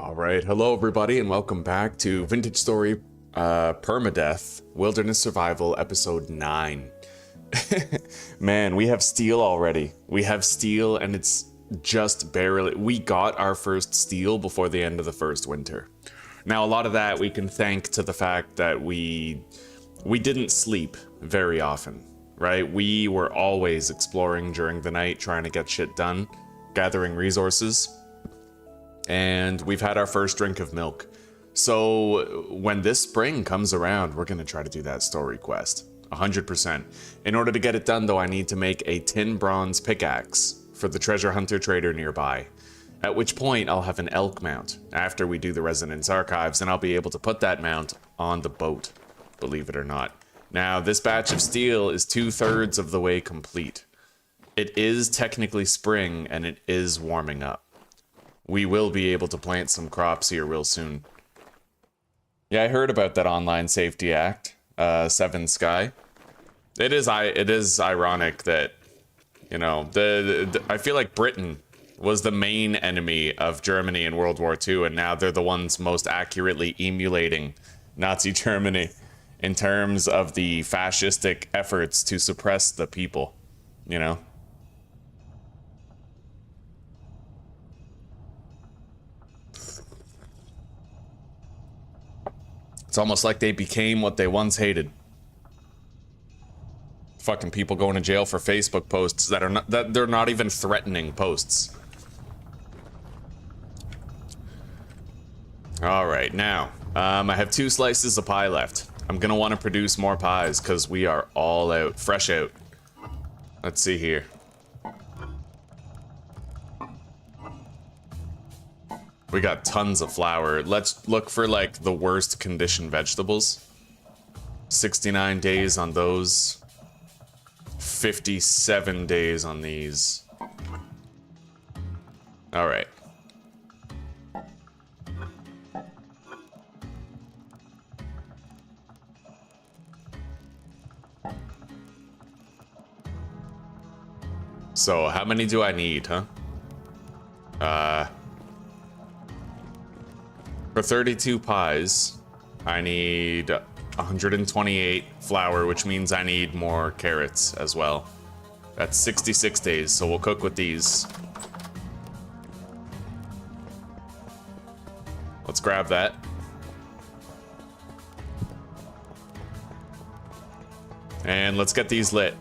All right, hello everybody, and welcome back to Vintage Story Permadeath Wilderness Survival Episode 9. Man, we have steel already. We have steel, and it's just barely... We got our first steel before the end of the first winter. Now, a lot of that we can thank to the fact that we didn't sleep very often, right? We were always exploring during the night, trying to get shit done, gathering resources. And we've had our first drink of milk. So when this spring comes around, we're going to try to do that story quest. 100%. In order to get it done, though, I need to make a tin bronze pickaxe for the treasure hunter trader nearby. At which point, I'll have an elk mount after we do the Resonance Archives, and I'll be able to put that mount on the boat, believe it or not. Now, this batch of steel is 2/3 of the way complete. It is technically spring, and it is warming up. We will be able to plant some crops here real soon. Yeah, I heard about that Online Safety Act, 7 Sky. It is ironic that, you know, I feel like Britain was the main enemy of Germany in World War II, and now they're the ones most accurately emulating Nazi Germany in terms of the fascistic efforts to suppress the people, you know? It's almost like they became what they once hated. Fucking people going to jail for Facebook posts that they're not even threatening posts. All right, now I have 2 slices of pie left. I'm gonna want to produce more pies because we are all out, fresh out. Let's see here. We got tons of flour. Let's look for, like, the worst condition vegetables. 69 days on those. 57 days on these. Alright. So, how many do I need, huh? For 32 pies, I need 128 flour, which means I need more carrots as well. That's 66 days, so we'll cook with these. Let's grab that. And let's get these lit.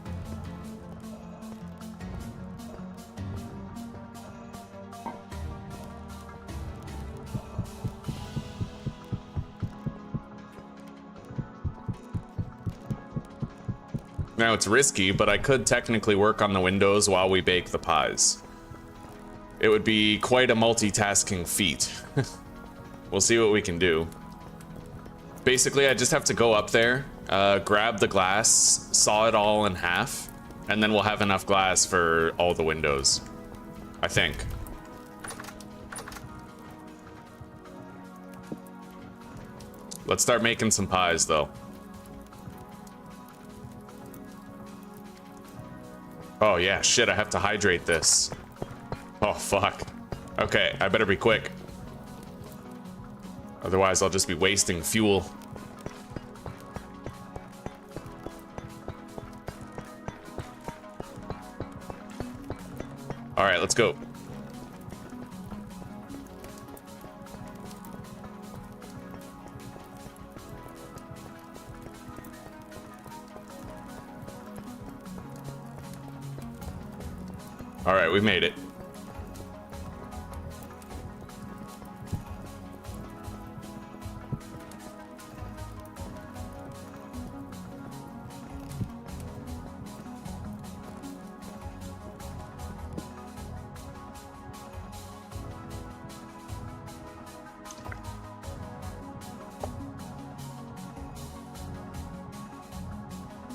Now, it's risky, but I could technically work on the windows while we bake the pies. It would be quite a multitasking feat. We'll see what we can do. Basically, I just have to go up there, grab the glass, saw it all in half, and then we'll have enough glass for all the windows. I think. Let's start making some pies, though. Oh yeah, shit, I have to hydrate this. Oh fuck. Okay, I better be quick. Otherwise I'll just be wasting fuel. Alright, let's go. Alright, we made it.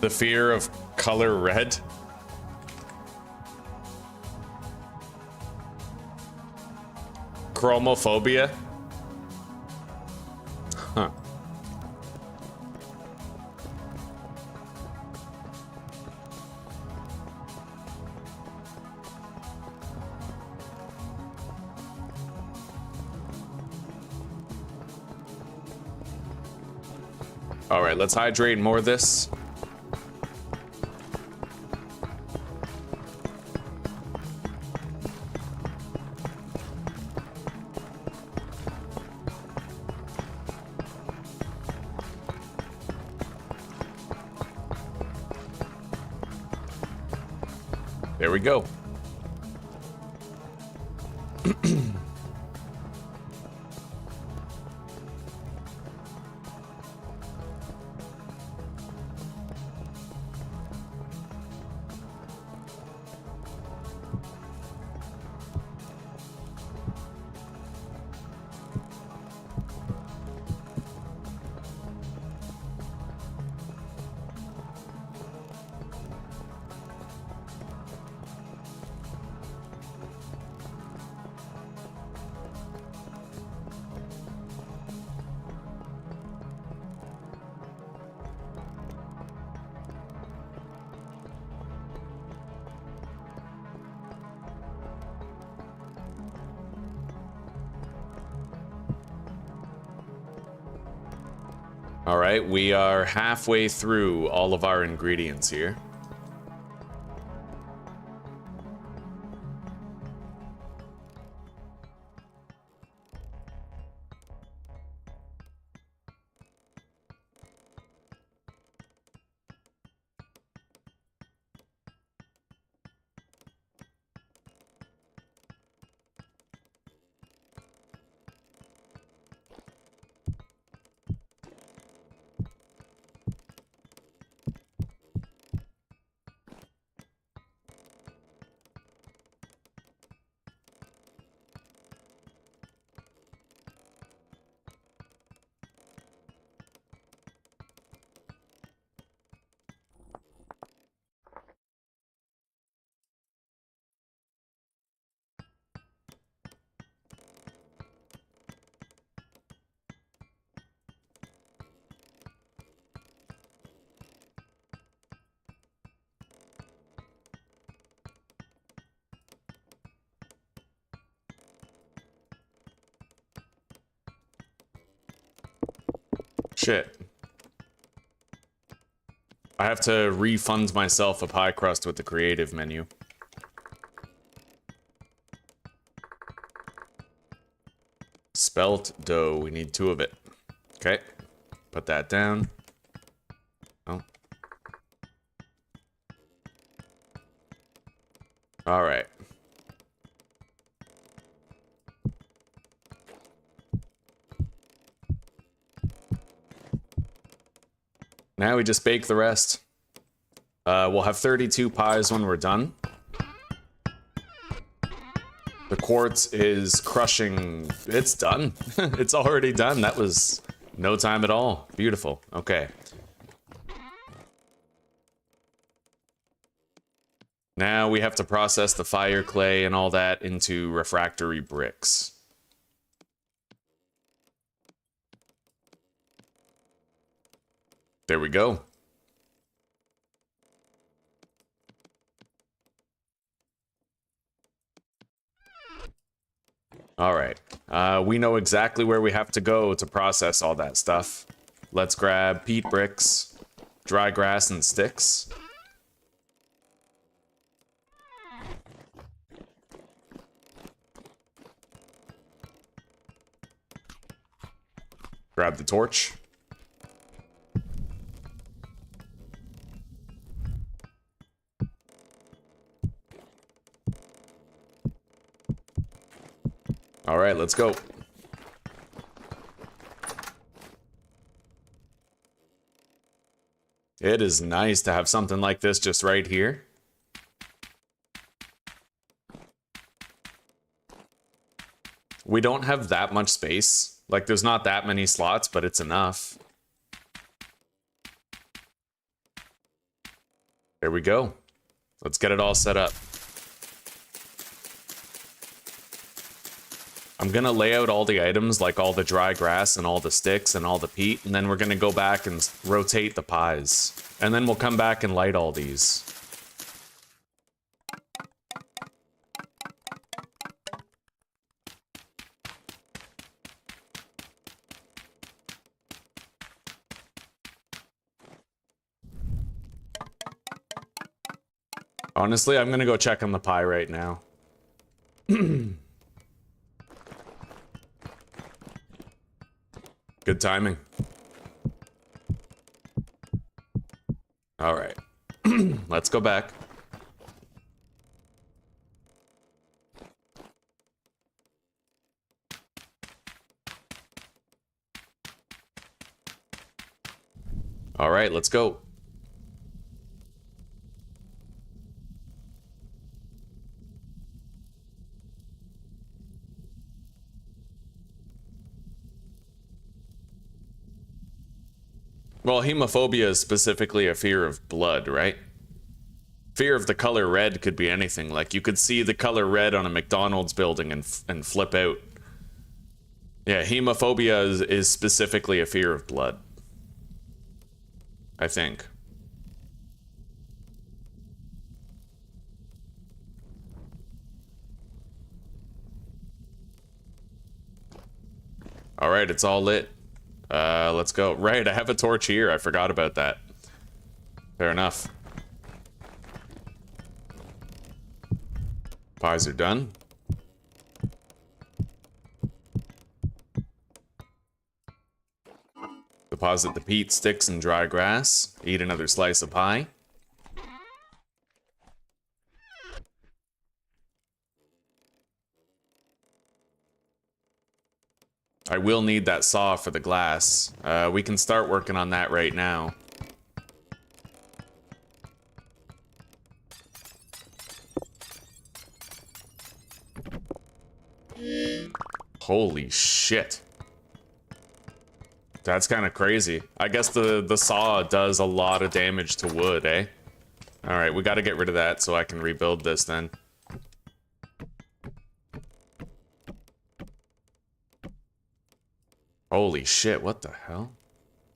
The fear of color red? Chromophobia? Huh. All right, let's hydrate more of this. There we go. All right, we are halfway through all of our ingredients here. Shit. I have to refund myself a pie crust with the creative menu. Spelt dough. We need 2 of it. Okay. Put that down. Oh. All right. Now we just bake the rest. We'll have 32 pies when we're done. The quartz is crushing. It's done. It's already done. That was no time at all. Beautiful. Okay. Now we have to process the fire clay and all that into refractory bricks. There we go. All right. We know exactly where we have to go to process all that stuff. Let's grab peat bricks, dry grass, and sticks. Grab the torch. All right, let's go. It is nice to have something like this just right here. We don't have that much space. Like, there's not that many slots, but it's enough. There we go. Let's get it all set up. I'm gonna lay out all the items, like all the dry grass and all the sticks and all the peat, and then we're gonna go back and rotate the pies. And then we'll come back and light all these. Honestly, I'm gonna go check on the pie right now. Good timing. All right. Let's go back. All right, let's go. Well, hemophobia is specifically a fear of blood, right? Fear of the color red could be anything. Like, you could see the color red on a McDonald's building and flip out. Yeah, hemophobia is specifically a fear of blood. I think. All right, it's all lit. Let's go. Right, I have a torch here. I forgot about that. Fair enough. Pies are done. Deposit the peat, sticks, and dry grass. Eat another slice of pie. I will need that saw for the glass. We can start working on that right now. Holy shit. That's kind of crazy. I guess the saw does a lot of damage to wood, eh? Alright, we gotta get rid of that so I can rebuild this then. Holy shit, what the hell?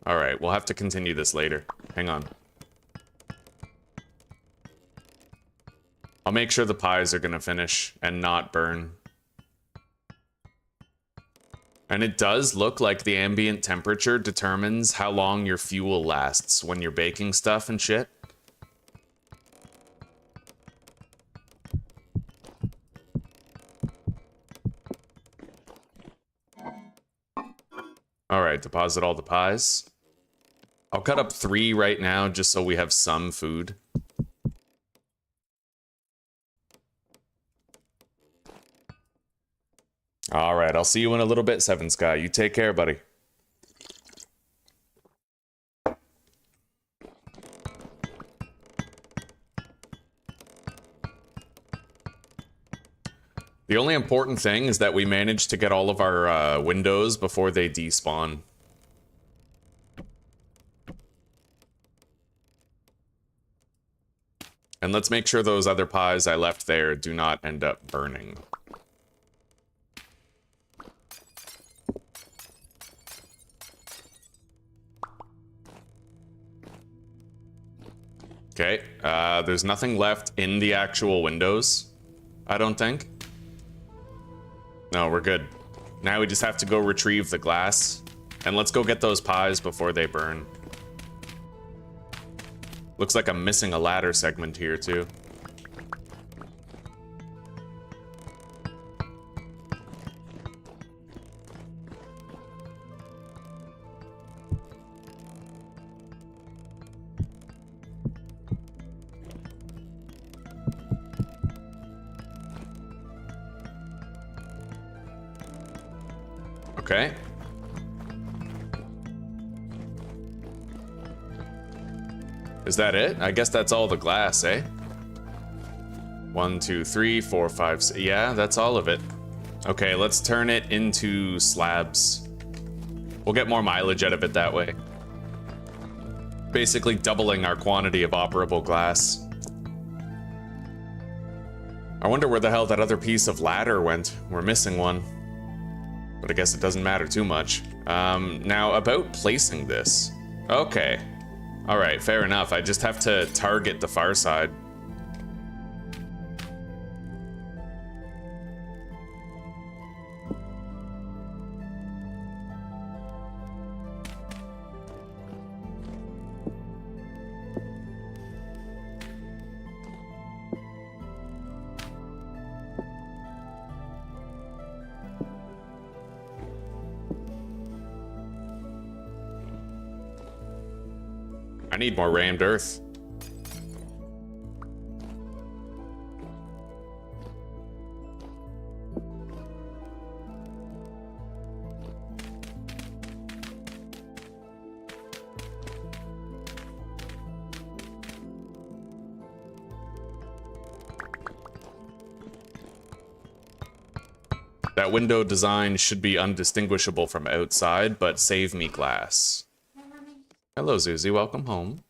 Alright, we'll have to continue this later. Hang on. I'll make sure the pies are gonna finish and not burn. And it does look like the ambient temperature determines how long your fuel lasts when you're baking stuff and shit. Alright, deposit all the pies. I'll cut up 3 right now just so we have some food. Alright, I'll see you in a little bit, Seven Sky. You take care, buddy. The only important thing is that we managed to get all of our windows before they despawn. And let's make sure those other pies I left there do not end up burning. Okay, there's nothing left in the actual windows, I don't think. No, we're good. Now we just have to go retrieve the glass. And let's go get those pies before they burn. Looks like I'm missing a ladder segment here, too. Okay. Is that it? I guess that's all the glass, eh? 1, 2, 3, 4, 5, 6. Yeah, that's all of it. Okay, let's turn it into slabs. We'll get more mileage out of it that way. Basically doubling our quantity of operable glass. I wonder where the hell that other piece of ladder went. We're missing one. But I guess it doesn't matter too much. Now, about placing this. Okay. Alright, fair enough. I just have to target the far side. I need more rammed earth. That window design should be undistinguishable from outside, but save me glass. Hello, Zuzi. Welcome home.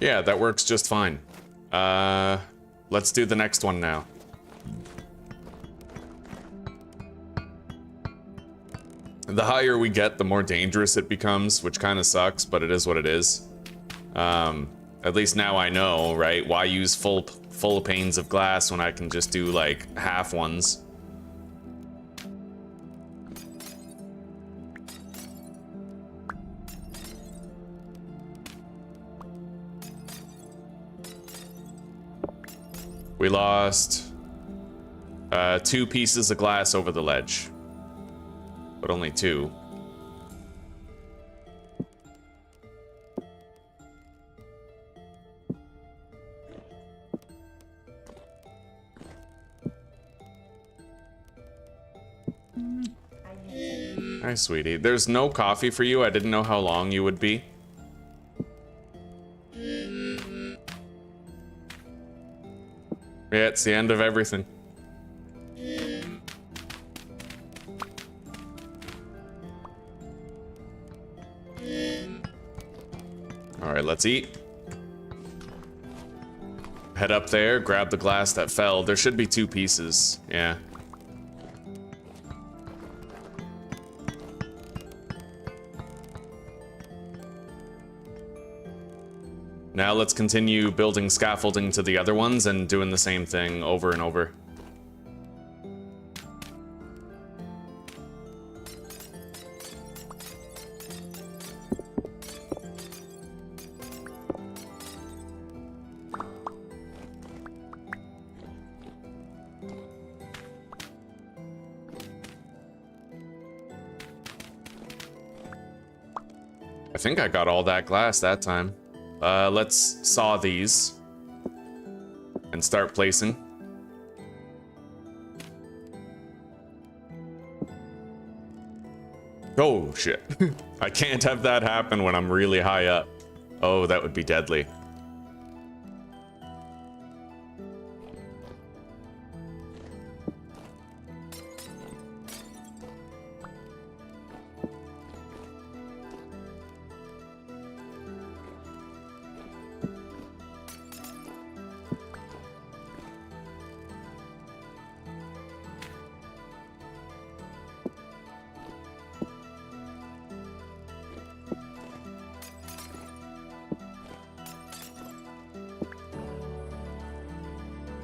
Yeah, that works just fine. Let's do the next one now. The higher we get, the more dangerous it becomes, which kind of sucks, but it is what it is. At least now I know, right? Why use full panes of glass when I can just do like half ones? We lost 2 pieces of glass over the ledge. But only 2. Hi, sweetie. There's no coffee for you. I didn't know how long you would be. Yeah, it's the end of everything. Alright, let's eat. Head up there, grab the glass that fell. There should be 2 pieces, yeah. Now let's continue building scaffolding to the other ones and doing the same thing over and over. I think I got all that glass that time. Let's saw these and start placing. Oh, shit. I can't have that happen when I'm really high up. Oh, that would be deadly.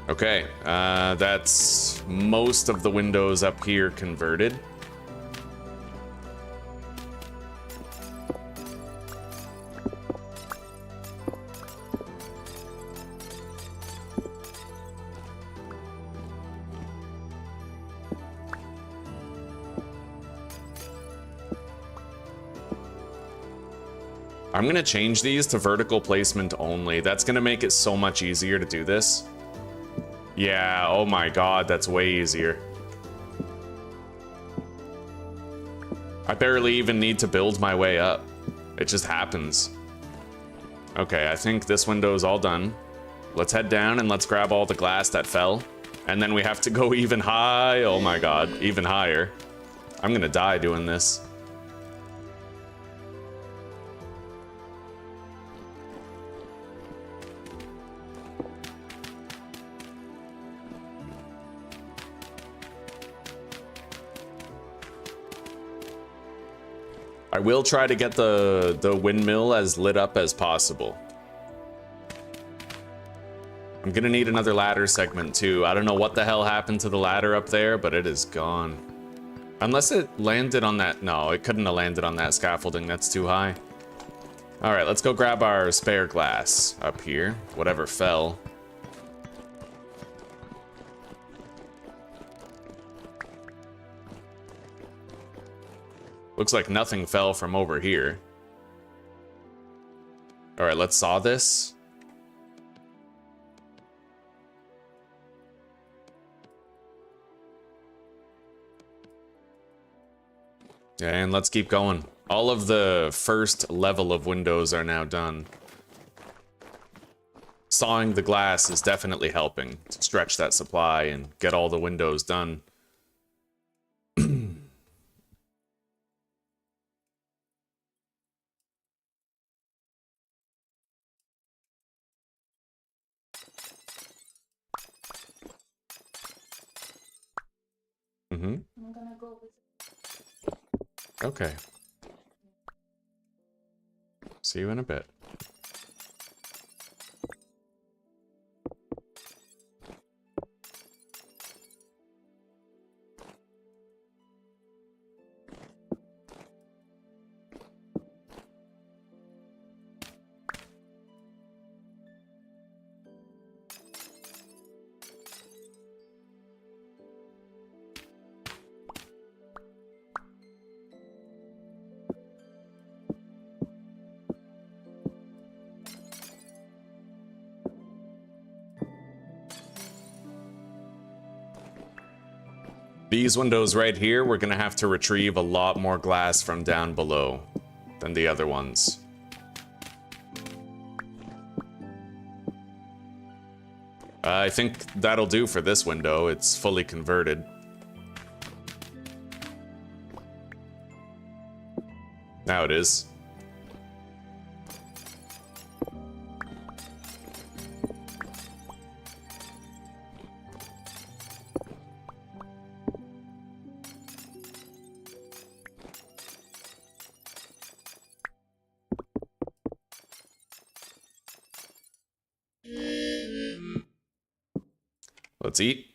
Okay, that's most of the windows up here converted. I'm gonna change these to vertical placement only. That's gonna make it so much easier to do this. Yeah, oh my god, that's way easier. I barely even need to build my way up. It just happens. Okay, I think this window is all done. Let's head down and let's grab all the glass that fell. And then we have to go even high. Oh my god, even higher. I'm gonna die doing this. I will try to get the windmill as lit up as possible. I'm gonna need another ladder segment too. I don't know what the hell happened to the ladder up there, but it is gone. Unless it landed on that... No, it couldn't have landed on that scaffolding. That's too high. All right, let's go grab our spare glass up here. Whatever fell. Looks like nothing fell from over here. All right, let's saw this. And let's keep going. All of the first level of windows are now done. Sawing the glass is definitely helping to stretch that supply and get all the windows done. Mm-hmm. I'm gonna go with... Okay. See you in a bit. These windows right here, we're gonna have to retrieve a lot more glass from down below than the other ones. I think that'll do for this window. It's fully converted. Now it is. Let's eat.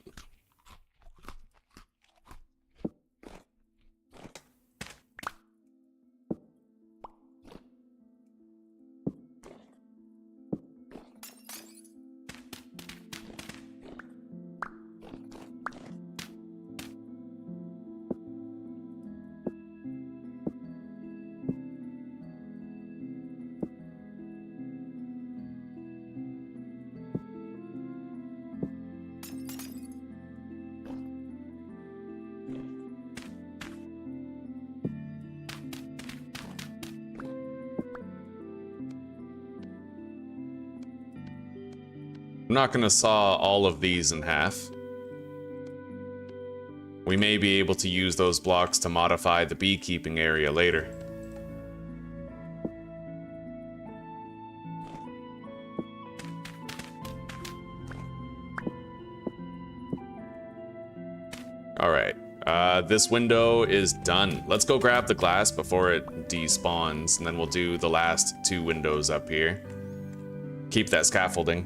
I'm not gonna saw all of these in half. We may be able to use those blocks to modify the beekeeping area later. Alright, this window is done. Let's go grab the glass before it despawns, and then we'll do the last two windows up here. Keep that scaffolding.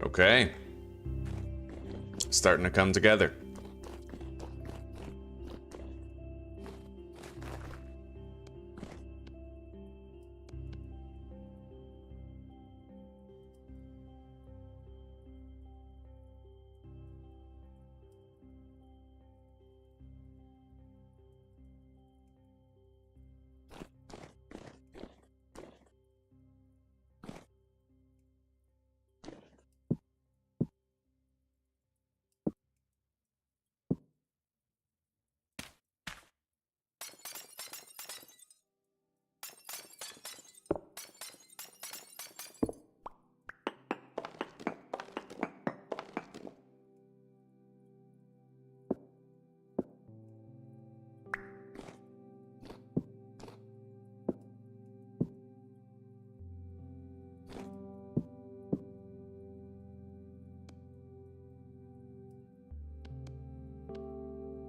Okay. Starting to come together.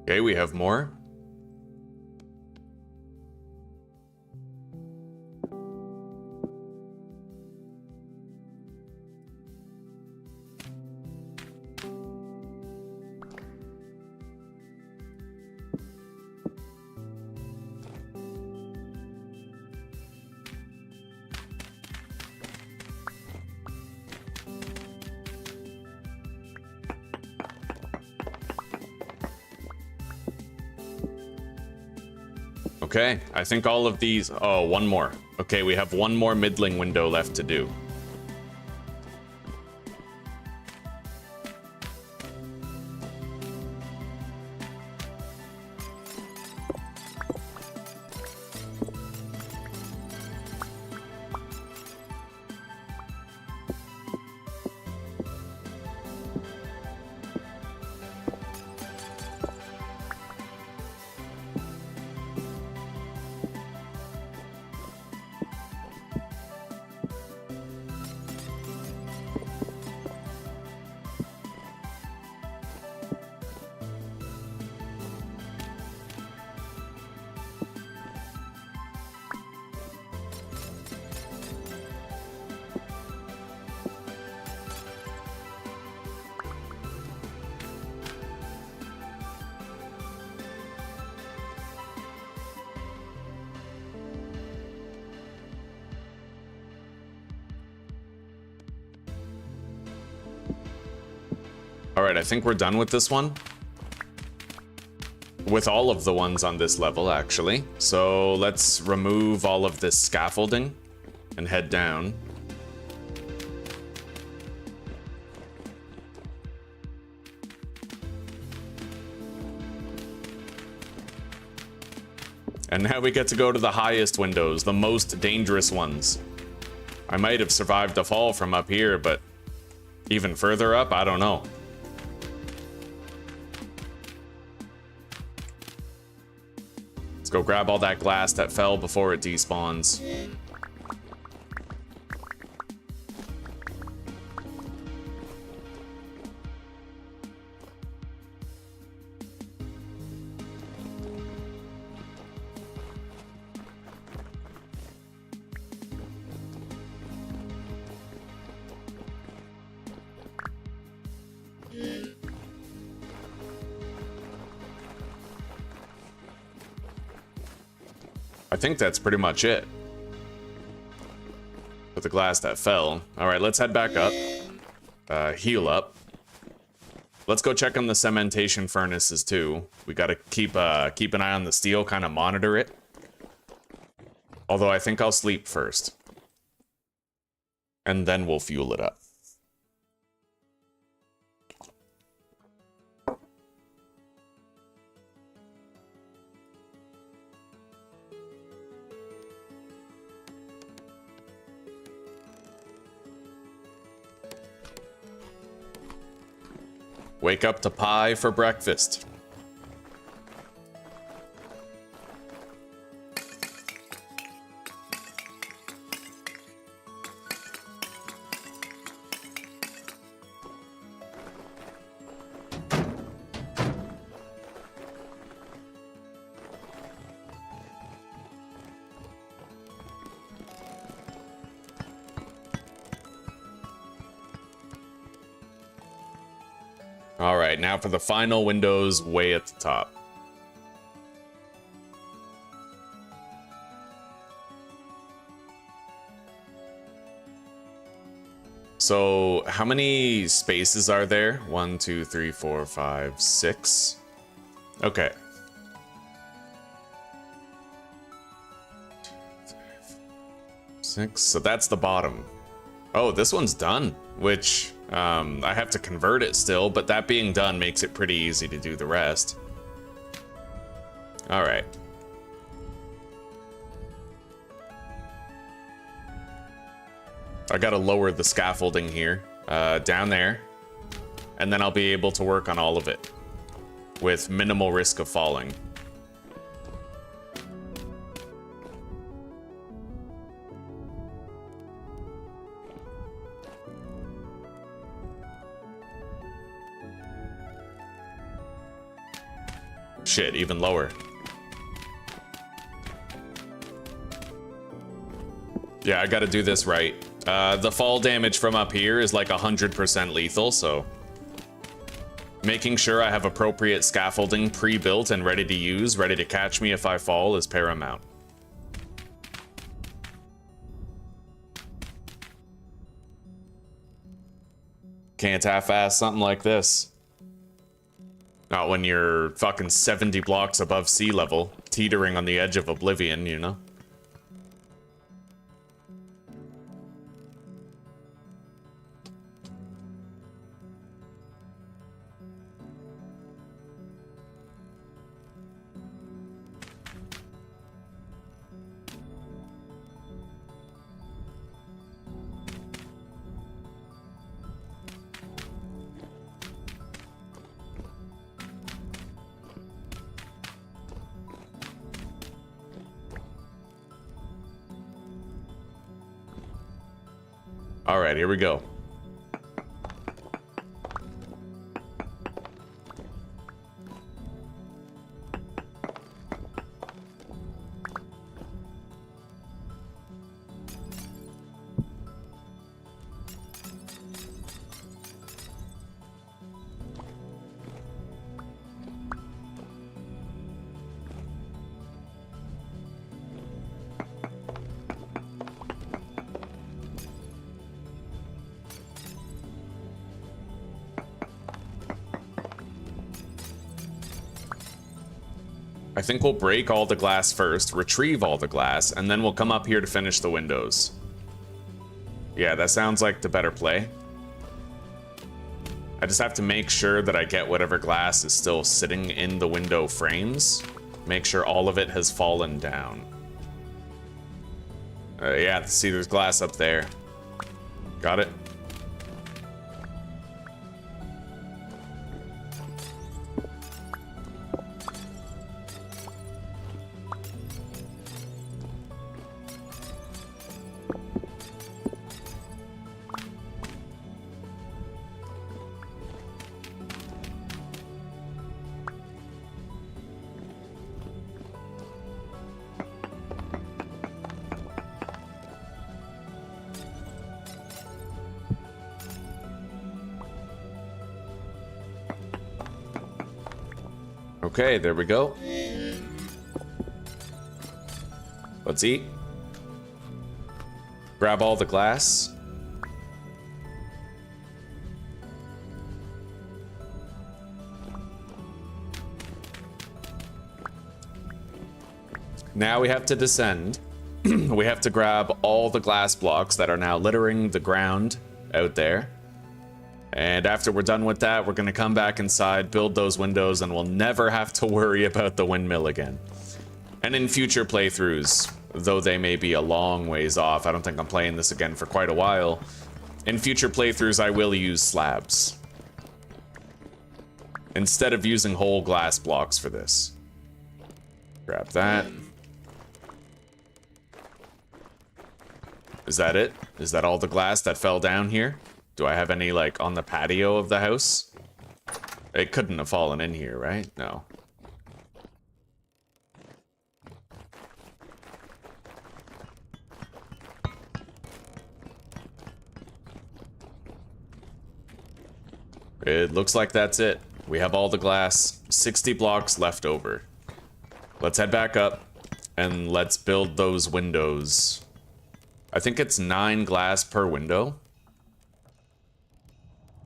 Okay, we have more. Okay, I think all of these... Oh, one more. Okay, we have one more middling window left to do. Alright, I think we're done with this one. With all of the ones on this level, actually. So let's remove all of this scaffolding and head down. And now we get to go to the highest windows, the most dangerous ones. I might have survived a fall from up here, but even further up, I don't know. Let's go grab all that glass that fell before it despawns. I think that's pretty much it. With the glass that fell. Alright, let's head back up. Heal up. Let's go check on the cementation furnaces too. We gotta keep an eye on the steel, kind of monitor it. Although I think I'll sleep first. And then we'll fuel it up. Wake up to pie for breakfast. All right, now for the final windows way at the top. So how many spaces are there? 1, 2, 3, 4, 5, 6. Okay. 6. So that's the bottom. Oh, this one's done, which I have to convert it still, but that being done makes it pretty easy to do the rest. All right. I gotta lower the scaffolding here, down there, and then I'll be able to work on all of it with minimal risk of falling. Shit, even lower. Yeah, I gotta do this right. The fall damage from up here is like 100% lethal, so... making sure I have appropriate scaffolding pre-built and ready to use, ready to catch me if I fall, is paramount. Can't half-ass something like this. Not when you're fucking 70 blocks above sea level, teetering on the edge of oblivion, you know? All right, here we go. I think we'll break all the glass first, retrieve all the glass, and then we'll come up here to finish the windows. Yeah, that sounds like the better play. I just have to make sure that I get whatever glass is still sitting in the window frames. Make sure all of it has fallen down. Yeah, see, there's glass up there. Got it. Okay, there we go. Let's eat. Grab all the glass. Now we have to descend. We have to grab all the glass blocks that are now littering the ground out there. And after we're done with that, we're going to come back inside, build those windows, and we'll never have to worry about the windmill again. And in future playthroughs, though they may be a long ways off, I don't think I'm playing this again for quite a while. In future playthroughs, I will use slabs instead of using whole glass blocks for this. Grab that. Is that it? Is that all the glass that fell down here? Do I have any, like, on the patio of the house? It couldn't have fallen in here, right? No. It looks like that's it. We have all the glass, 60 blocks left over. Let's head back up, and let's build those windows. I think it's 9 glass per window.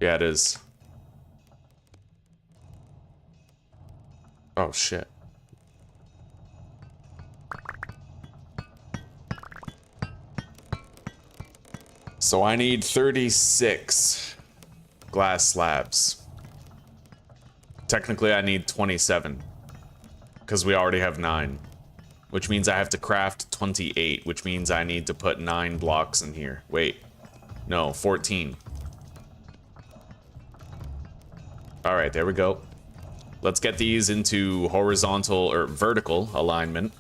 Yeah, it is. Oh, shit. So I need 36 glass slabs. Technically, I need 27. Because we already have 9. Which means I have to craft 28, which means I need to put 9 blocks in here. Wait. No, 14. Alright, there we go. Let's get these into horizontal or vertical alignment.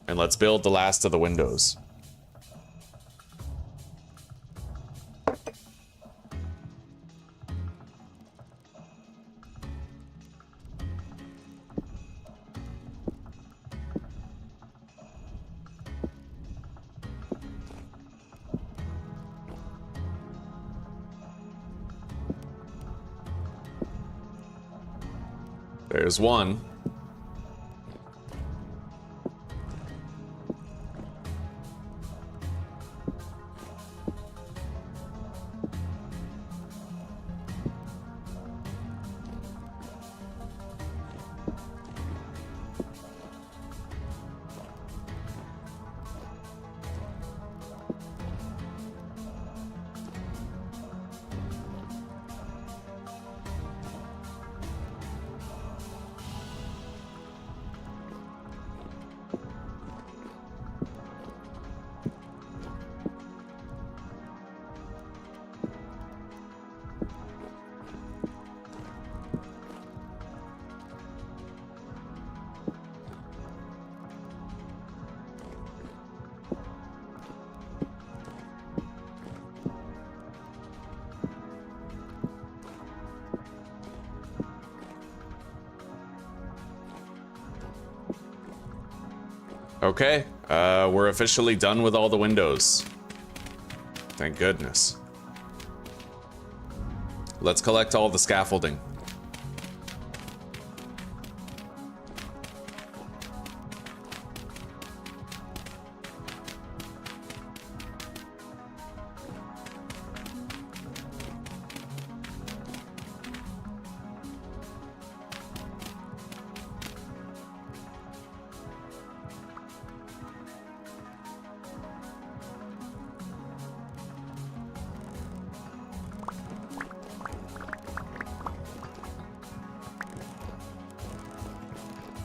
And let's build the last of the windows. There's one. Okay, we're officially done with all the windows. Thank goodness. Let's collect all the scaffolding.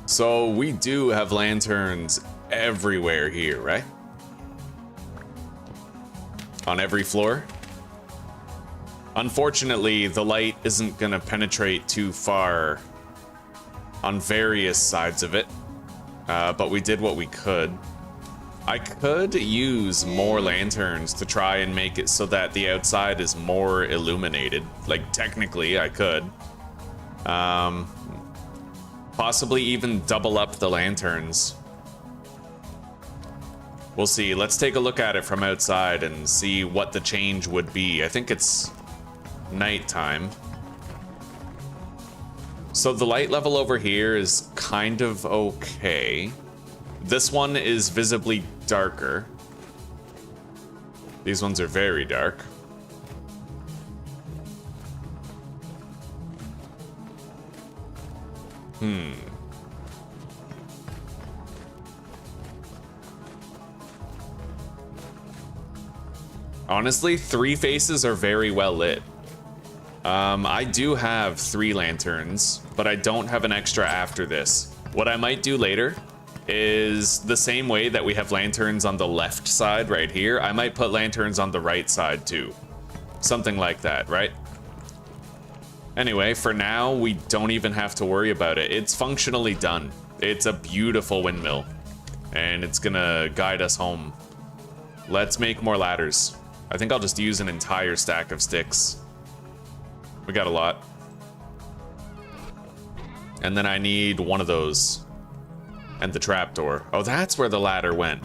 So we do have lanterns everywhere here, right? On every floor. Unfortunately, the light isn't gonna penetrate too far on various sides of it, but we did what we could. I could use more lanterns to try and make it so that the outside is more illuminated. Like, technically, I could. Possibly even double up the lanterns. We'll see. Let's take a look at it from outside and see what the change would be. I think it's nighttime. So the light level over here is kind of okay. This one is visibly darker. These ones are very dark. Honestly, 3 faces are very well lit. I do have 3 lanterns, but I don't have an extra after this. What I might do later is the same way that we have lanterns on the left side right here, I might put lanterns on the right side too. Something like that, right? Anyway, for now, we don't even have to worry about it. It's functionally done. It's a beautiful windmill, and it's gonna guide us home. Let's make more ladders. I think I'll just use an entire stack of sticks. We got a lot. And then I need one of those. And the trapdoor. Oh, that's where the ladder went.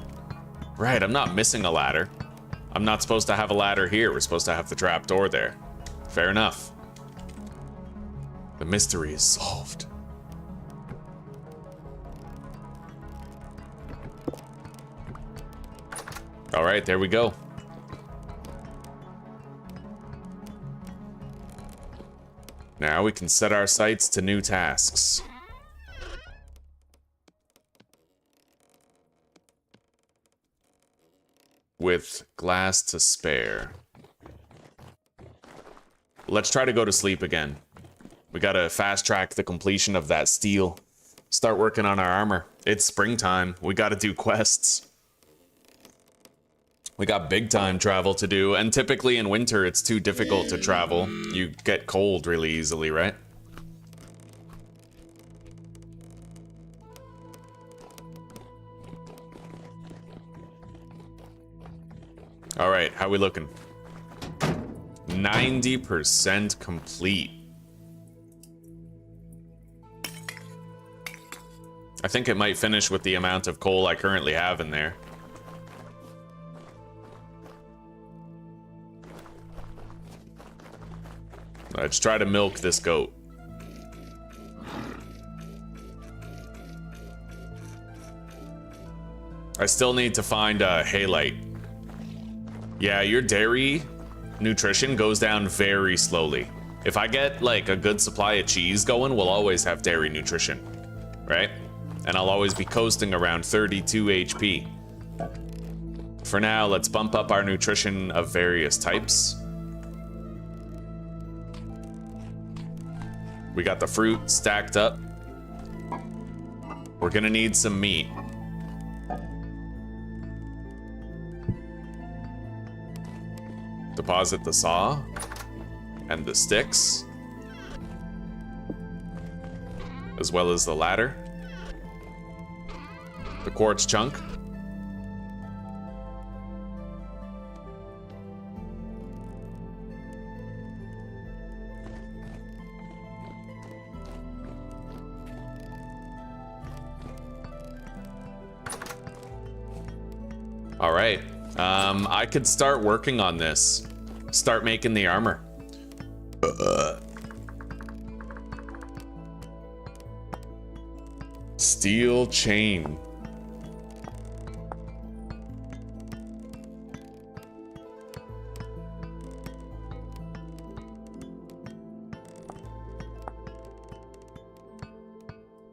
Right, I'm not missing a ladder. I'm not supposed to have a ladder here. We're supposed to have the trapdoor there. Fair enough. The mystery is solved. All right, there we go. Now we can set our sights to new tasks. With glass to spare. Let's try to go to sleep again. We gotta fast track the completion of that steel. Start working on our armor. It's springtime. We gotta do quests. We got big time travel to do, and typically in winter it's too difficult to travel. You get cold really easily, right? All right, how we looking? 90% complete. I think it might finish with the amount of coal I currently have in there. Let's try to milk this goat. I still need to find a halite. Yeah, your dairy nutrition goes down very slowly. If I get like a good supply of cheese going, we'll always have dairy nutrition, right? And I'll always be coasting around 32 HP. For now, let's bump up our nutrition of various types. We got the fruit stacked up. We're gonna need some meat. Deposit the saw and the sticks, as well as the ladder. The quartz chunk. All right, I could start working on this. Start making the armor. Steel chain.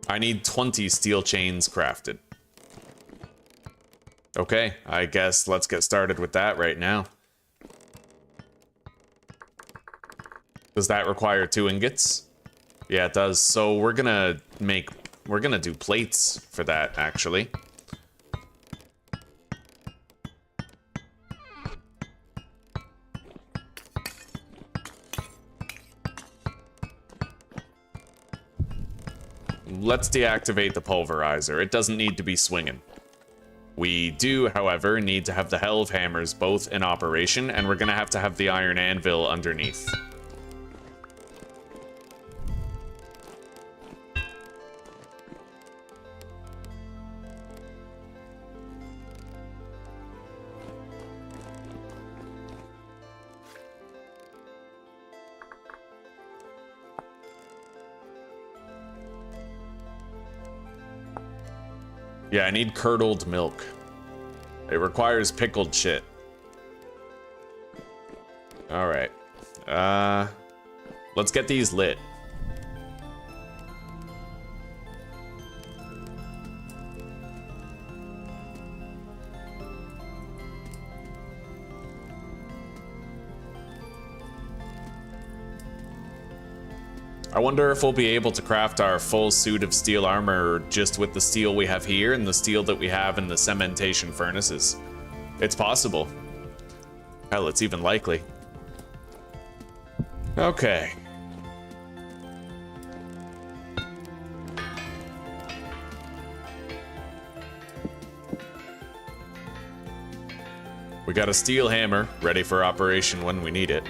I need 20 steel chains crafted. Okay, I guess let's get started with that right now. Does that require 2 ingots? Yeah, it does. So we're gonna do plates for that, actually. Let's deactivate the pulverizer. It doesn't need to be swinging. We do, however, need to have the Helve hammers both in operation, and we're gonna have to have the iron anvil underneath. Yeah, I need curdled milk. It requires pickled shit. All right. Let's get these lit. I wonder if we'll be able to craft our full suit of steel armor just with the steel we have here and the steel that we have in the cementation furnaces. It's possible. Hell, it's even likely. Okay. We got a steel hammer ready for operation when we need it.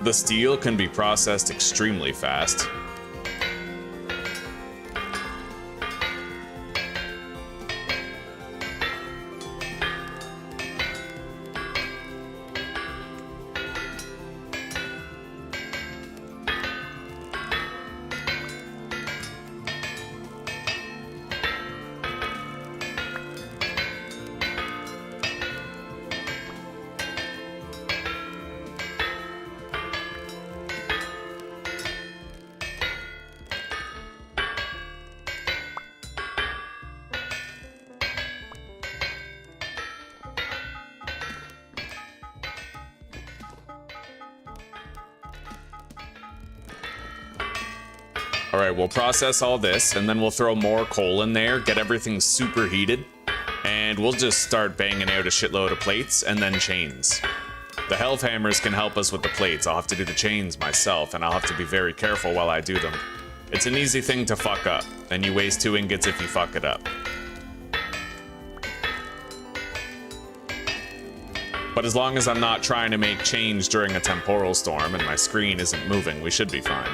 The steel can be processed extremely fast. All right, we'll process all this, and then we'll throw more coal in there, get everything super heated, and we'll just start banging out a shitload of plates and then chains. The health hammers can help us with the plates. I'll have to do the chains myself, and I'll have to be very careful while I do them. It's an easy thing to fuck up, and you waste 2 ingots if you fuck it up. But as long as I'm not trying to make change during a temporal storm and my screen isn't moving, we should be fine.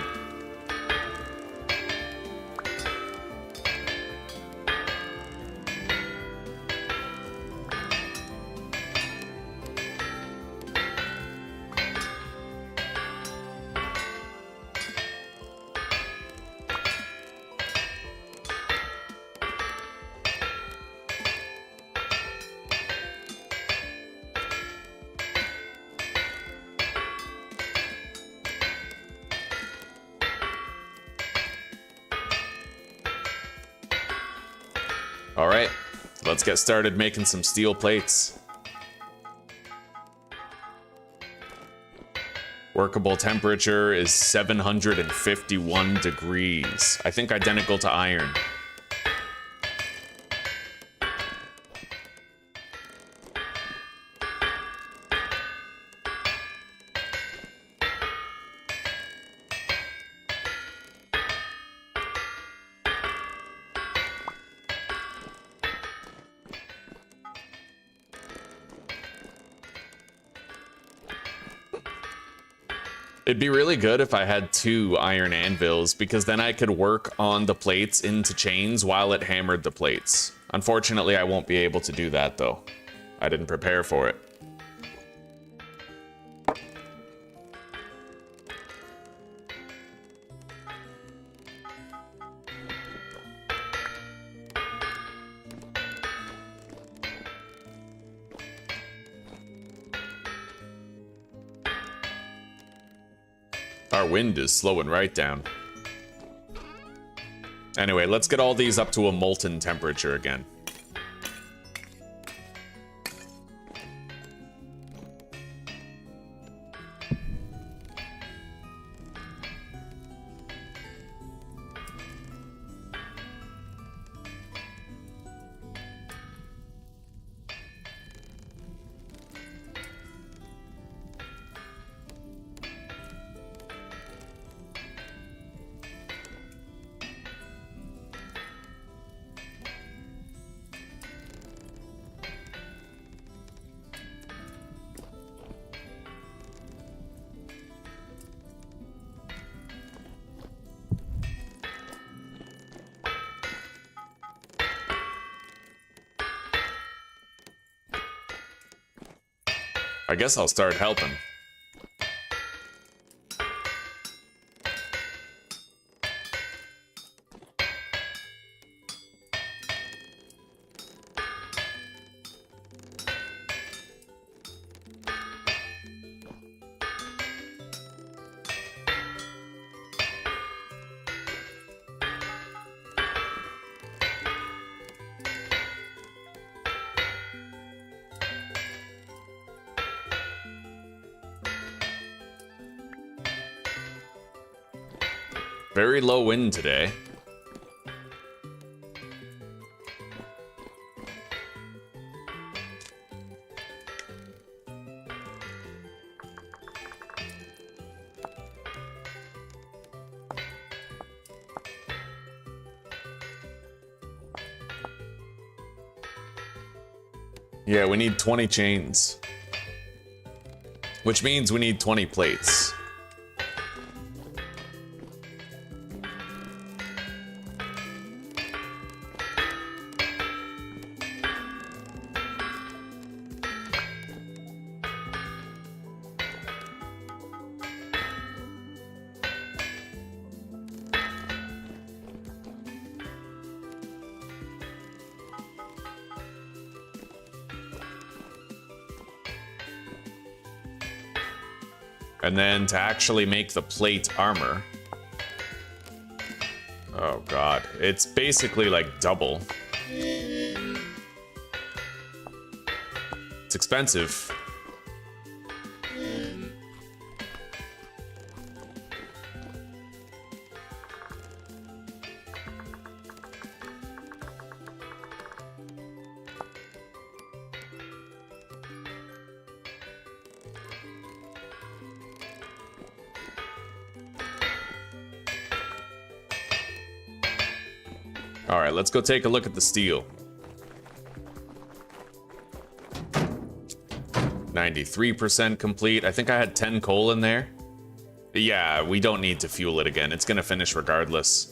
All right, let's get started making some steel plates. Workable temperature is 751 degrees. I think identical to iron. It'd be really good if I had 2 iron anvils, because then I could work on the plates into chains while it hammered the plates. Unfortunately, I won't be able to do that though. I didn't prepare for it. Our wind is slowing right down. Anyway, let's get all these up to a molten temperature again. I guess I'll start helping. Very low wind today. Yeah, we need 20 chains. Which means we need 20 plates. And then to actually make the plate armor. Oh god, it's basically like double. It's expensive. All right, let's go take a look at the steel. 93% complete. I think I had 10 coal in there. Yeah, we don't need to fuel it again. It's gonna finish regardless.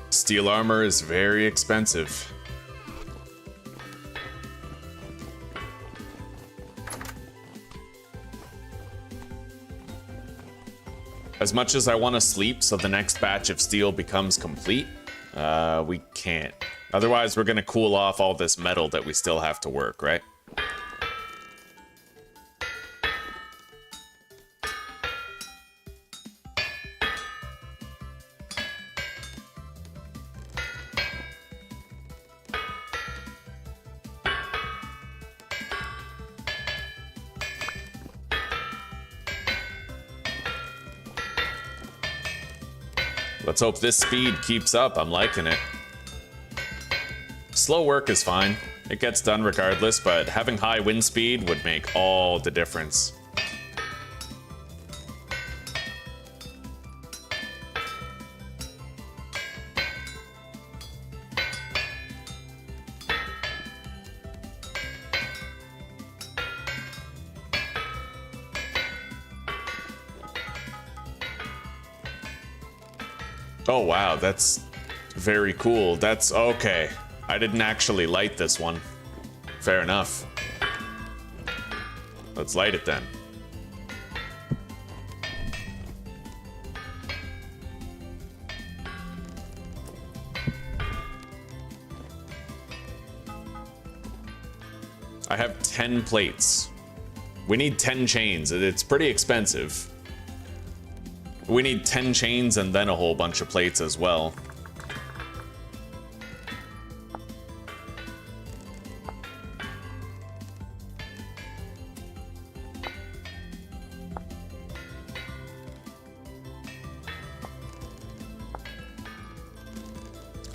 Steel armor is very expensive. As much as I want to sleep so the next batch of steel becomes complete, we can't. Otherwise, we're going to cool off all this metal that we still have to work, right? Let's hope this speed keeps up. I'm liking it. Slow work is fine. It gets done regardless, but having high wind speed would make all the difference. Oh wow, that's very cool. That's okay. I didn't actually light this one. Fair enough. Let's light it then. I have 10 plates. We need 10 chains. It's pretty expensive. We need 10 chains and then a whole bunch of plates as well.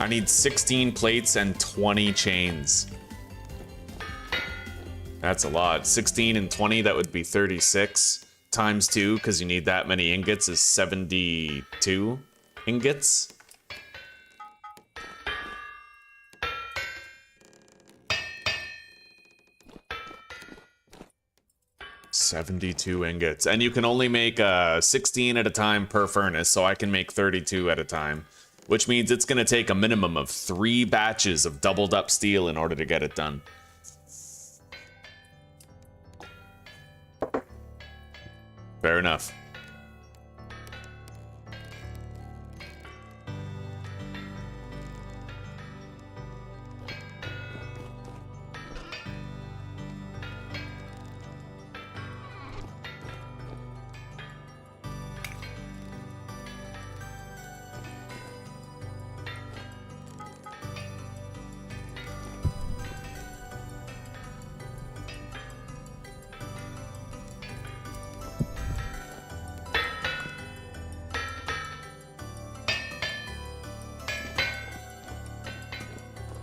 I need 16 plates and 20 chains. That's a lot. 16 and 20, that would be 36. Times 2, because you need that many ingots, is 72 ingots. $72 ingots. And you can only make 16 at a time per furnace, so I can make 32 at a time. Which means it's going to take a minimum of 3 batches of doubled up steel in order to get it done. Fair enough.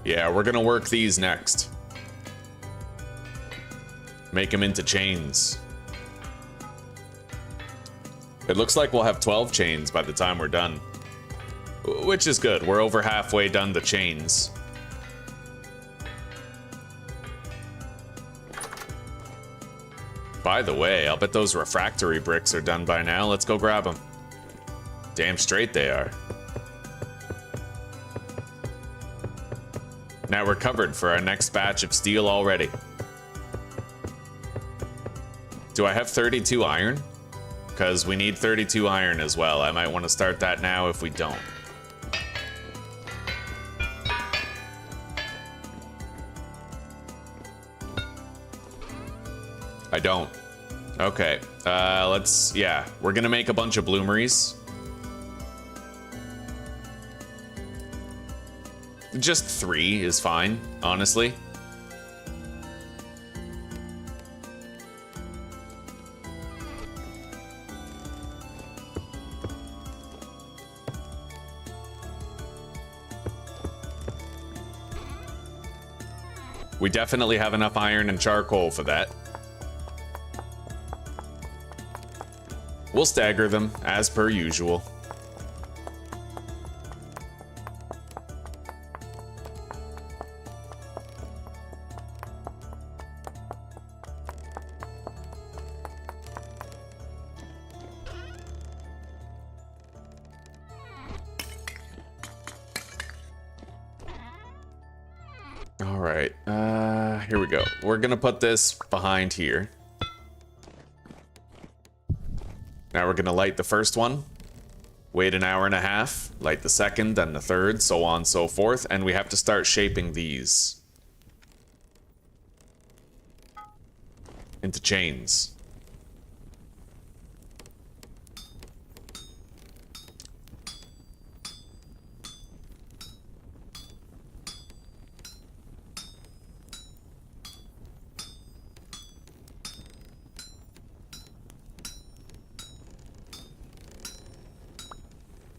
Yeah, we're gonna work these next. Make them into chains. It looks like we'll have 12 chains by the time we're done. Which is good. We're over halfway done the chains. By the way, I'll bet those refractory bricks are done by now. Let's go grab them. Damn straight they are. Now we're covered for our next batch of steel already. Do I have 32 iron? Because we need 32 iron as well. I might want to start that now if we don't. I don't. Okay, yeah, we're gonna make a bunch of bloomeries. Just 3 is fine, honestly. We definitely have enough iron and charcoal for that. We'll stagger them, as per usual. All right, here we go. We're gonna put this behind here. Now we're gonna light the first one, wait an hour and a half, light the second, then the third, so on and so forth, and we have to start shaping these into chains.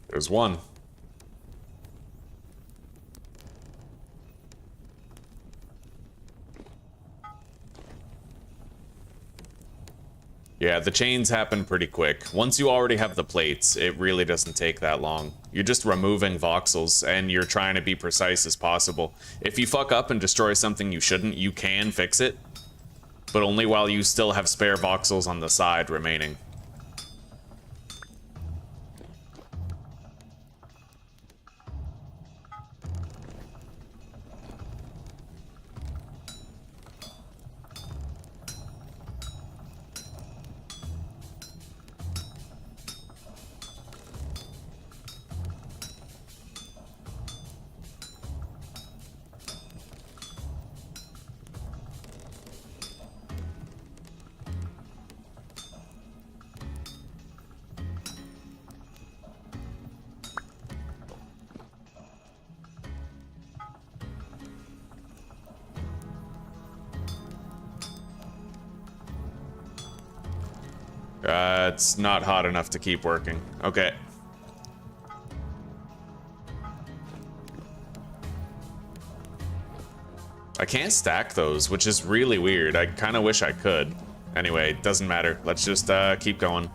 There's one. Yeah, the chains happen pretty quick. Once you already have the plates, it really doesn't take that long. You're just removing voxels, and you're trying to be precise as possible. If you fuck up and destroy something you shouldn't, you can fix it, but only while you still have spare voxels on the side remaining. It's not hot enough to keep working. Okay. I can't stack those, which is really weird. I kind of wish I could. Anyway, it doesn't matter. Let's just keep going.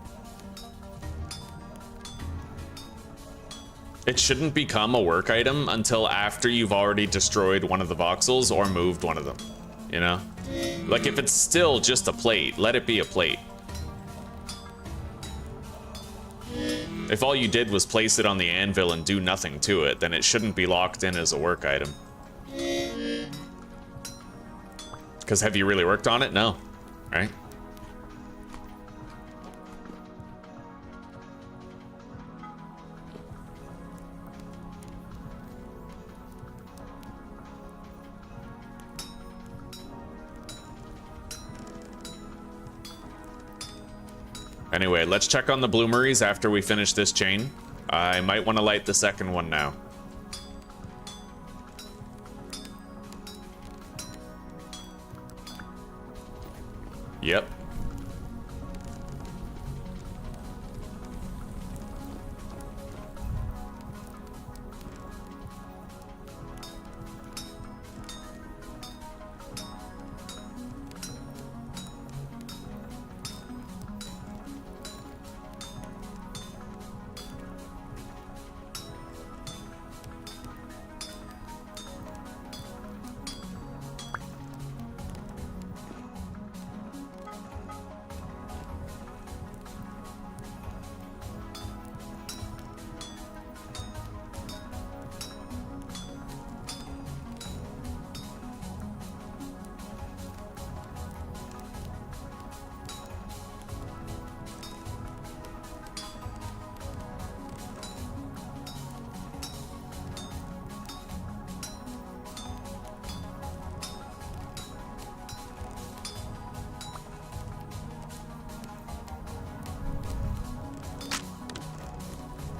It shouldn't become a work item until after you've already destroyed one of the voxels or moved one of them, you know? Like, if it's still just a plate, let it be a plate. If all you did was place it on the anvil and do nothing to it, then it shouldn't be locked in as a work item. Because have you really worked on it? No, right? Anyway, let's check on the bloomeries after we finish this chain. I might want to light the second one now. Yep.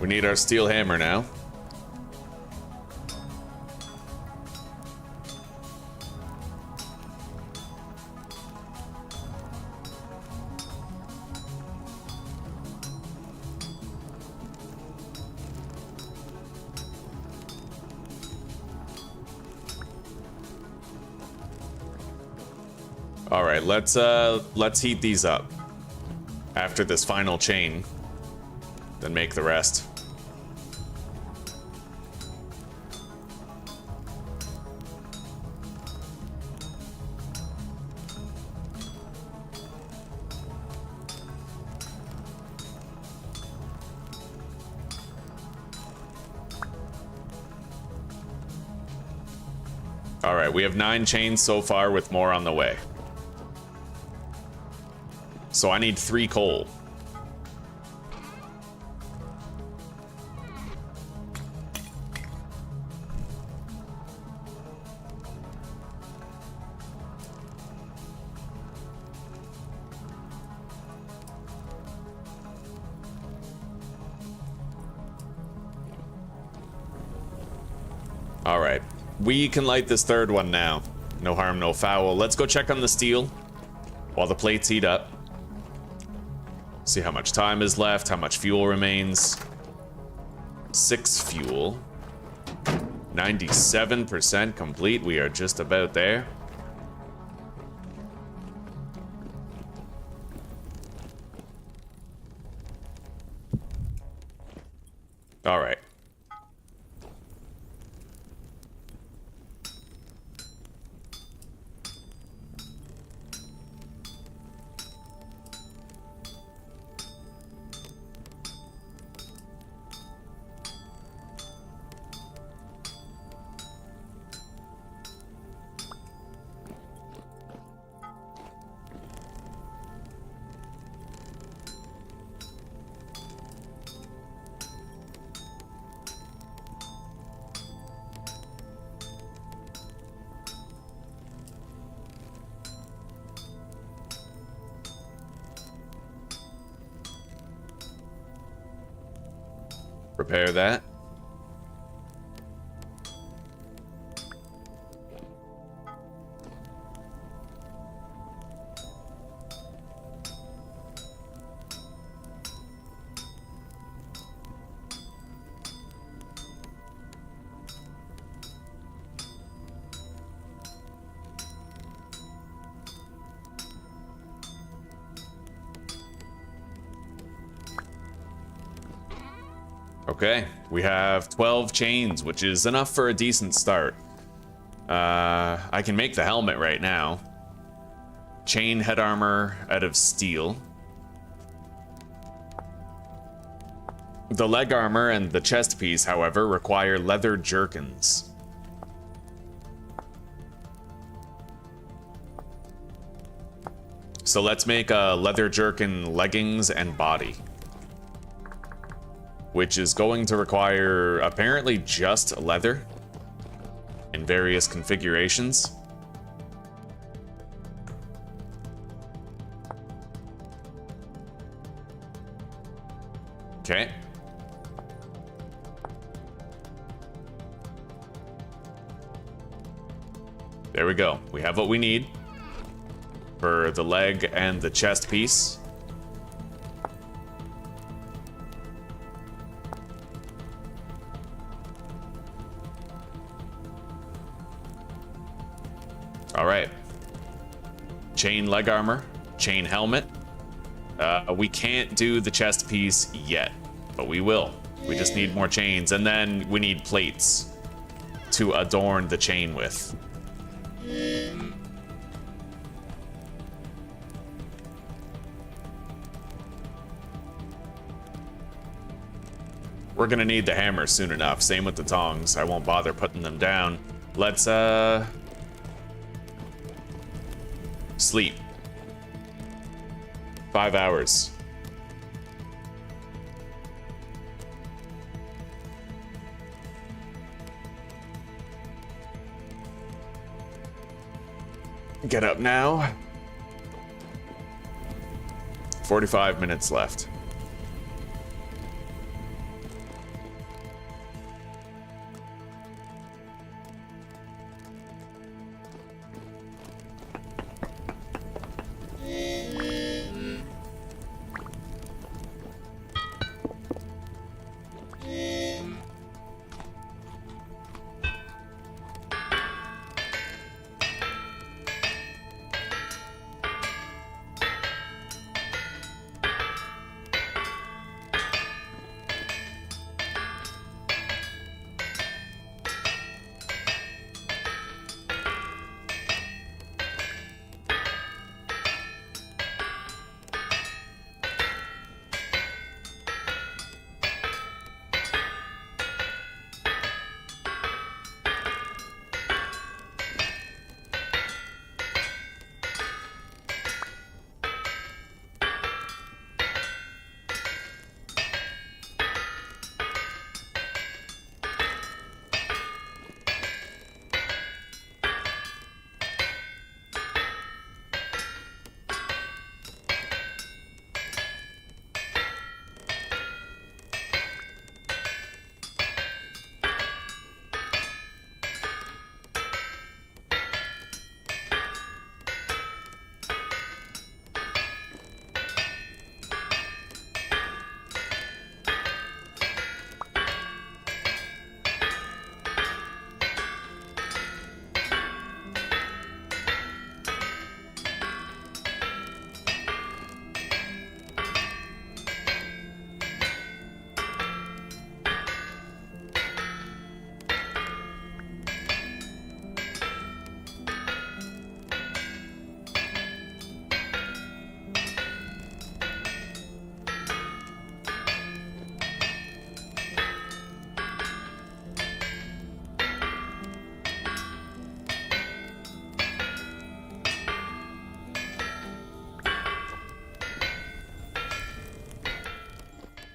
We need our steel hammer now. All right, let's heat these up after this final chain, then make the rest. All right, we have 9 chains so far with more on the way. So I need 3 coal. All right, we can light this third one now. No harm, no foul. Let's go check on the steel while the plates heat up. See how much time is left, how much fuel remains. 6 fuel. 97% complete. We are just about there. All right. Prepare that. Okay, we have 12 chains, which is enough for a decent start. I can make the helmet right now. Chain head armor out of steel. The leg armor and the chest piece, however, require leather jerkins. So let's make a leather jerkin leggings and body, which is going to require apparently just leather in various configurations. Okay. There we go. We have what we need for the leg and the chest piece. All right. Chain leg armor, chain helmet. We can't do the chest piece yet, but we will. We just need more chains, and then we need plates to adorn the chain with. We're gonna need the hammer soon enough. Same with the tongs. I won't bother putting them down. Let's sleep. 5 hours. Get up now. 45 minutes left.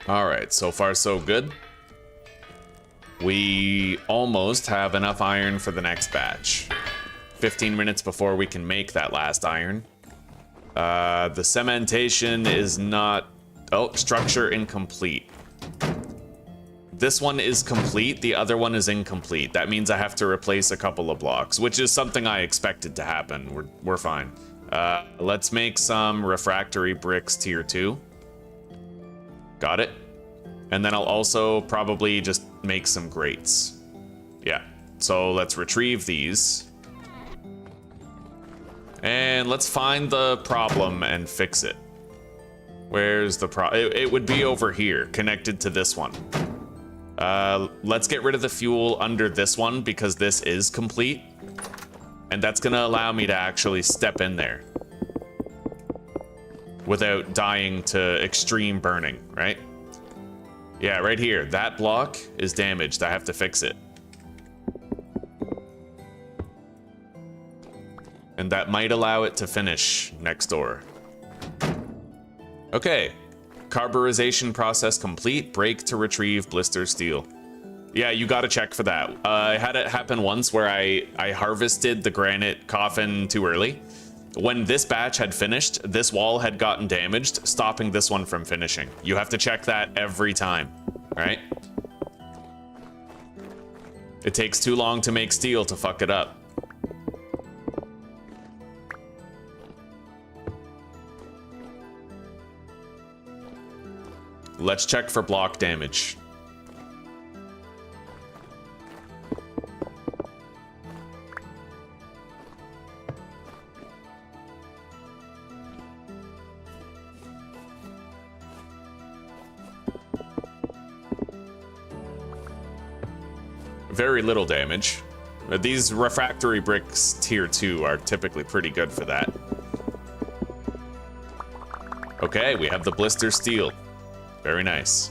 All right, so far so good. We almost have enough iron for the next batch. 15 minutes before we can make that last iron. The cementation is not... Oh, structure incomplete. This one is complete, the other one is incomplete. That means I have to replace a couple of blocks, which is something I expected to happen. We're fine. Let's make some refractory bricks tier 2. Got it. And then I'll also probably just make some grates. Yeah, so let's retrieve these. And let's find the problem and fix it. Where's the problem? It would be over here, connected to this one. Let's get rid of the fuel under this one because this is complete. And that's gonna allow me to actually step in there without dying to extreme burning, right? Yeah, right here. That block is damaged. I have to fix it. And that might allow it to finish next door. Okay. Carburization process complete. Break to retrieve blister steel. Yeah, you gotta check for that. I had it happen once where I harvested the granite coffin too early. When this batch had finished, this wall had gotten damaged, stopping this one from finishing. You have to check that every time, right? It takes too long to make steel to fuck it up. Let's check for block damage. Very little damage. These refractory bricks tier 2 are typically pretty good for that. Okay, we have the blister steel. Very nice.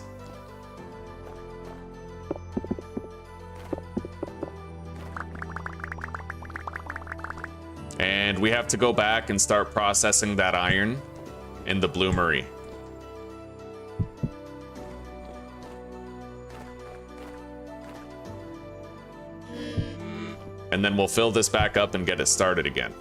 And we have to go back and start processing that iron in the bloomery. And then we'll fill this back up and get it started again.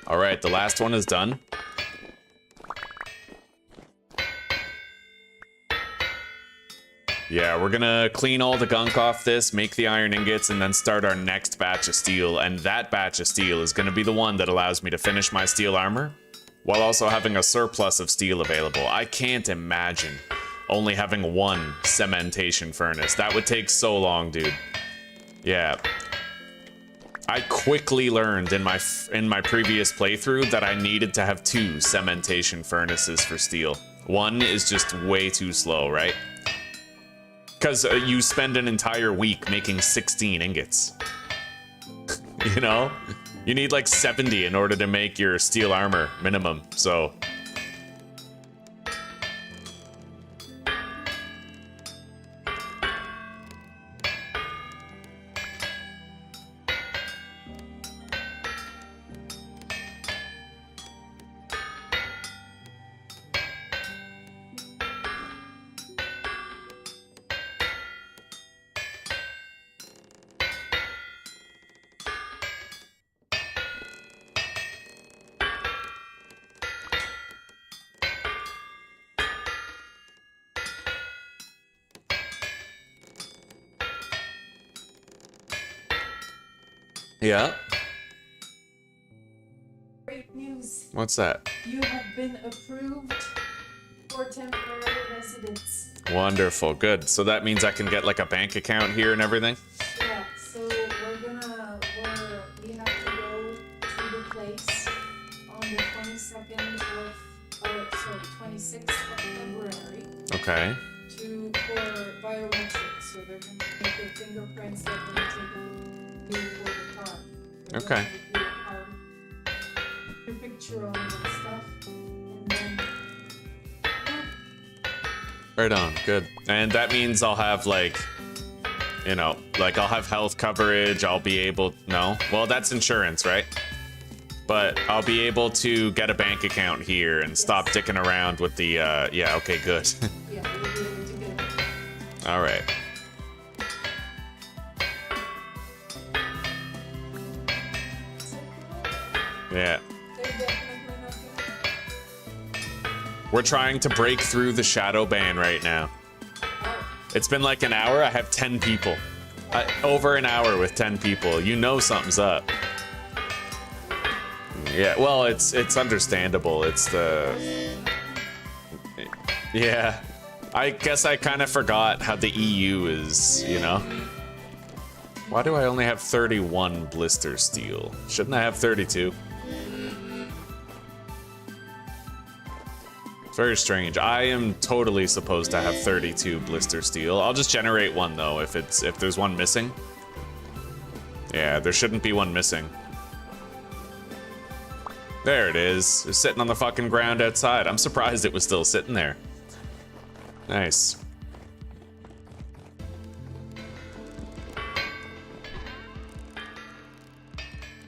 All right, the last one is done. Yeah, we're gonna clean all the gunk off this, make the iron ingots, and then start our next batch of steel. And that batch of steel is gonna be the one that allows me to finish my steel armor, while also having a surplus of steel available. I can't imagine only having one cementation furnace. That would take so long, dude. Yeah. I quickly learned in my previous playthrough that I needed to have 2 cementation furnaces for steel. One is just way too slow, right? Because you spend an entire week making 16 ingots. You know? You need like 70 in order to make your steel armor minimum, so... Yeah. Great news. What's that? You have been approved for temporary residence. Wonderful, good. So that means I can get like a bank account here and everything? Yeah, so we have to go to the place on the 26th of February. Okay. For biometrics, so they're gonna take your fingerprints, they're gonna take you for the car. Okay. Your picture on and stuff, and then... Right on, good. And that means I'll have like, you know, like I'll have health coverage, I'll be able, no? Well, that's insurance, right? But I'll be able to get a bank account here and stop dicking around with the, yeah, okay, good. Yeah, you'll be able to get it. All right. Yeah. We're trying to break through the shadow ban right now. It's been like an hour. I have 10 people. Over an hour with 10 people. You know something's up. Yeah, well, it's understandable. It's the... Yeah. I guess I kind of forgot how the EU is, you know? Why do I only have 31 blister steel? Shouldn't I have 32? Very strange. I am totally supposed to have 32 blister steel. I'll just generate one though if there's one missing. Yeah, there shouldn't be one missing. There it is. It's sitting on the fucking ground outside. I'm surprised it was still sitting there. Nice.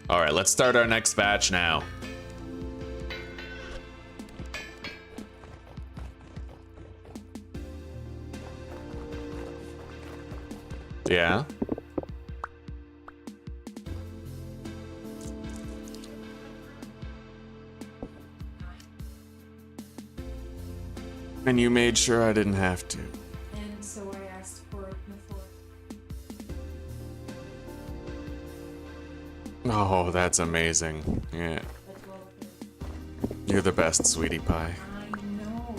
All right, let's start our next batch now. Yeah. And you made sure I didn't have to. And so I asked for it before. Oh, that's amazing. Yeah. You're the best, sweetie pie. I know.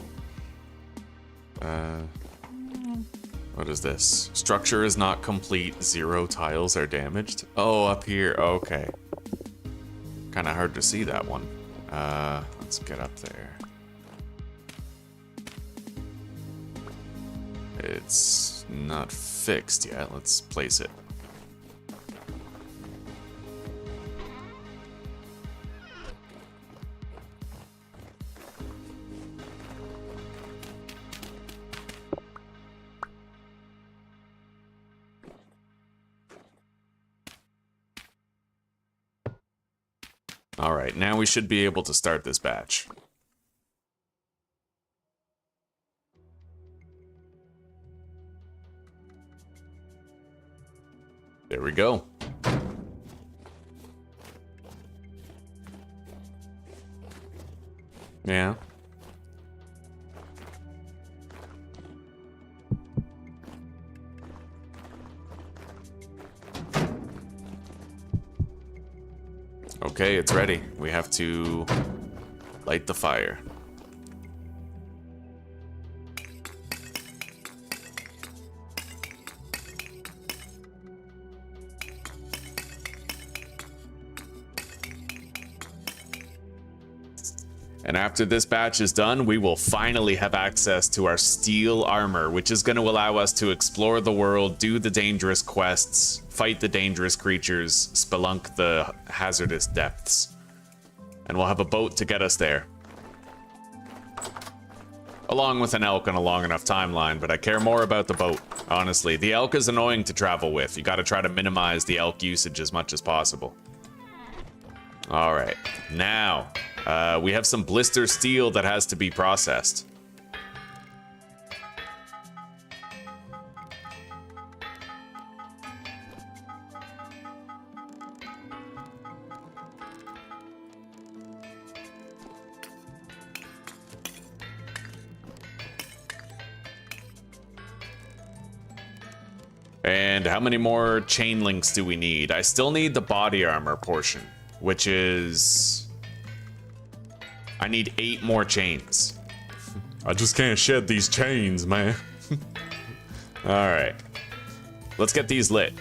What is this? Structure is not complete. 0 tiles are damaged. Oh, up here. Okay. Kind of hard to see that one. Let's get up there. It's not fixed yet. Let's place it. All right, now we should be able to start this batch. There we go. Yeah. Okay, it's ready. We have to light the fire. And after this batch is done, we will finally have access to our steel armor, which is going to allow us to explore the world, do the dangerous quests, fight the dangerous creatures, spelunk the hazardous depths. And we'll have a boat to get us there. Along with an elk on a long enough timeline, but I care more about the boat, honestly. The elk is annoying to travel with. You gotta try to minimize the elk usage as much as possible. Alright, now, we have some blister steel that has to be processed. And how many more chain links do we need? I still need the body armor portion, which is... I need 8 more chains. I just can't shed these chains, man. Alright. Let's get these lit.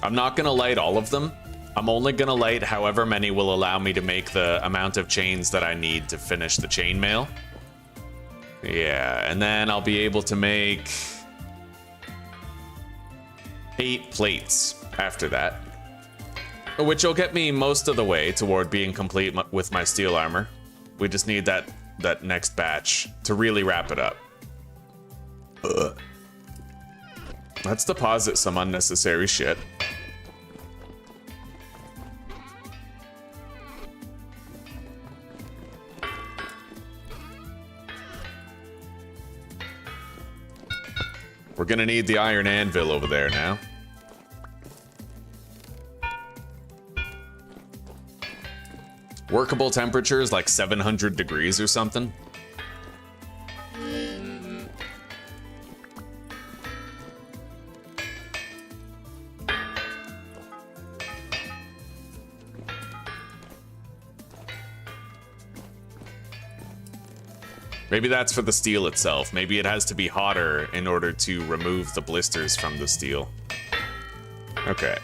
I'm not gonna light all of them. I'm only gonna light however many will allow me to make the amount of chains that I need to finish the chainmail. Yeah, and then I'll be able to make 8 plates after that, which will get me most of the way toward being complete with my steel armor. We just need that next batch to really wrap it up. Ugh. Let's deposit some unnecessary shit. We're gonna need the iron anvil over there now. Workable temperature is like 700 degrees or something. Maybe that's for the steel itself. Maybe it has to be hotter in order to remove the blisters from the steel. Okay.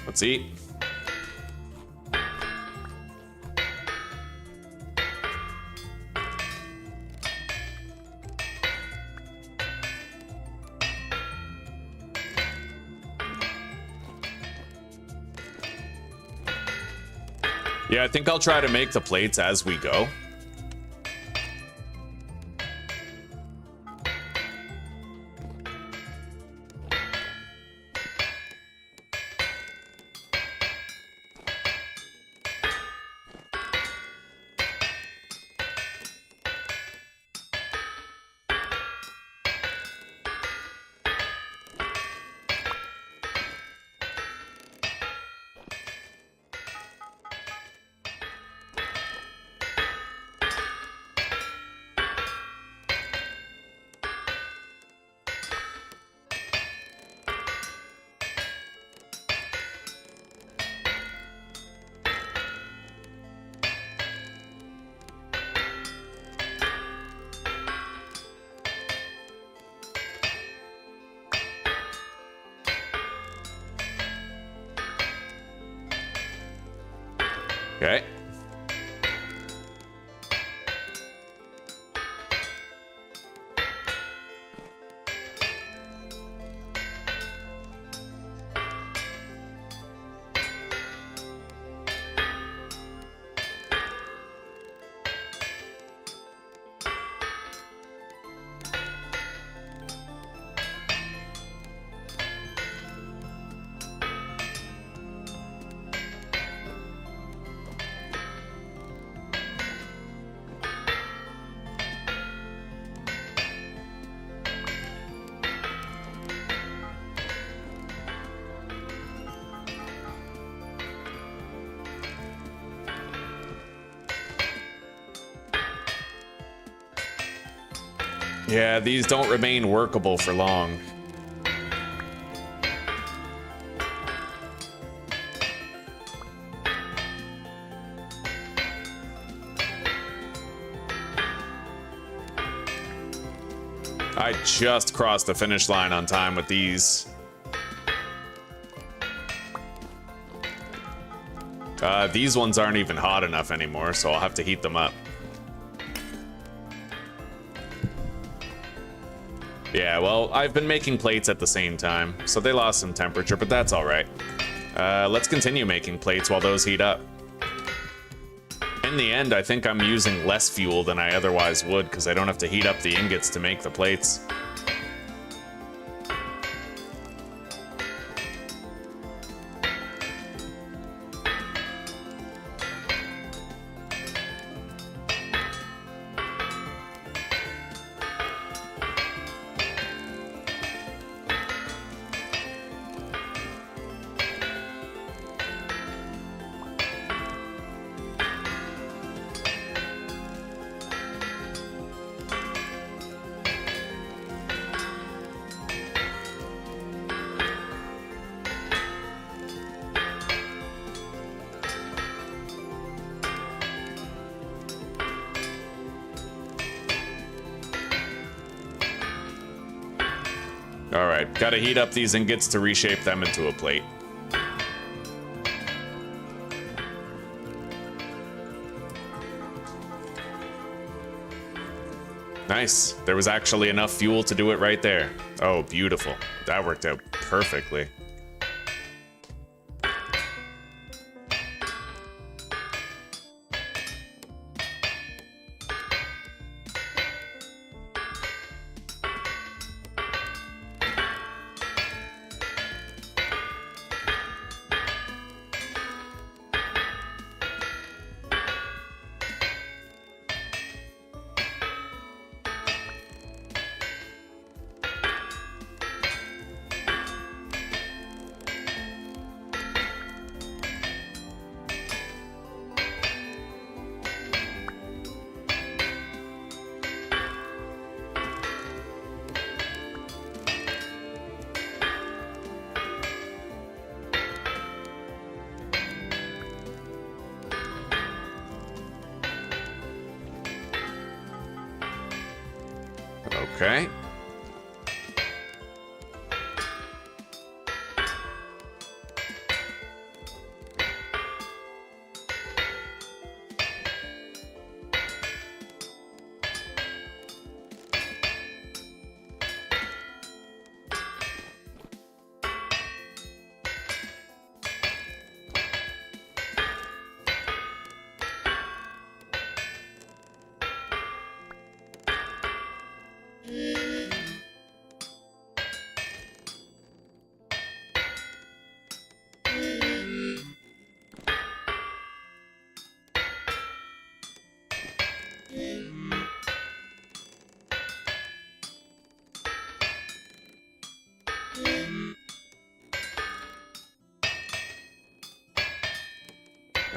Let's eat. Yeah, I think I'll try to make the plates as we go. Okay. Yeah, these don't remain workable for long. I just crossed the finish line on time with these. These ones aren't even hot enough anymore, so I'll have to heat them up. Yeah, well, I've been making plates at the same time, so they lost some temperature, but that's all right. Let's continue making plates while those heat up. In the end, I think I'm using less fuel than I otherwise would, because I don't have to heat up the ingots to make the plates. Alright, gotta heat up these ingots to reshape them into a plate. Nice. There was actually enough fuel to do it right there. Oh, beautiful. That worked out perfectly. Okay.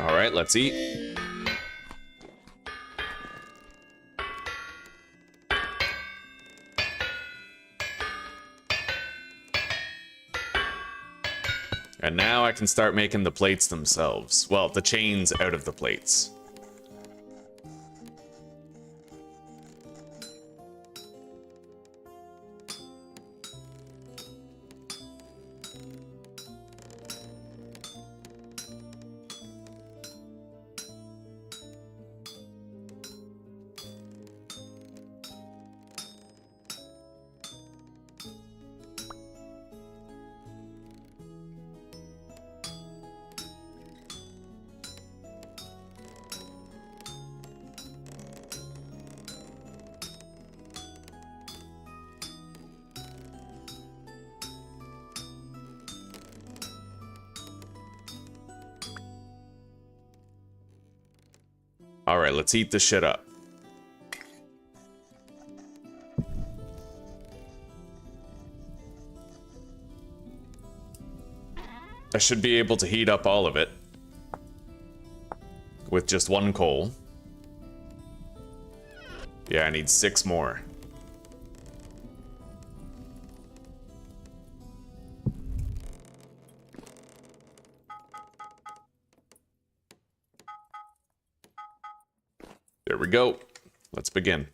All right, let's eat. And now I can start making the plates themselves. Well, the chains out of the plates. All right, let's heat this shit up. I should be able to heat up all of it with just one coal. Yeah, I need 6 more. Here we go. Let's begin.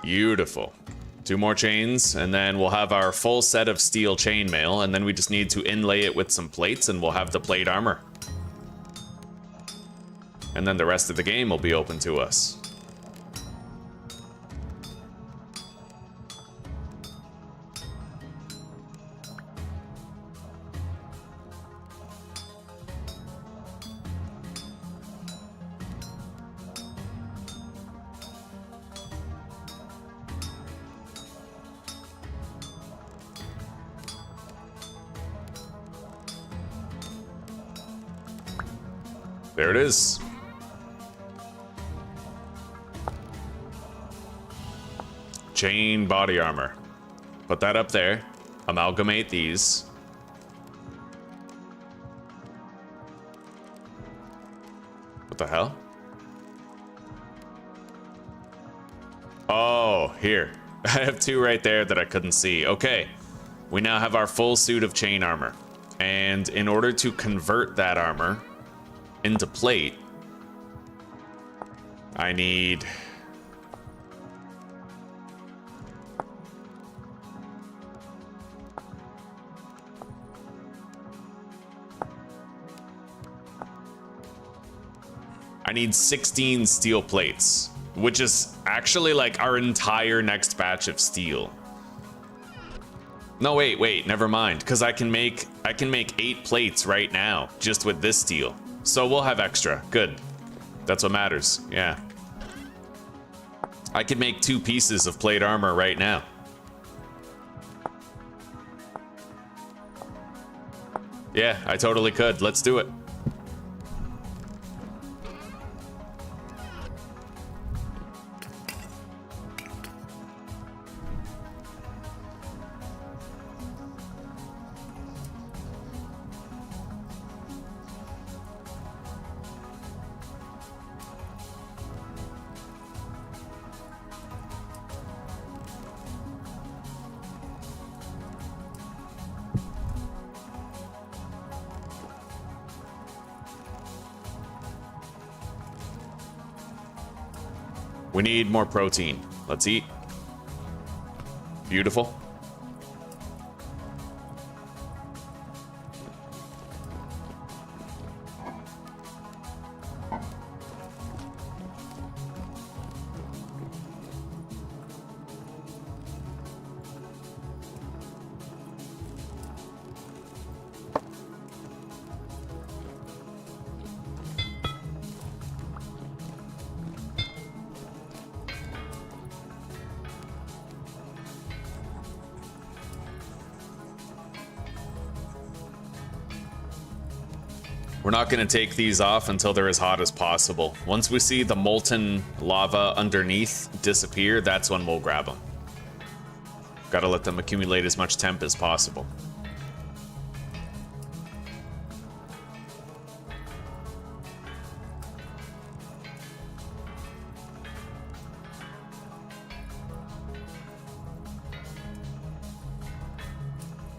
Beautiful. 2 more chains, and then we'll have our full set of steel chainmail, and then we just need to inlay it with some plates, and we'll have the plate armor. And then the rest of the game will be open to us. There it is. Chain body armor. Put that up there. Amalgamate these. What the hell? Oh, here. I have 2 right there that I couldn't see. Okay. We now have our full suit of chain armor. And in order to convert that armor into plate, I need I need 16 steel plates, which is actually like our entire next batch of steel. No, wait, never mind, because I can make 8 plates right now just with this steel. So we'll have extra. Good. That's what matters. Yeah. I could make 2 pieces of plate armor right now. Yeah, I totally could. Let's do it. We need more protein. Let's eat. Beautiful. We're not going to take these off until they're as hot as possible. Once we see the molten lava underneath disappear, that's when we'll grab them. Gotta let them accumulate as much temp as possible.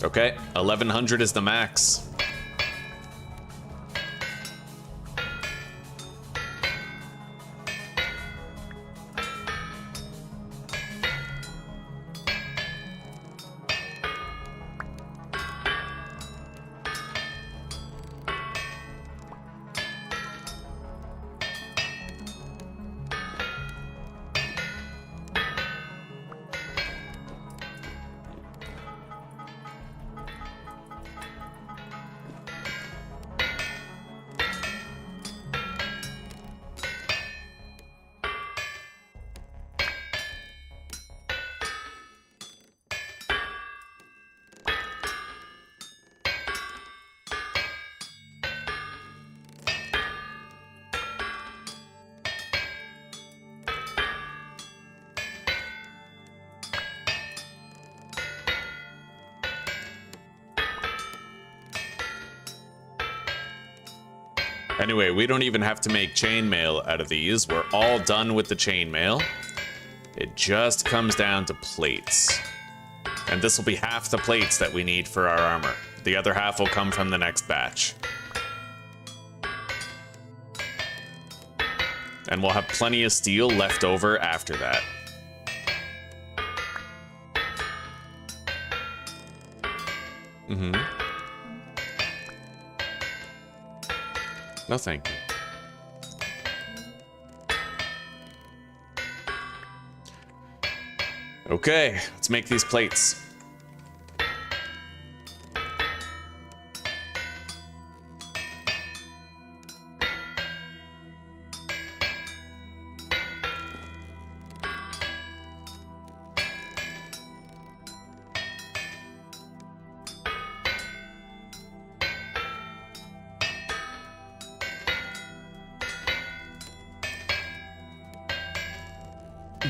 Okay, 1100 is the max. Anyway, we don't even have to make chainmail out of these. We're all done with the chainmail. It just comes down to plates. And this will be half the plates that we need for our armor. The other half will come from the next batch. And we'll have plenty of steel left over after that. Mm-hmm. No, thank you. Okay, let's make these plates.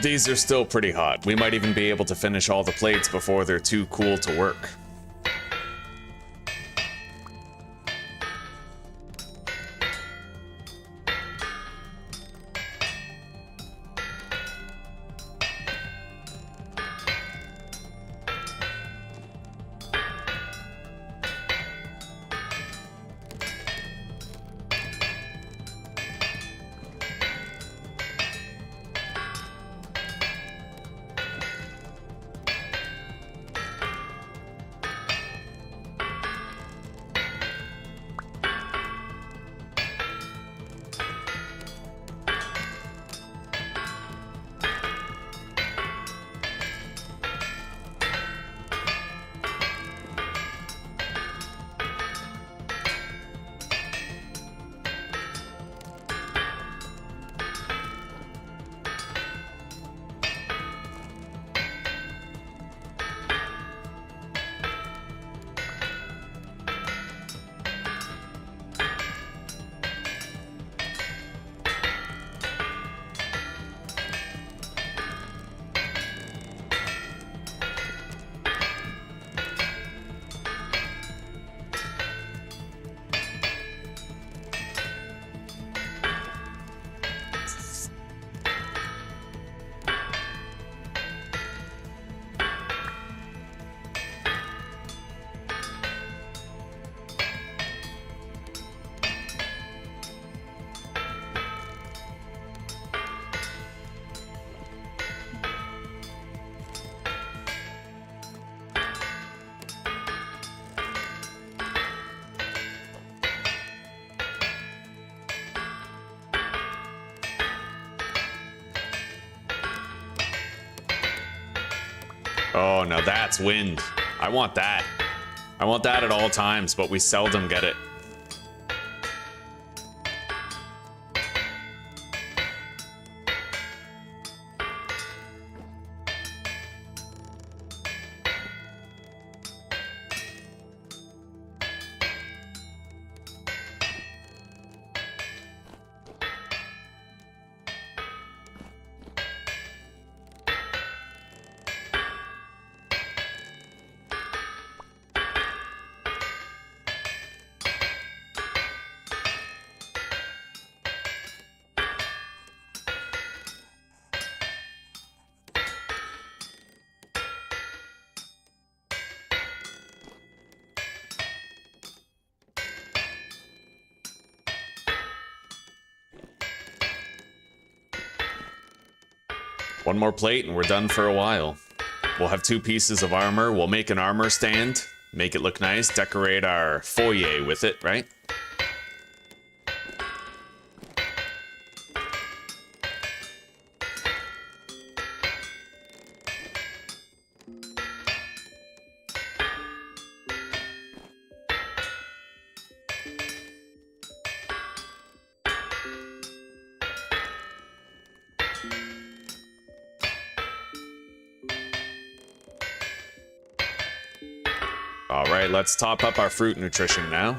These are still pretty hot. We might even be able to finish all the plates before they're too cool to work. Oh, now that's wind. I want that. I want that at all times, but we seldom get it. One more plate and we're done for a while. We'll have 2 pieces of armor. We'll make an armor stand, make it look nice, decorate our foyer with it, right? All right, let's top up our fruit nutrition now.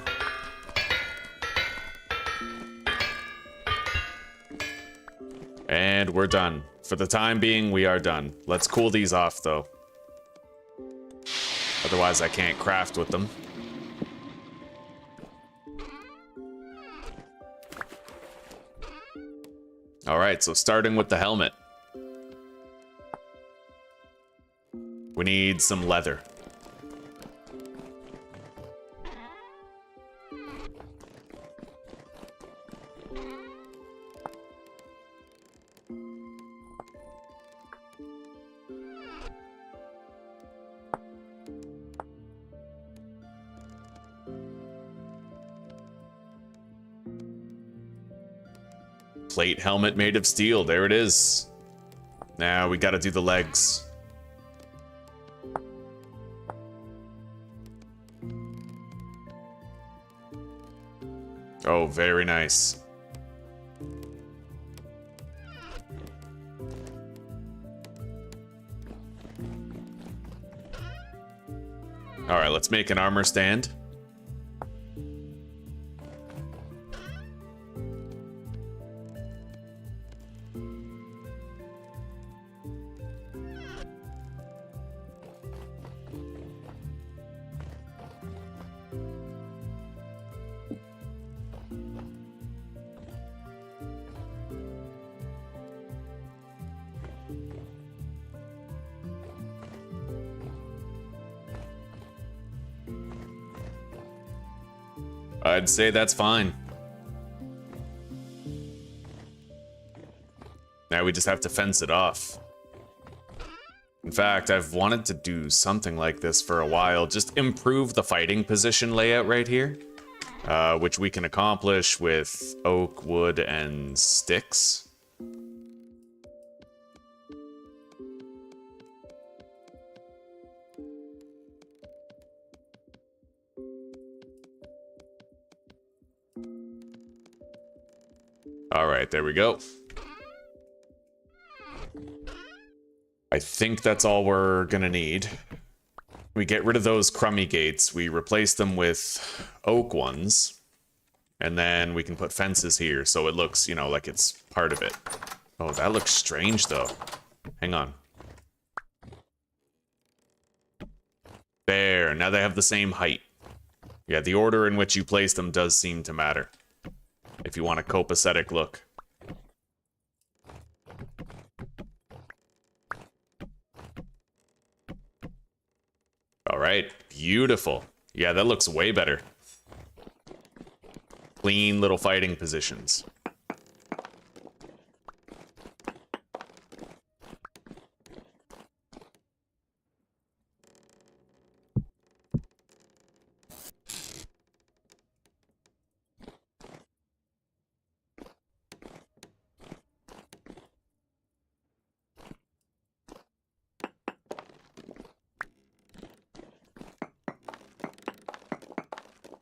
And we're done. For the time being, we are done. Let's cool these off, though. Otherwise, I can't craft with them. All right, so starting with the helmet. We need some leather. Plate helmet made of steel. There it is. Now we gotta do the legs. Oh, very nice. All right, let's make an armor stand. I'd say that's fine. Now we just have to fence it off. In fact, I've wanted to do something like this for a while. Just improve the fighting position layout right here. Which we can accomplish with oak, wood, and sticks. All right, there we go. I think that's all we're gonna need. We get rid of those crummy gates, we replace them with oak ones, and then we can put fences here so it looks, you know, like it's part of it. Oh, that looks strange though. Hang on. There, now they have the same height. Yeah, the order in which you place them does seem to matter. If you want a copacetic look. All right, beautiful. Yeah, that looks way better. Clean little fighting positions.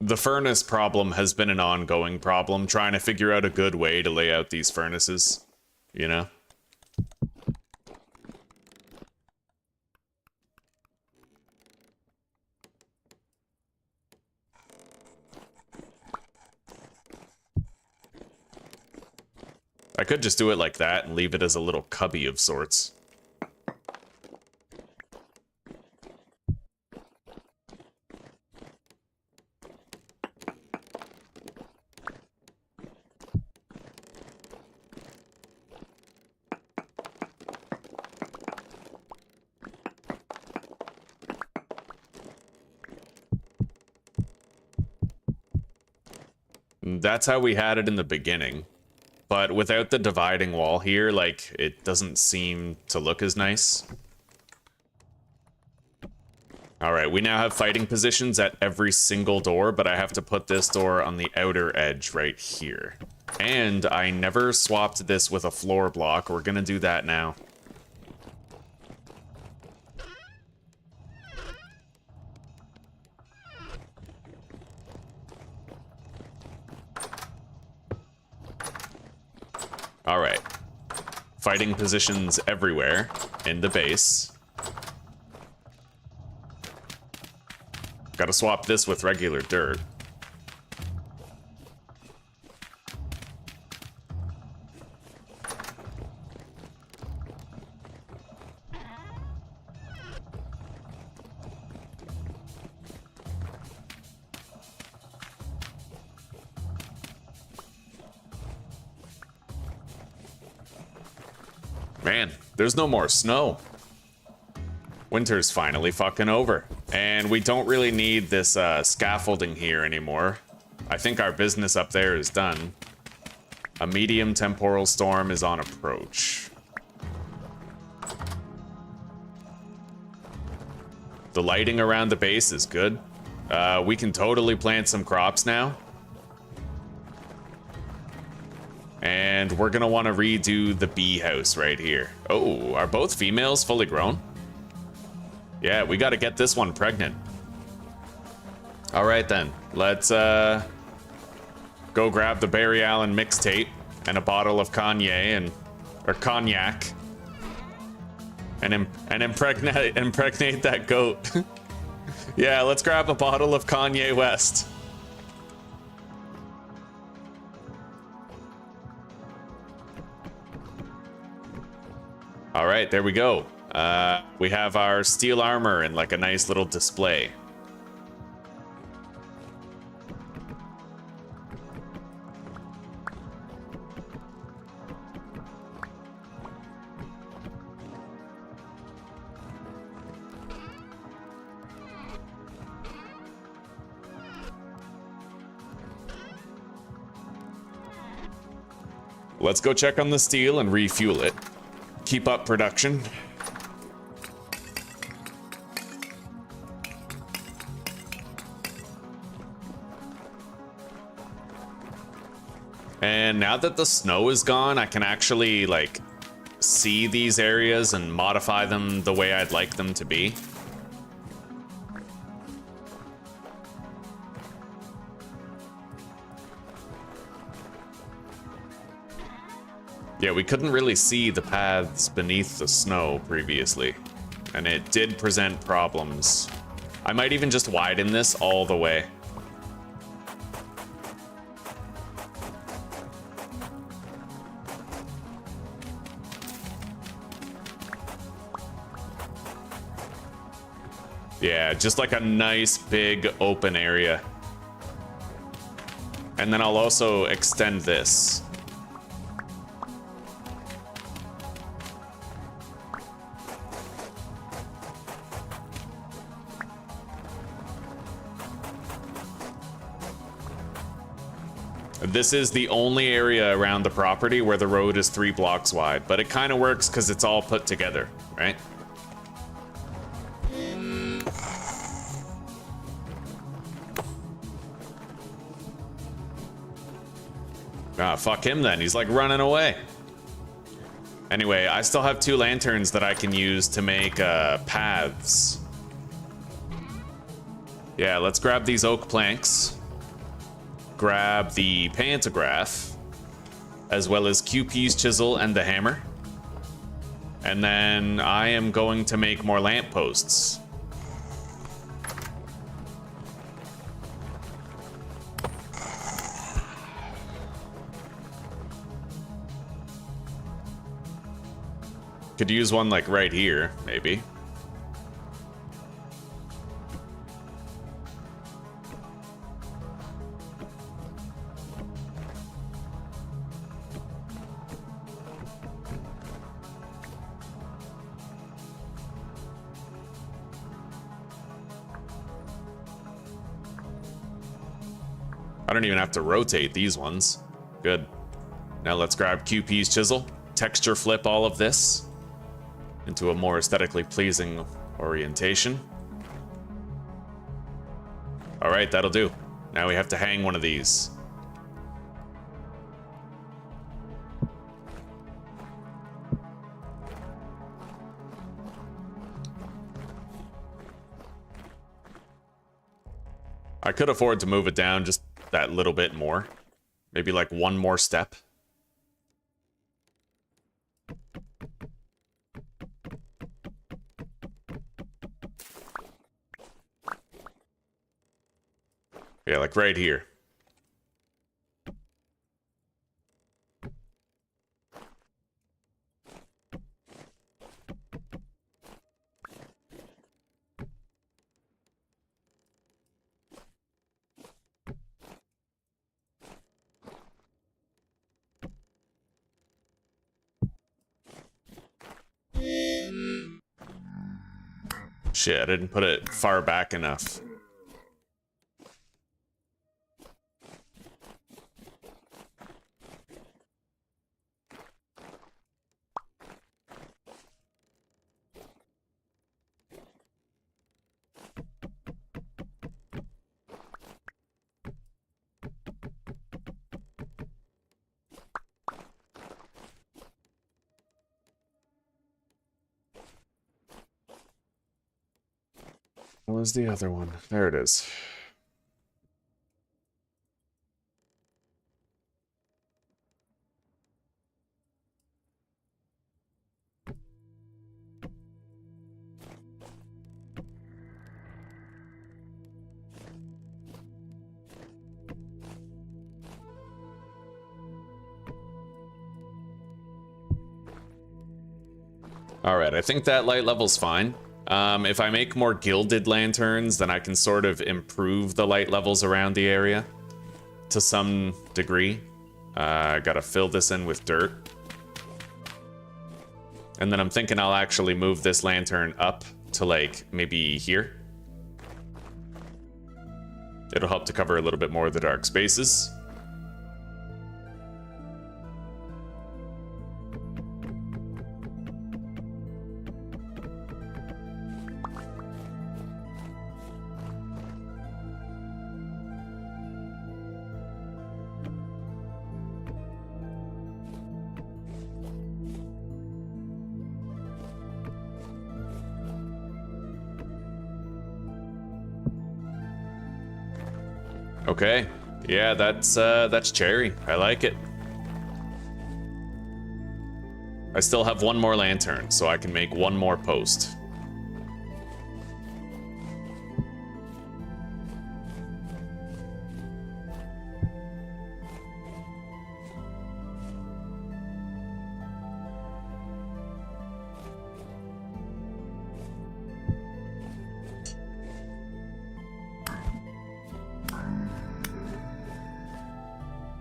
The furnace problem has been an ongoing problem, trying to figure out a good way to lay out these furnaces, you know? I could just do it like that and leave it as a little cubby of sorts. That's how we had it in the beginning. But without the dividing wall here, like, it doesn't seem to look as nice. Alright, we now have fighting positions at every single door, but I have to put this door on the outer edge right here. And I never swapped this with a floor block. We're gonna do that now. Alright. Fighting positions everywhere in the base. Gotta swap this with regular dirt. Man, there's no more snow. Winter's finally fucking over. And we don't really need this scaffolding here anymore. I think our business up there is done. A medium temporal storm is on approach. The lighting around the base is good. We can totally plant some crops now. And we're gonna want to redo the bee house right here. Oh, are both females fully grown? Yeah, we gotta get this one pregnant. All right then, let's go grab the Barry Allen mixtape and a bottle of cognac and impregnate that goat. Yeah, let's grab a bottle of Kanye West. All right, there we go. We have our steel armor in like a nice little display. Let's go check on the steel and refuel it. Keep up production. And now that the snow is gone, I can actually like see these areas and modify them the way I'd like them to be. Yeah, we couldn't really see the paths beneath the snow previously, and it did present problems. I might even just widen this all the way. Yeah, just like a nice big open area. And then I'll also extend this. This is the only area around the property where the road is 3 blocks wide, but it kind of works because it's all put together, right? Ah, fuck him then. He's like running away. Anyway, I still have 2 lanterns that I can use to make paths. Yeah, let's grab these oak planks. Grab the pantograph, as well as QP's chisel and the hammer. And then I am going to make more lampposts. Could use one like right here, maybe. I don't even have to rotate these ones. Good. Now let's grab QP's chisel, texture flip all of this into a more aesthetically pleasing orientation. All right, that'll do. Now we have to hang one of these. I could afford to move it down just that little bit more. Maybe like one more step. Yeah, like right here. Shit, I didn't put it far back enough. What was the other one? There it is. Alright, I think that light level's fine. If I make more gilded lanterns, then I can sort of improve the light levels around the area to some degree. I gotta fill this in with dirt. And then I'm thinking I'll actually move this lantern up to like maybe here. It'll help to cover a little bit more of the dark spaces. Okay, yeah, that's cherry. I like it. I still have one more lantern, so I can make one more post.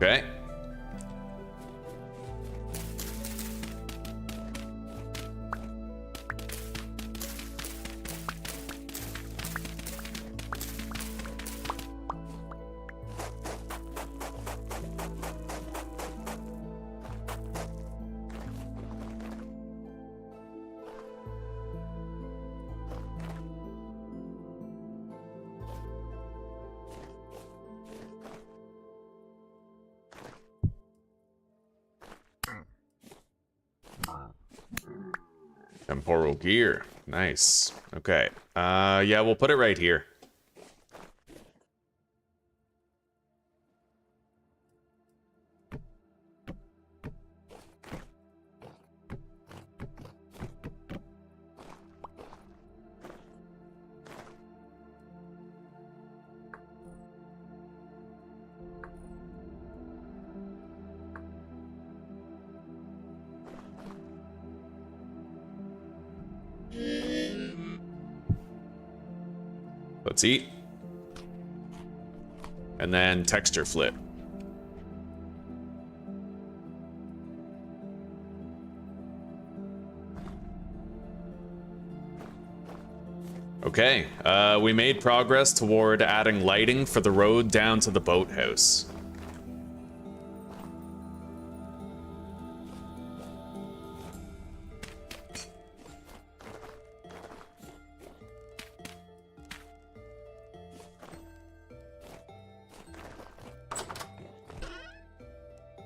Okay. Temporal gear. Nice. Okay. Yeah, we'll put it right here. Let's eat. And then texture flip. Okay, we made progress toward adding lighting for the road down to the boathouse.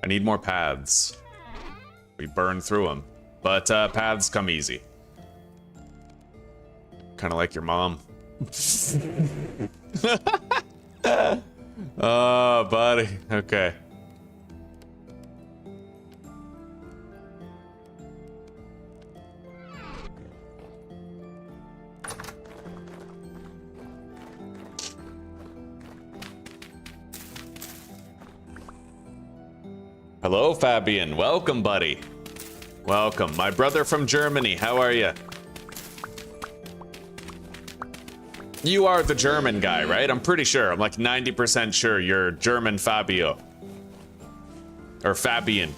I need more paths. We burn through them, but paths come easy. Kind of like your mom. Oh, buddy. Okay. Hello, Fabian. Welcome, buddy. Welcome. My brother from Germany. How are you? You are the German guy, right? I'm pretty sure. I'm like 90% sure you're German Fabio. Or Fabian.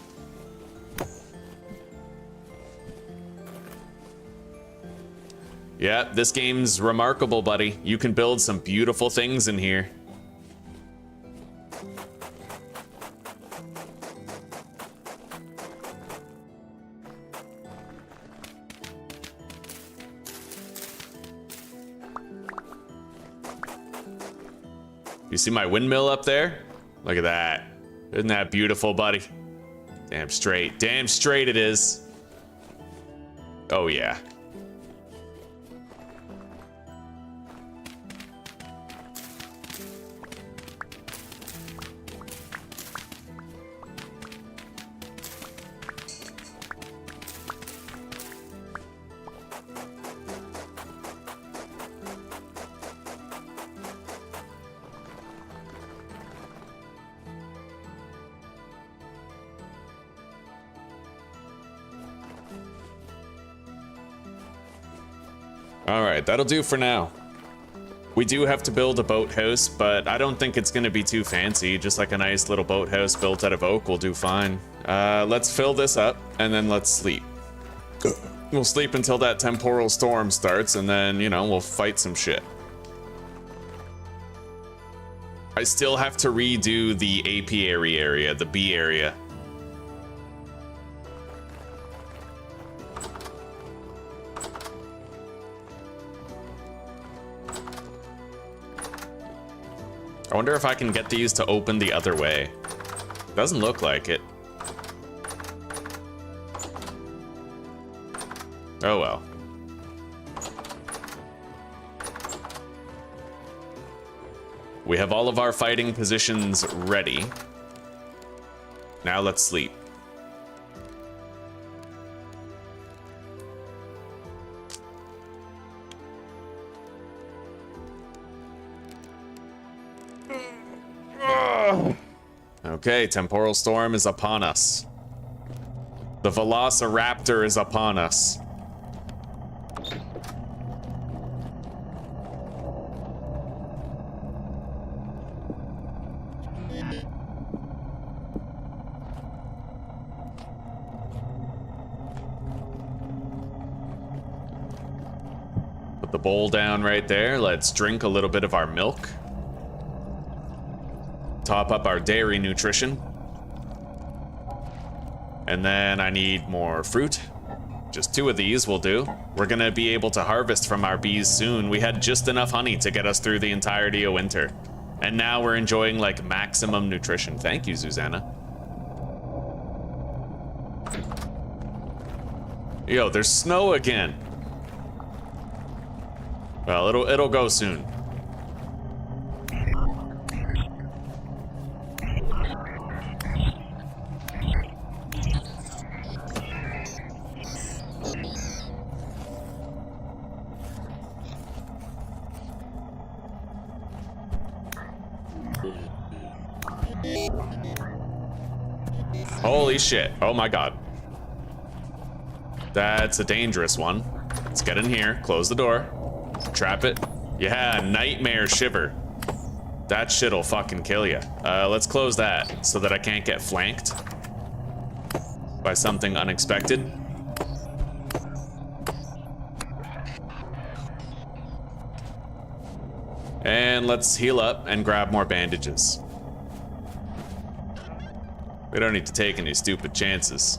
Yeah, this game's remarkable, buddy. You can build some beautiful things in here. You see my windmill up there? Look at that. Isn't that beautiful, buddy? Damn straight. Damn straight it is. Oh, yeah. Alright, that'll do for now. We do have to build a boathouse, but I don't think it's gonna be too fancy. Just like a nice little boathouse built out of oak will do fine. Let's fill this up, and then let's sleep. We'll sleep until that temporal storm starts, and then, you know, we'll fight some shit. I still have to redo the apiary area, the bee area. I wonder if I can get these to open the other way. Doesn't look like it. Oh well. We have all of our fighting positions ready. Now let's sleep. Okay, Temporal Storm is upon us. The Velociraptor is upon us. Put the bowl down right there. Let's drink a little bit of our milk. Top up our dairy nutrition. And then I need more fruit. Just 2 of these will do. We're gonna be able to harvest from our bees soon. We had just enough honey to get us through the entirety of winter. And now we're enjoying like maximum nutrition. Thank you, Susanna. Yo, there's snow again. Well, it'll go soon. Holy shit. Oh my god. That's a dangerous one. Let's get in here. Close the door. Trap it. Yeah, nightmare shiver. That shit'll fucking kill you. Let's close that so that I can't get flanked by something unexpected. And let's heal up and grab more bandages. We don't need to take any stupid chances.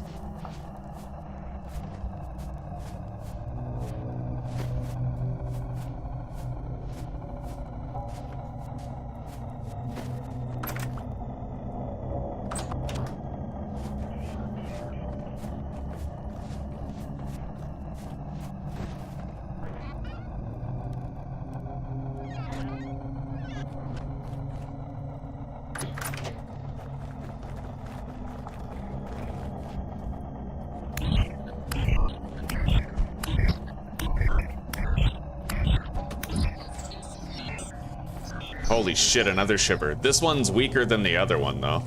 Holy shit, another shiver. This one's weaker than the other one, though.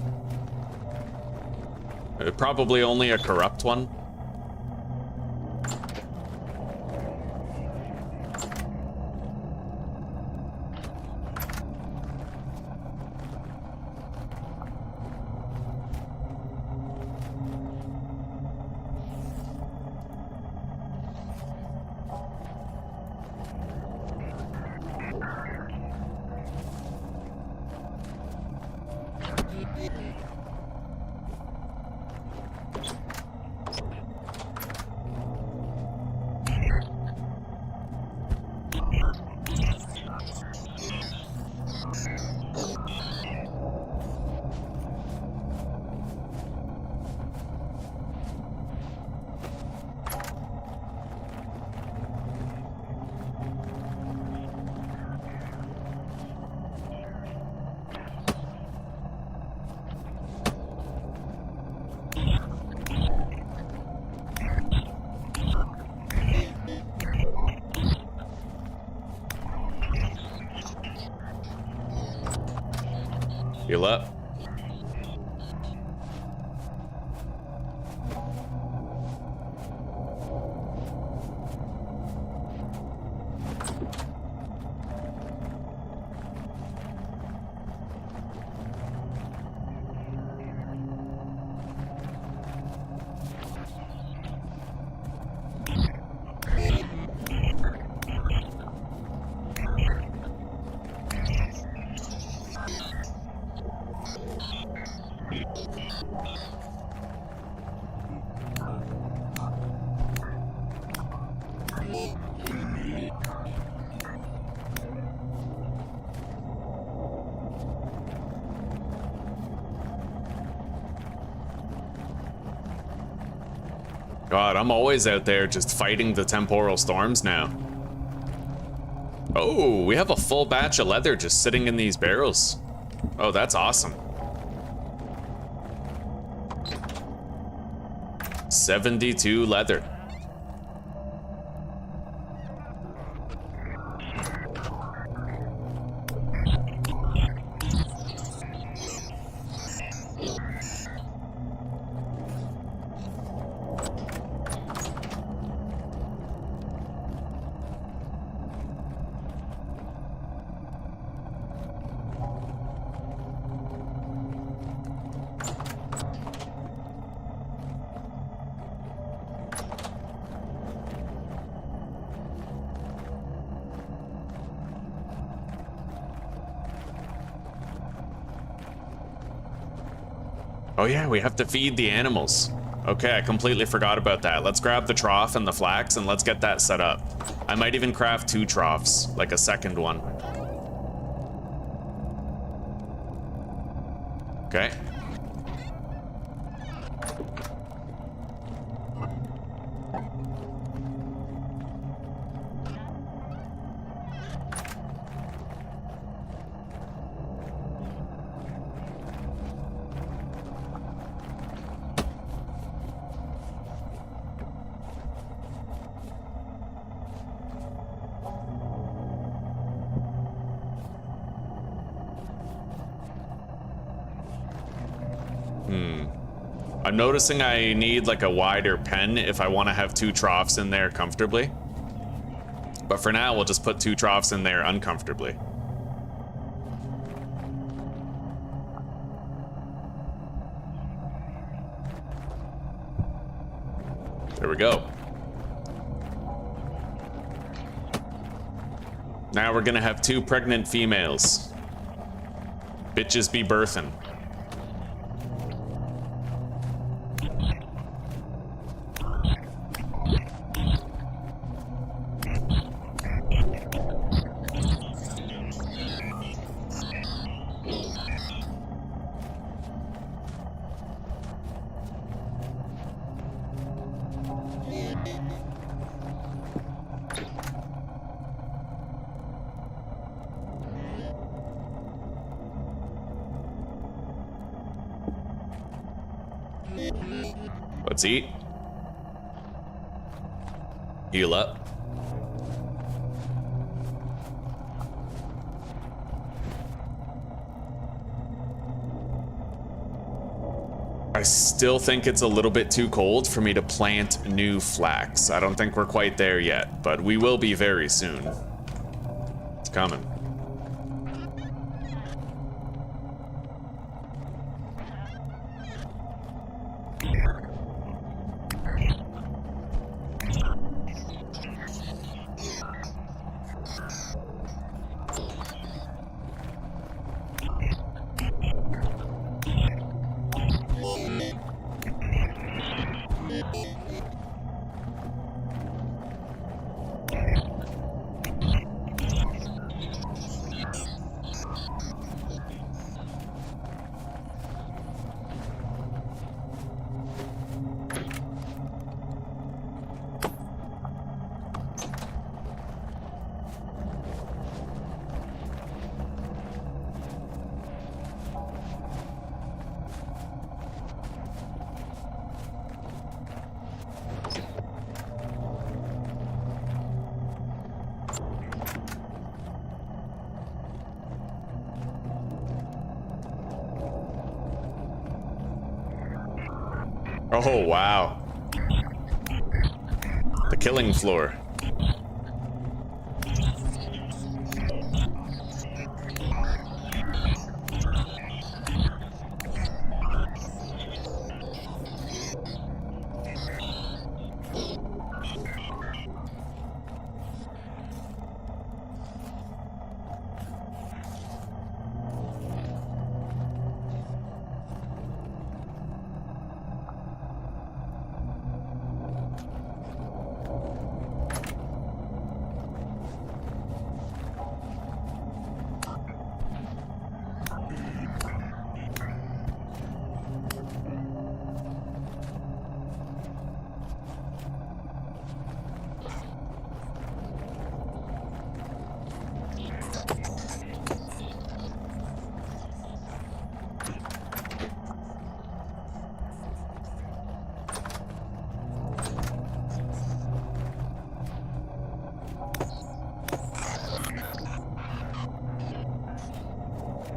Probably only a corrupt one. Heal up. God, I'm always out there just fighting the temporal storms now. Oh, we have a full batch of leather just sitting in these barrels. Oh, that's awesome. 72 leather. Oh yeah, we have to feed the animals. Okay, I completely forgot about that. Let's grab the trough and the flax and let's get that set up. I might even craft 2 troughs, like a second one. Okay. I'm noticing I need like a wider pen if I want to have 2 troughs in there comfortably. But for now, we'll just put 2 troughs in there uncomfortably. There we go. Now we're gonna have 2 pregnant females. Bitches be birthin'. Let's eat. Heal up. I still think it's a little bit too cold for me to plant new flax. I don't think we're quite there yet, but we will be very soon. It's coming. Oh, wow. The killing floor.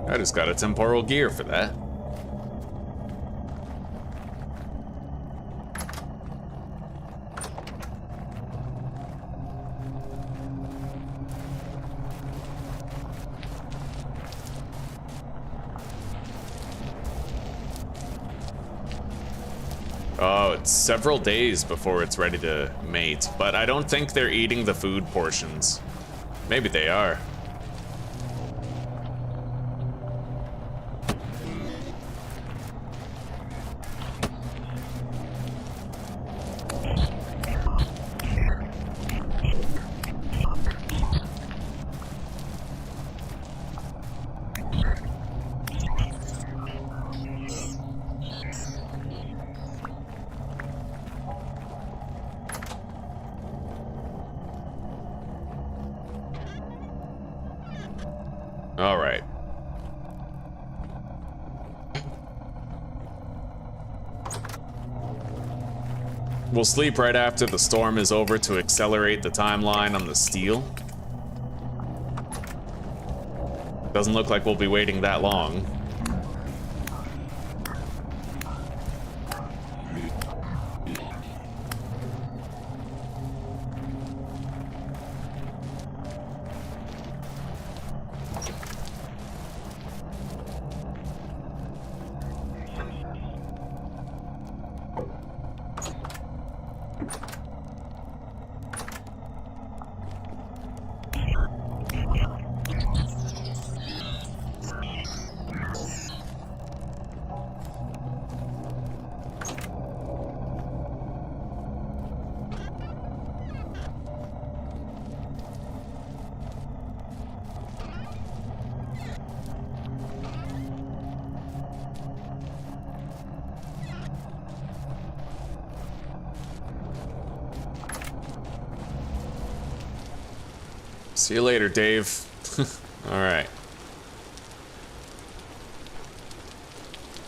I just got a temporal gear for that. Oh, it's several days before it's ready to mate, but I don't think they're eating the food portions. Maybe they are. All right. We'll sleep right after the storm is over to accelerate the timeline on the steel. Doesn't look like we'll be waiting that long. See you later, Dave. All right.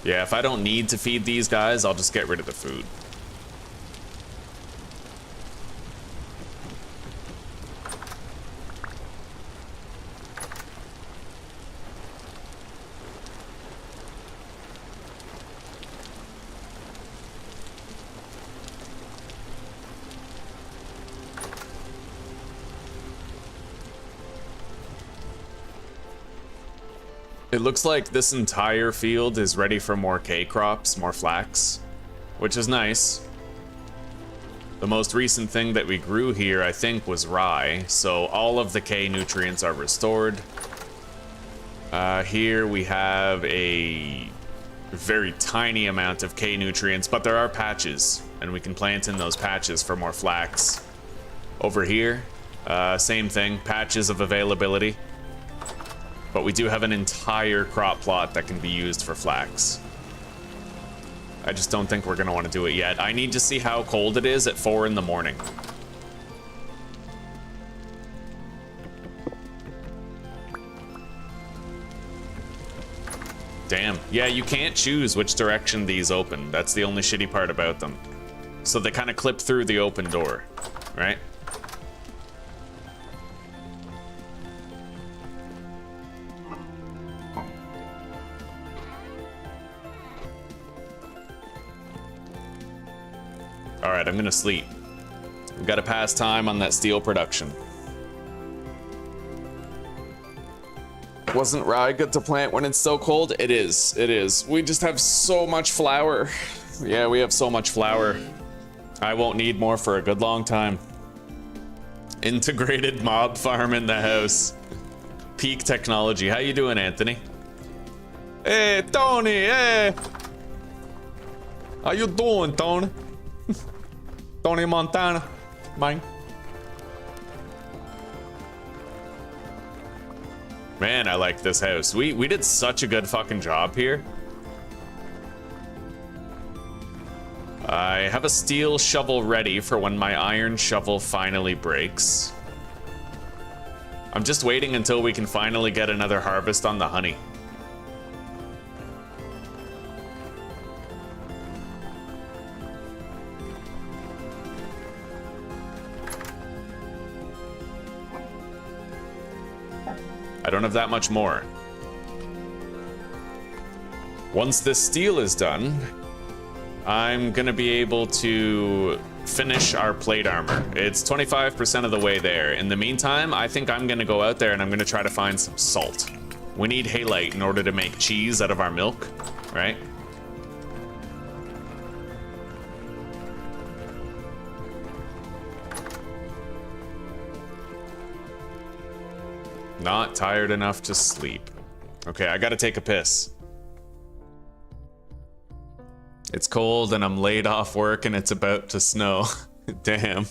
Yeah, if I don't need to feed these guys, I'll just get rid of the food. It looks like this entire field is ready for more K crops, more flax, which is nice. The most recent thing that we grew here, I think, was rye, so all of the K nutrients are restored. Here we have a very tiny amount of K nutrients, but there are patches, and we can plant in those patches for more flax. Over here, same thing, patches of availability. But we do have an entire crop plot that can be used for flax. I just don't think we're gonna want to do it yet. I need to see how cold it is at 4 in the morning. Damn. Yeah, you can't choose which direction these open. That's the only shitty part about them. So they kind of clip through the open door, right? All right, I'm gonna sleep. We gotta pass time on that steel production. Wasn't rye good to plant when it's so cold? It is, it is. We just have so much flour. Yeah, we have so much flour. I won't need more for a good long time. Integrated mob farm in the house. Peak technology. How you doing, Anthony? Hey, Tony, hey! How you doing, Tony? Tony Montana. Mine. Man, I like this house. We did such a good fucking job here. I have a steel shovel ready for when my iron shovel finally breaks. I'm just waiting until we can finally get another harvest on the honey. I don't have that much more. Once this steel is done, I'm gonna be able to finish our plate armor. It's 25% of the way there. In the meantime, I think I'm gonna go out there and I'm gonna try to find some salt. We need halite in order to make cheese out of our milk, right? Not tired enough to sleep. Okay, I gotta take a piss. It's cold and I'm laid off work and it's about to snow. Damn.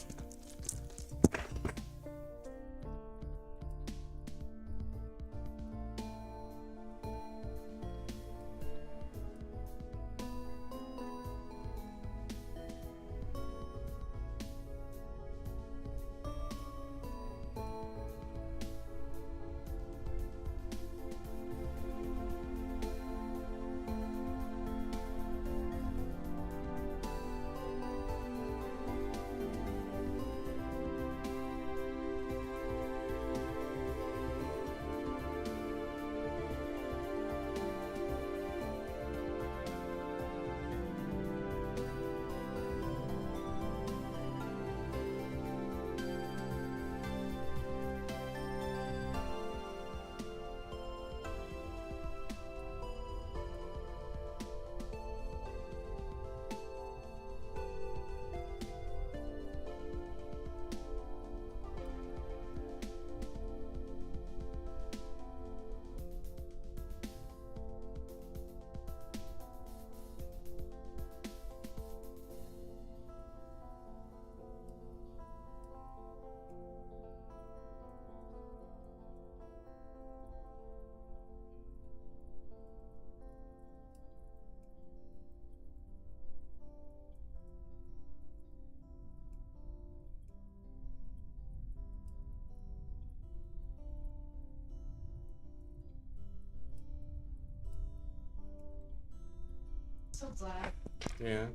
So glad. Yeah.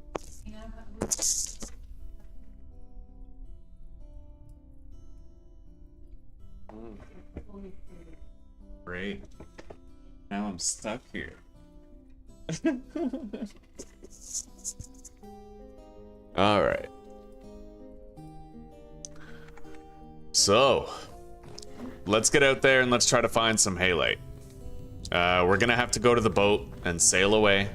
You know, Great. Now I'm stuck here. All right. So, let's get out there and let's try to find some halite. We're gonna have to go to the boat and sail away.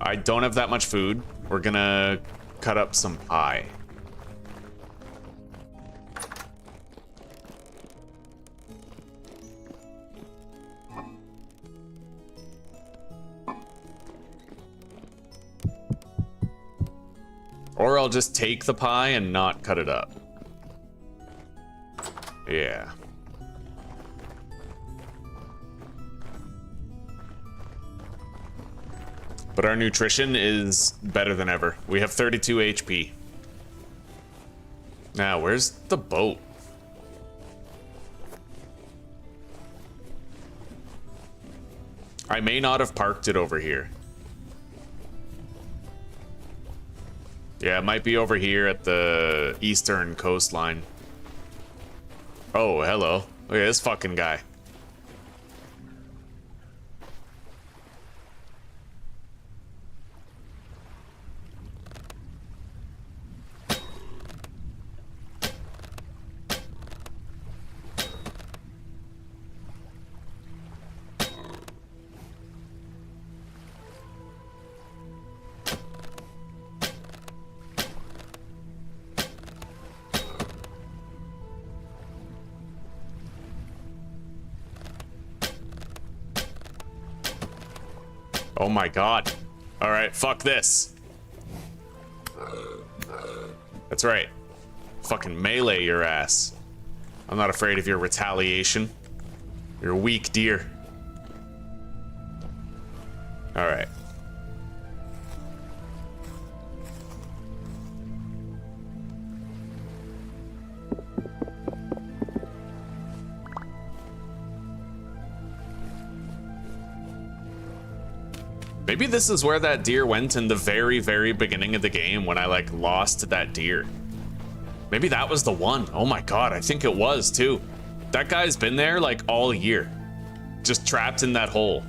I don't have that much food. We're gonna cut up some pie. Or I'll just take the pie and not cut it up. Yeah. But our nutrition is better than ever. We have 32 HP. Now, where's the boat? I may not have parked it over here. Yeah, it might be over here at the eastern coastline. Oh, hello. Look at this fucking guy. Oh my god. All right, fuck this. That's right. Fucking melee your ass. I'm not afraid of your retaliation. You're a weak deer. All right. Maybe this is where that deer went in the very, very beginning of the game when I, like, lost that deer. Maybe that was the one. Oh my god, I think it was, too. That guy's been there, like, all year. Just trapped in that hole.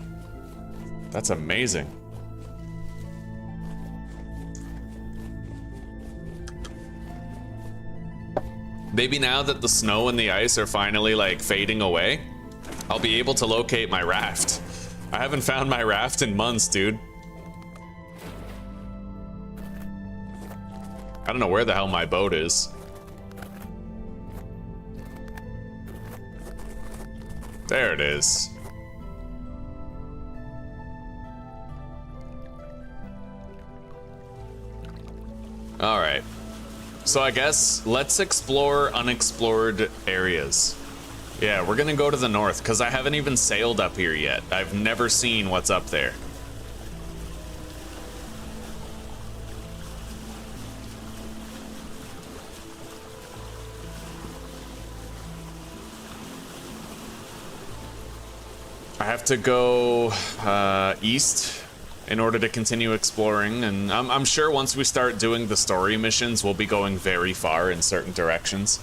That's amazing. Maybe now that the snow and the ice are finally, like, fading away, I'll be able to locate my raft. I haven't found my raft in months, dude. I don't know where the hell my boat is. There it is. All right. So I guess let's explore unexplored areas. Yeah, we're gonna go to the north, because I haven't even sailed up here yet. I've never seen what's up there. I have to go east in order to continue exploring, and I'm sure once we start doing the story missions, we'll be going very far in certain directions.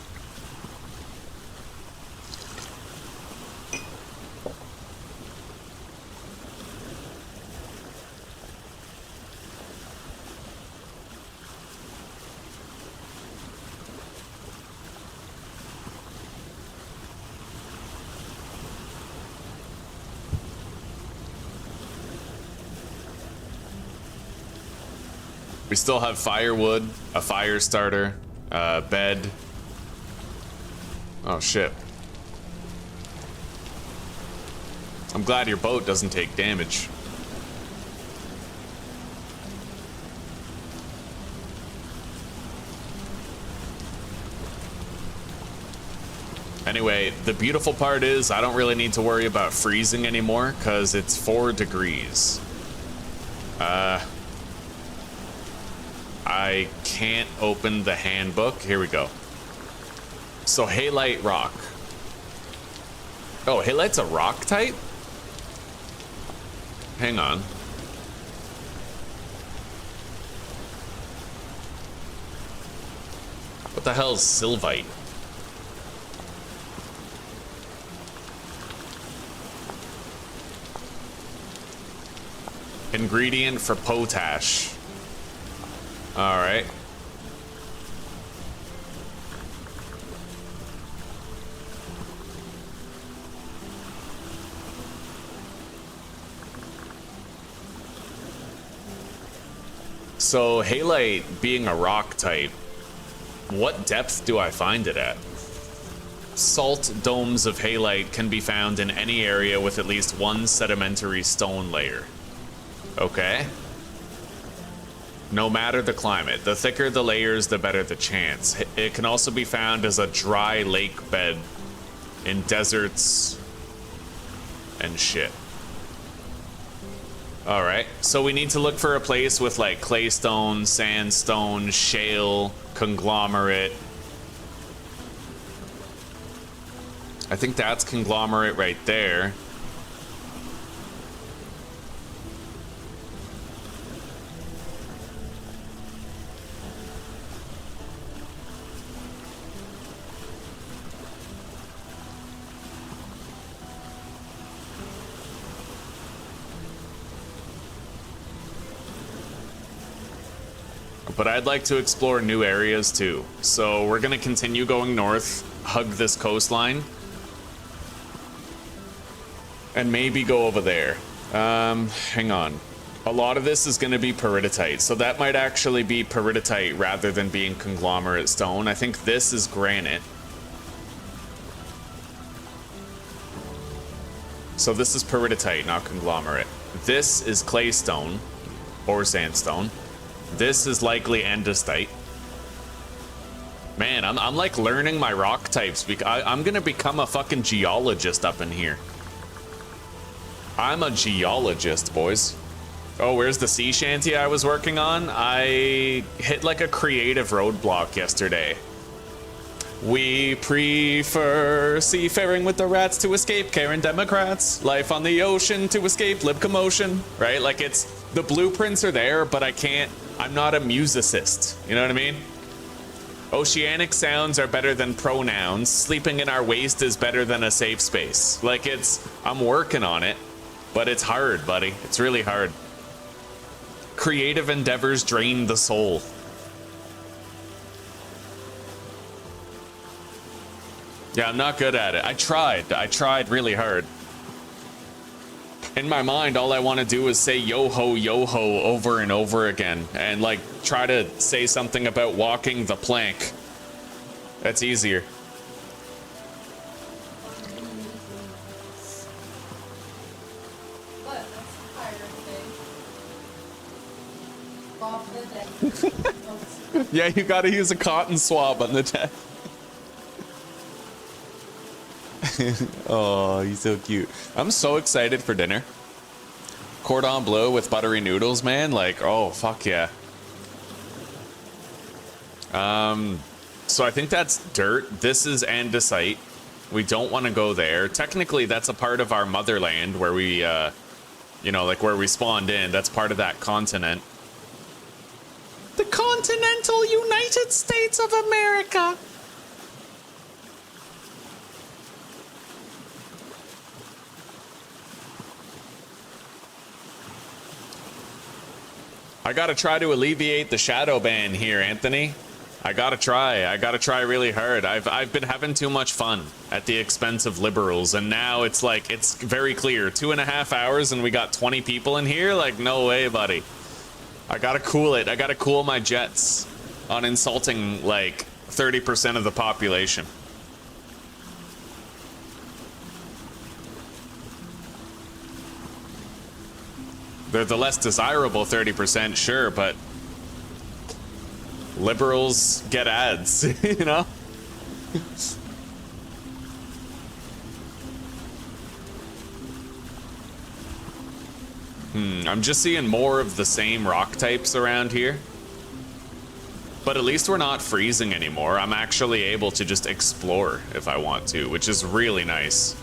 We still have firewood, a fire starter, a bed. Oh shit. I'm glad your boat doesn't take damage. Anyway, the beautiful part is I don't really need to worry about freezing anymore because it's 4 degrees. I can't open the handbook. Here we go. So halite rock. Oh, halite's a rock type? Hang on. What the hell is sylvite? Ingredient for potash. All right. So halite being a rock type, what depth do I find it at? Salt domes of halite can be found in any area with at least one sedimentary stone layer. Okay. No matter the climate, the thicker the layers, the better the chance. It can also be found as a dry lake bed in deserts and shit. All right, so we need to look for a place with like claystone, sandstone, shale, conglomerate. I think that's conglomerate right there. But I'd like to explore new areas too. So we're gonna continue going north, hug this coastline, and maybe go over there. Hang on. A lot of this is gonna be peridotite, so that might actually be peridotite rather than being conglomerate stone. I think this is granite. So this is peridotite, not conglomerate. This is claystone or sandstone. This is likely andesite. Man, I'm like learning my rock types. I'm gonna become a fucking geologist up in here. I'm a geologist, boys. Oh, where's the sea shanty I was working on? I hit like a creative roadblock yesterday. We prefer seafaring with the rats to escape Karen Democrats. Life on the ocean to escape lib commotion. Right? Like it's, the blueprints are there, but I'm not a musicist. You know what I mean? Oceanic sounds are better than pronouns. Sleeping in our waste is better than a safe space. Like I'm working on it, but it's hard, buddy. It's really hard. Creative endeavors drain the soul. Yeah, I'm not good at it. I tried really hard. In my mind, all I want to do is say yo-ho, yo-ho over and over again. And like, try to say something about walking the plank. That's easier. What? That's a pirate thing. Yeah, you gotta use a cotton swab on the deck. Oh, he's so cute. I'm so excited for dinner. Cordon bleu with buttery noodles, man. Like, oh, fuck yeah. So I think that's dirt. This is andesite. We don't want to go there. Technically, that's a part of our motherland where we, you know, like where we spawned in. That's part of that continent. The continental United States of America. I gotta try to alleviate the shadow ban here, Anthony. I gotta try really hard. I've been having too much fun at the expense of liberals, and now it's like, it's very clear. 2.5 hours and we got 20 people in here? Like, no way, buddy. I gotta cool it. I gotta cool my jets on insulting, like, 30% of the population. They're the less desirable 30%, sure, but liberals get ads, you know? I'm just seeing more of the same rock types around here. But at least we're not freezing anymore. I'm actually able to just explore if I want to, which is really nice.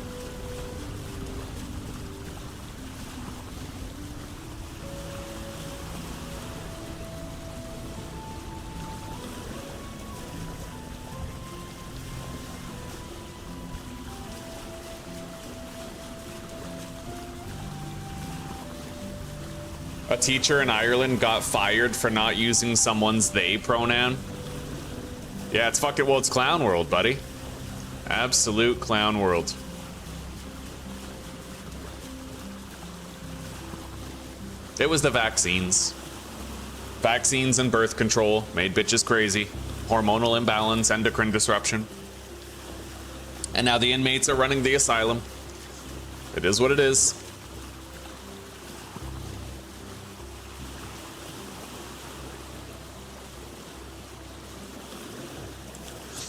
A teacher in Ireland got fired for not using someone's they pronoun. Yeah, it's fucking, well, it's clown world, buddy. Absolute clown world. It was the vaccines. Vaccines and birth control made bitches crazy. Hormonal imbalance, endocrine disruption. And now the inmates are running the asylum. It is what it is.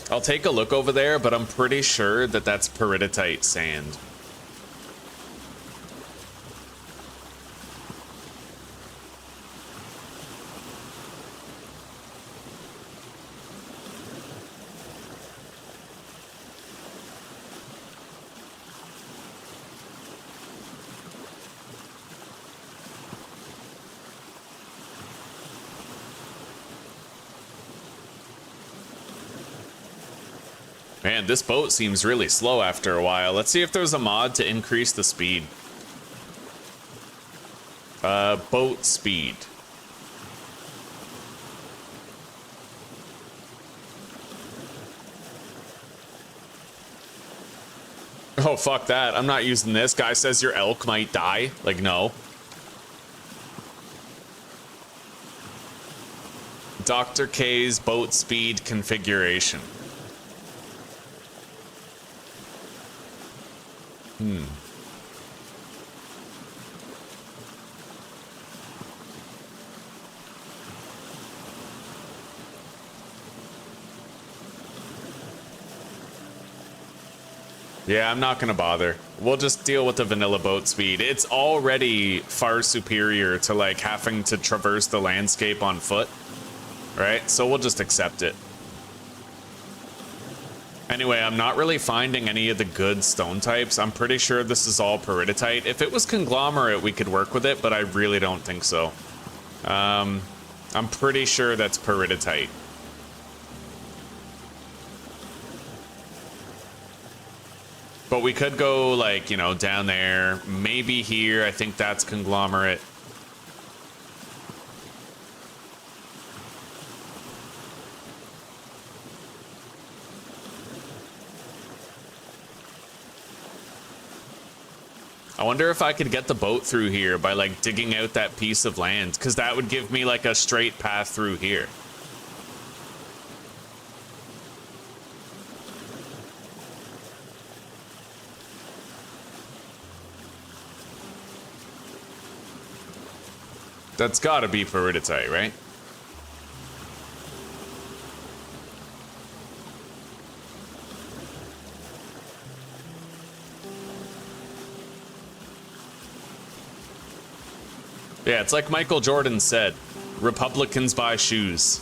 I'll take a look over there, but I'm pretty sure that that's peridotite sand. Man, this boat seems really slow after a while. Let's see if there's a mod to increase the speed. Boat speed. Oh, fuck that. I'm not using this. Guy says your elk might die. Like, no. Dr. K's boat speed configuration. Yeah, I'm not gonna bother. We'll just deal with the vanilla boat speed. It's already far superior to like having to traverse the landscape on foot, right? So we'll just accept it. Anyway, I'm not really finding any of the good stone types. I'm pretty sure this is all peridotite. If it was conglomerate, we could work with it, but I really don't think so. I'm pretty sure that's peridotite. But we could go, like, you know, down there, maybe here. I think that's conglomerate. I wonder if I could get the boat through here by, like, digging out that piece of land, because that would give me, like, a straight path through here. That's gotta be peridotite, right? Yeah, it's like Michael Jordan said, Republicans buy shoes.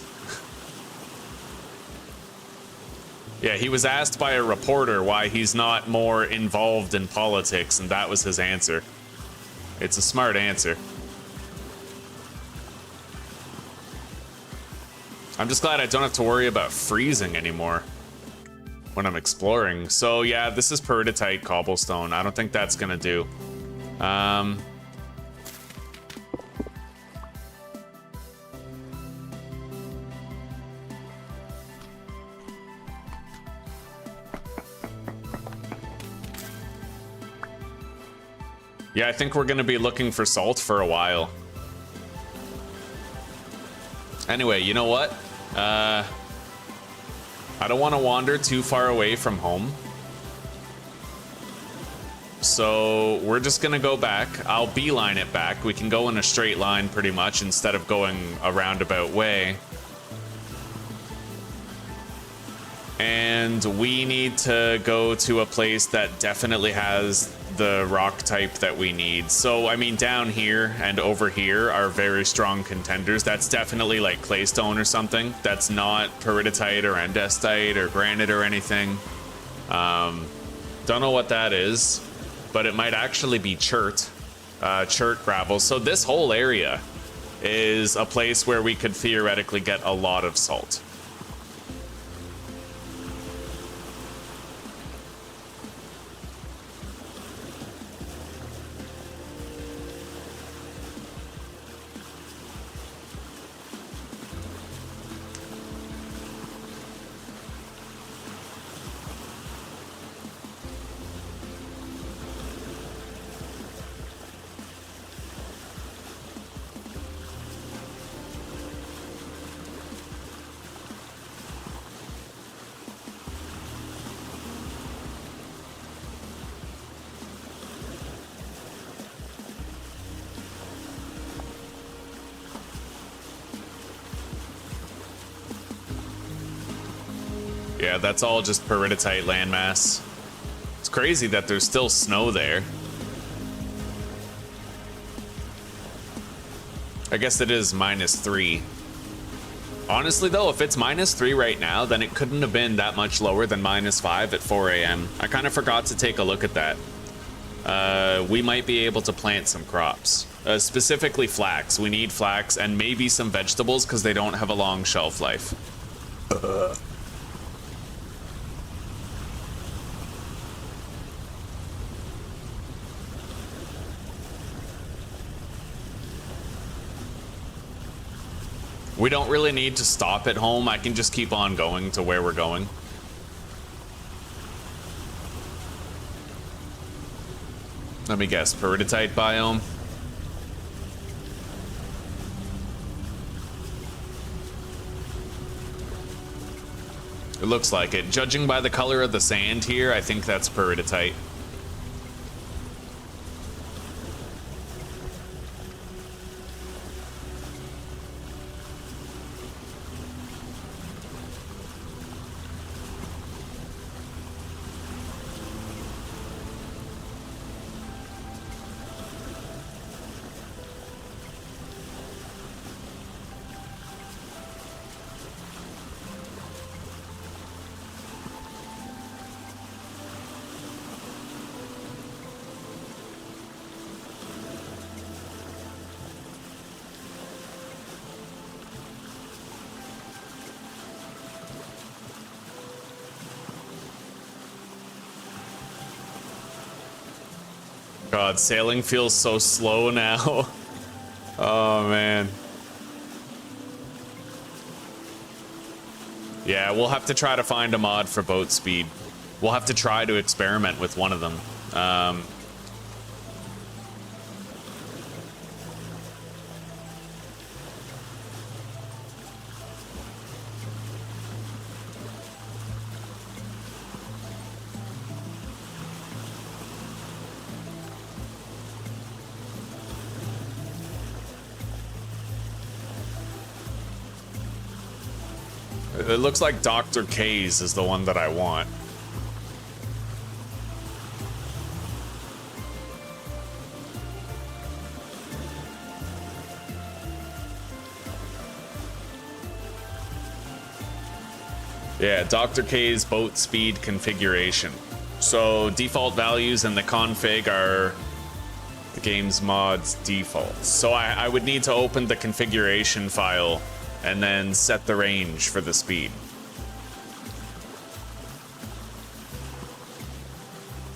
Yeah, he was asked by a reporter why he's not more involved in politics, and that was his answer. It's a smart answer. I'm just glad I don't have to worry about freezing anymore when I'm exploring. So yeah, this is peridotite cobblestone. I don't think that's gonna do. Yeah, I think we're gonna be looking for salt for a while. Anyway, you know what? I don't want to wander too far away from home. So we're just gonna go back. I'll beeline it back. We can go in a straight line pretty much instead of going a roundabout way. And we need to go to a place that definitely has the rock type that we need. So, I mean, down here and over here are very strong contenders. That's definitely like claystone or something. That's not peridotite or andesite or granite or anything. Don't know what that is, but it might actually be chert gravel. So this whole area is a place where we could theoretically get a lot of salt. Yeah, that's all just peridotite landmass. It's crazy that there's still snow there. I guess it is -3. Honestly though, if it's -3 right now, then it couldn't have been that much lower than -5 at 4 a.m. I kind of forgot to take a look at that. We might be able to plant some crops. Specifically flax. We need flax and maybe some vegetables because they don't have a long shelf life. We don't really need to stop at home. I can just keep on going to where we're going. Let me guess, peridotite biome. It looks like it. Judging by the color of the sand here, I think that's peridotite. God, sailing feels so slow now. Oh, man. Yeah, we'll have to try to find a mod for boat speed. We'll have to try to experiment with one of them. It looks like Dr. K's is the one that I want. Yeah, Dr. K's boat speed configuration. So default values in the config are the game's mod's defaults. So I would need to open the configuration file and then set the range for the speed.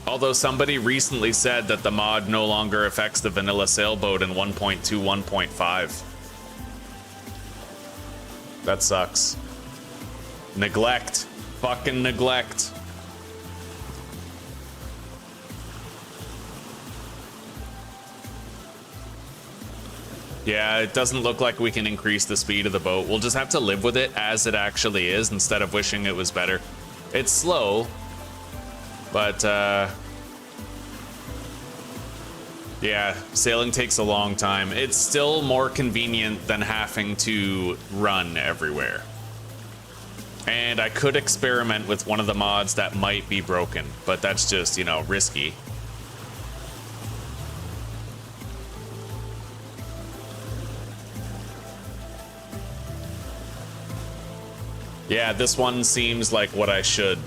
Although somebody recently said that the mod no longer affects the vanilla sailboat in 1.2, 1.5. That sucks. Neglect. Fucking neglect. Yeah, it doesn't look like we can increase the speed of the boat. We'll just have to live with it as it actually is instead of wishing it was better. It's slow, but yeah, sailing takes a long time. It's still more convenient than having to run everywhere. And I could experiment with one of the mods that might be broken, but that's just, you know, risky. Yeah, this one seems like what I should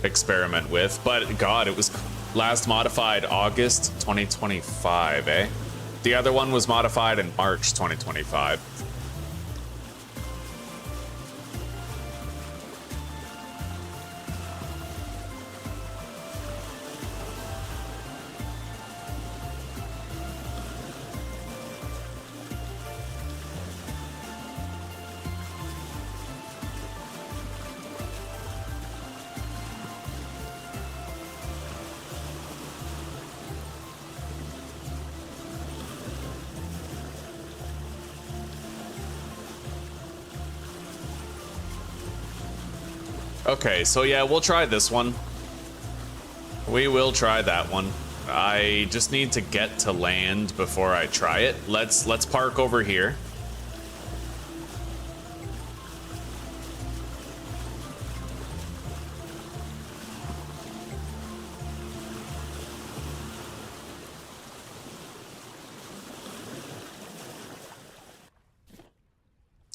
experiment with, but God, it was last modified August 2025, eh? The other one was modified in March 2025. Okay, so yeah, we'll try this one. We will try that one. I just need to get to land before I try it. Let's park over here.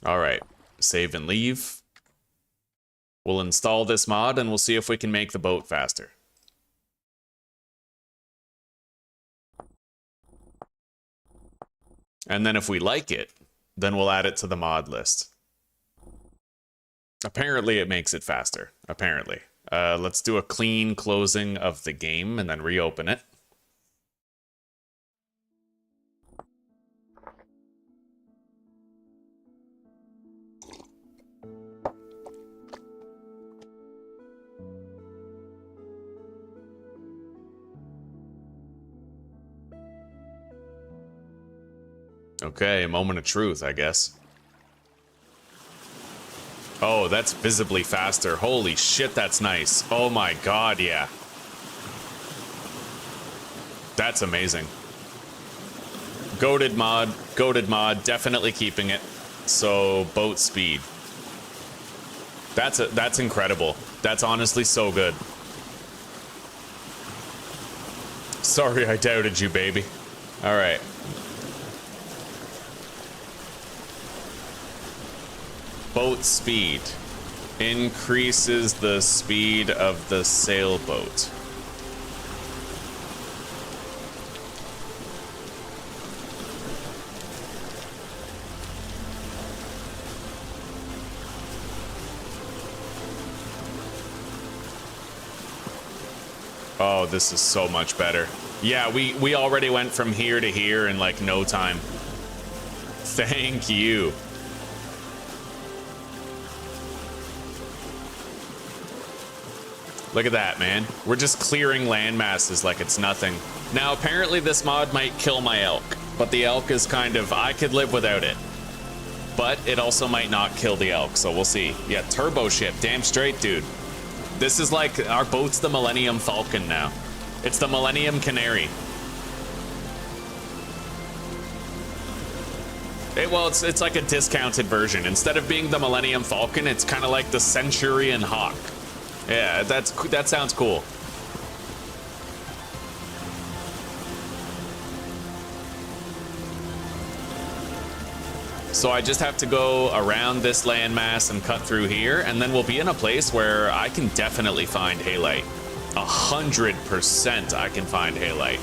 All right, save and leave. We'll install this mod and we'll see if we can make the boat faster. And then if we like it, then we'll add it to the mod list. Apparently it makes it faster, apparently. Let's do a clean closing of the game and then reopen it. Okay, a moment of truth, I guess. Oh, that's visibly faster. Holy shit, that's nice. Oh my god, yeah. That's amazing. Goated mod, definitely keeping it. So, boat speed. That's incredible. That's honestly so good. Sorry I doubted you, baby. All right. Boat speed increases the speed of the sailboat. Oh, this is so much better. Yeah, we already went from here to here in like no time. Thank you. Look at that, man. We're just clearing land masses like it's nothing. Now, apparently this mod might kill my elk, but the elk is kind of, I could live without it. But it also might not kill the elk, so we'll see. Yeah, turbo ship, damn straight, dude. This is like, our boat's the Millennium Falcon now. It's the Millennium Canary. Well, it's like a discounted version. Instead of being the Millennium Falcon, it's kind of like the Centurion Hawk. Yeah, that sounds cool. So I just have to go around this landmass and cut through here, and then we'll be in a place where I can definitely find halite. 100% I can find halite.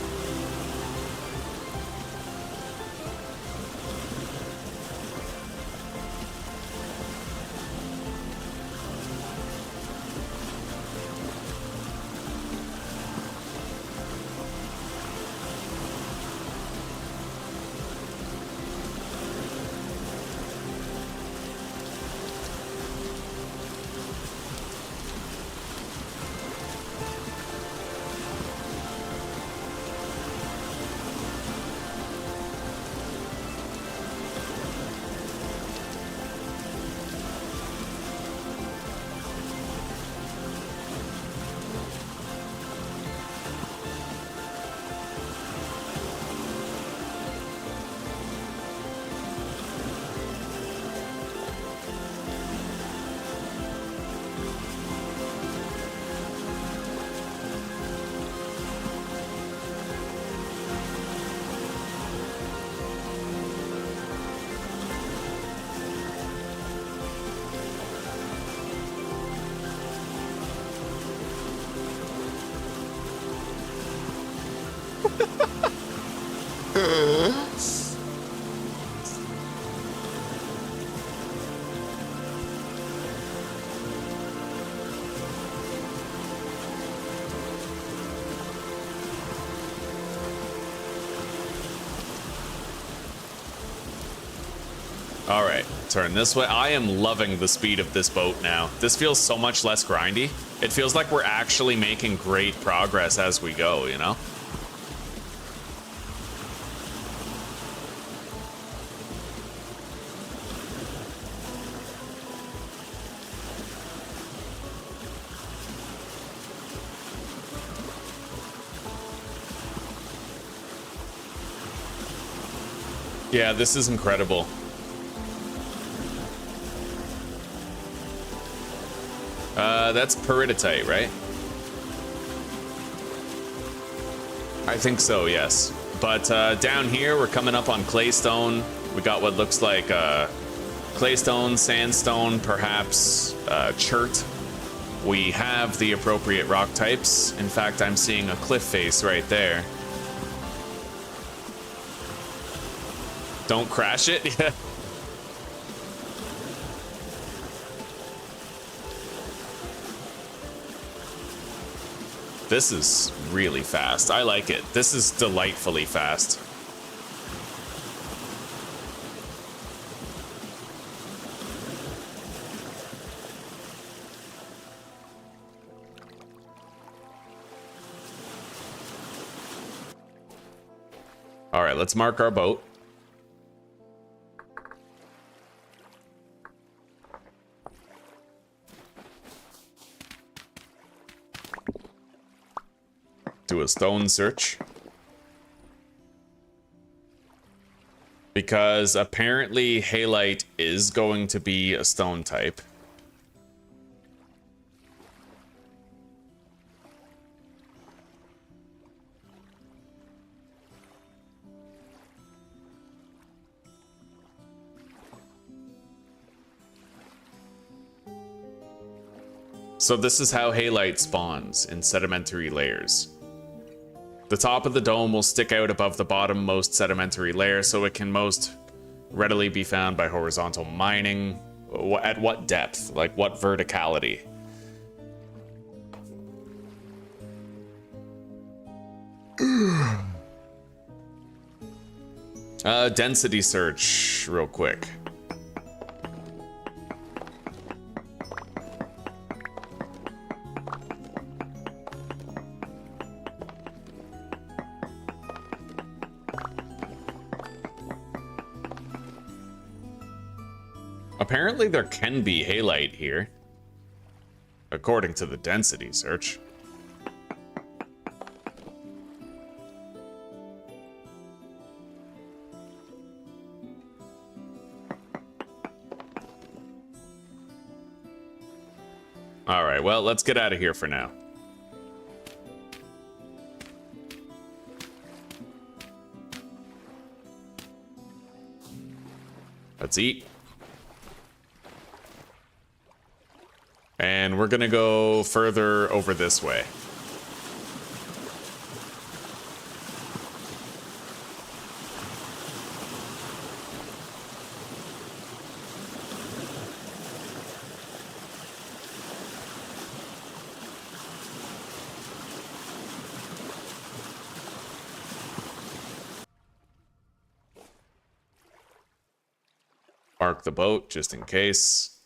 All right, turn this way. I am loving the speed of this boat now. This feels so much less grindy. It feels like we're actually making great progress as we go, you know? Yeah, this is incredible. That's peridotite, right? I think so, yes. But down here, we're coming up on claystone. We got what looks like claystone, sandstone, perhaps chert. We have the appropriate rock types. In fact, I'm seeing a cliff face right there. Don't crash it. Yeah. This is really fast. I like it. This is delightfully fast. All right, let's mark our boat. Do a stone search. Because apparently halite is going to be a stone type. So this is how halite spawns in sedimentary layers. The top of the dome will stick out above the bottommost sedimentary layer, so it can most readily be found by horizontal mining. At what depth? Like what verticality? Density search real quick. Apparently there can be halite here, according to the density search. All right, well, let's get out of here for now. Let's eat. And we're gonna go further over this way. Park the boat just in case.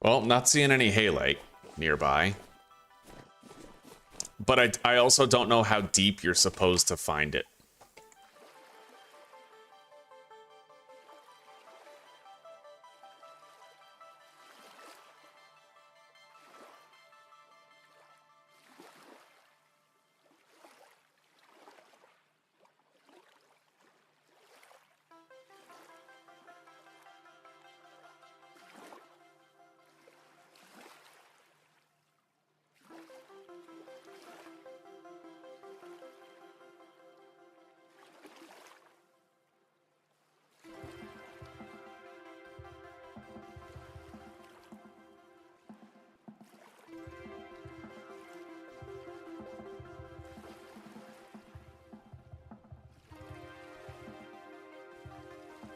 Well, not seeing any halite nearby. But I also don't know how deep you're supposed to find it.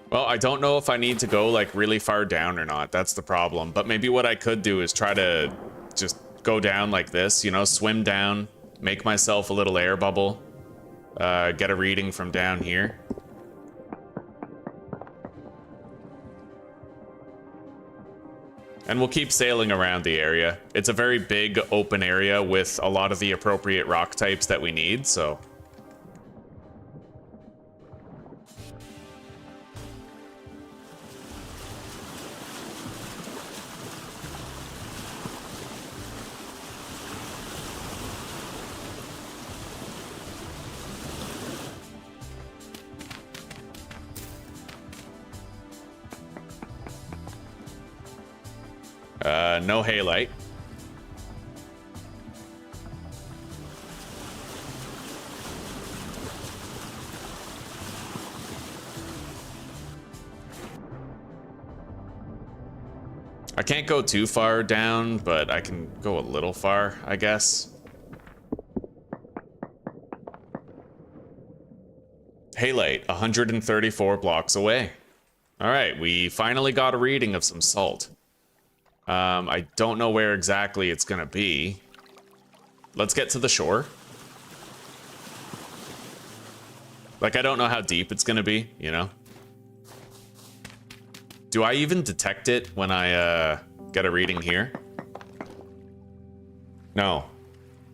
Well, I don't know if I need to go like really far down or not. That's the problem. But maybe what I could do is try to just go down like this, you know, swim down, make myself a little air bubble, get a reading from down here. And we'll keep sailing around the area. It's a very big open area with a lot of the appropriate rock types that we need, so... no halite. I can't go too far down, but I can go a little far, I guess. Halite, 134 blocks away. All right, we finally got a reading of some salt. I don't know where exactly it's gonna be. Let's get to the shore. Like, I don't know how deep it's gonna be, you know? Do I even detect it when I, get a reading here? No.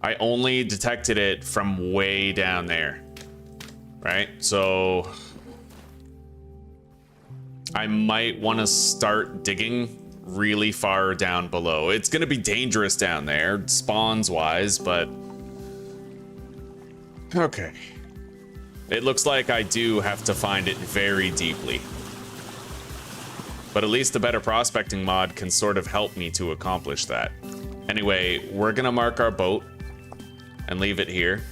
I only detected it from way down there. Right? So... I might want to start digging really far down below. It's gonna be dangerous down there, spawns-wise, but... Okay. It looks like I do have to find it very deeply. But at least the Better Prospecting mod can sort of help me to accomplish that. Anyway, we're gonna mark our boat and leave it here.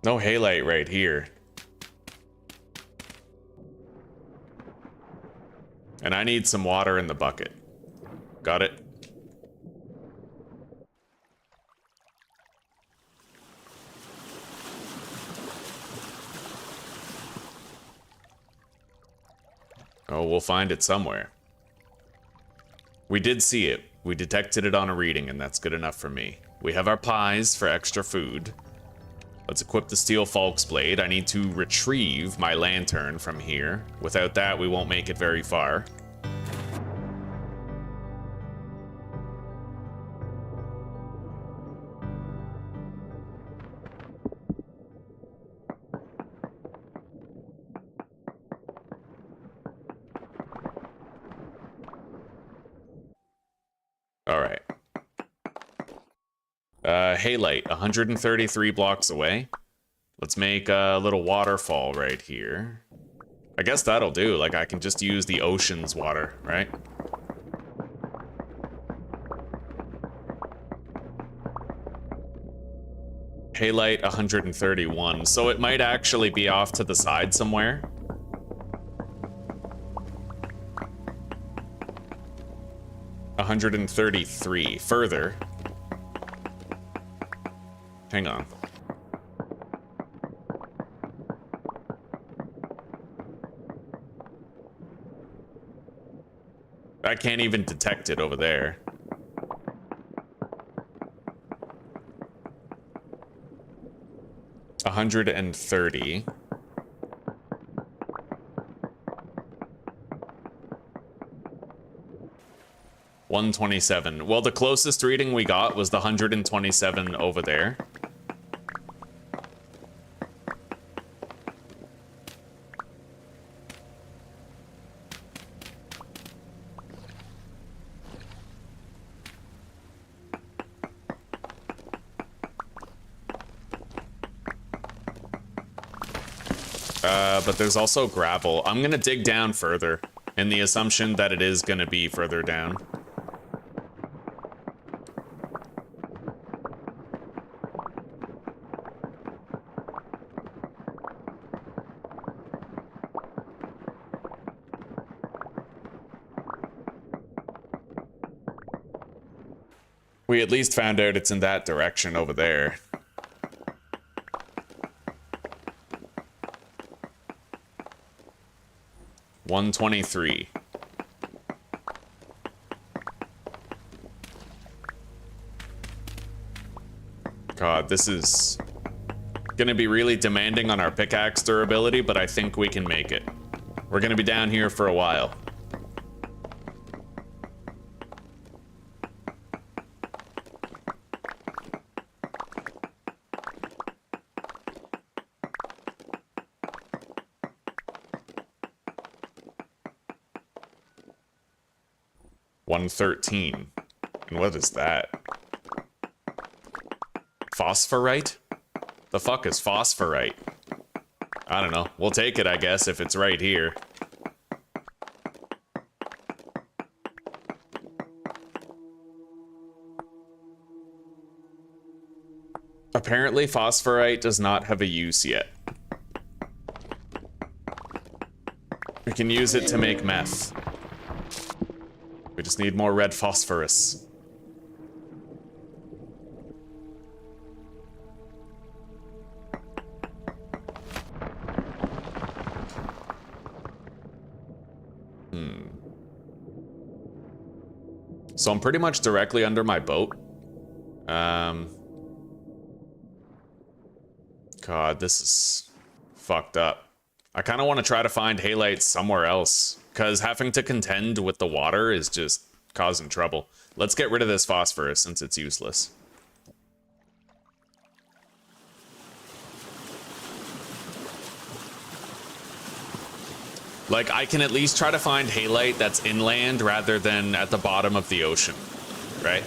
No halite right here. And I need some water in the bucket. Got it? Oh, we'll find it somewhere. We did see it. We detected it on a reading, and that's good enough for me. We have our pies for extra food. Let's equip the steel Falk's blade. I need to retrieve my lantern from here. Without that, we won't make it very far. All right. Halite, 133 blocks away. Let's make a little waterfall right here. I guess that'll do. Like, I can just use the ocean's water, right? Halite, 131. So it might actually be off to the side somewhere. $133 further. Hang on. I can't even detect it over there. $130. $127. Well, the closest reading we got was the 127 over there. But there's also gravel. I'm gonna dig down further, in the assumption that it is gonna be further down. We at least found out it's in that direction over there. $123. God, this is gonna be really demanding on our pickaxe durability, but I think we can make it. We're gonna be down here for a while. $113. And what is that? Phosphorite? The fuck is phosphorite? I don't know. We'll take it, I guess, if it's right here. Apparently, phosphorite does not have a use yet. We can use it to make meth. We just need more red phosphorus. So I'm pretty much directly under my boat. God, this is fucked up. I kind of want to try to find halite somewhere else, because having to contend with the water is just causing trouble. Let's get rid of this phosphorus since it's useless. Like, I can at least try to find halite that's inland rather than at the bottom of the ocean, right?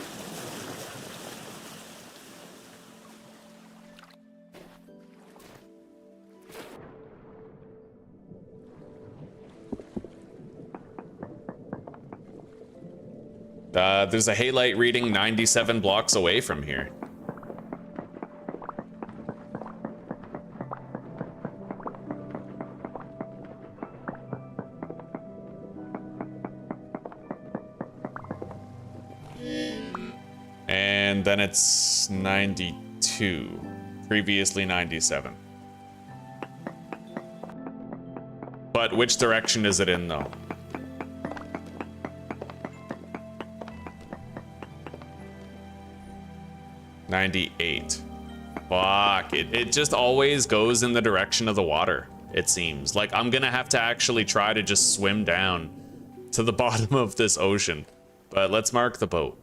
There's a halite reading 97 blocks away from here. And then it's 92. Previously 97. But which direction is it in, though? $98. Fuck. It just always goes in the direction of the water, it seems. Like, I'm gonna have to actually try to just swim down to the bottom of this ocean. But let's mark the boat.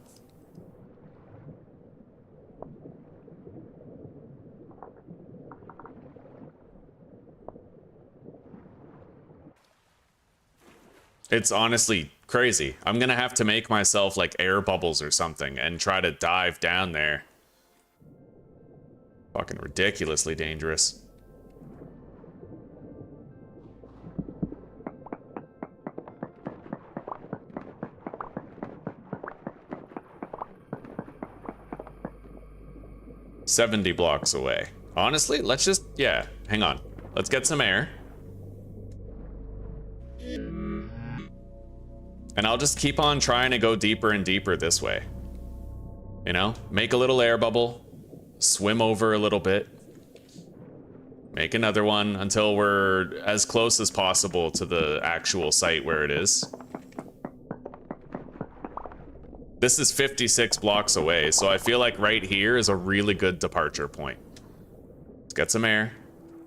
It's honestly crazy. I'm gonna have to make myself like air bubbles or something and try to dive down there. Fucking ridiculously dangerous. $70 blocks away. Honestly, let's just, yeah, hang on. Let's get some air. And I'll just keep on trying to go deeper and deeper this way. You know, make a little air bubble, swim over a little bit, make another one until we're as close as possible to the actual site where it is. This is 56 blocks away, so I feel like right here is a really good departure point. Let's get some air,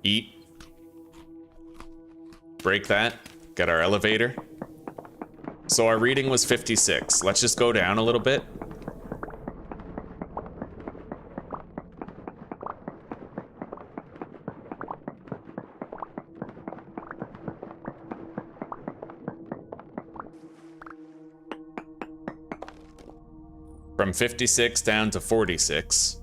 eat, break that, get our elevator. So our reading was 56. Let's just go down a little bit. From 56 down to 46.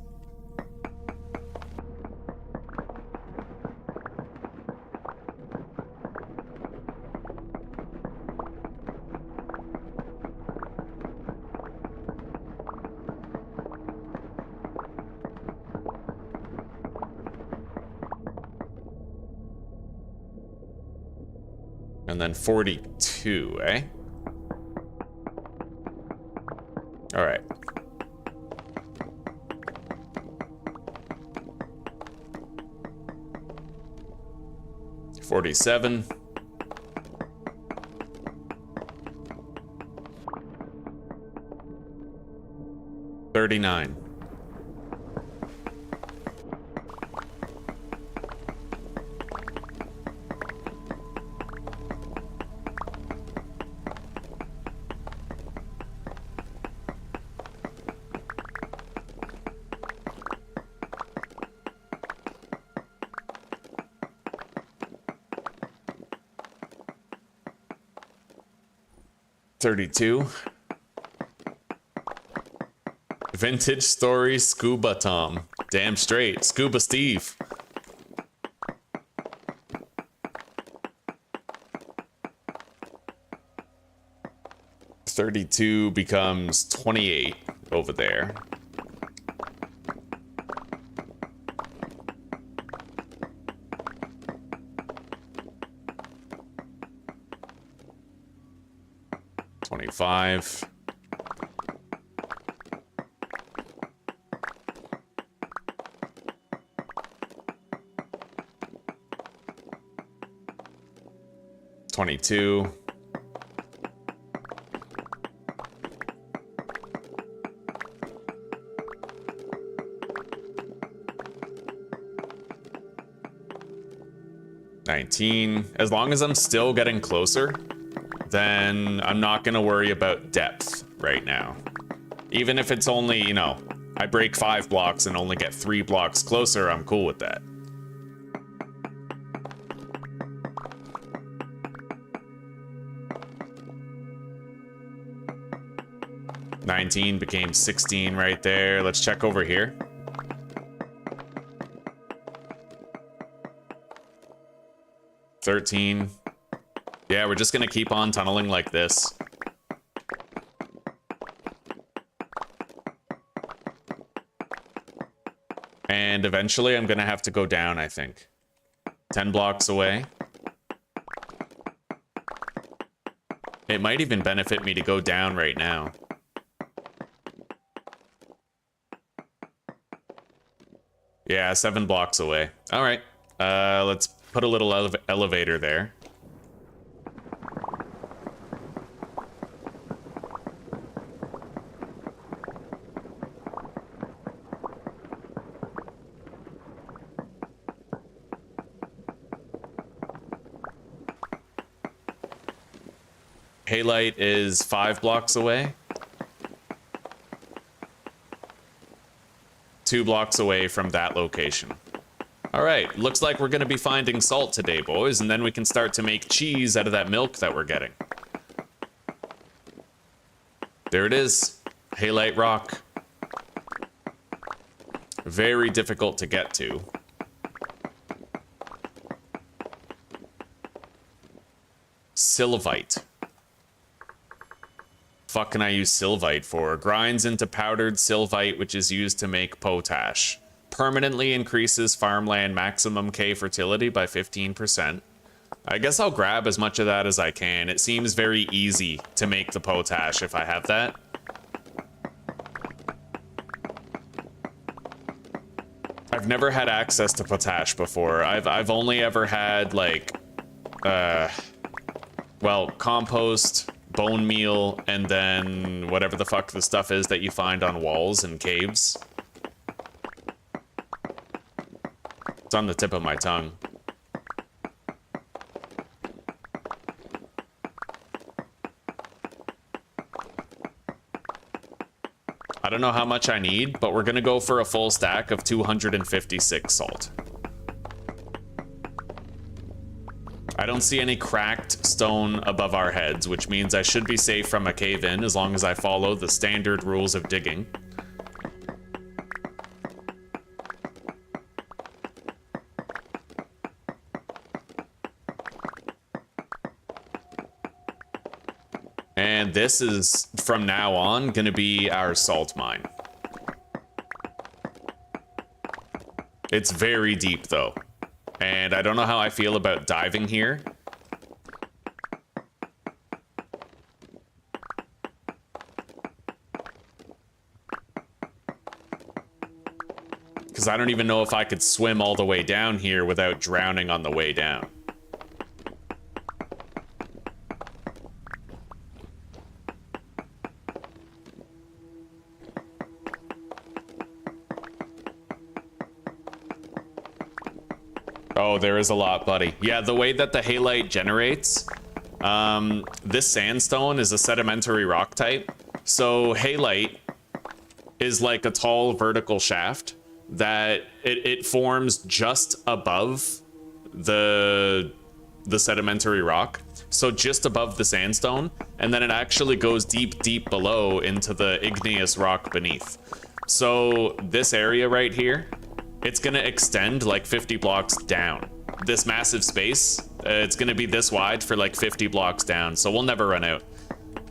And then 42, eh? All right. $47. $39. $32. Vintage Story Scuba Tom. Damn straight. Scuba Steve. $32 becomes $28 over there. $25. $22. $19. As long as I'm still getting closer, then I'm not gonna worry about depth right now. Even if it's only, you know, I break 5 blocks and only get 3 blocks closer, I'm cool with that. $19 became $16 right there. Let's check over here. $13. Yeah, we're just gonna keep on tunneling like this. And eventually I'm gonna have to go down, I think. 10 blocks away. It might even benefit me to go down right now. Yeah, 7 blocks away. All right. Let's put a little elevator there. Halite is 5 blocks away. 2 blocks away from that location. All right, looks like we're gonna be finding salt today, boys, and then we can start to make cheese out of that milk that we're getting. There it is, halite rock. Very difficult to get to. Sylvite. Fuck can I use sylvite for? Grinds into powdered sylvite, which is used to make potash. Permanently increases farmland maximum K fertility by 15%. I guess I'll grab as much of that as I can. It seems very easy to make the potash if I have that. I've never had access to potash before. I've only ever had like well, compost, bone meal, and then whatever the fuck the stuff is that you find on walls and caves. It's on the tip of my tongue. I don't know how much I need, but we're gonna go for a full stack of 256 salt. I don't see any cracked stone above our heads, which means I should be safe from a cave-in as long as I follow the standard rules of digging. And this is, from now on, gonna be our salt mine. It's very deep, though. And I don't know how I feel about diving here. Because I don't even know if I could swim all the way down here without drowning on the way down. Oh, there is a lot, buddy. Yeah, the way that the halite generates, this sandstone is a sedimentary rock type. So halite is like a tall vertical shaft that it forms just above the sedimentary rock. So just above the sandstone, and then it actually goes deep, deep below into the igneous rock beneath. So this area right here, it's gonna extend like 50 blocks down. This massive space, it's gonna be this wide for like 50 blocks down, so we'll never run out.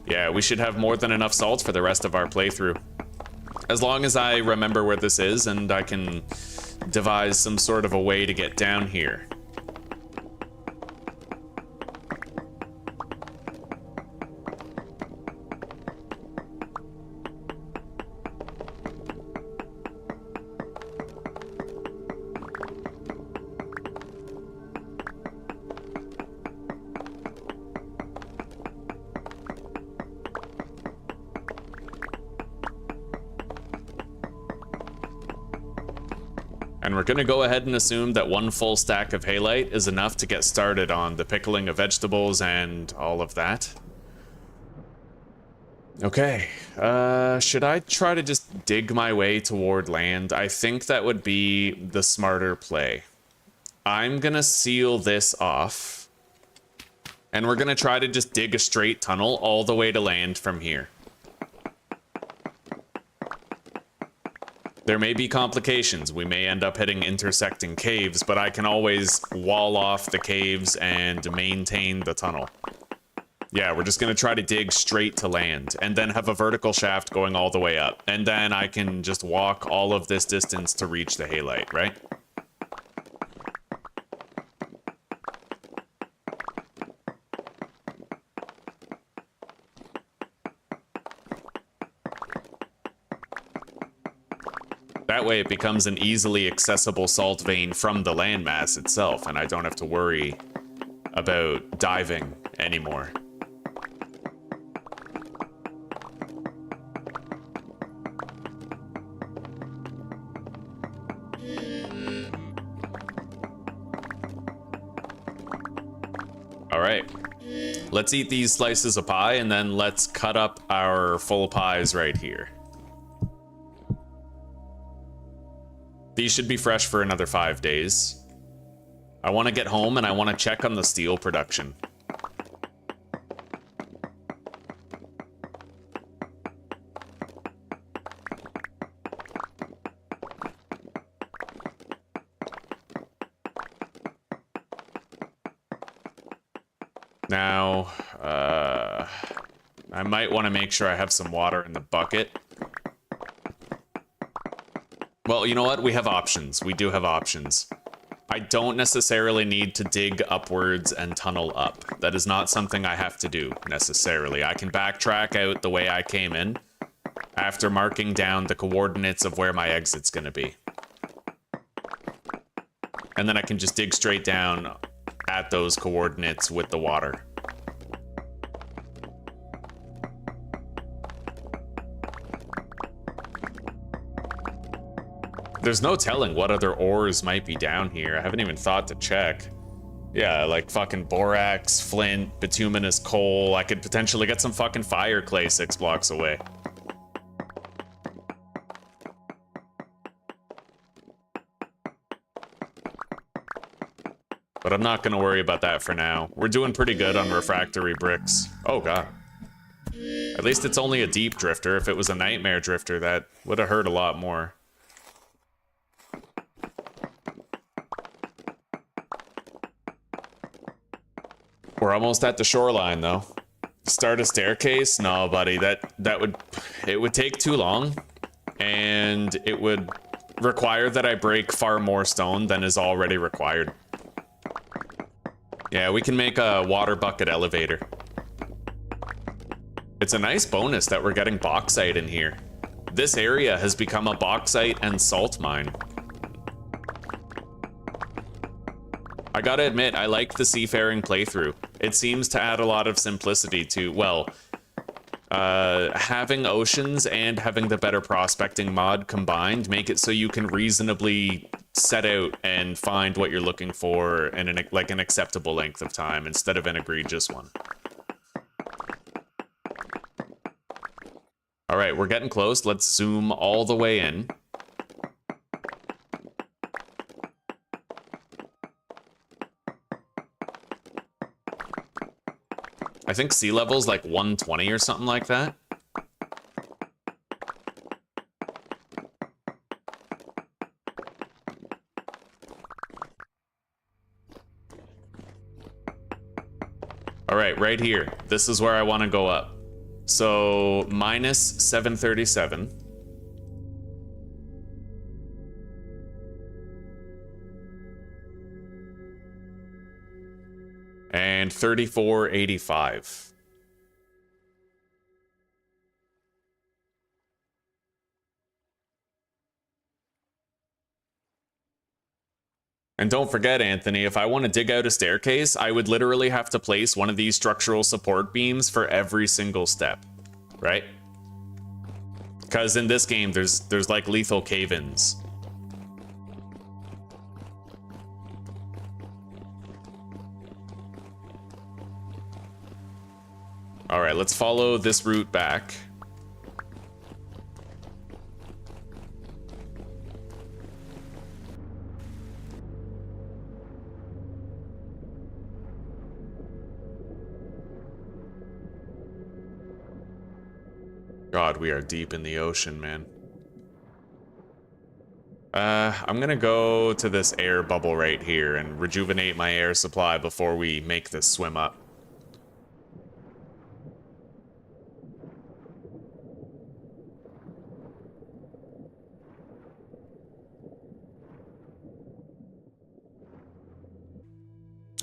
Yeah, we should have more than enough salt for the rest of our playthrough. As long as I remember where this is and I can devise some sort of a way to get down here. And we're gonna go ahead and assume that one full stack of halite is enough to get started on the pickling of vegetables and all of that. Okay, should I try to just dig my way toward land? I think that would be the smarter play. I'm gonna seal this off, and we're gonna try to just dig a straight tunnel all the way to land from here. There may be complications. We may end up hitting intersecting caves, but I can always wall off the caves and maintain the tunnel. Yeah, we're just gonna try to dig straight to land and then have a vertical shaft going all the way up. And then I can just walk all of this distance to reach the halite, right? That way it becomes an easily accessible salt vein from the landmass itself, and I don't have to worry about diving anymore. All right, let's eat these slices of pie, and then let's cut up our full pies right here. These should be fresh for another 5 days. I want to get home and I want to check on the steel production. Now, I might want to make sure I have some water in the bucket. Well, you know what? We have options. We do have options. I don't necessarily need to dig upwards and tunnel up. That is not something I have to do, necessarily. I can backtrack out the way I came in after marking down the coordinates of where my exit's gonna be. And then I can just dig straight down at those coordinates with the water. There's no telling what other ores might be down here. I haven't even thought to check. Yeah, like fucking borax, flint, bituminous coal. I could potentially get some fucking fire clay 6 blocks away. But I'm not gonna worry about that for now. We're doing pretty good on refractory bricks. Oh god. At least it's only a deep drifter. If it was a nightmare drifter, that would have hurt a lot more. We're almost at the shoreline, though. Start a staircase? No, buddy. It would take too long, and it would require that I break far more stone than is already required. Yeah, we can make a water bucket elevator. It's a nice bonus that we're getting bauxite in here. This area has become a bauxite and salt mine. I gotta admit, I like the seafaring playthrough. It seems to add a lot of simplicity to, well, having oceans and having the BetterProspecting mod combined make it so you can reasonably set out and find what you're looking for in an acceptable length of time instead of an egregious one. All right, we're getting close. Let's zoom all the way in. I think sea level's like 120 or something like that. All right, right here. This is where I want to go up. So minus 737. And 3485. And don't forget, Anthony, if I want to dig out a staircase, I would literally have to place one of these structural support beams for every single step, right? Because in this game, there's like lethal cave-ins. All right, let's follow this route back. God, we are deep in the ocean, man. I'm gonna go to this air bubble right here and rejuvenate my air supply before we make this swim up.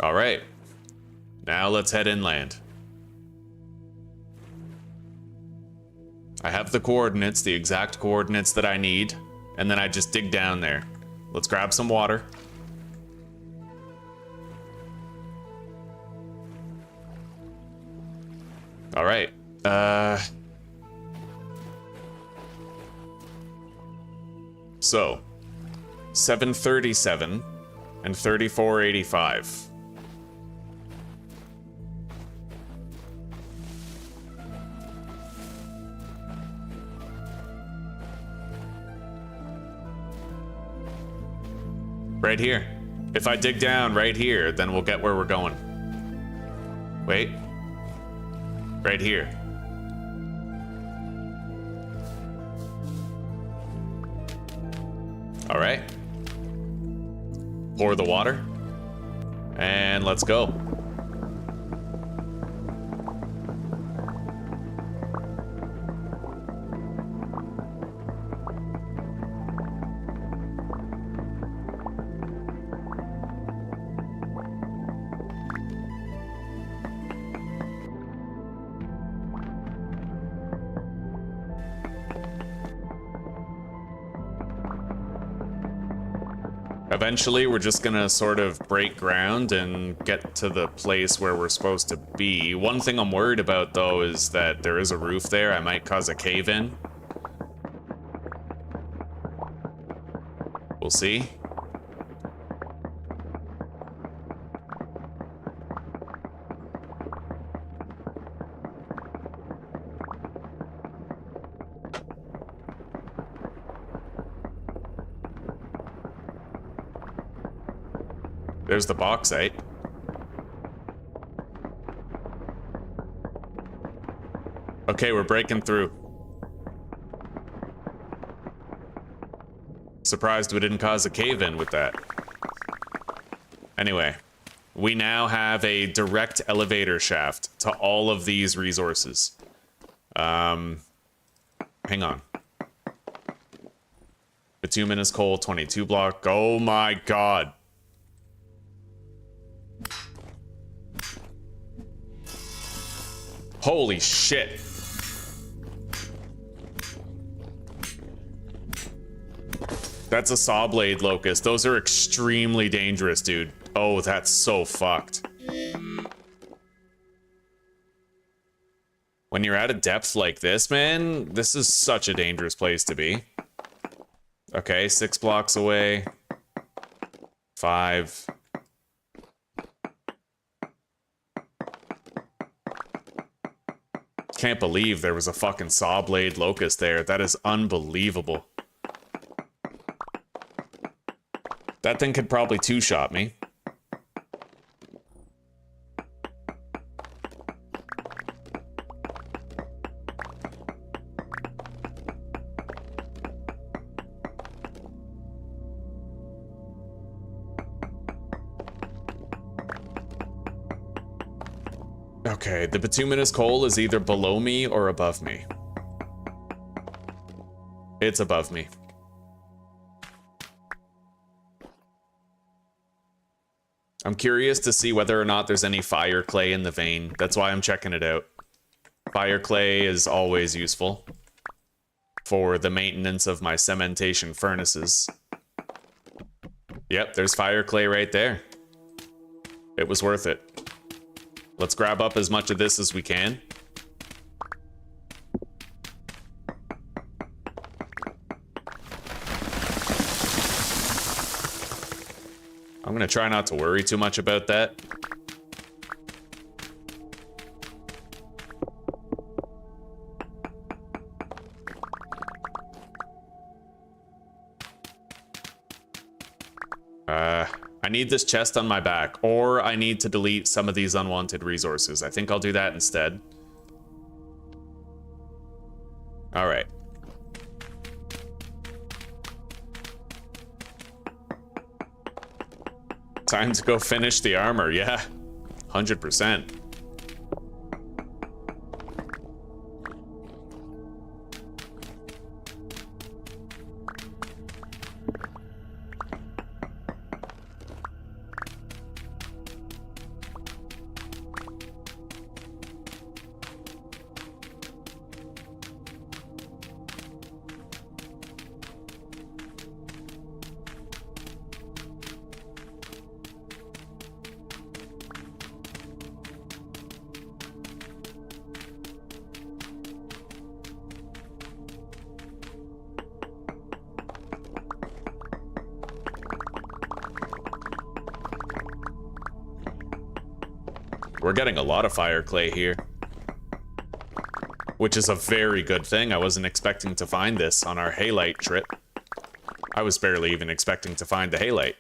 All right, now let's head inland. I have the coordinates, the exact coordinates that I need and then I just dig down there. Let's grab some water. All right. So 737 and 3485. Right here. If I dig down right here, then we'll get where we're going. Wait. Right here. All right. Pour the water. And let's go. Eventually, we're just gonna sort of break ground and get to the place where we're supposed to be. One thing I'm worried about, though, is that there is a roof there. I might cause a cave-in. We'll see. There's the bauxite. Okay, we're breaking through. Surprised we didn't cause a cave-in with that. Anyway, we now have a direct elevator shaft to all of these resources. Hang on. Bituminous coal, 22 block. Oh my god. Holy shit. That's a saw blade locust. Those are extremely dangerous, dude. Oh, that's so fucked. When you're at a depth like this, man, this is such a dangerous place to be. Okay, 6 blocks away. 5. Can't believe there was a fucking saw blade locust there. That is unbelievable. That thing could probably two-shot me. Okay, the bituminous coal is either below me or above me. It's above me. I'm curious to see whether or not there's any fire clay in the vein. That's why I'm checking it out. Fire clay is always useful for the maintenance of my cementation furnaces. Yep, there's fire clay right there. It was worth it. Let's grab up as much of this as we can. I'm gonna try not to worry too much about that. I need this chest on my back, or I need to delete some of these unwanted resources. I think I'll do that instead. All right. Time to go finish the armor, yeah. 100%. We're getting a lot of fire clay here, which is a very good thing. I wasn't expecting to find this on our halite trip. I was barely even expecting to find the halite.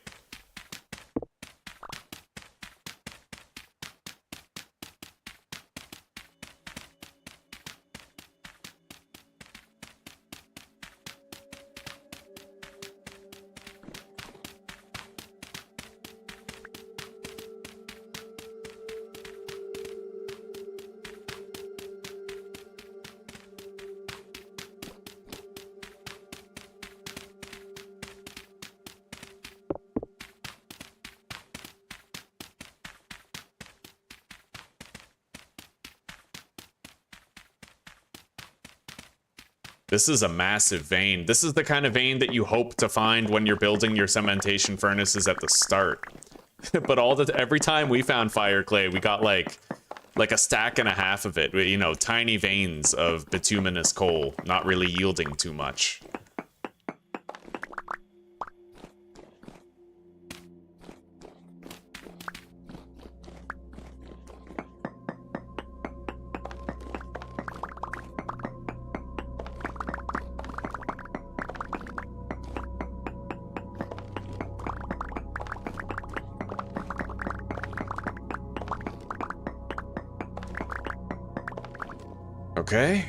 This is a massive vein. This is the kind of vein that you hope to find when you're building your cementation furnaces at the start. But every time we found fire clay, we got like a stack and a half of it. You know, tiny veins of bituminous coal, not really yielding too much. Okay.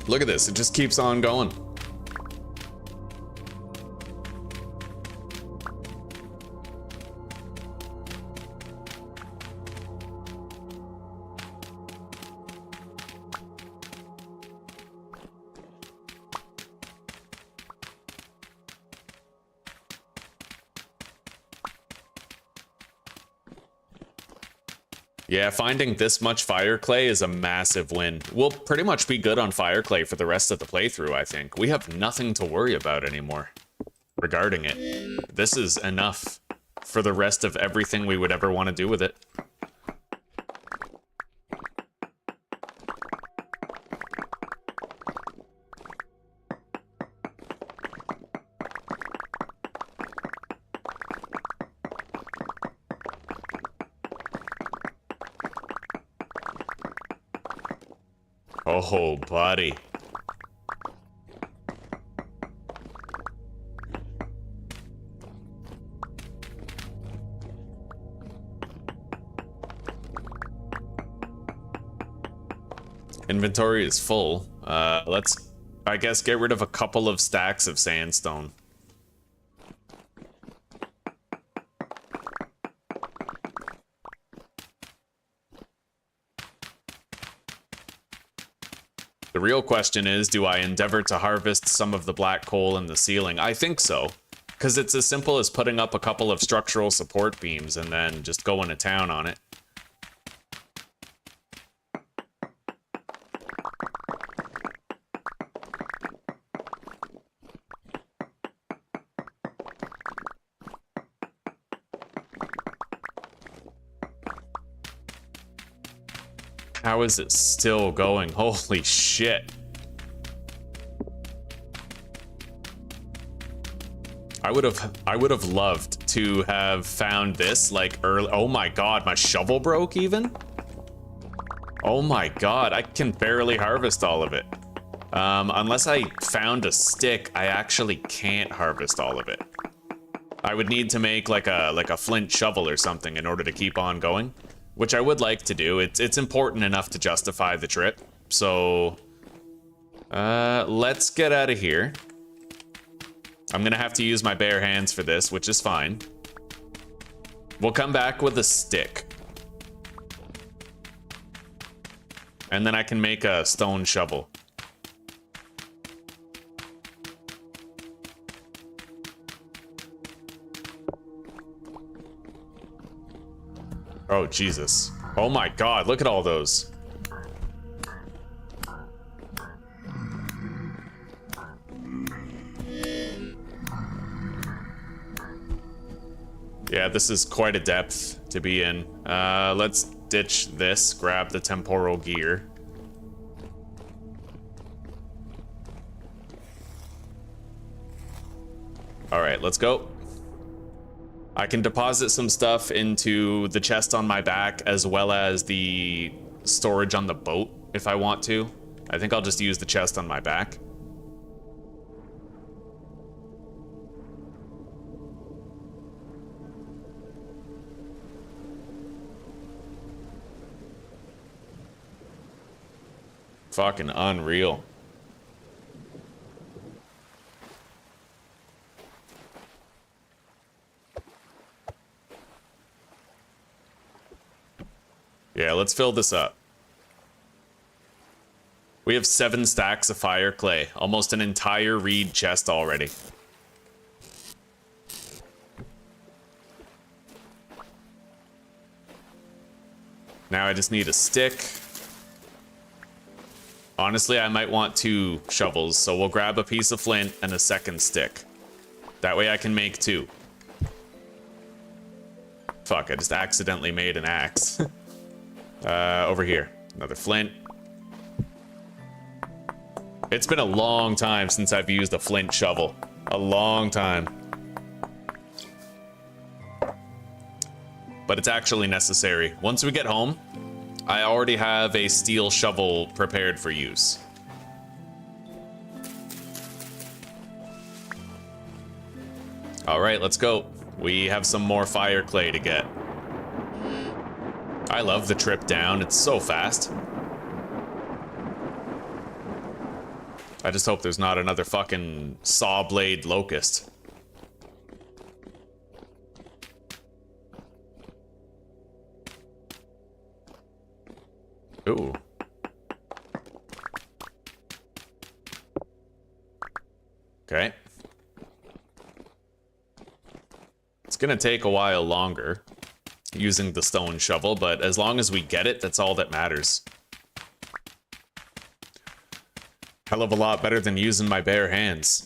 Look at this, it just keeps on going. Yeah, finding this much fire clay is a massive win. We'll pretty much be good on fire clay for the rest of the playthrough, I think. We have nothing to worry about anymore regarding it. This is enough for the rest of everything we would ever want to do with it. Oh, buddy. Inventory is full. Let's, I guess, get rid of a couple of stacks of sandstone. The real question is, do I endeavor to harvest some of the black coal in the ceiling? I think so, because it's as simple as putting up a couple of structural support beams and then just going to town on it. How is it still going? Holy shit. I would have loved to have found this like early. Oh my god, my shovel broke even? Oh my god, I can barely harvest all of it. Unless I found a stick, I actually can't harvest all of it. I would need to make like a flint shovel or something in order to keep on going. Which I would like to do. It's important enough to justify the trip. So, let's get out of here. I'm gonna have to use my bare hands for this, which is fine. We'll come back with a stick. And then I can make a stone shovel. Oh, Jesus. Oh my God, look at all those. Yeah, this is quite a depth to be in. Let's ditch this, grab the temporal gear. All right, let's go. I can deposit some stuff into the chest on my back as well as the storage on the boat if I want to. I think I'll just use the chest on my back. Fucking unreal. Yeah, let's fill this up. We have 7 stacks of fire clay, almost an entire reed chest already. Now I just need a stick. Honestly, I might want 2 shovels, so we'll grab a piece of flint and a second stick. That way I can make 2. Fuck, I just accidentally made an axe. Over here, another flint. It's been a long time since I've used a flint shovel. A long time. But it's actually necessary. Once we get home, I already have a steel shovel prepared for use. All right, let's go. We have some more fire clay to get. I love the trip down. It's so fast. I just hope there's not another fucking saw blade locust. Ooh. Okay. It's gonna take a while longer using the stone shovel, but as long as we get it, that's all that matters. Hell of a lot better than using my bare hands.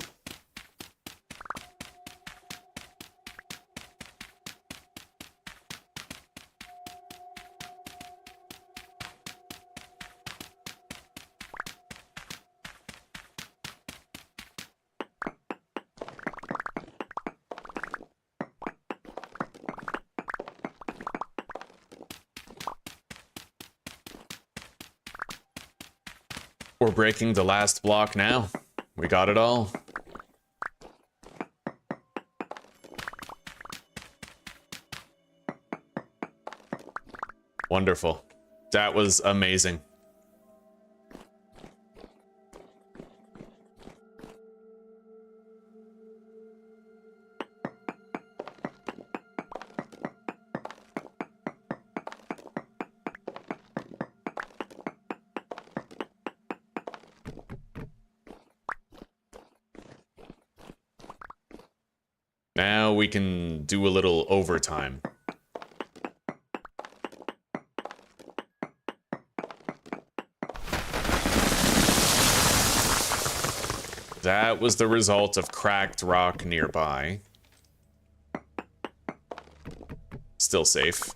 We're breaking the last block now. We got it all. Wonderful. That was amazing. Now we can do a little overtime. That was the result of cracked rock nearby. Still safe.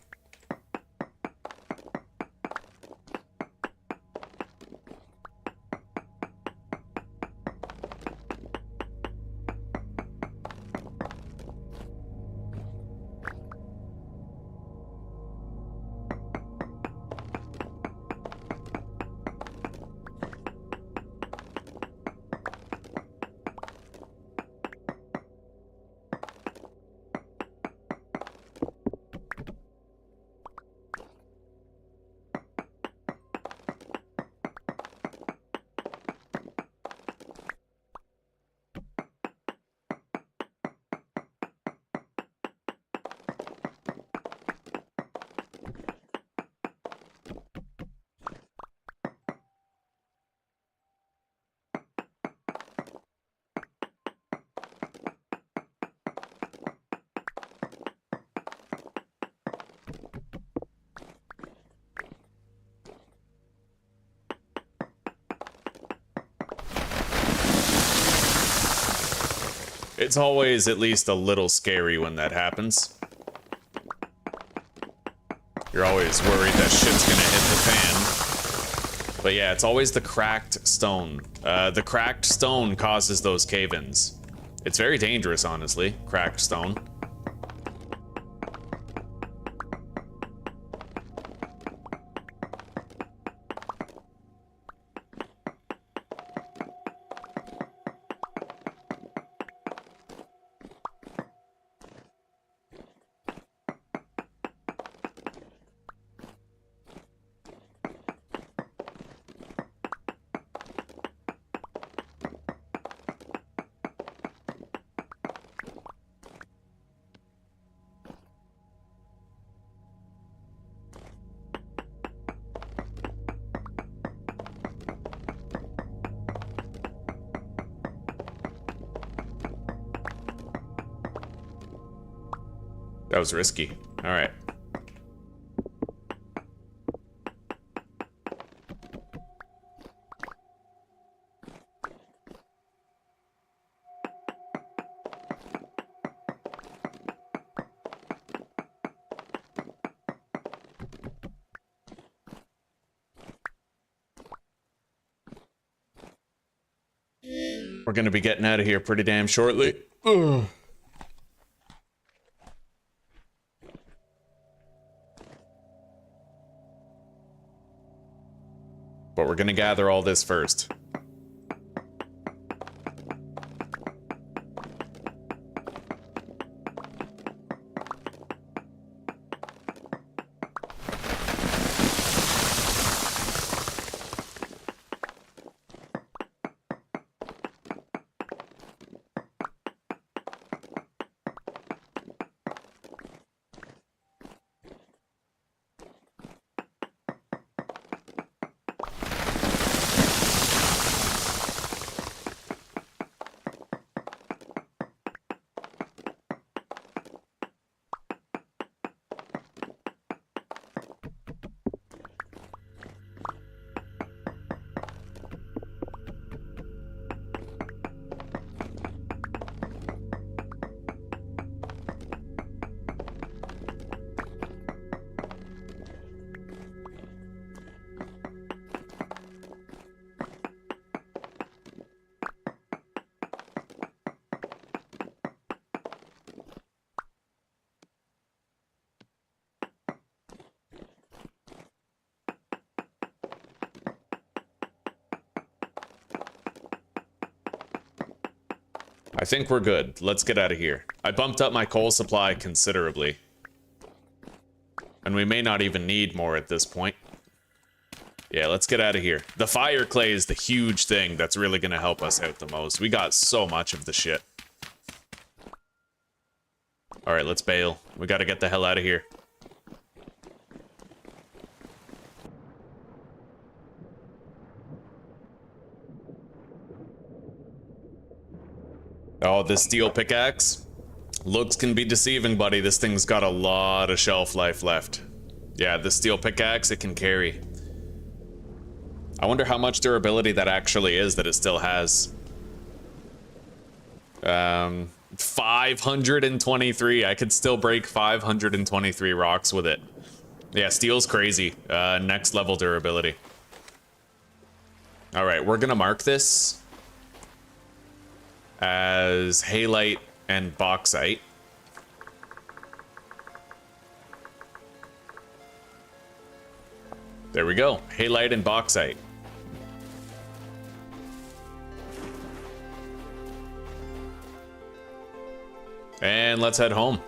It's always at least a little scary when that happens. You're always worried that shit's gonna hit the fan. But yeah, it's always the cracked stone. The cracked stone causes those cave-ins. It's very dangerous, honestly, cracked stone. That was risky. All right. We're gonna be getting out of here pretty damn shortly. Ugh. But we're gonna gather all this first. I think we're good. Let's get out of here. I bumped up my coal supply considerably. And we may not even need more at this point. Yeah, let's get out of here. The fire clay is the huge thing that's really gonna help us out the most. We got so much of the shit. Alright, let's bail. We gotta get the hell out of here. Oh, this steel pickaxe? Looks can be deceiving, buddy. This thing's got a lot of shelf life left. Yeah, the steel pickaxe, it can carry. I wonder how much durability that actually is that it still has. 523. I could still break 523 rocks with it. Yeah, steel's crazy. Next level durability. All right, we're gonna mark this as halite and bauxite. There we go, halite and bauxite. And let's head home.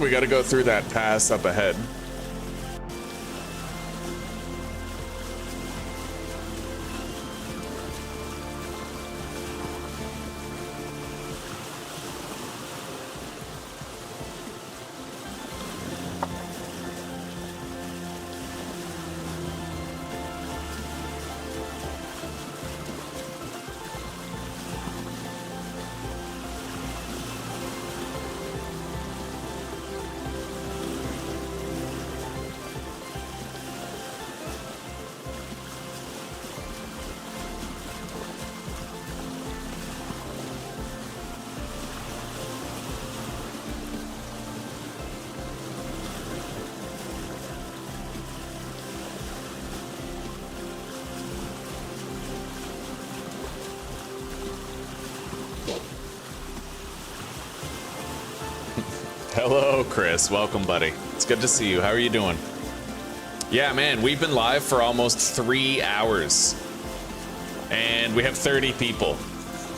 we gotta go through that pass up ahead. Hello, Chris. Welcome, buddy. It's good to see you. How are you doing? Yeah, man, we've been live for almost 3 hours. And we have 30 people.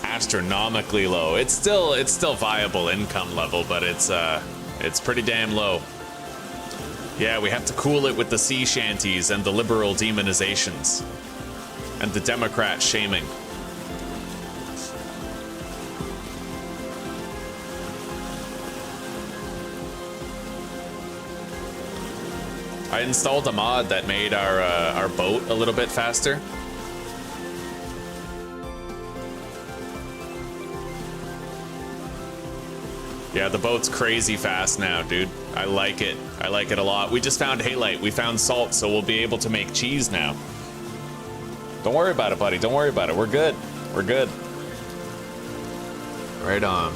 Astronomically low. It's still viable income level, but it's pretty damn low. Yeah, we have to cool it with the sea shanties and the liberal demonizations. And the Democrat shaming. I installed a mod that made our boat a little bit faster. Yeah, the boat's crazy fast now, dude. I like it. I like it a lot. We just found halite. We found salt, so we'll be able to make cheese now. Don't worry about it, buddy. Don't worry about it. We're good. We're good. Right on.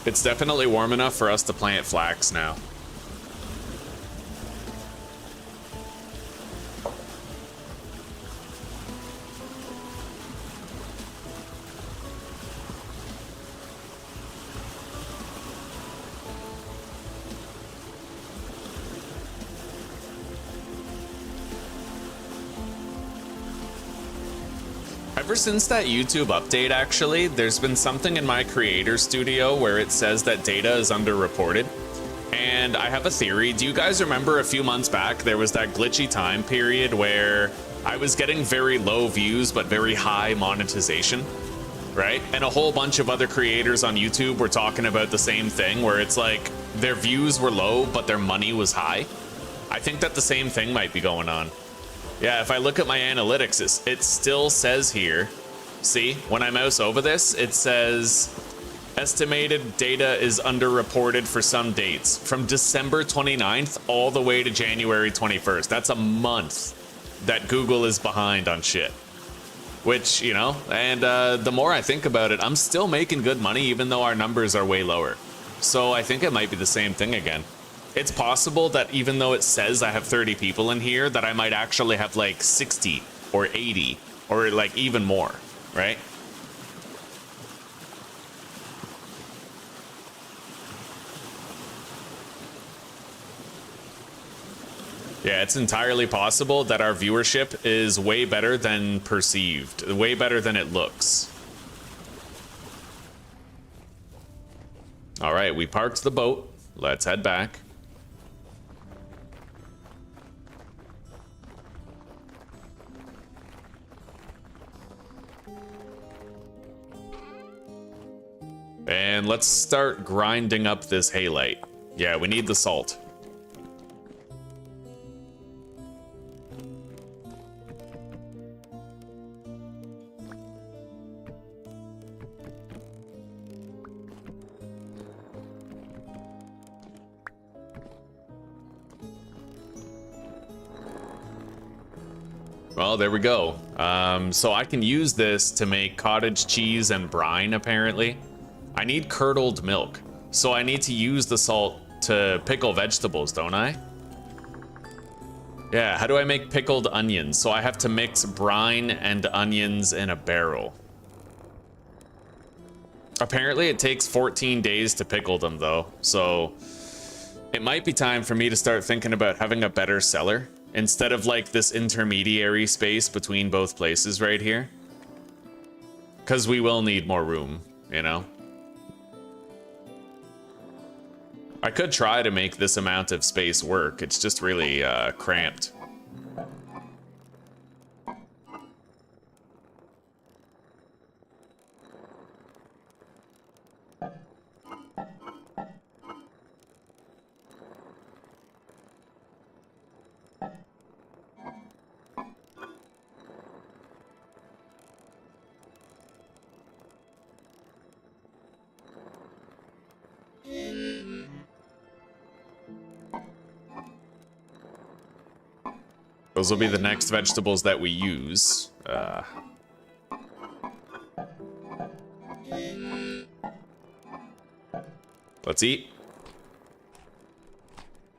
It's definitely warm enough for us to plant flax now. Ever since that YouTube update, actually, there's been something in my creator studio where it says that data is underreported. And I have a theory. Do you guys remember a few months back, there was that glitchy time period where I was getting very low views, but very high monetization, right? And a whole bunch of other creators on YouTube were talking about the same thing, where it's like their views were low, but their money was high. I think that the same thing might be going on. Yeah, if I look at my analytics, it still says here, see, when I mouse over this, it says estimated data is underreported for some dates from December 29th all the way to January 21st. That's a month that Google is behind on shit. Which, you know, and the more I think about it, I'm still making good money even though our numbers are way lower. So I think it might be the same thing again. It's possible that even though it says I have 30 people in here, that I might actually have like 60 or 80 or like even more, right? Yeah, it's entirely possible that our viewership is way better than perceived, way better than it looks. All right, we parked the boat. Let's head back. And let's start grinding up this halite. Yeah, we need the salt. Well, there we go. So I can use this to make cottage cheese and brine, apparently. I need curdled milk, so I need to use the salt to pickle vegetables, don't I? Yeah, how do I make pickled onions? So I have to mix brine and onions in a barrel. Apparently it takes 14 days to pickle them though, so it might be time for me to start thinking about having a better cellar instead of like this intermediary space between both places right here. Because we will need more room, you know? I could try to make this amount of space work, it's just really cramped. Those will be the next vegetables that we use. Let's eat.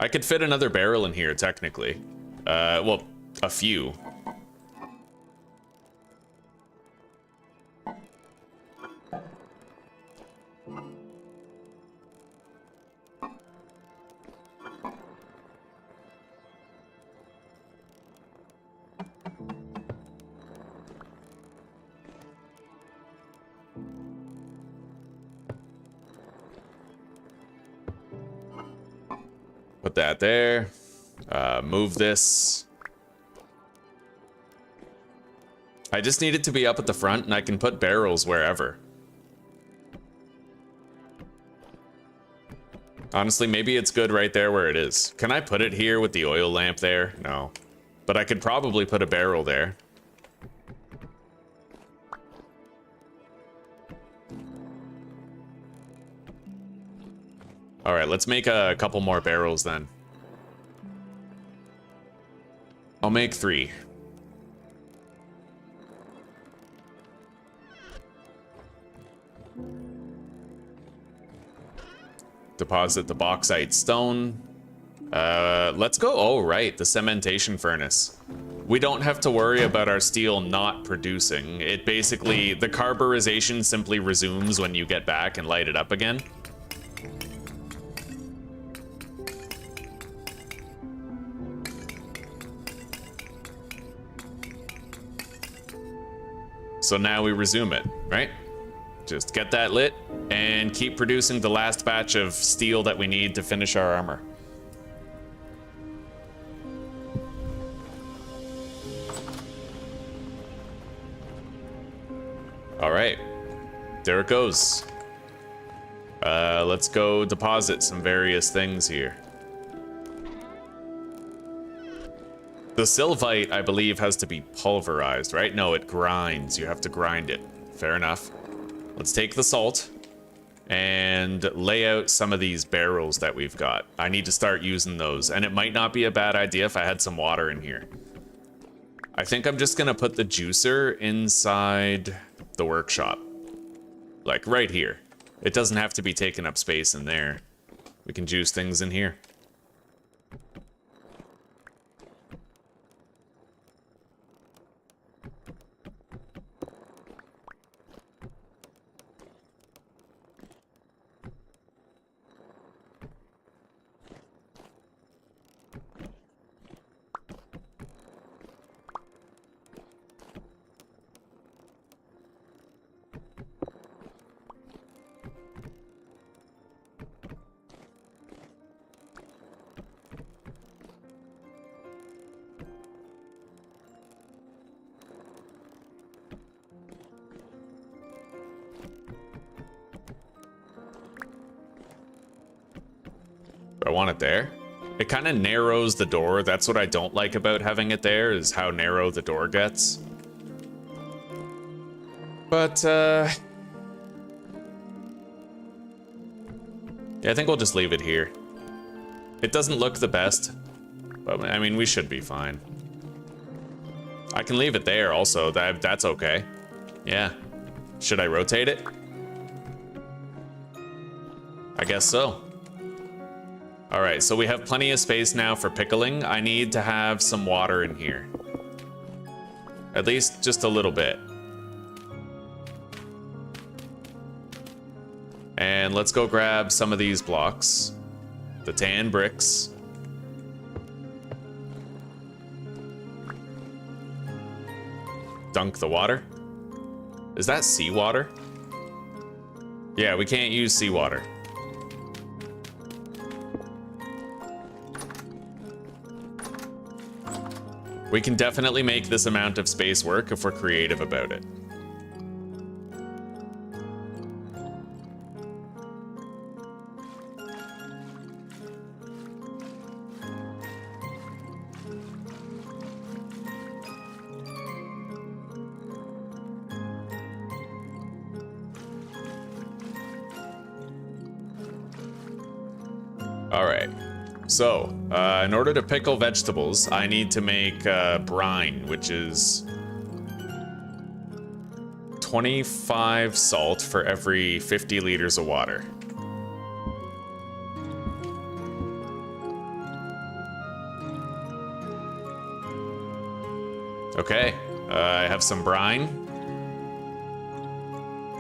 I could fit another barrel in here, technically. Well, a few. Put that there. Move this. I just need it to be up at the front and I can put barrels wherever. Honestly, maybe it's good right there where it is. Can I put it here with the oil lamp there? No. But I could probably put a barrel there. All right, let's make a couple more barrels then. I'll make 3. Deposit the bauxite stone. Let's go. Oh, right, the cementation furnace. We don't have to worry about our steel not producing. It basically, the carburization simply resumes when you get back and light it up again. So now we resume it, right? Just get that lit and keep producing the last batch of steel that we need to finish our armor. All right, there it goes. Let's go deposit some various things here. The sylvite, I believe, has to be pulverized, right? No, it grinds. You have to grind it. Fair enough. Let's take the salt and lay out some of these barrels that we've got. I need to start using those, and it might not be a bad idea if I had some water in here. I think I'm just gonna put the juicer inside the workshop. Like right here. It doesn't have to be taking up space in there. We can juice things in here. I want it there. It kind of narrows the door. That's what I don't like about having it there, is how narrow the door gets. But, yeah, I think we'll just leave it here. It doesn't look the best, but I mean, we should be fine. I can leave it there also. That's okay. Yeah. Should I rotate it? I guess so. All right, so we have plenty of space now for pickling. I need to have some water in here. At least just a little bit. And let's go grab some of these blocks. The tan bricks. Dunk the water. Is that seawater? Yeah, we can't use seawater. We can definitely make this amount of space work if we're creative about it. Alright, so in order to pickle vegetables, I need to make brine, which is 25 salt for every 50 liters of water. Okay, I have some brine.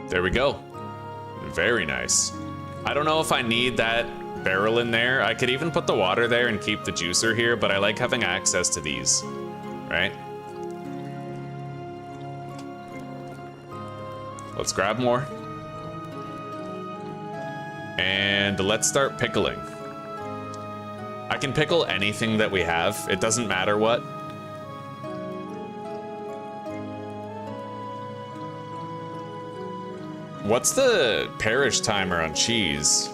There we go. Very nice. I don't know if I need that barrel in there. I could even put the water there and keep the juicer here, but I like having access to these, right? Let's grab more. And let's start pickling. I can pickle anything that we have. It doesn't matter what. What's the perish timer on cheese?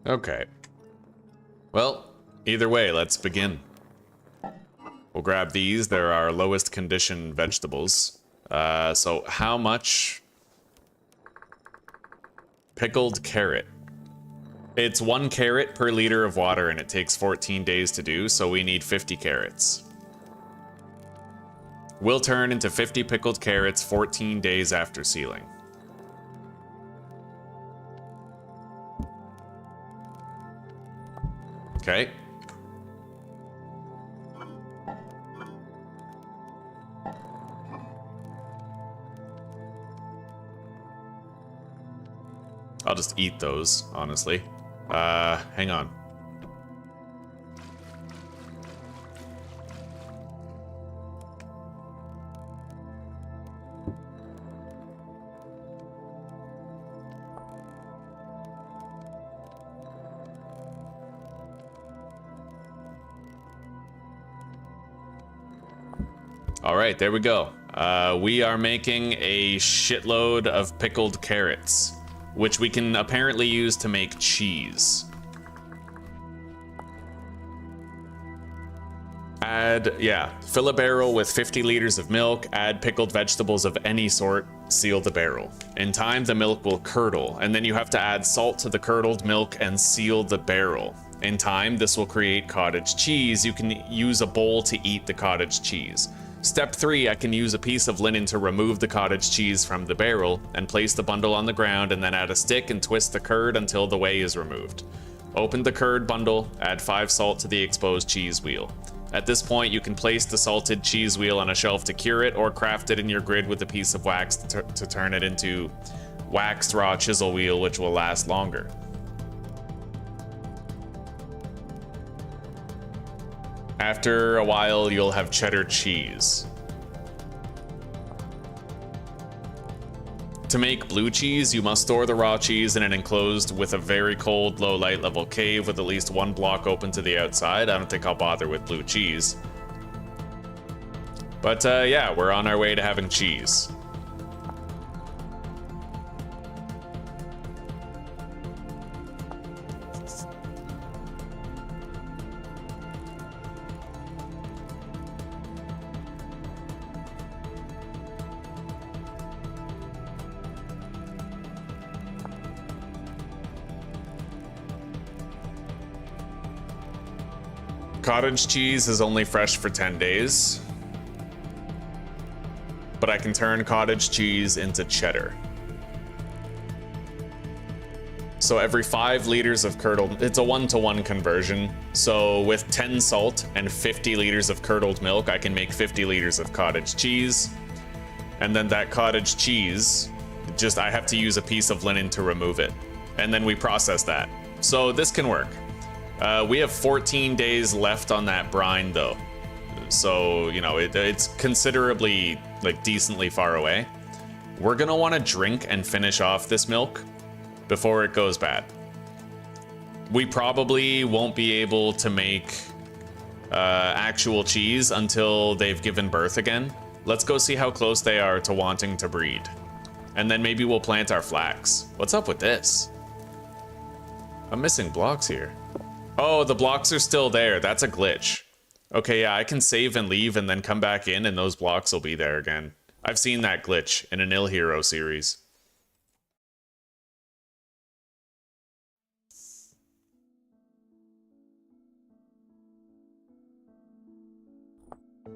Okay. Well, either way, let's begin. We'll grab these. They're our lowest condition vegetables. So how much? Pickled carrot. It's 1 carrot per liter of water, and it takes 14 days to do, so we need 50 carrots. We'll turn into 50 pickled carrots 14 days after sealing. Okay. I'll just eat those, honestly. Hang on. All right, there we go. We are making a shitload of pickled carrots, which we can apparently use to make cheese. Fill a barrel with 50 liters of milk, add pickled vegetables of any sort, seal the barrel. In time, the milk will curdle, and then you have to add salt to the curdled milk and seal the barrel. In time, this will create cottage cheese. You can use a bowl to eat the cottage cheese. Step 3, I can use a piece of linen to remove the cottage cheese from the barrel and place the bundle on the ground, and then add a stick and twist the curd until the whey is removed. Open the curd bundle, add 5 salt to the exposed cheese wheel. At this point, you can place the salted cheese wheel on a shelf to cure it, or craft it in your grid with a piece of wax to turn it into waxed raw chisel wheel, which will last longer. After a while, you'll have cheddar cheese. To make blue cheese, you must store the raw cheese in an enclosed with a very cold, low light level cave with at least 1 block open to the outside. I don't think I'll bother with blue cheese. But yeah, we're on our way to having cheese. Cottage cheese is only fresh for 10 days. But I can turn cottage cheese into cheddar. So every 5 liters of curdled, it's a 1-to-1 conversion. So with 10 salt and 50 liters of curdled milk, I can make 50 liters of cottage cheese. And then that cottage cheese, I have to use a piece of linen to remove it. And then we process that. So this can work. We have 14 days left on that brine though. So, you know, it's considerably, like, decently far away. We're gonna wanna drink and finish off this milk before it goes bad. We probably won't be able to make actual cheese until they've given birth again. Let's go see how close they are to wanting to breed. And then maybe we'll plant our flax. What's up with this? I'm missing blocks here. Oh, the blocks are still there. That's a glitch. Okay, yeah, I can save and leave and then come back in and those blocks will be there again. I've seen that glitch in an Ill Hero series.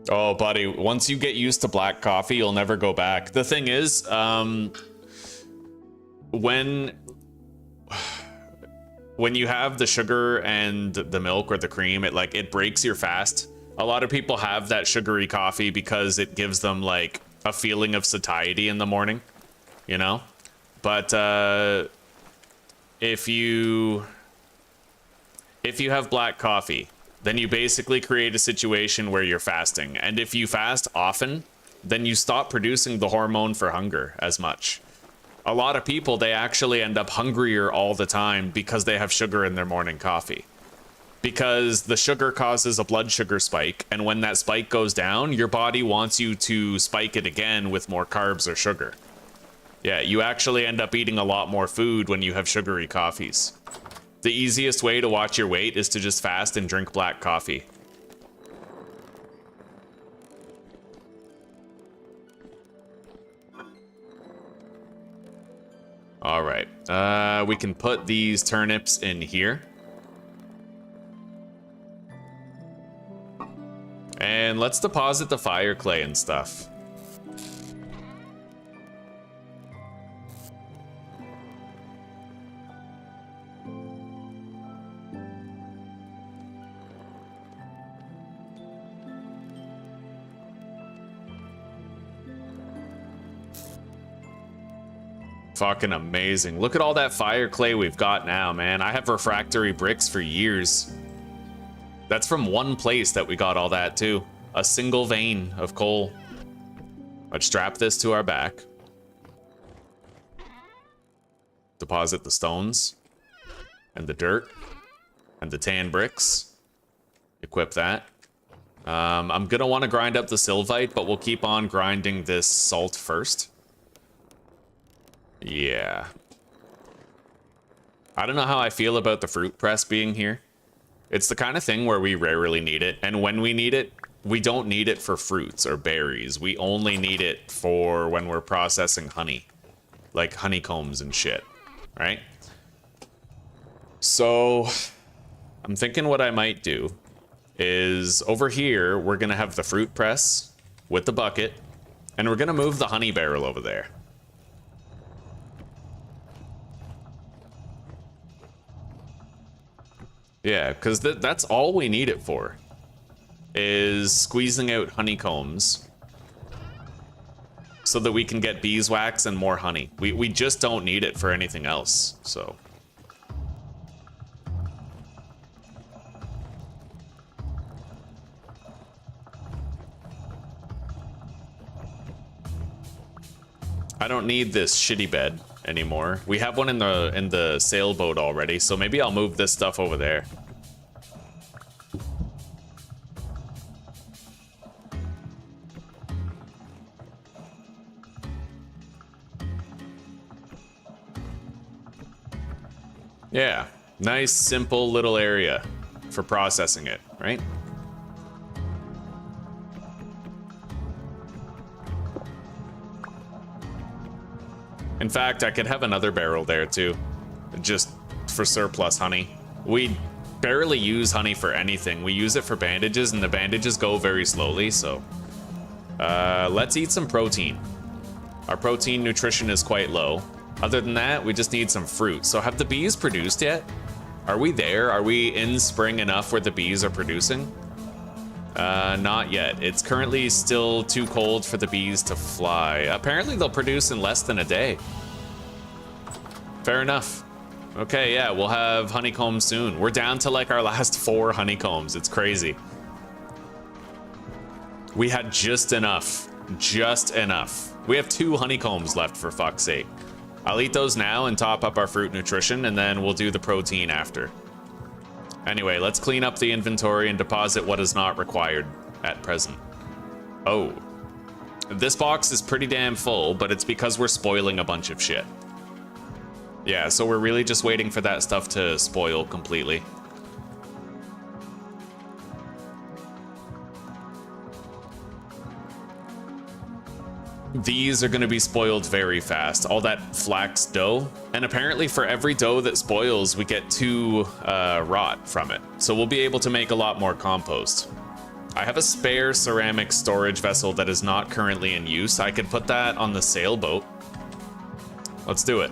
Oh, buddy, once you get used to black coffee, you'll never go back. The thing is, when you have the sugar and the milk or the cream, it breaks your fast. A lot of people have that sugary coffee because it gives them like a feeling of satiety in the morning, you know? But if you have black coffee, then you basically create a situation where you're fasting. And if you fast often, then you stop producing the hormone for hunger as much. A lot of people, they actually end up hungrier all the time because they have sugar in their morning coffee. Because the sugar causes a blood sugar spike, and when that spike goes down, your body wants you to spike it again with more carbs or sugar. Yeah, you actually end up eating a lot more food when you have sugary coffees. The easiest way to watch your weight is to just fast and drink black coffee. All right, we can put these turnips in here. And let's deposit the fire clay and stuff. Fucking amazing. Look at all that fire clay we've got now, man. I have refractory bricks for years. That's from one place that we got all that too. A single vein of coal. Let's strap this to our back. Deposit the stones and the dirt and the tan bricks. Equip that. I'm gonna want to grind up the sylvite, but we'll keep on grinding this salt first. Yeah. I don't know how I feel about the fruit press being here. It's the kind of thing where we rarely need it, and when we need it, we don't need it for fruits or berries. We only need it for when we're processing honey, like honeycombs and shit, right? So I'm thinking what I might do is over here, we're gonna have the fruit press with the bucket, and we're gonna move the honey barrel over there. Yeah, because that's all we need it for, is squeezing out honeycombs so that we can get beeswax and more honey. We just don't need it for anything else, so. I don't need this shitty bed anymore. We have one in the sailboat already, so maybe I'll move this stuff over there. Yeah, nice simple little area for processing it, right? In fact, I could have another barrel there too, just for surplus honey. We barely use honey for anything. We use it for bandages, and the bandages go very slowly, so... let's eat some protein. Our protein nutrition is quite low. Other than that, we just need some fruit. So have the bees produced yet? Are we there? Are we in spring enough where the bees are producing? Not yet. It's currently still too cold for the bees to fly. Apparently they'll produce in less than a day. Fair enough. Okay, yeah, we'll have honeycombs soon. We're down to like our last 4 honeycombs. It's crazy. We had just enough. Just enough. We have 2 honeycombs left, for fuck's sake. I'll eat those now and top up our fruit nutrition, and then we'll do the protein after. Anyway, let's clean up the inventory and deposit what is not required at present. Oh. This box is pretty damn full, but it's because we're spoiling a bunch of shit. Yeah, so we're really just waiting for that stuff to spoil completely. These are going to be spoiled very fast. All that flax dough. And apparently for every dough that spoils, we get 2 rot from it. So we'll be able to make a lot more compost. I have a spare ceramic storage vessel that is not currently in use. I could put that on the sailboat. Let's do it.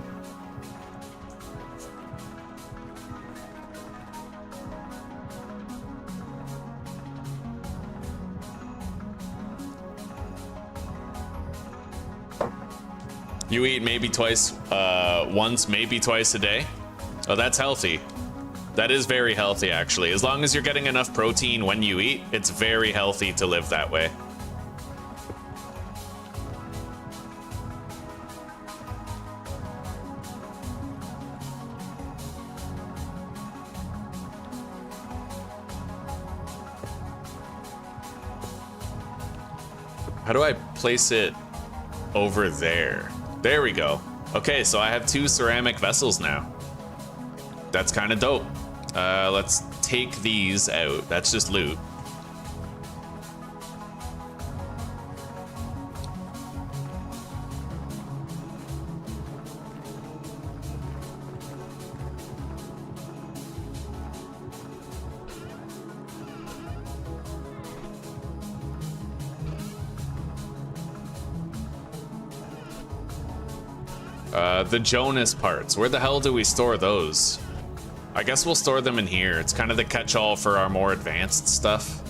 You eat maybe once, maybe twice a day. Oh, that's healthy. That is very healthy, actually. As long as you're getting enough protein when you eat, it's very healthy to live that way. How do I place it over there? There we go. Okay, so I have 2 ceramic vessels now. That's kind of dope. Let's take these out. That's just loot. The Jonas parts. Where the hell do we store those? I guess we'll store them in here. It's kind of the catch-all for our more advanced stuff.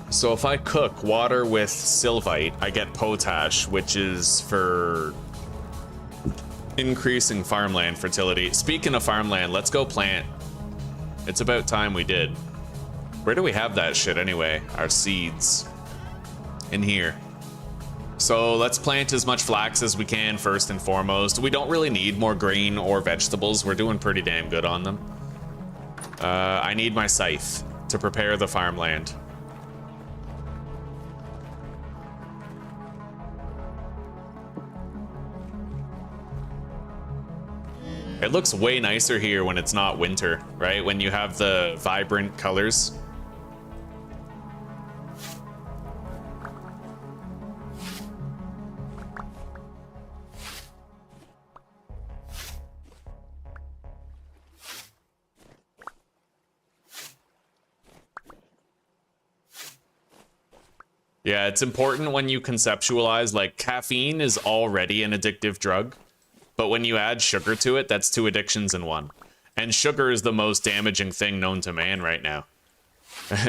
So if I cook water with sylvite, I get potash, which is for increasing farmland fertility. Speaking of farmland, let's go plant. It's about time we did. Where do we have that shit anyway? Our seeds. In here. So let's plant as much flax as we can first and foremost. We don't really need more grain or vegetables. We're doing pretty damn good on them. I need my scythe to prepare the farmland. It looks way nicer here when it's not winter, right? When you have the vibrant colors. Yeah, it's important when you conceptualize, like, caffeine is already an addictive drug. But when you add sugar to it, that's 2 addictions in one. And sugar is the most damaging thing known to man right now.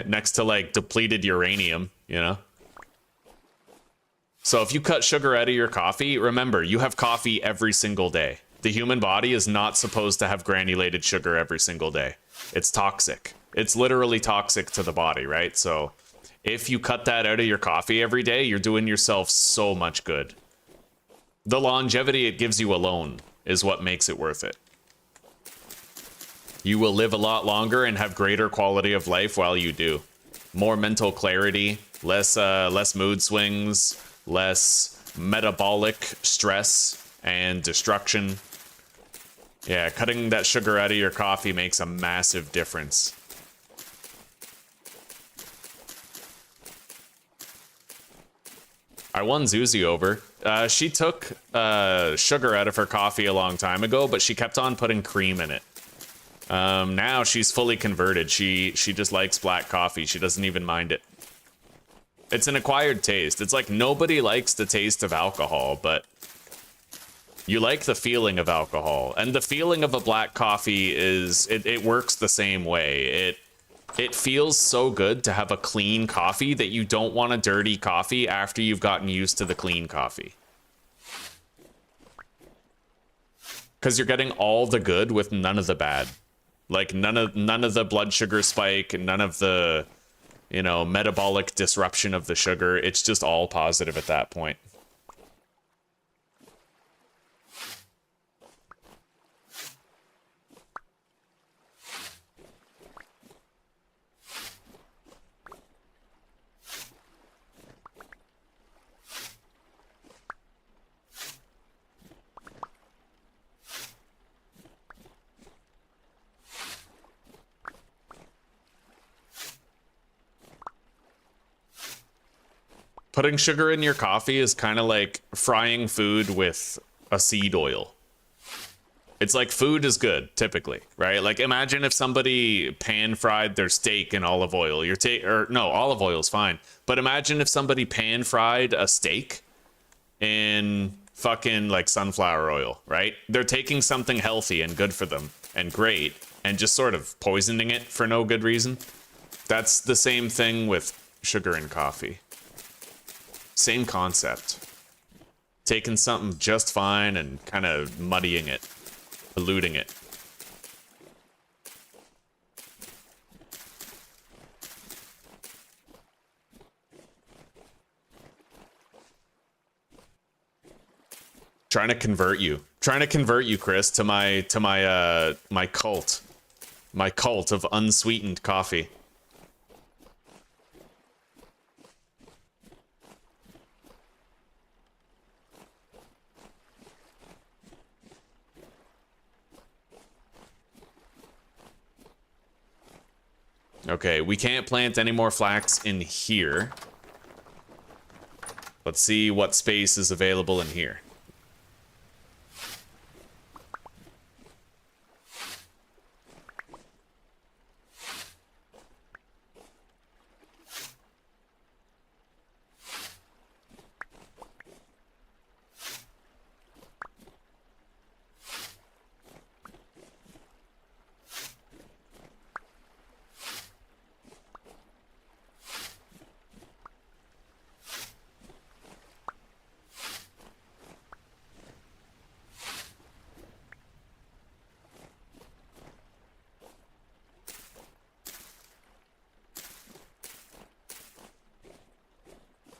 Next to, like, depleted uranium, you know? So if you cut sugar out of your coffee, remember, you have coffee every single day. The human body is not supposed to have granulated sugar every single day. It's toxic. It's literally toxic to the body, right? So if you cut that out of your coffee every day, you're doing yourself so much good. The longevity it gives you alone is what makes it worth it. You will live a lot longer and have greater quality of life while you do. More mental clarity, less mood swings, less metabolic stress and destruction. Yeah, cutting that sugar out of your coffee makes a massive difference. I won Zuzi over. She took sugar out of her coffee a long time ago, but she kept on putting cream in it. Now she's fully converted. She just likes black coffee. She doesn't even mind it. It's an acquired taste. It's like nobody likes the taste of alcohol, but you like the feeling of alcohol. And the feeling of a black coffee is, it works the same way. It feels so good to have a clean coffee that you don't want a dirty coffee after you've gotten used to the clean coffee. Because you're getting all the good with none of the bad. Like none of the blood sugar spike and none of the, you know, metabolic disruption of the sugar. It's just all positive at that point. Putting sugar in your coffee is kind of like frying food with a seed oil. It's like food is good, typically, right? Like imagine if somebody pan fried their steak in olive oil. Olive oil is fine. But imagine if somebody pan fried a steak in fucking like sunflower oil, right? They're taking something healthy and good for them and great and just sort of poisoning it for no good reason. That's the same thing with sugar in coffee. Same concept. Taking something just fine and kind of muddying it, diluting it. Trying to convert you, Chris, to my cult, my cult of unsweetened coffee. Okay, we can't plant any more flax in here. Let's see what space is available in here.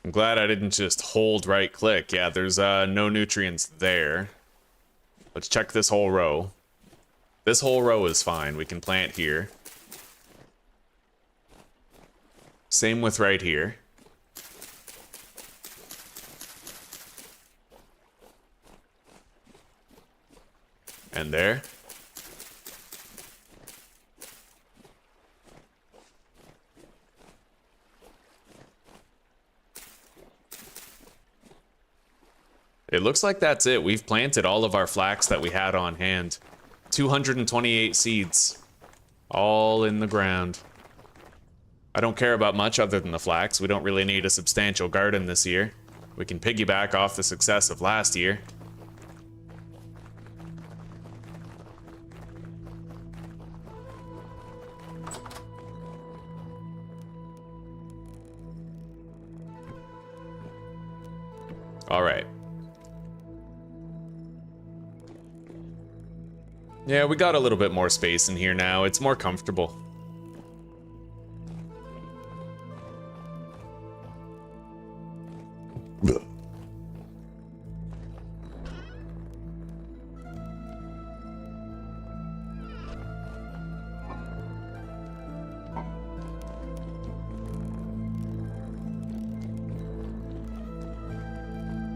I'm glad I didn't just hold right click. Yeah, there's no nutrients there. Let's check this whole row. This whole row is fine. We can plant here. Same with right here. And there. It looks like that's it. We've planted all of our flax that we had on hand. 228 seeds. All in the ground. I don't care about much other than the flax. We don't really need a substantial garden this year. We can piggyback off the success of last year. All right. Yeah, we got a little bit more space in here now. It's more comfortable.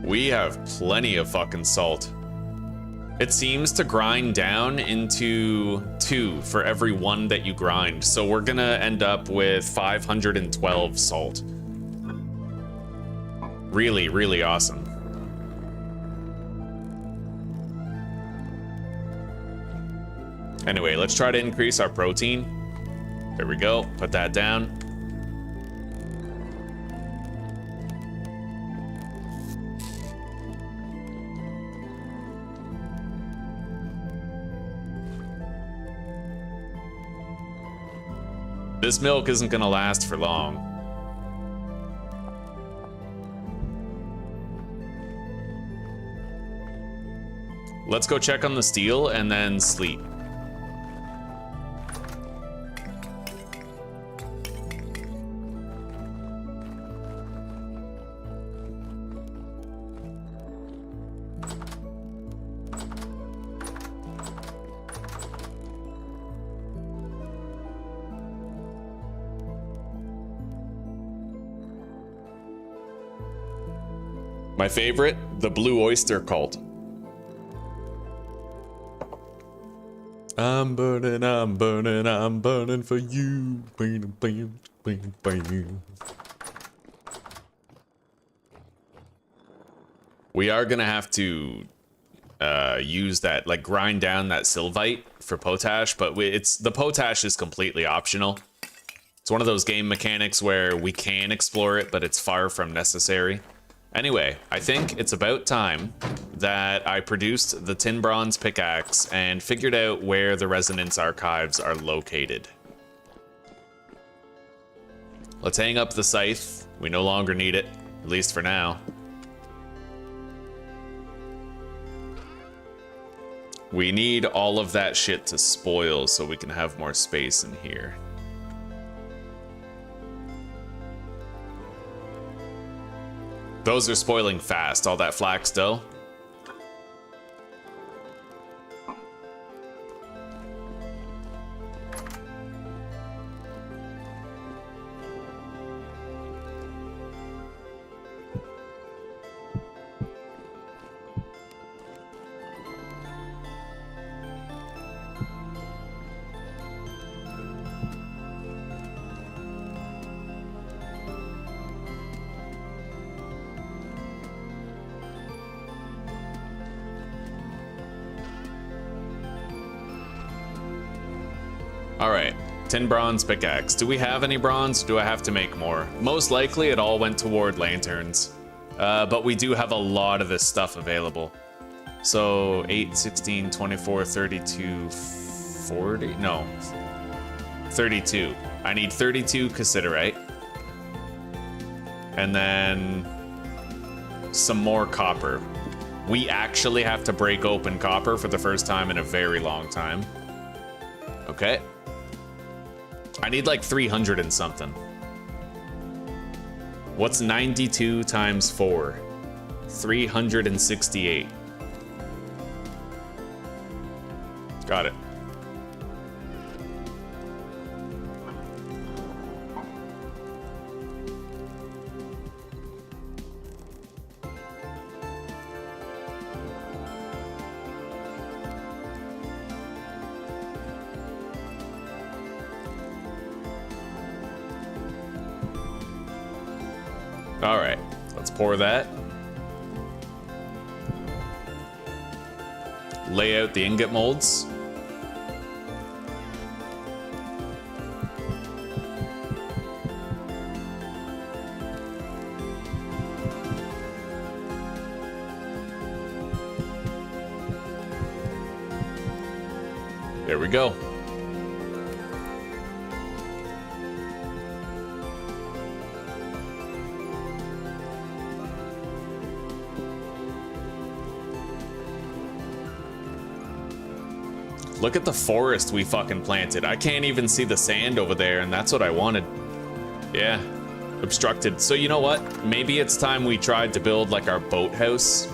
We have plenty of fucking salt. It seems to grind down into 2 for every 1 that you grind. So we're gonna end up with 512 salt. Really, really awesome. Anyway, let's try to increase our protein. There we go. Put that down. This milk isn't gonna last for long. Let's go check on the steel and then sleep. My favorite, the Blue Oyster Cult. I'm burning, I'm burning, I'm burning for you. Bam, bam, bam, bam. We are gonna have to use that, like grind down that sylvite for potash, but the potash is completely optional. It's one of those game mechanics where we can explore it, but it's far from necessary. Anyway, I think it's about time that I produced the tin bronze pickaxe and figured out where the resonance archives are located. Let's hang up the scythe. We no longer need it, at least for now. We need all of that shit to spoil so we can have more space in here. Those are spoiling fast, all that flax dough. Alright, tin bronze pickaxe. Do we have any bronze? Do I have to make more? Most likely it all went toward lanterns. But we do have a lot of this stuff available. So 8, 16, 24, 32, 40? No. 32. I need 32 cassiterite. And then some more copper. We actually have to break open copper for the first time in a very long time. Okay. I need like 300 and something. What's 92 times 4? 368. Got it. All right, let's pour that. Lay out the ingot molds. There we go. Look at the forest we fucking planted. I can't even see the sand over there, and that's what I wanted. Yeah, obstructed. So you know what? Maybe it's time we tried to build like our boathouse.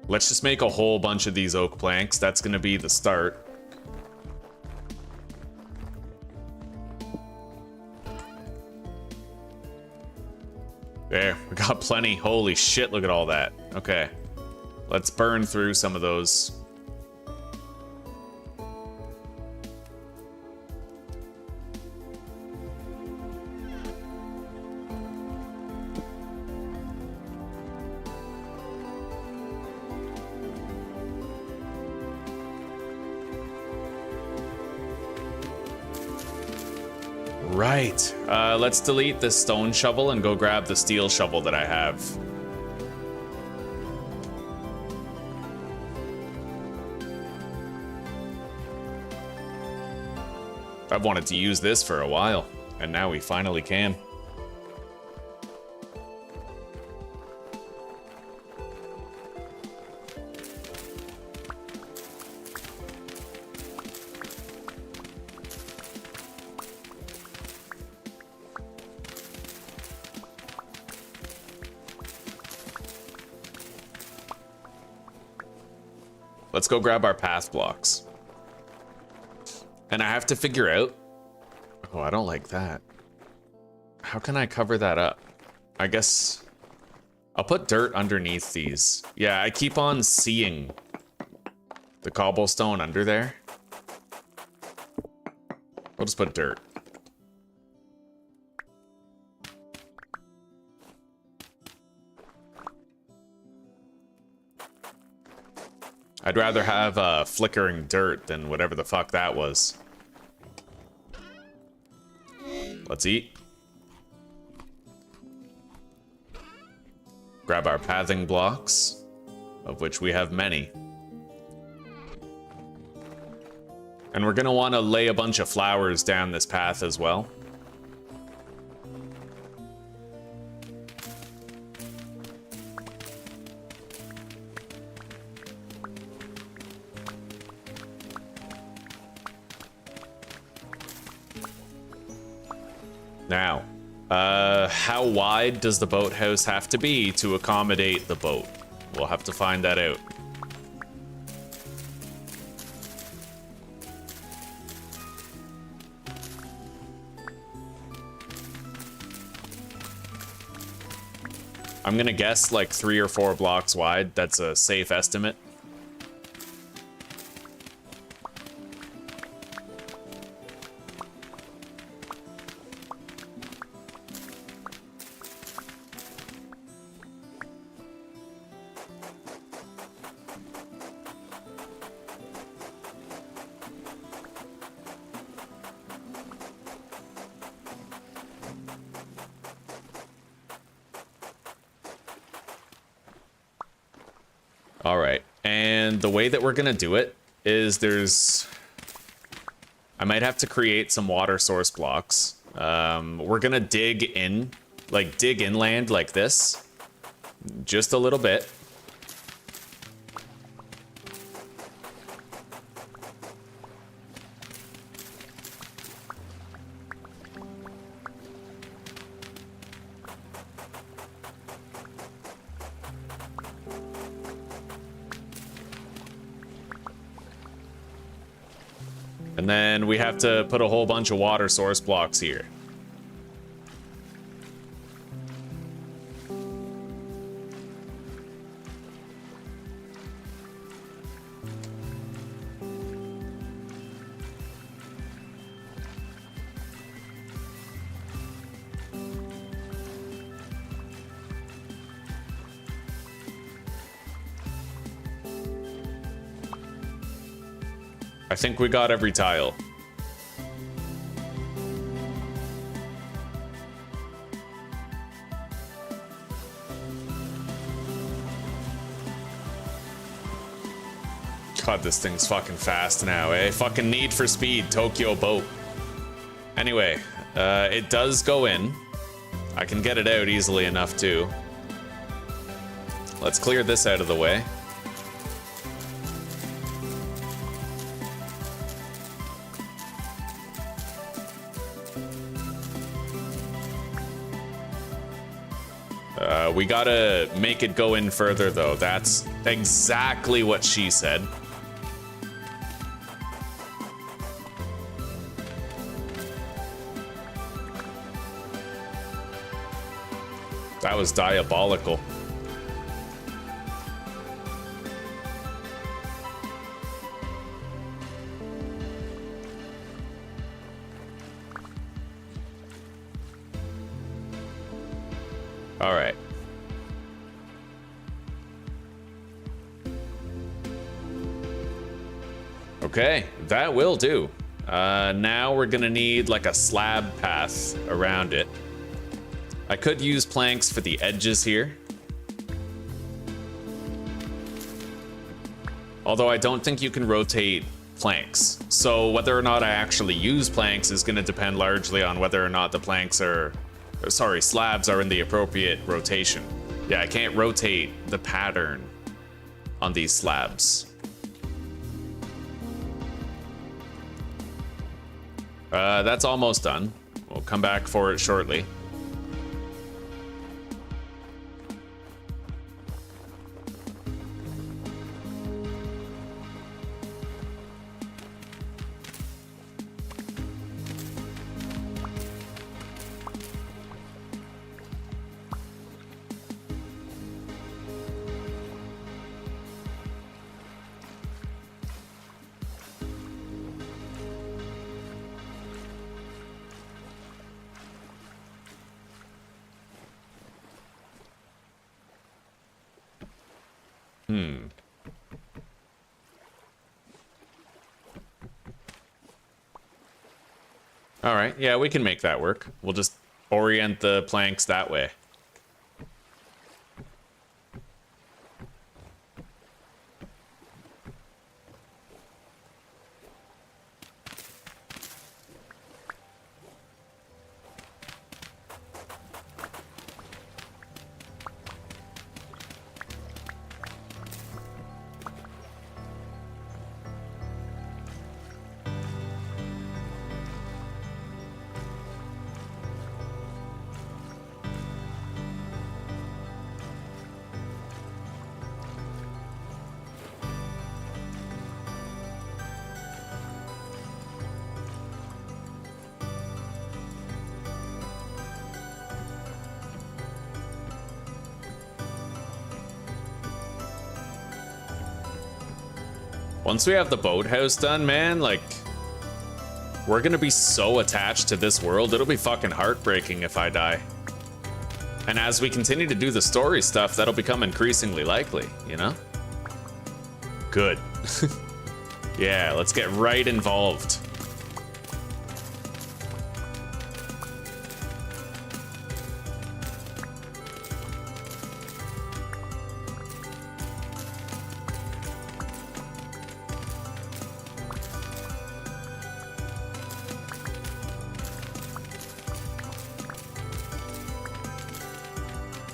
Let's just make a whole bunch of these oak planks. That's gonna be the start. There, we got plenty. Holy shit, look at all that. Okay. Let's burn through some of those. Right. Let's delete the stone shovel and go grab the steel shovel that I have. I've wanted to use this for a while, and now we finally can. Let's go grab our path blocks. And I have to figure out... Oh, I don't like that. How can I cover that up? I guess... I'll put dirt underneath these. Yeah, I keep on seeing the cobblestone under there. We'll just put dirt. I'd rather have flickering dirt than whatever the fuck that was. Let's eat. Grab our pathing blocks, of which we have many. And we're gonna want to lay a bunch of flowers down this path as well. Now, how wide does the boathouse have to be to accommodate the boat? We'll have to find that out. I'm gonna guess like 3 or 4 blocks wide. That's a safe estimate. All right, and the way that we're gonna do it is I might have to create some water source blocks. We're gonna dig inland like this, just a little bit. And then we have to put a whole bunch of water source blocks here. I think we got every tile. God, this thing's fucking fast now, eh? Fucking Need for Speed, Tokyo boat. Anyway, it does go in. I can get it out easily enough too. Let's clear this out of the way. We gotta make it go in further, though. That's exactly what she said. That was diabolical. All right. Okay, that will do. Now we're gonna need like a slab path around it. I could use planks for the edges here. Although I don't think you can rotate planks. So whether or not I actually use planks is gonna depend largely on whether or not the planks are, sorry, slabs are in the appropriate rotation. Yeah, I can't rotate the pattern on these slabs. That's almost done. We'll come back for it shortly. All right, yeah, we can make that work. We'll just orient the planks that way. Once we have the boathouse done, man, like, we're gonna be so attached to this world, it'll be fucking heartbreaking if I die. And as we continue to do the story stuff, that'll become increasingly likely, you know? Good. Yeah, let's get right involved.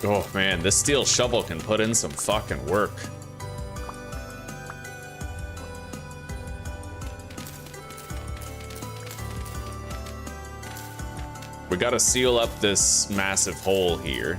Oh man, this steel shovel can put in some fucking work. We gotta seal up this massive hole here.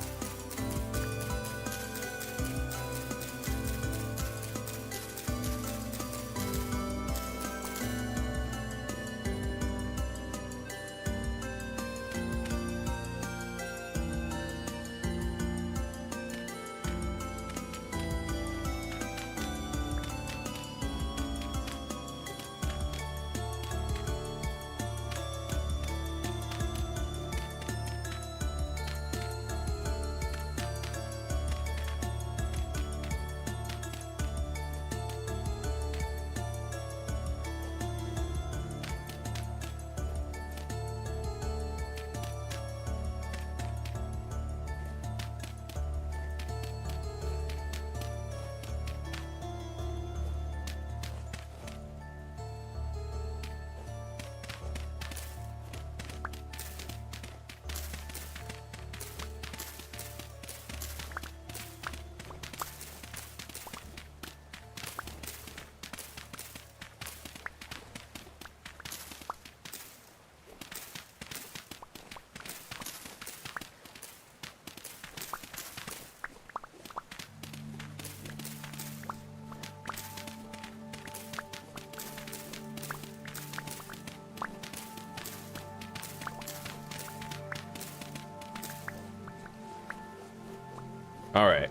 All right.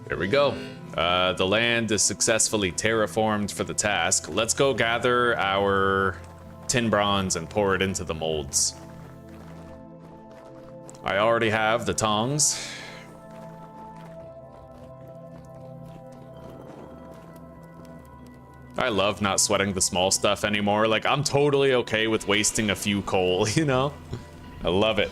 There we go. The land is successfully terraformed for the task. Let's go gather our tin bronze and pour it into the molds. I already have the tongs. I love not sweating the small stuff anymore. Like, I'm totally okay with wasting a few coal, you know? I love it.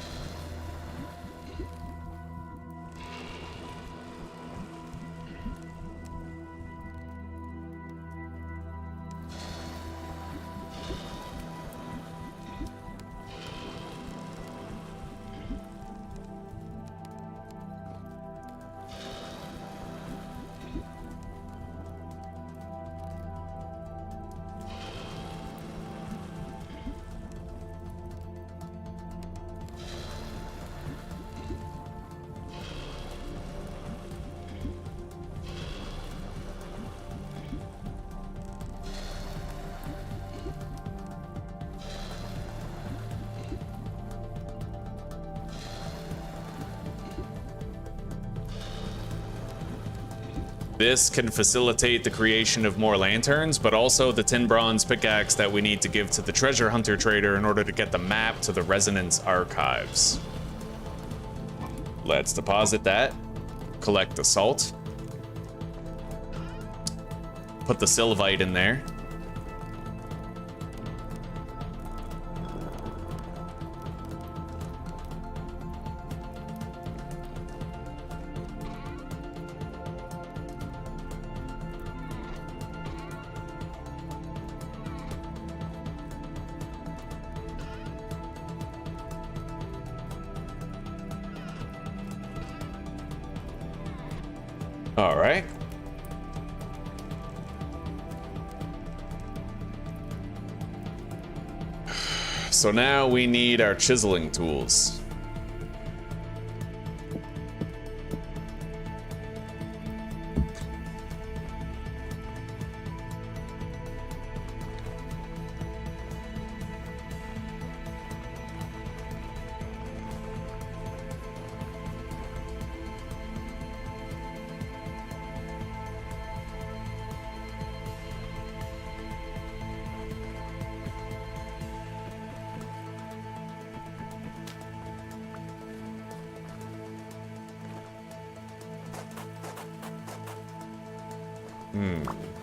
This can facilitate the creation of more lanterns, but also the tin bronze pickaxe that we need to give to the treasure hunter trader in order to get the map to the Resonance archives. Let's deposit that. Collect the salt. Put the sylvite in there. All right. So now we need our chiseling tools.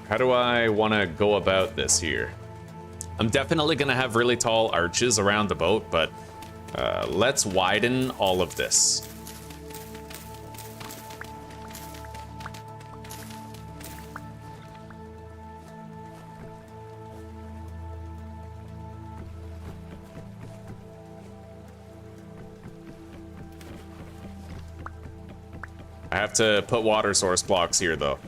How do I want to go about this here? I'm definitely going to have really tall arches around the boat, but let's widen all of this. I have to put water source blocks here, though.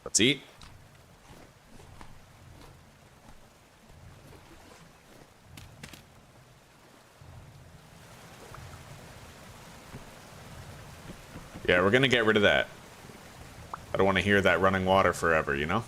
Let's eat. Yeah, we're gonna get rid of that. I don't want to hear that running water forever, you know?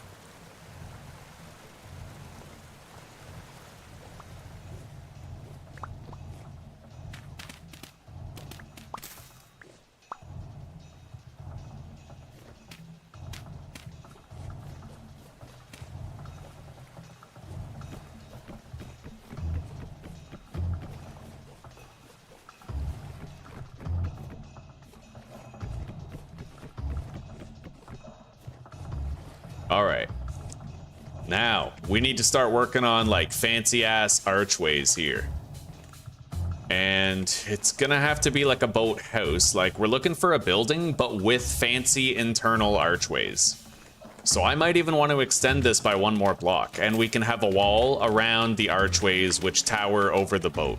All right. Now, we need to start working on like fancy ass archways here. And it's gonna have to be like a boathouse. Like, we're looking for a building, but with fancy internal archways. So I might even want to extend this by one more block, and we can have a wall around the archways which tower over the boat.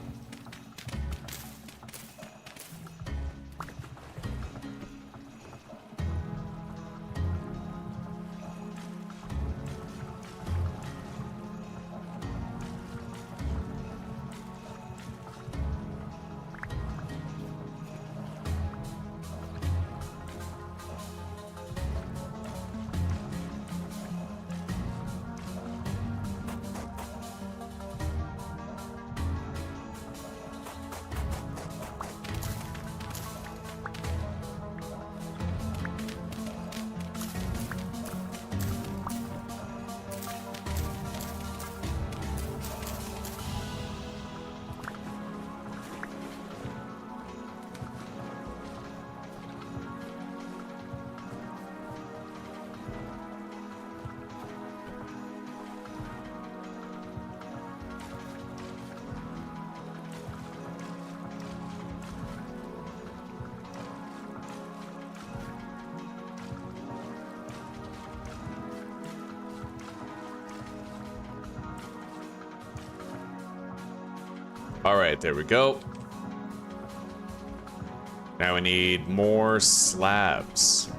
All right, there we go. Now we need more slabs.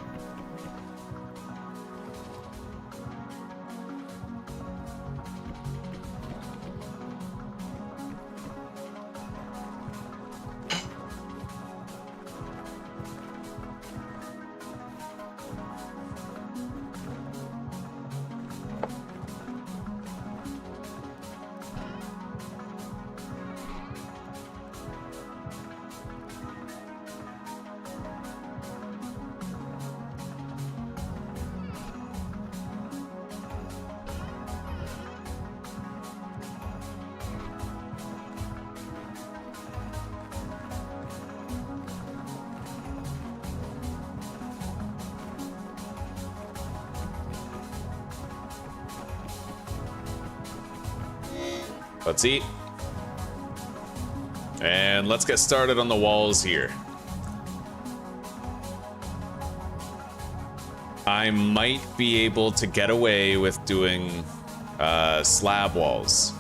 Let's eat. And let's get started on the walls here. I might be able to get away with doing slab walls.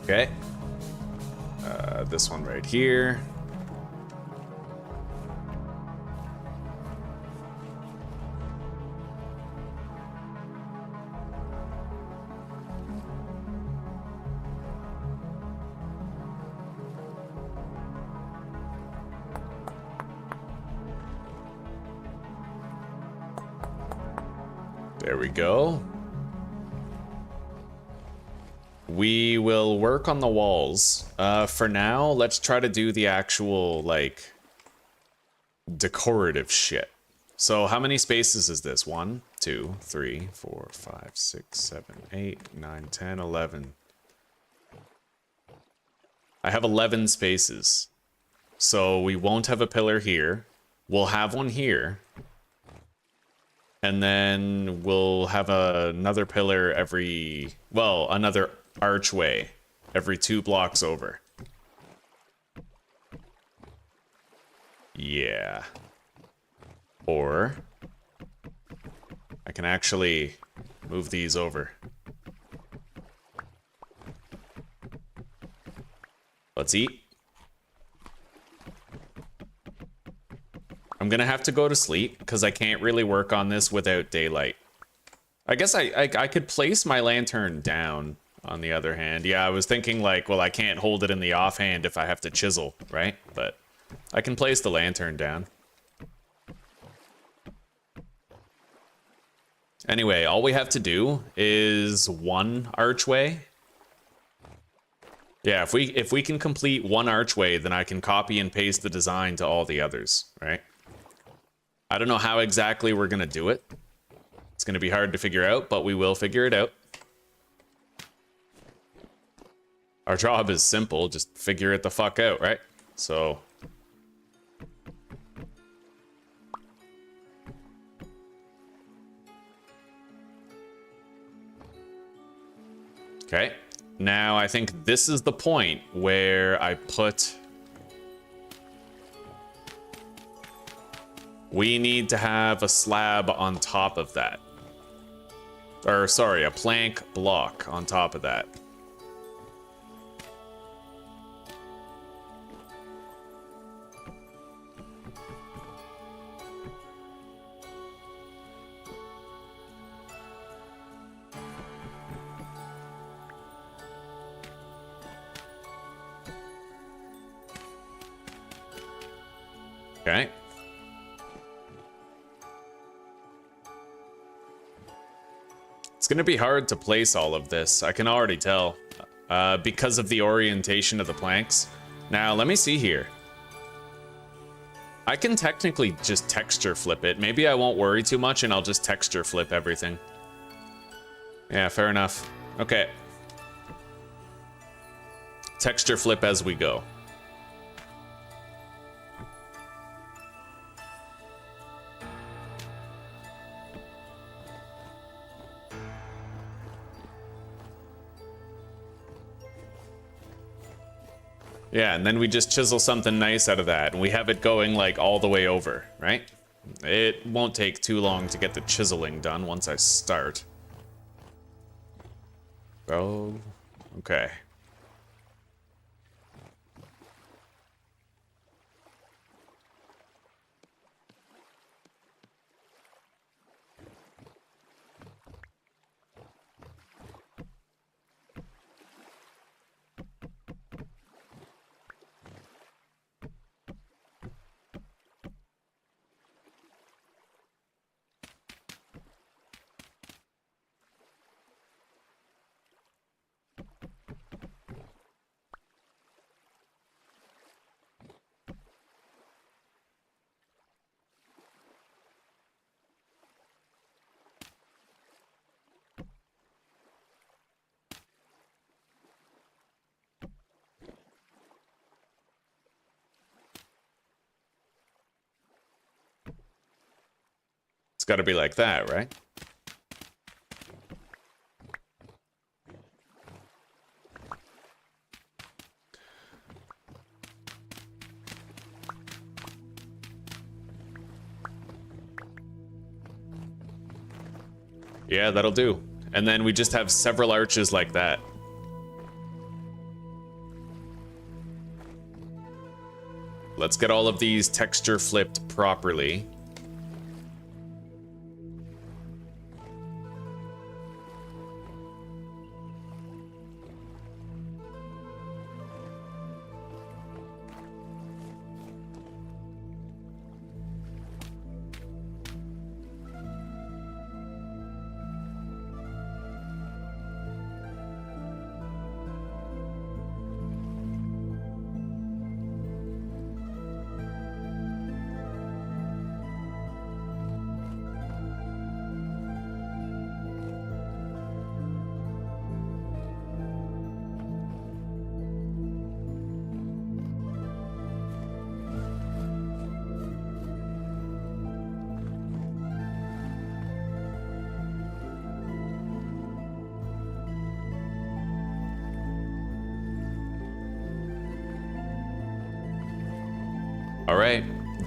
Okay. This one right here. There we go. We will work on the walls. For now, let's try to do the actual, like, decorative shit. So how many spaces is this? 1, 2, 3, 4, 5, 6, 7, 8, 9, 10, 11. I have 11 spaces. So we won't have a pillar here. We'll have one here. And then we'll have another pillar every, well, another archway every 2 blocks over. Yeah. Or I can actually move these over. Let's eat. I'm gonna have to go to sleep because I can't really work on this without daylight. I guess I could place my lantern down, on the other hand. Yeah, I was thinking like, well, I can't hold it in the offhand if I have to chisel, right? But I can place the lantern down. Anyway, all we have to do is one archway. Yeah, if we can complete one archway, then I can copy and paste the design to all the others, right? I don't know how exactly we're gonna do it. It's gonna be hard to figure out, but we will figure it out. Our job is simple, just figure it the fuck out, right? So... Okay. Now, I think this is the point where I put... We need to have a slab on top of that. Or, sorry, a plank block on top of that. Okay. It's gonna be hard to place all of this, I can already tell, because of the orientation of the planks. Now, let me see here. I can technically just texture flip it. Maybe I won't worry too much and I'll just texture flip everything. Yeah, fair enough. Okay. Texture flip as we go. Yeah, and then we just chisel something nice out of that, and we have it going, like, all the way over, right? It won't take too long to get the chiseling done once I start. Oh, okay. It's gotta be like that, right? Yeah, that'll do. And then we just have several arches like that. Let's get all of these texture flipped properly.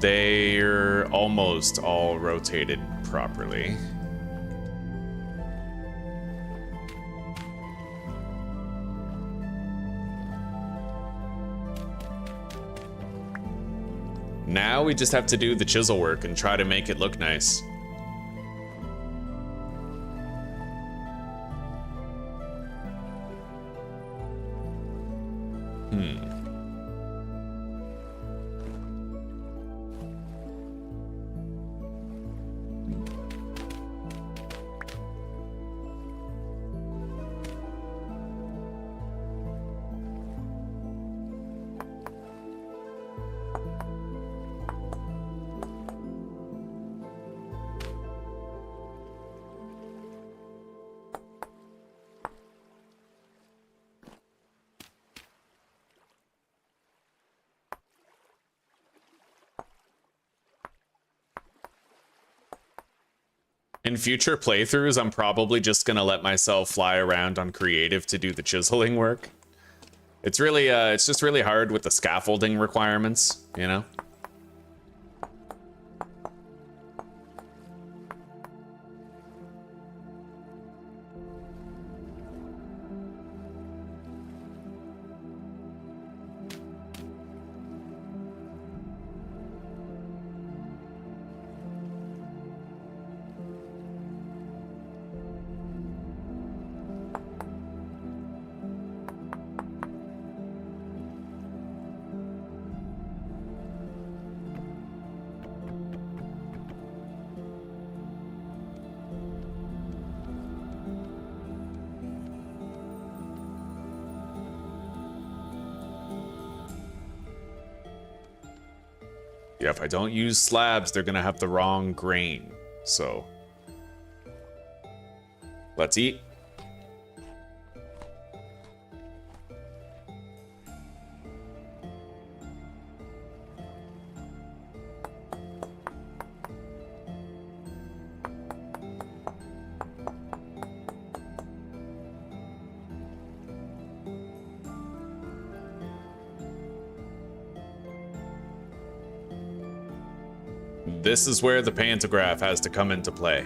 They're almost all rotated properly. Now we just have to do the chisel work and try to make it look nice. In future playthroughs, I'm probably just gonna let myself fly around on creative to do the chiseling work. It's really, it's just really hard with the scaffolding requirements, you know? Yeah, if I don't use slabs, they're gonna have the wrong grain. So, let's eat. This is where the pantograph has to come into play.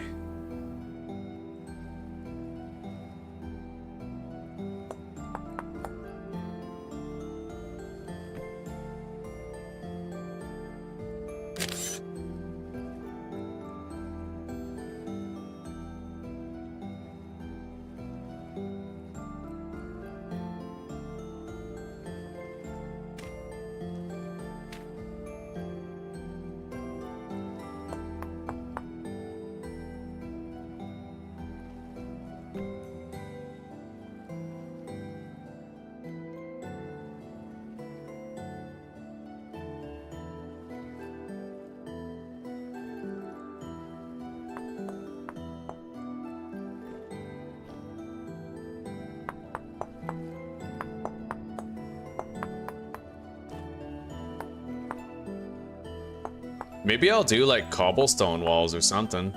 Maybe I'll do like cobblestone walls or something.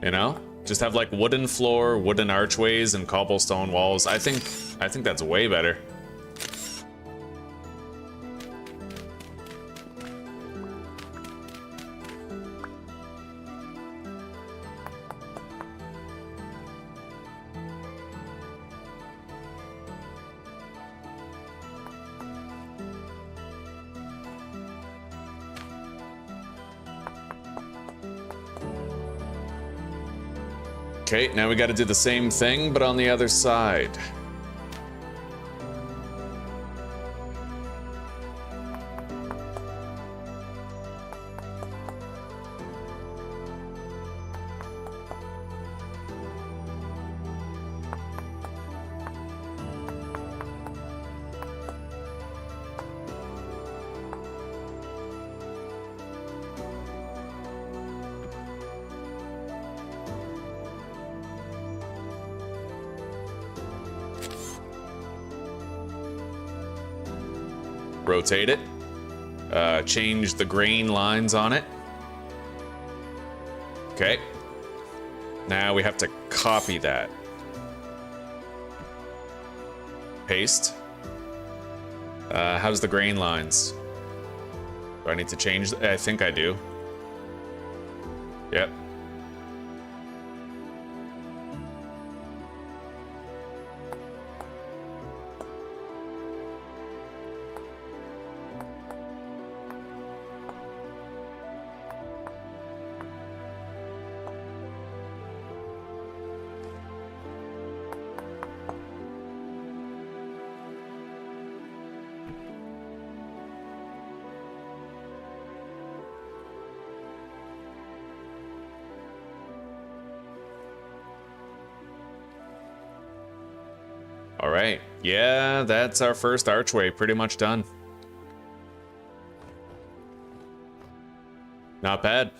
You know? Just have like wooden floor, wooden archways, and cobblestone walls. I think that's way better. Okay, now we gotta do the same thing, but on the other side. Rotate it, change the grain lines on it. Okay. Now we have to copy that. Paste. How's the grain lines? Do I need to change? I think I do. Yep. All right. Yeah, that's our first archway pretty much done. Not bad.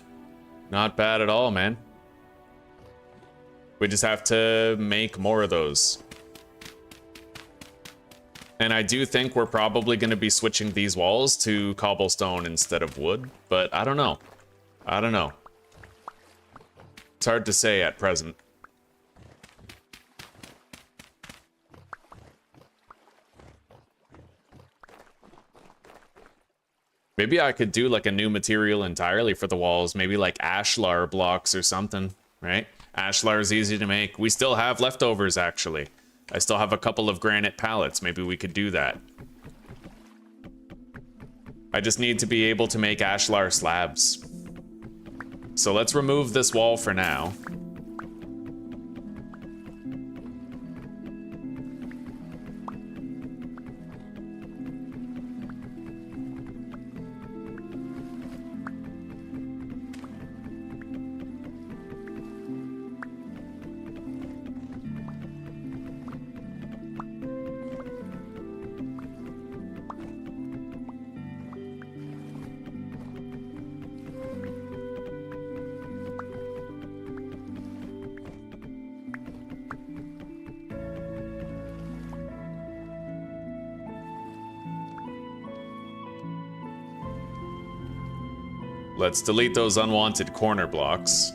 Not bad at all, man. We just have to make more of those. And I do think we're probably going to be switching these walls to cobblestone instead of wood, but I don't know. I don't know. It's hard to say at present. Maybe I could do like a new material entirely for the walls. Maybe like ashlar blocks or something, right? Ashlar is easy to make. We still have leftovers, actually. I still have a couple of granite pallets. Maybe we could do that. I just need to be able to make ashlar slabs. So let's remove this wall for now. Let's delete those unwanted corner blocks.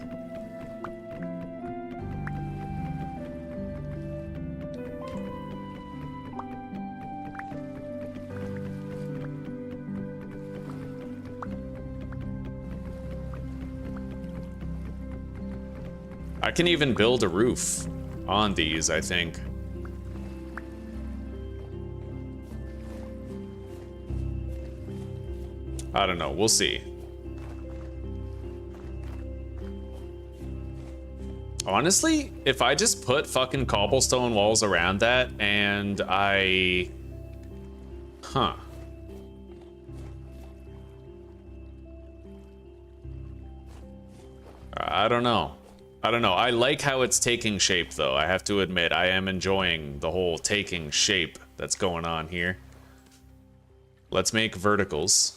I can even build a roof on these, I think. I don't know, we'll see. Honestly, if I just put fucking cobblestone walls around that and I... Huh. I don't know. I don't know. I like how it's taking shape, though. I have to admit, I am enjoying the whole taking shape that's going on here. Let's make verticals.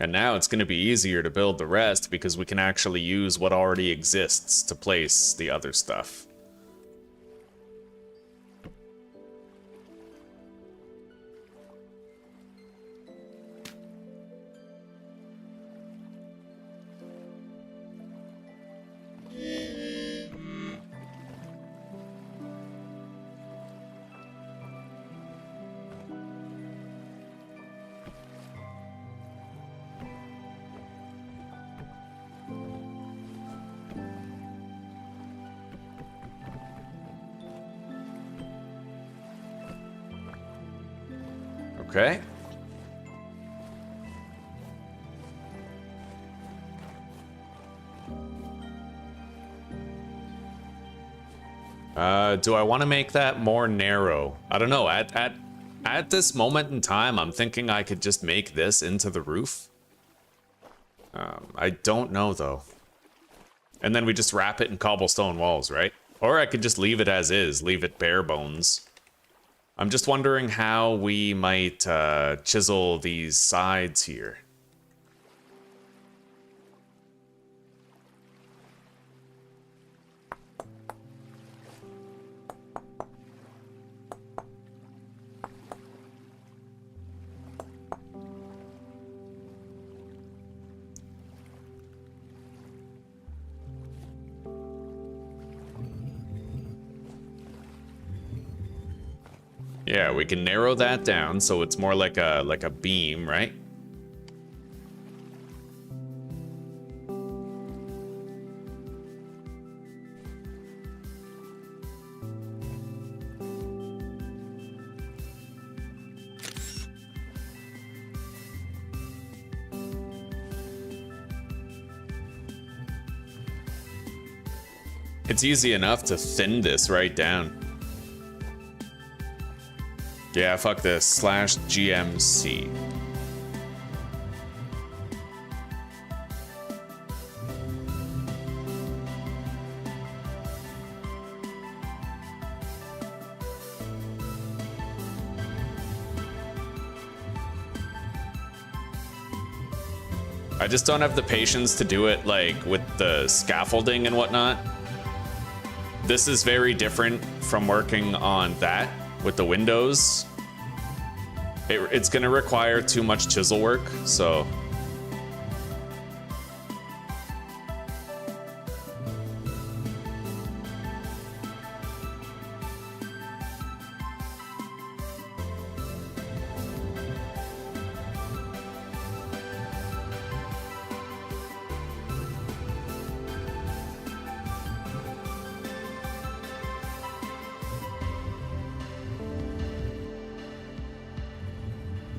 And now it's going to be easier to build the rest because we can actually use what already exists to place the other stuff. Okay. Do I want to make that more narrow? I don't know. At this moment in time, I'm thinking I could just make this into the roof. I don't know though. And then we just wrap it in cobblestone walls, right? Or I could just leave it as is, leave it bare bones. I'm just wondering how we might chisel these sides here. Yeah, we can narrow that down so it's more like a beam, right? It's easy enough to thin this right down. Yeah, fuck this. /GMC. I just don't have the patience to do it like with the scaffolding and whatnot. This is very different from working on that with the windows. It's gonna require too much chisel work, so.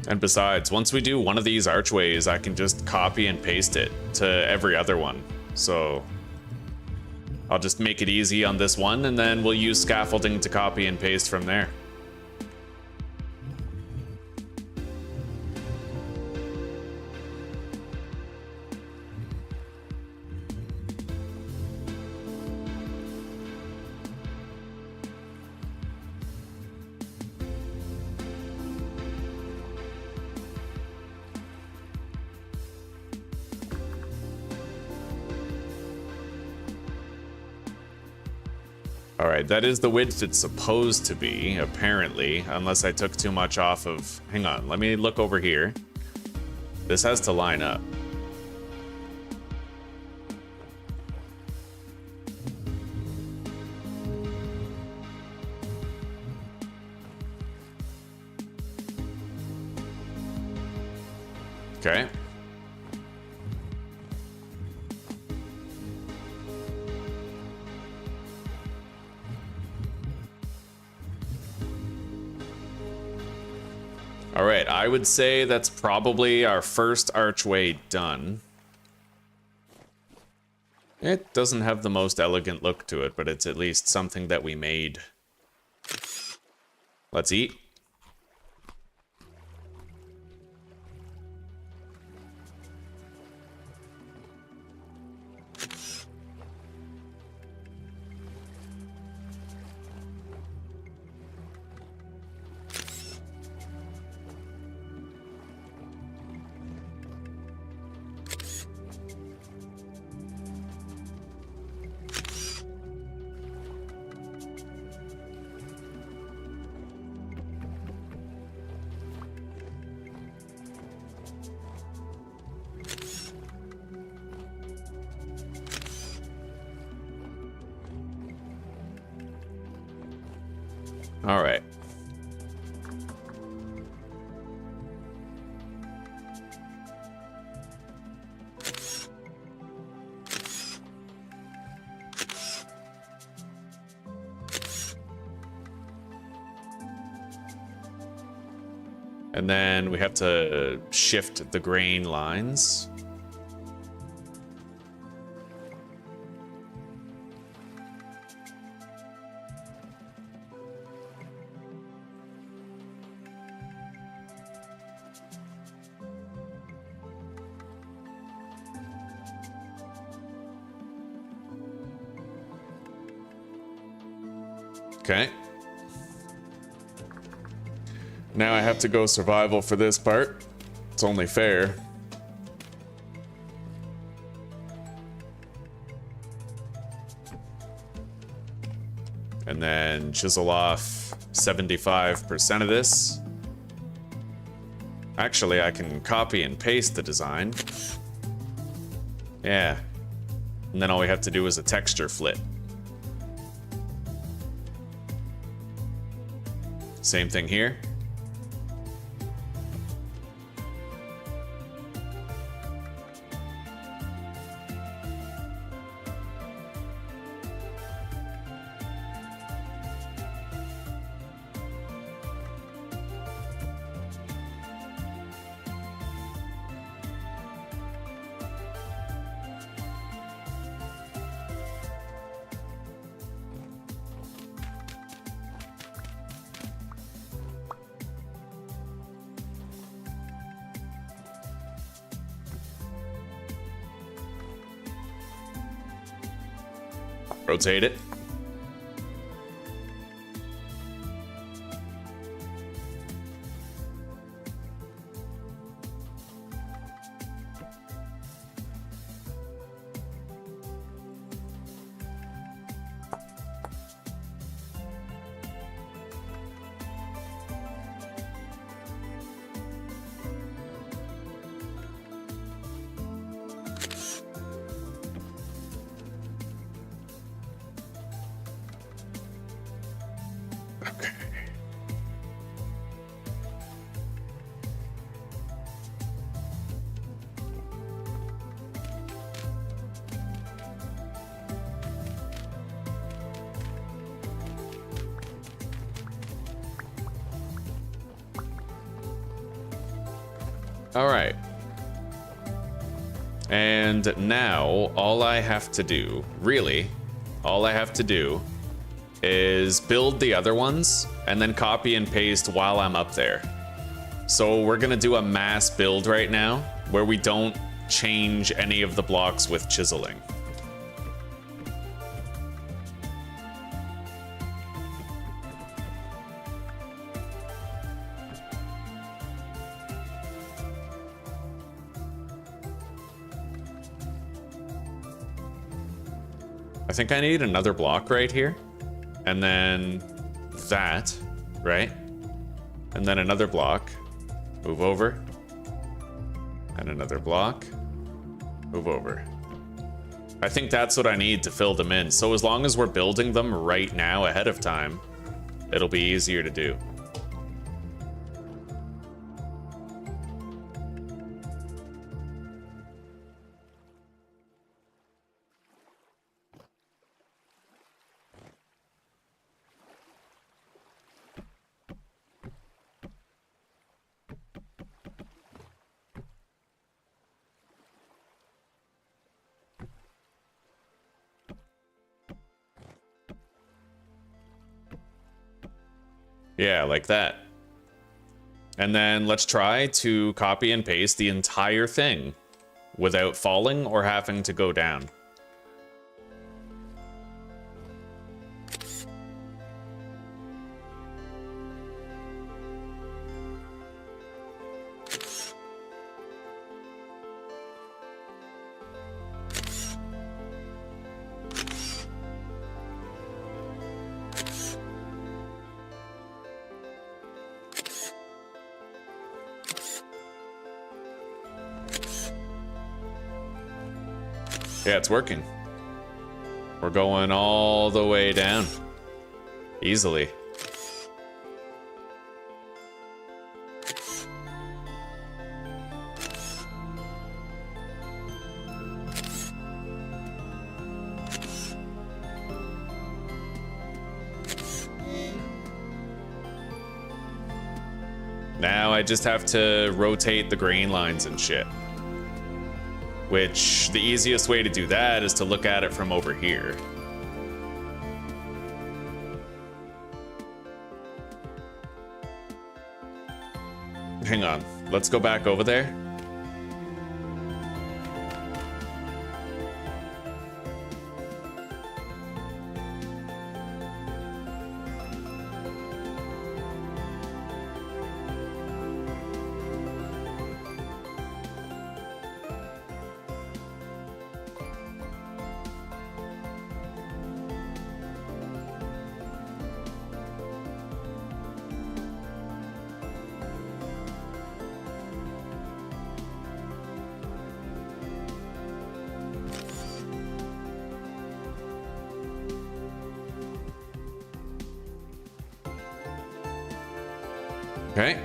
And besides, once we do one of these archways, I can just copy and paste it to every other one. So I'll just make it easy on this one, and then we'll use scaffolding to copy and paste from there. Alright, that is the width it's supposed to be, apparently, unless I took too much off of... Hang on, let me look over here. This has to line up. Okay. All right, I would say that's probably our first archway done. It doesn't have the most elegant look to it, but it's at least something that we made. Let's eat. All right. And then we have to shift the grain lines. Okay. Now I have to go survival for this part. It's only fair. And then chisel off 75% of this. Actually, I can copy and paste the design. Yeah. And then all we have to do is a texture flip. Same thing here. Rotate it. All right. And now all I have to do, really, all I have to do is build the other ones and then copy and paste while I'm up there. So we're gonna do a mass build right now where we don't change any of the blocks with chiseling. I think I need another block right here. And then that, right? And then another block. Move over. And another block. Move over. I think that's what I need to fill them in. So as long as we're building them right now ahead of time, it'll be easier to do. Yeah, like that. And then let's try to copy and paste the entire thing without falling or having to go down. Yeah, it's working. We're going all the way down. Easily. Now I just have to rotate the grain lines and shit. Which, the easiest way to do that is to look at it from over here. Hang on, let's go back over there. Okay.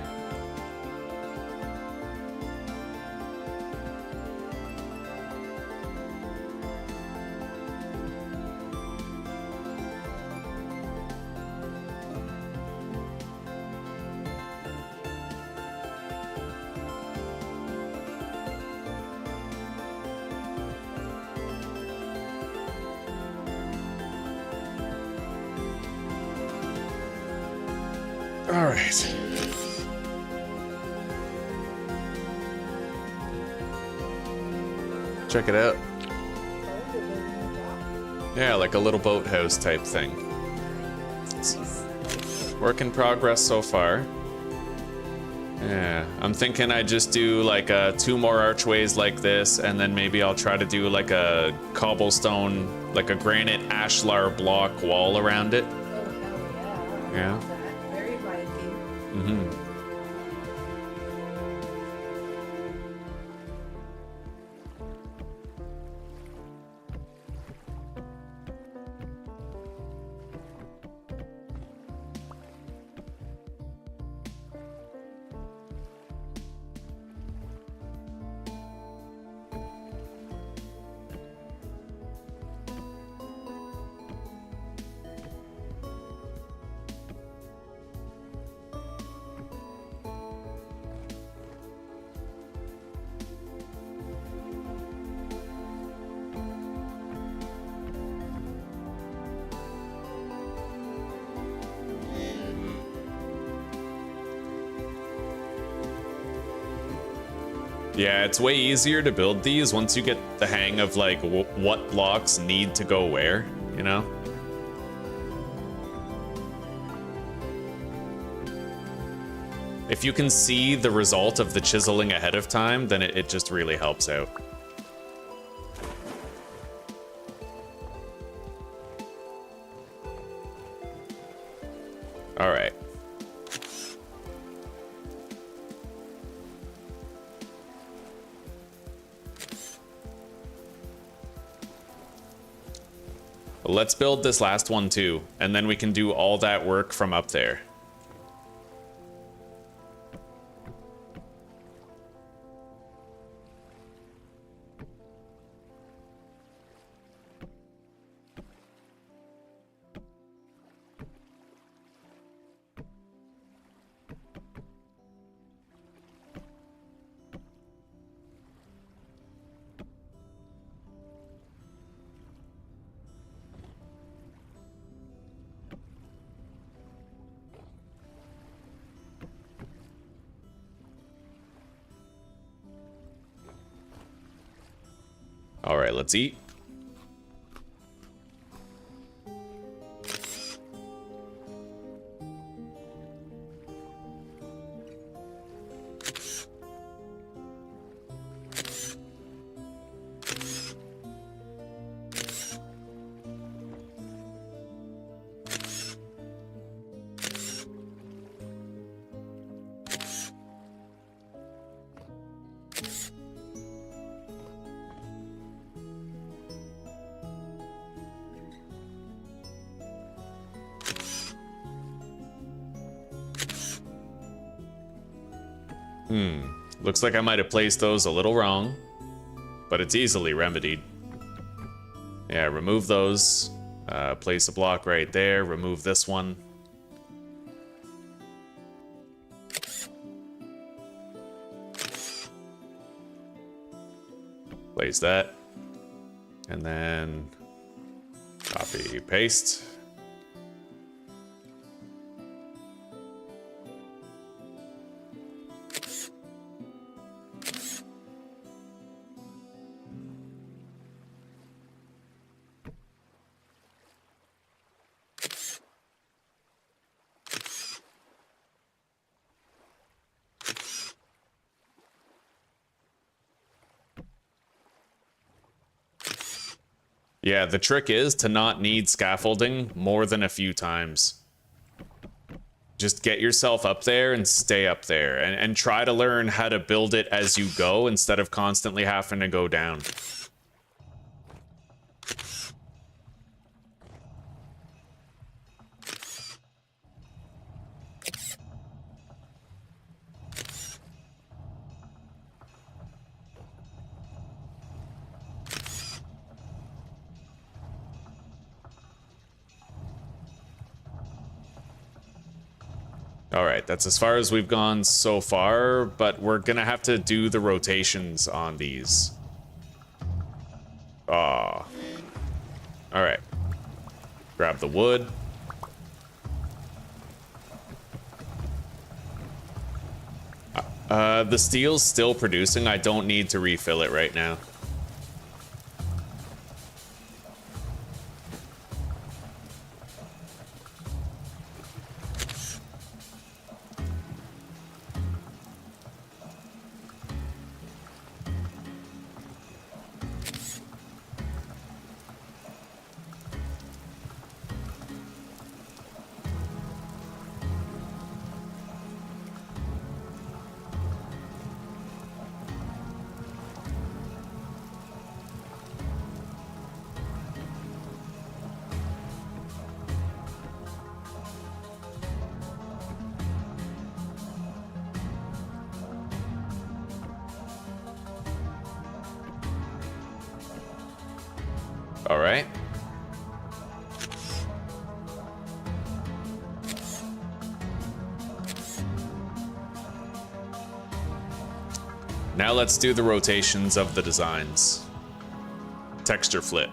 All right. Check it out. Yeah, like a little boathouse type thing. It's work in progress so far. Yeah, I'm thinking I just do like 2 more archways like this, and then maybe I'll try to do like a cobblestone, like a granite ashlar block wall around it. Oh, hell yeah. Yeah. Very Viking. Mm-hmm. Yeah, it's way easier to build these once you get the hang of like what blocks need to go where, you know? If you can see the result of the chiseling ahead of time, then it just really helps out. All right. Let's build this last one too, and then we can do all that work from up there. All right, let's eat. Looks like I might have placed those a little wrong, but it's easily remedied. Yeah, remove those. Place a block right there. Remove this one. Place that. And then copy, paste. Yeah, the trick is to not need scaffolding more than a few times. Just get yourself up there and stay up there, and try to learn how to build it as you go instead of constantly having to go down. All right, that's as far as we've gone so far, but we're gonna have to do the rotations on these. Aw. All right. Grab the wood. The steel's still producing. I don't need to refill it right now. All right. Now let's do the rotations of the designs. Texture flip.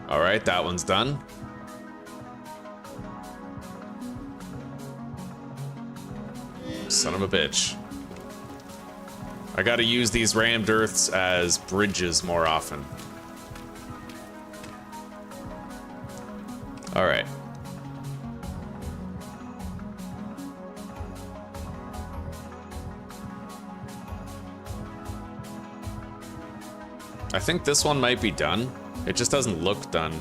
All right, that one's done. Son of a bitch. I gotta use these rammed earths as bridges more often. All right. I think this one might be done. It just doesn't look done.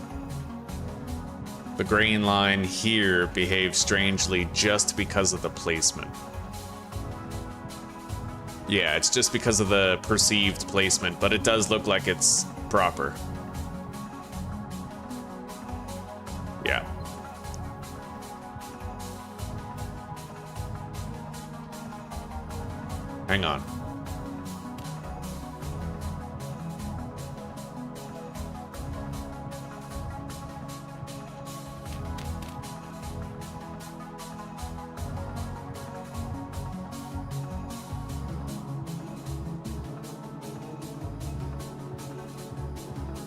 The grain line here behaves strangely just because of the placement. Yeah, it's just because of the perceived placement, but it does look like it's proper. Yeah. Hang on.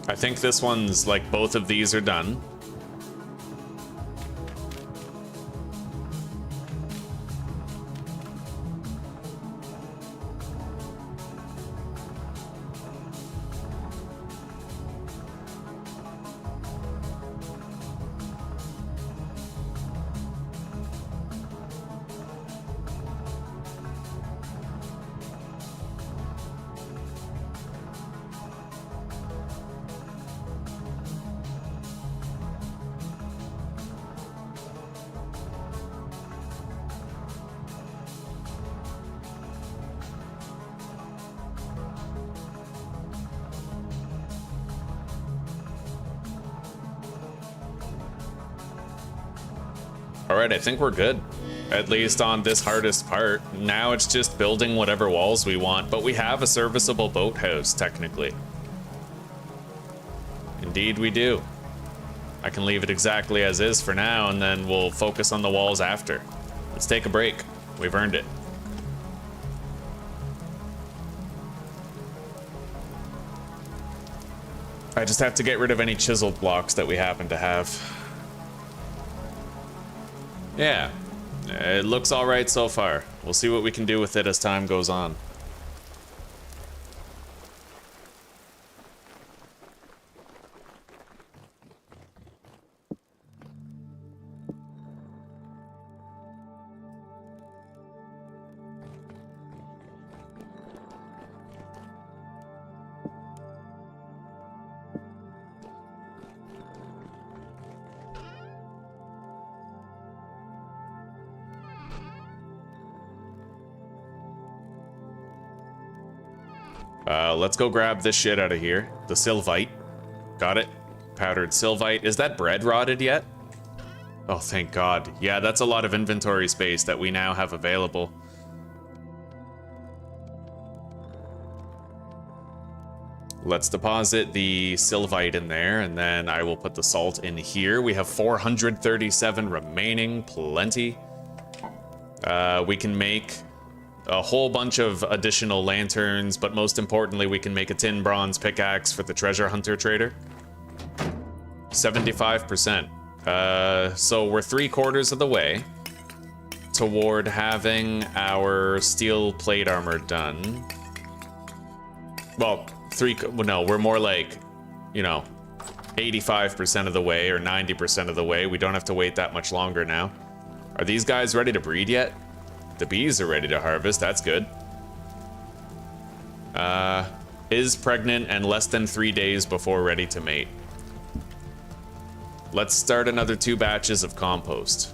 I think this one's like both of these are done. All right, I think we're good. At least on this hardest part. Now it's just building whatever walls we want, but we have a serviceable boathouse, technically. Indeed we do. I can leave it exactly as is for now, and then we'll focus on the walls after. Let's take a break. We've earned it. I just have to get rid of any chiseled blocks that we happen to have. Yeah, it looks all right so far. We'll see what we can do with it as time goes on. Let's go grab this shit out of here. The sylvite. Got it. Powdered sylvite. Is that bread rotted yet? Oh, thank God. Yeah, that's a lot of inventory space that we now have available. Let's deposit the sylvite in there, and then I will put the salt in here. We have 437 remaining. Plenty. We can make a whole bunch of additional lanterns, but most importantly, we can make a tin bronze pickaxe for the treasure hunter trader. 75%. So we're 3/4 of the way toward having our steel plate armor done. Well, no, we're more like, you know, 85% of the way or 90% of the way. We don't have to wait that much longer now. Are these guys ready to breed yet? The bees are ready to harvest. That's good. Is pregnant and less than 3 days before ready to mate. Let's start another 2 batches of compost.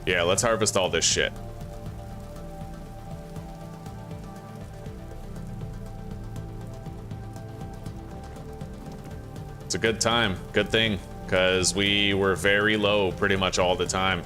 Yeah, let's harvest all this shit. It's a good time, good thing, because we were very low pretty much all the time.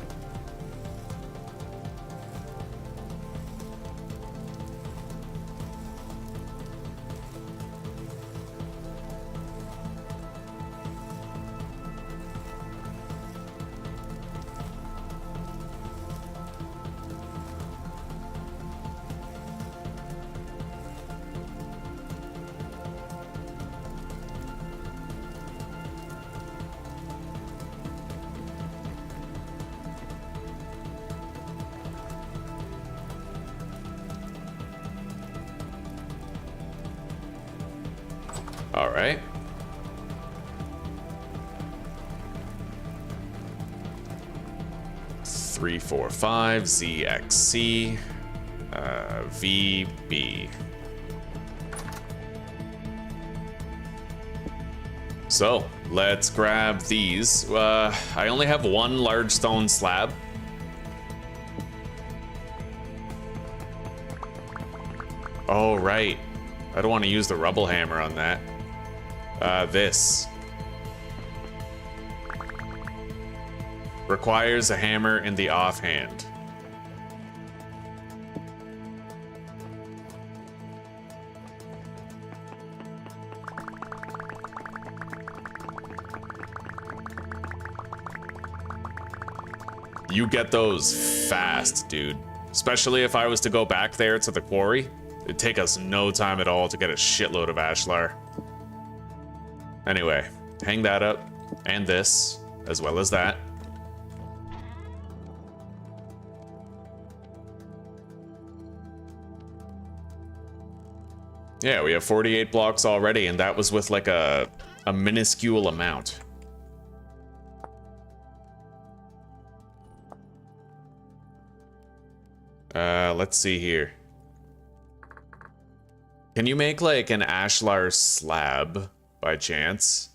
All right. Three, 4, 5, ZXC, VB. So let's grab these. I only have 1 large stone slab. Oh, right. I don't want to use the rubble hammer on that. This requires a hammer in the offhand. You get those fast, dude. Especially if I was to go back there to the quarry. It'd take us no time at all to get a shitload of ashlar. Anyway, hang that up, and this, as well as that. Yeah, we have 48 blocks already, and that was with like a minuscule amount. Let's see here. Can you make like an ashlar slab by chance?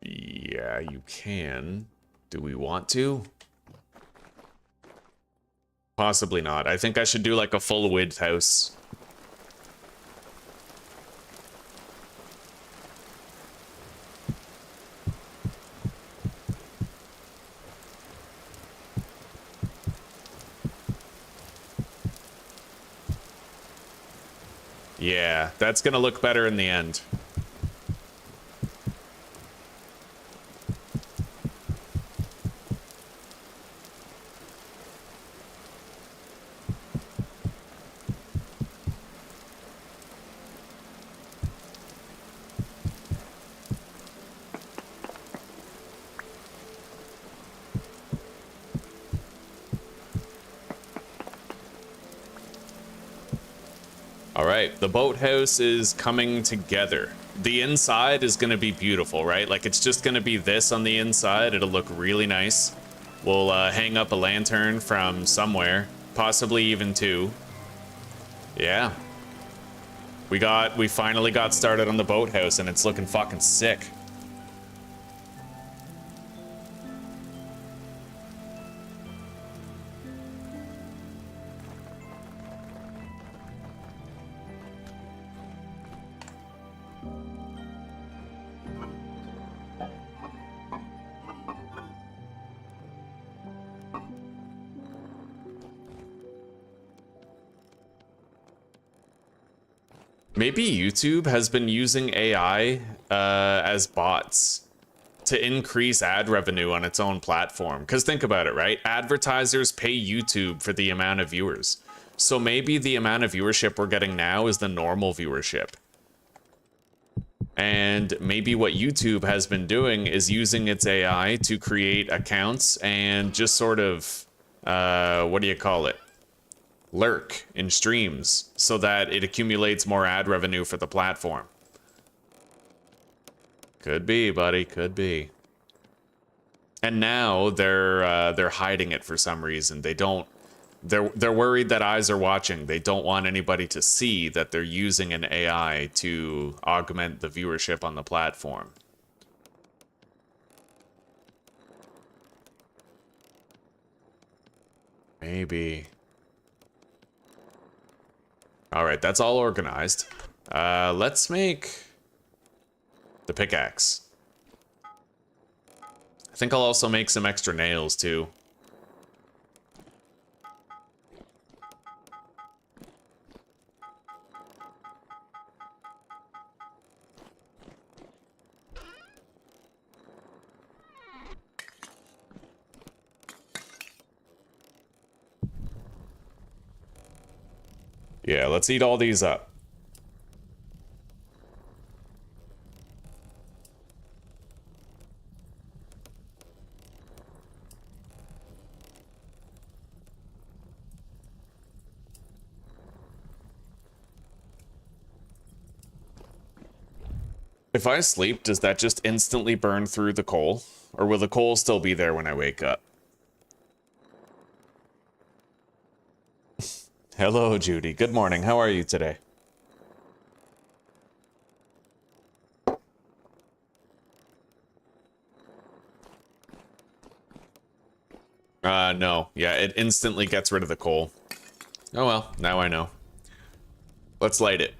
Yeah, you can. Do we want to? Possibly not. I think I should do like a full width house. Yeah, that's gonna look better in the end. All right, the boathouse is coming together. The inside is gonna be beautiful, right? Like it's just gonna be this on the inside. It'll look really nice. We'll hang up a lantern from somewhere, possibly even 2. Yeah. We finally got started on the boathouse and it's looking fucking sick. Maybe YouTube has been using AI as bots to increase ad revenue on its own platform. Because think about it, right? Advertisers pay YouTube for the amount of viewers. So maybe the amount of viewership we're getting now is the normal viewership. And maybe what YouTube has been doing is using its AI to create accounts and just sort of, what do you call it? Lurk in streams so that it accumulates more ad revenue for the platform. Could be, buddy, could be. And now they're hiding it for some reason. They're worried that eyes are watching. They don't want anybody to see that they're using an AI to augment the viewership on the platform. Maybe. All right, that's all organized. Let's make the pickaxe. I think I'll also make some extra nails too. Yeah, let's eat all these up. If I sleep, does that just instantly burn through the coal? Or will the coal still be there when I wake up? Hello, Judy. Good morning. How are you today? No. Yeah, it instantly gets rid of the coal. Oh well, now I know. Let's light it.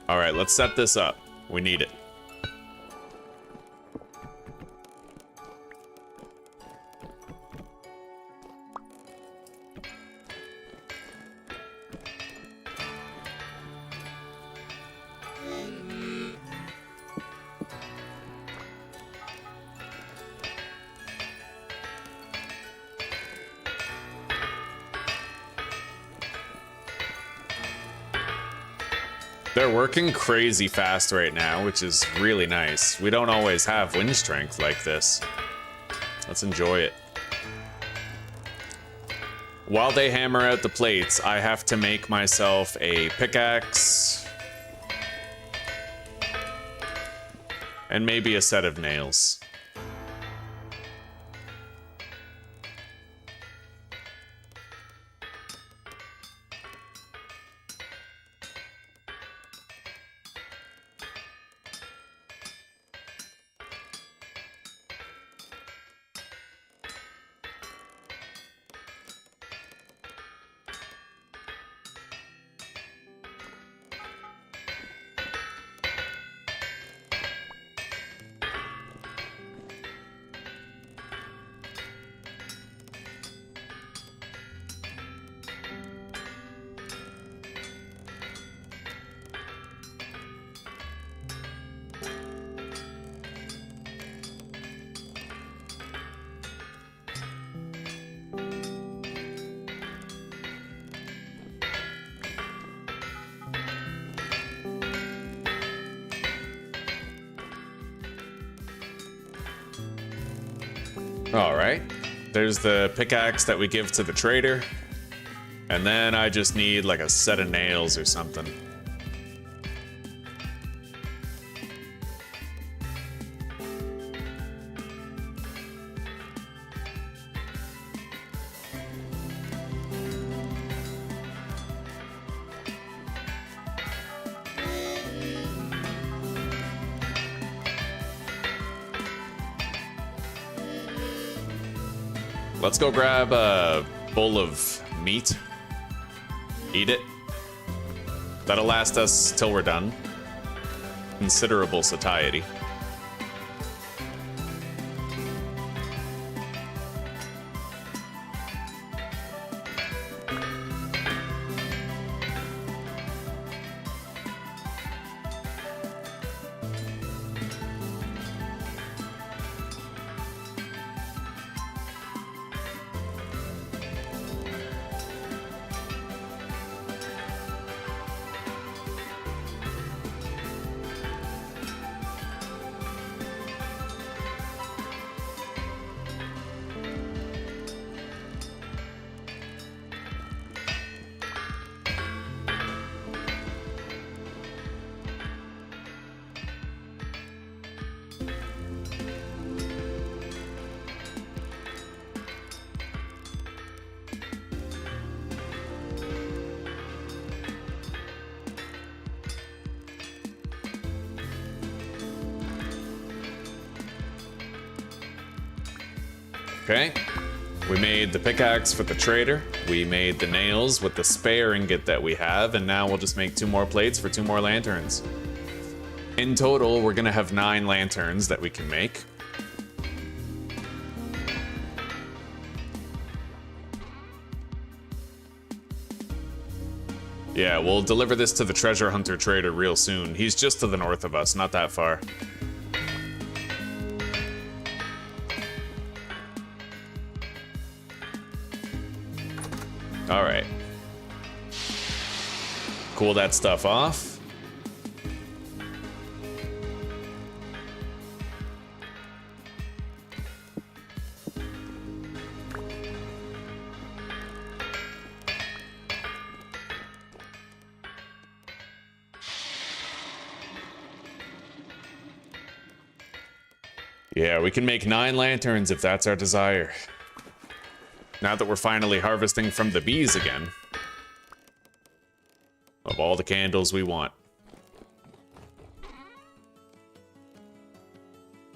All right, let's set this up. We need it. They're working crazy fast right now, which is really nice. We don't always have wind strength like this. Let's enjoy it. While they hammer out the plates, I have to make myself a pickaxe. And maybe a set of nails. All right, there's the pickaxe that we give to the trader. And then I just need like a set of nails or something. Let's go grab a bowl of meat. Eat it. That'll last us till we're done. Considerable satiety. Okay, we made the pickaxe for the trader, we made the nails with the spare ingot that we have, and now we'll just make 2 more plates for 2 more lanterns. In total, we're gonna have 9 lanterns that we can make. Yeah, we'll deliver this to the treasure hunter trader real soon. He's just to the north of us, not that far. All right. Cool that stuff off. Yeah, we can make 9 lanterns if that's our desire. Now that we're finally harvesting from the bees again. Of all the candles we want.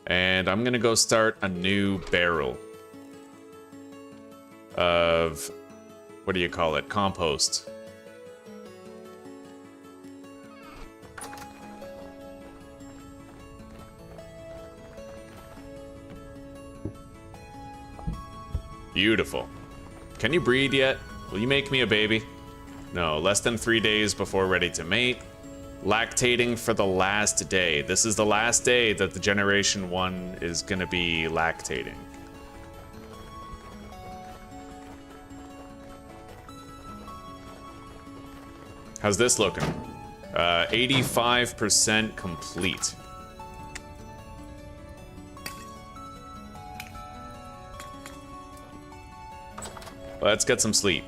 And I'm gonna go start a new barrel of, what do you call it? Compost. Beautiful. Can you breed yet? Will you make me a baby? No, less than 3 days before ready to mate. Lactating for the last day. This is the last day that the Generation 1 is gonna be lactating. How's this looking? 85% complete. Let's get some sleep.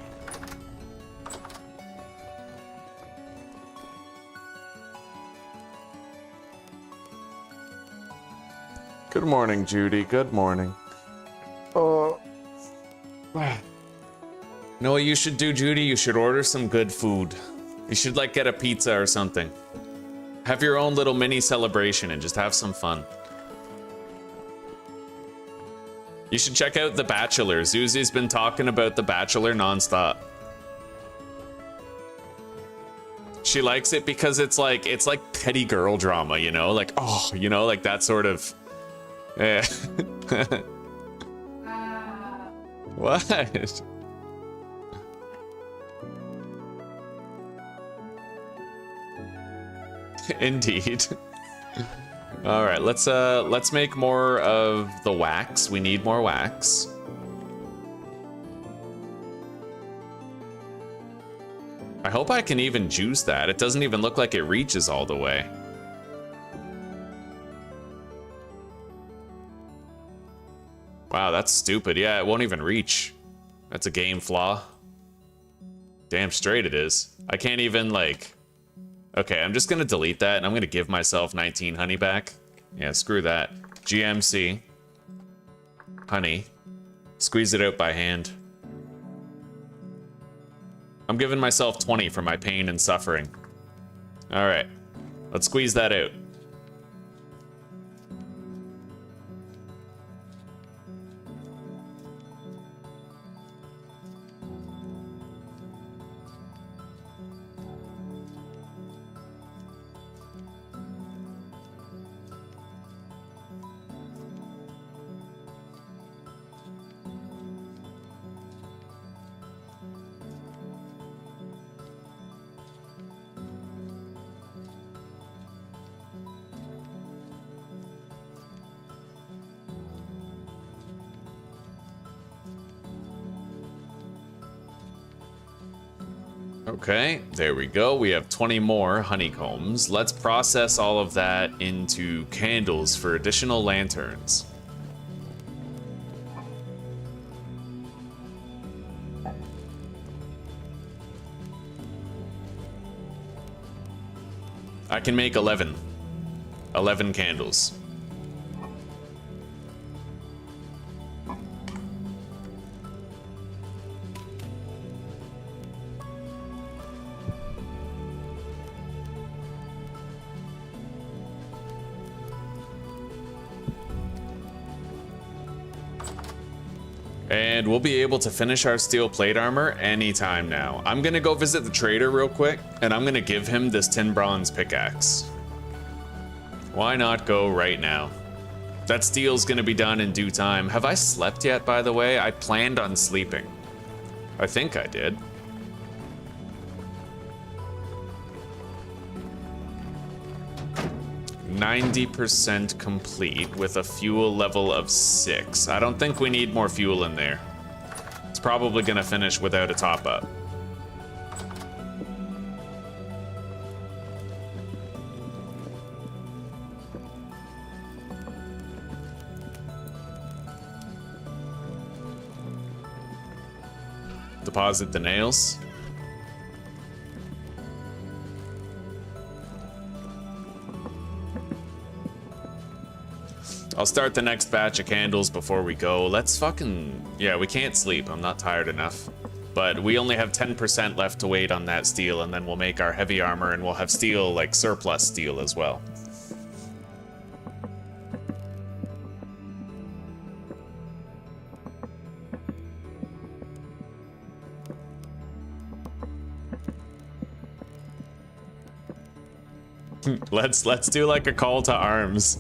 Good morning, Judy. Good morning. Oh. You know what you should do, Judy? You should order some good food. You should, like, get a pizza or something. Have your own little mini celebration and just have some fun. You should check out The Bachelor. Zuzi's been talking about The Bachelor nonstop. She likes it because it's like petty girl drama, you know? Like, oh, you know, like that sort of... Yeah. What? Indeed. All right, let's make more of the wax. We need more wax. I hope I can even juice that. It doesn't even look like it reaches all the way. Wow, that's stupid. Yeah, it won't even reach. That's a game flaw. Damn straight it is. I can't even, like... Okay, I'm just gonna delete that, and I'm gonna give myself 19 honey back. Yeah, screw that. GMC. Honey. Squeeze it out by hand. I'm giving myself 20 for my pain and suffering. Alright. Let's squeeze that out. Okay, there we go. We have 20 more honeycombs. Let's process all of that into candles for additional lanterns. I can make 11. 11 candles. And we'll be able to finish our steel plate armor anytime now. I'm gonna go visit the trader real quick, and I'm gonna give him this tin bronze pickaxe. Why not go right now? That steel's gonna be done in due time. Have I slept yet, by the way? I planned on sleeping. I think I did. %90 complete with a fuel level of 6. I don't think we need more fuel in there. It's probably gonna finish without a top up. Deposit the nails. I'll start the next batch of candles before we go. Let's fucking... Yeah, we can't sleep. I'm not tired enough. But we only have 10% left to wait on that steel, and then we'll make our heavy armor, and we'll have steel, like surplus steel as well. Let's do like a call to arms.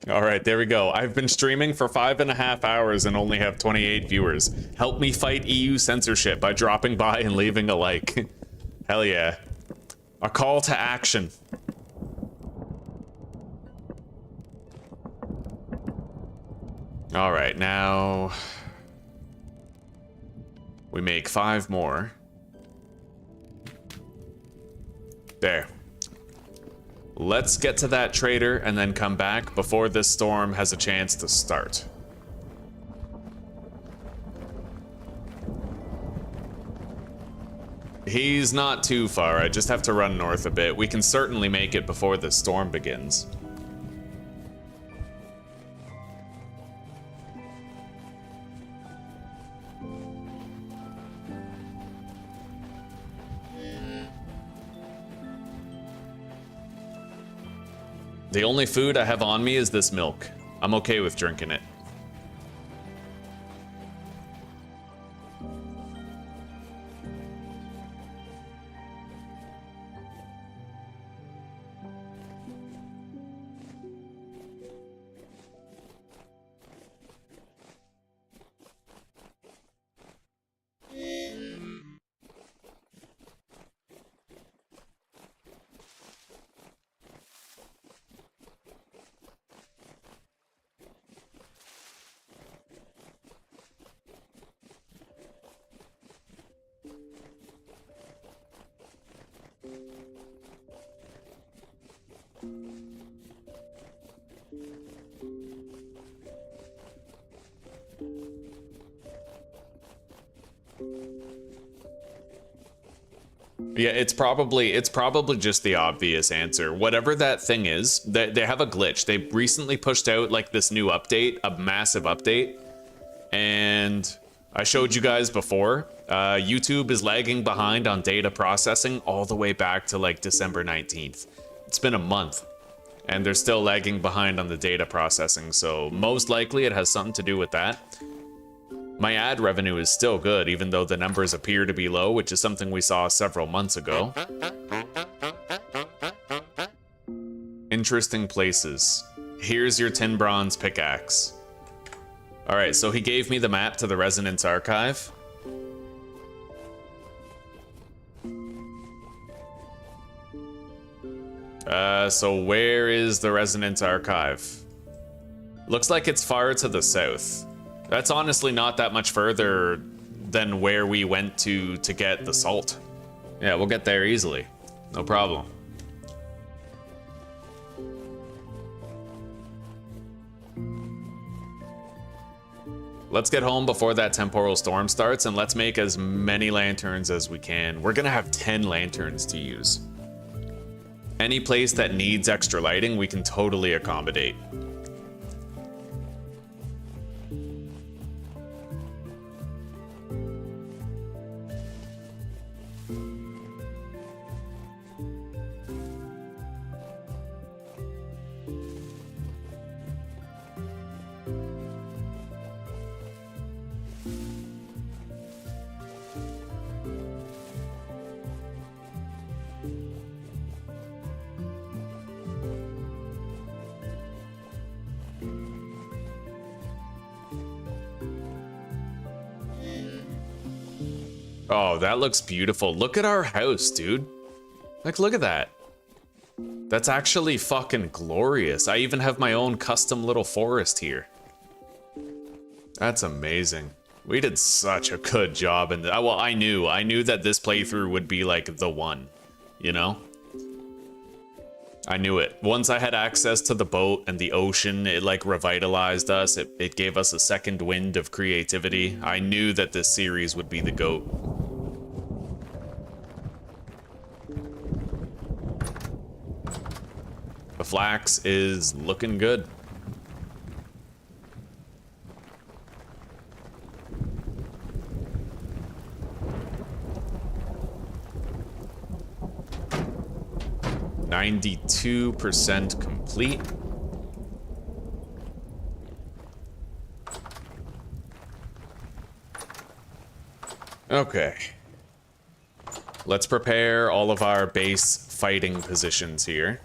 All right, there we go. I've been streaming for 5.5 hours and only have 28 viewers. Help me fight EU censorship by dropping by and leaving a like. Hell yeah. A call to action. All right, now we make 5 more. There. Let's get to that trader and then come back before this storm has a chance to start. He's not too far, I just have to run north a bit. We can certainly make it before the storm begins. The only food I have on me is this milk. I'm okay with drinking it. Yeah, it's probably just the obvious answer. Whatever that thing is, they have a glitch. They recently pushed out like this new update, a massive update. And I showed you guys before, YouTube is lagging behind on data processing all the way back to like December 19th. It's been a month and they're still lagging behind on the data processing. So most likely it has something to do with that. My ad revenue is still good, even though the numbers appear to be low, which is something we saw several months ago. Interesting places. Here's your tin bronze pickaxe. All right, so he gave me the map to the Resonance Archive. So where is the Resonance Archive? Looks like it's far to the south. That's honestly not that much further than where we went to get the salt. Yeah, we'll get there easily. No problem. Let's get home before that Temporal Storm starts, and let's make as many lanterns as we can. We're gonna have 10 lanterns to use. Any place that needs extra lighting, we can totally accommodate. Oh, that looks beautiful. Look at our house, dude. Like, look at that. That's actually fucking glorious. I even have my own custom little forest here. That's amazing. We did such a good job in well, I knew that this playthrough would be like the one, you know? I knew it. Once I had access to the boat and the ocean, it like revitalized us. It gave us a second wind of creativity. I knew that this series would be the GOAT. The flax is looking good. %92 complete. Okay. Let's prepare all of our base fighting positions here.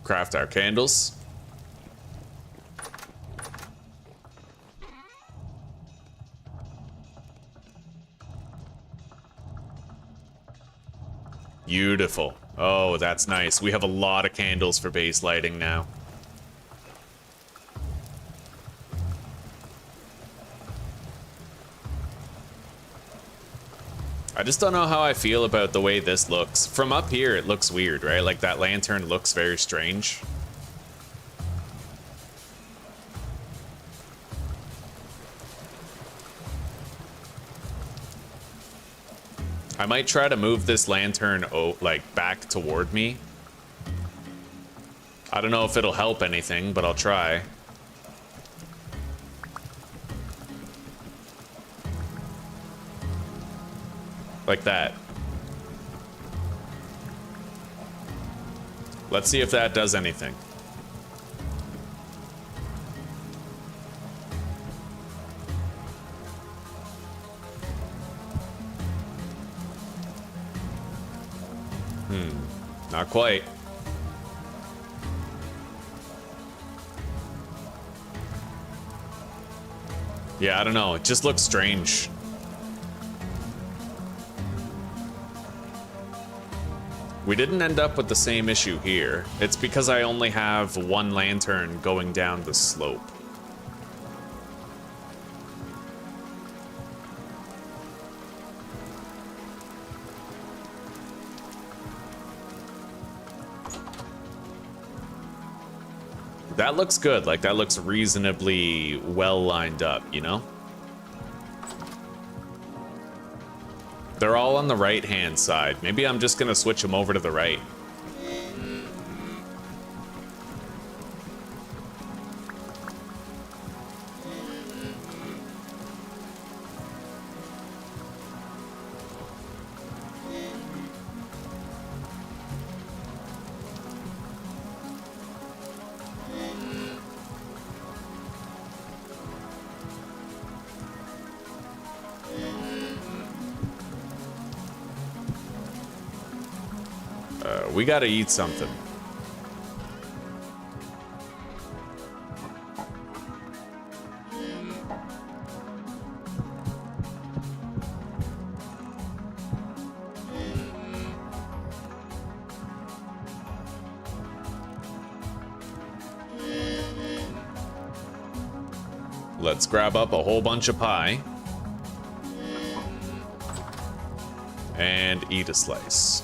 Craft our candles. Beautiful. Oh, that's nice. We have a lot of candles for base lighting now. I just don't know how I feel about the way this looks. From up here, it looks weird, right? Like that lantern looks very strange. I might try to move this lantern like back toward me. I don't know if it'll help anything, but I'll try. Like that. Let's see if that does anything. Not quite. Yeah, I don't know. It just looks strange. We didn't end up with the same issue here. It's because I only have one lantern going down the slope. That looks good. Like, that looks reasonably well lined up, you know? They're all on the right-hand side. Maybe I'm just gonna switch them over to the right. We gotta eat something. Let's grab up a whole bunch of pie. And eat a slice.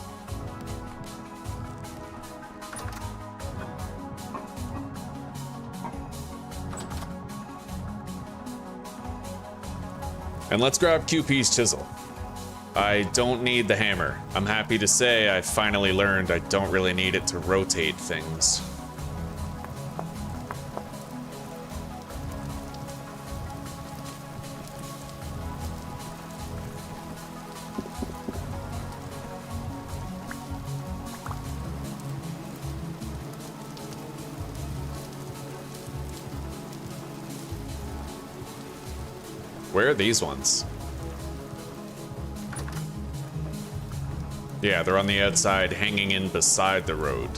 And let's grab QP's chisel. I don't need the hammer. I'm happy to say I finally learned I don't really need it to rotate things. Where are these ones? Yeah, they're on the outside, hanging in beside the road.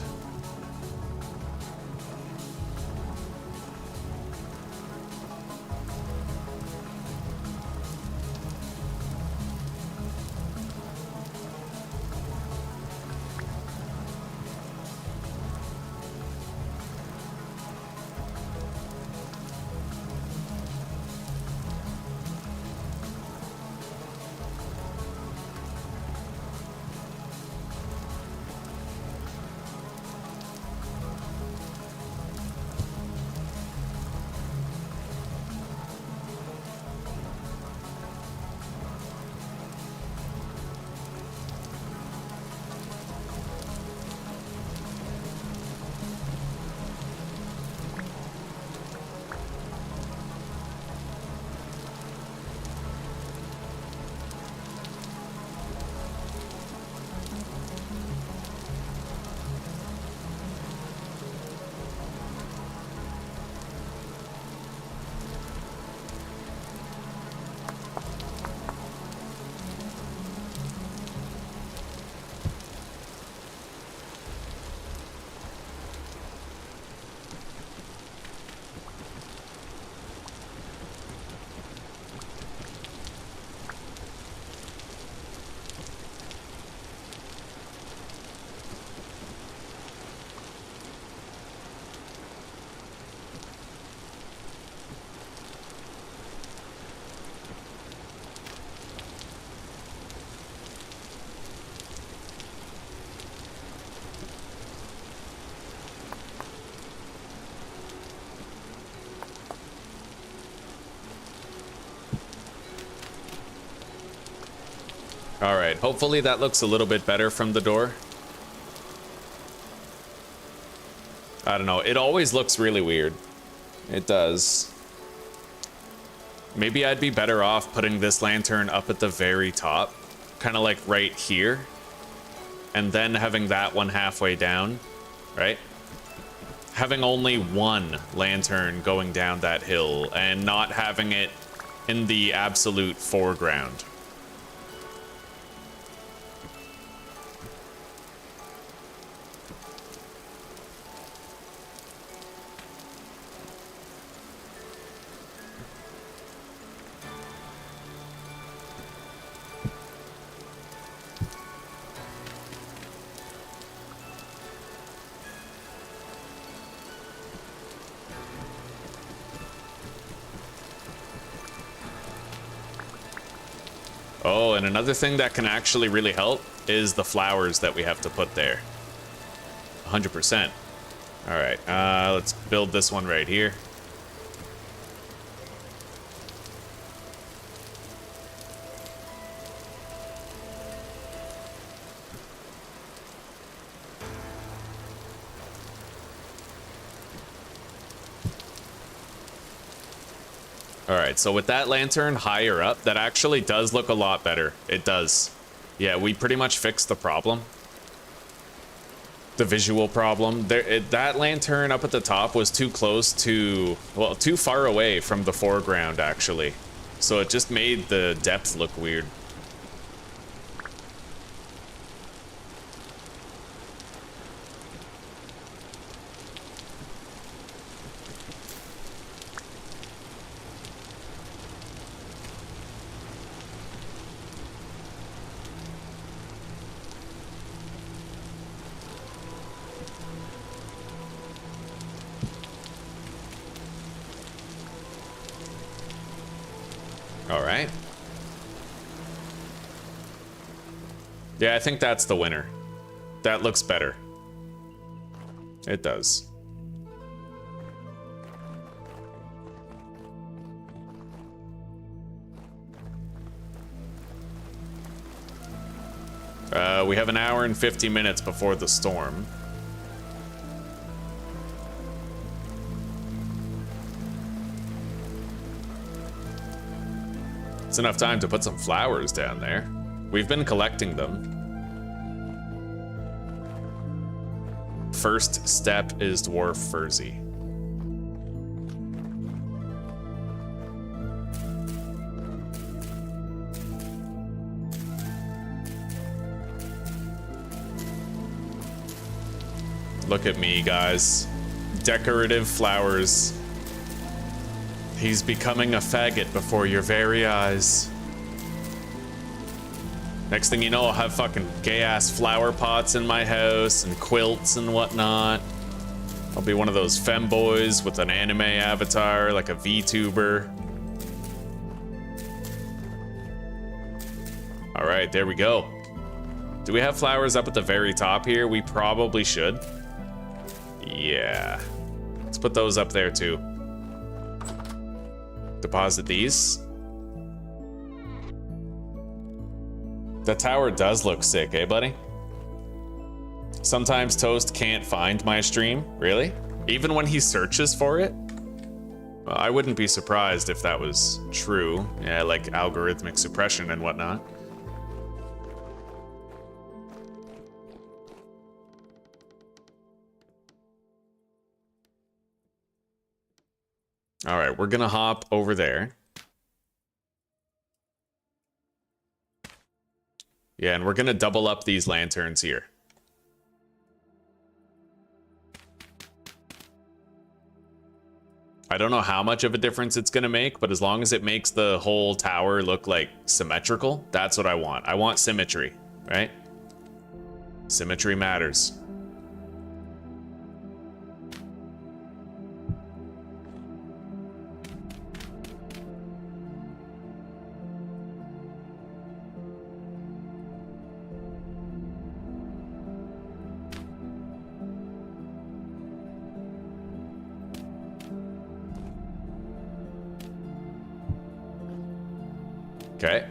Alright, hopefully that looks a little bit better from the door. I don't know, it always looks really weird. It does. Maybe I'd be better off putting this lantern up at the very top. Kind of like right here. And then having that one halfway down, right? Having only one lantern going down that hill and not having it in the absolute foreground. Oh, and another thing that can actually really help is the flowers that we have to put there. 100%. All right, let's build this one right here. Alright, so with that lantern higher up, that actually does look a lot better. It does. Yeah, we pretty much fixed the problem. The visual problem. That lantern up at the top was too close to... well, too far away from the foreground, actually. So it just made the depth look weird. All right. Yeah, I think that's the winner. That looks better. It does. We have an hour and 50 minutes before the storm. It's enough time to put some flowers down there. We've been collecting them. First step is Dwarf Furzy. Look at me, guys. Decorative flowers. He's becoming a faggot before your very eyes. Next thing you know, I'll have fucking gay-ass flower pots in my house and quilts and whatnot. I'll be one of those femboys with an anime avatar, like a VTuber. All right, there we go. Do we have flowers up at the very top here? We probably should. Yeah. Let's put those up there too. Deposit these. That tower does look sick, eh, buddy? Sometimes Toast can't find my stream. Really? Even when he searches for it? Well, I wouldn't be surprised if that was true. Yeah, like algorithmic suppression and whatnot. All right, we're gonna hop over there. Yeah, and we're gonna double up these lanterns here. I don't know how much of a difference it's gonna make, but as long as it makes the whole tower look like symmetrical, that's what I want. I want symmetry, right? Symmetry matters. Okay.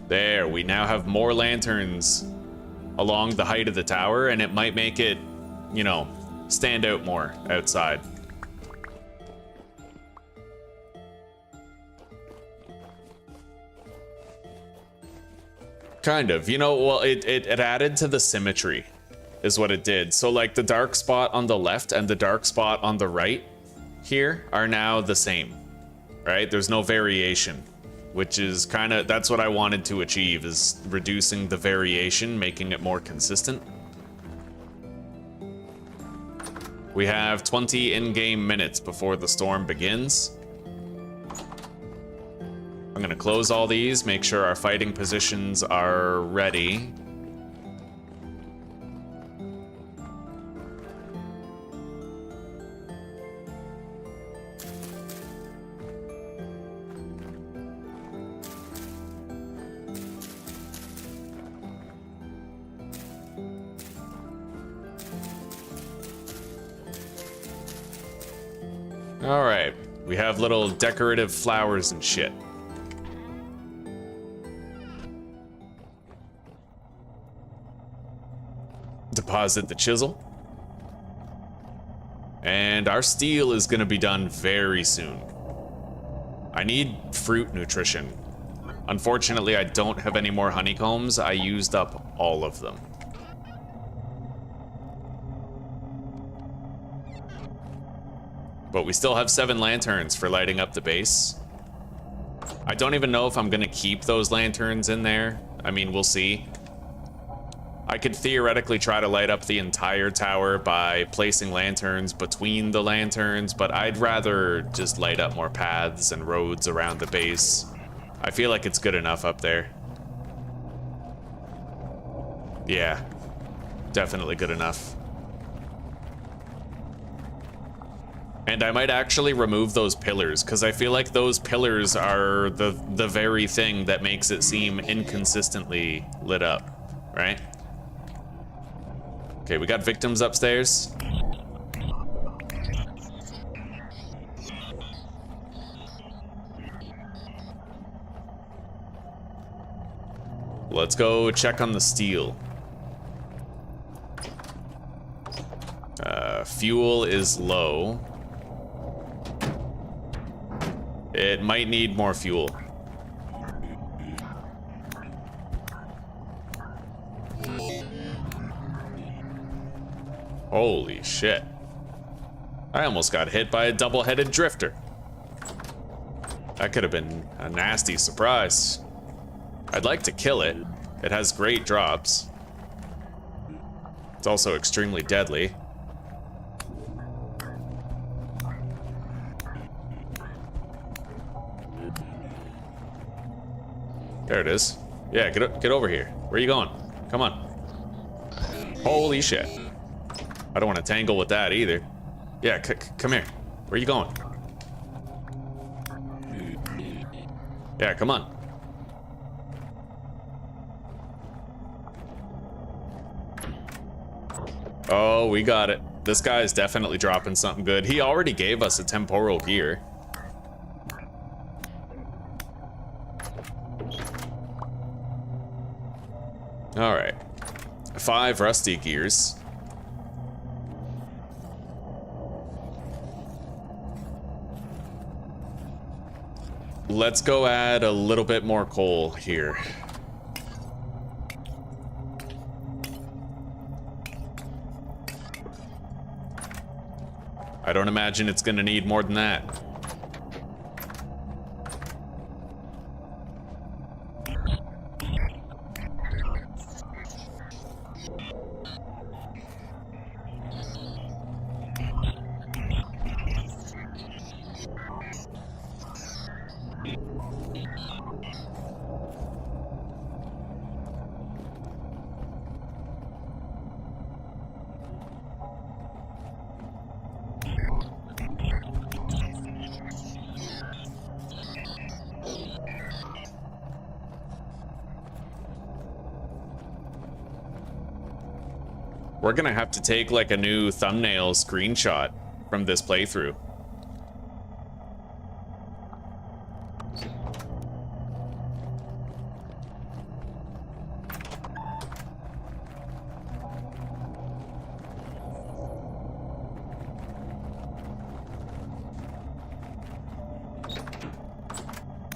There, we now have more lanterns along the height of the tower, and it might make it, you know, stand out more outside. Kind of. You know, well, it added to the symmetry, is what it did. So, like, the dark spot on the left and the dark spot on the right here are now the same, right? There's no variation. Which is kind of, that's what I wanted to achieve, is reducing the variation, making it more consistent. We have 20 in-game minutes before the storm begins. I'm gonna close all these, make sure our fighting positions are ready. All right, we have little decorative flowers and shit. Deposit the chisel. And our steel is gonna be done very soon. I need fruit nutrition. Unfortunately, I don't have any more honeycombs. I used up all of them. But we still have 7 lanterns for lighting up the base. I don't even know if I'm gonna keep those lanterns in there. I mean, we'll see. I could theoretically try to light up the entire tower by placing lanterns between the lanterns, but I'd rather just light up more paths and roads around the base. I feel like it's good enough up there. Yeah, definitely good enough. And I might actually remove those pillars, because I feel like those pillars are the very thing that makes it seem inconsistently lit up, right? Okay, we got victims upstairs. Let's go check on the steel. Fuel is low. It might need more fuel. Holy shit. I almost got hit by a double-headed drifter. That could have been a nasty surprise. I'd like to kill it. It has great drops. It's also extremely deadly. There it is. Yeah, get over here. Where are you going? Come on. Holy shit. I don't want to tangle with that either. Yeah, come here. Where are you going? Yeah, come on. Oh, we got it. This guy is definitely dropping something good. He already gave us a temporal gear. All right. 5 rusty gears. Let's go add a little bit more coal here. I don't imagine it's gonna need more than that. We're gonna have to take like a new thumbnail screenshot from this playthrough.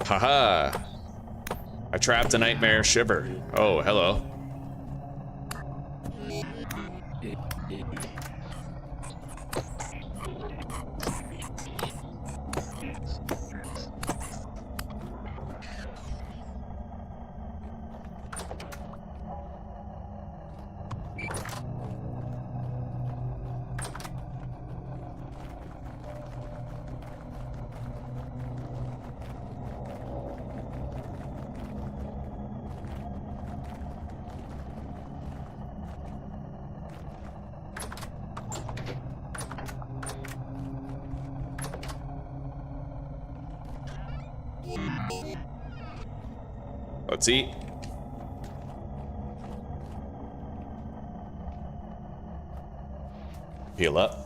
Haha! I trapped a nightmare shiver. Oh, hello. Let's eat. Heal up.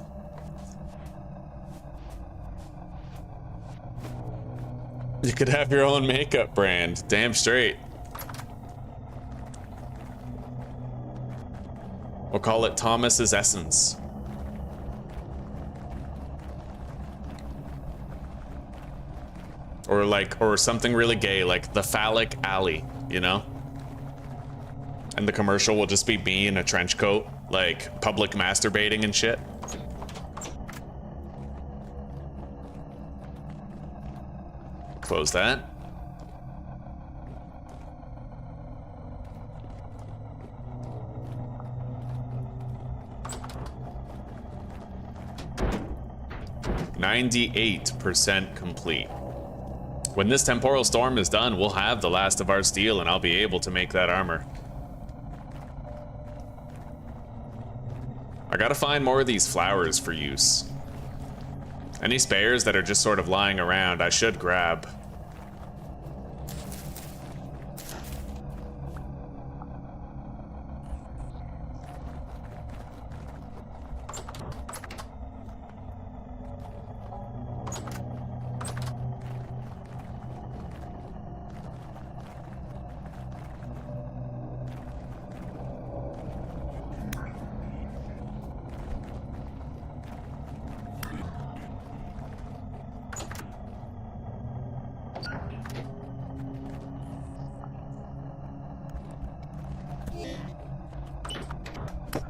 You could have your own makeup brand. Damn straight. We'll call it Thomas's Essence. Or something really gay, like the Phallic Alley, you know? And the commercial will just be me in a trench coat, like public masturbating and shit. Close that. %98 complete. When this Temporal Storm is done, we'll have the last of our steel and I'll be able to make that armor. I gotta find more of these flowers for use. Any spares that are just sort of lying around, I should grab.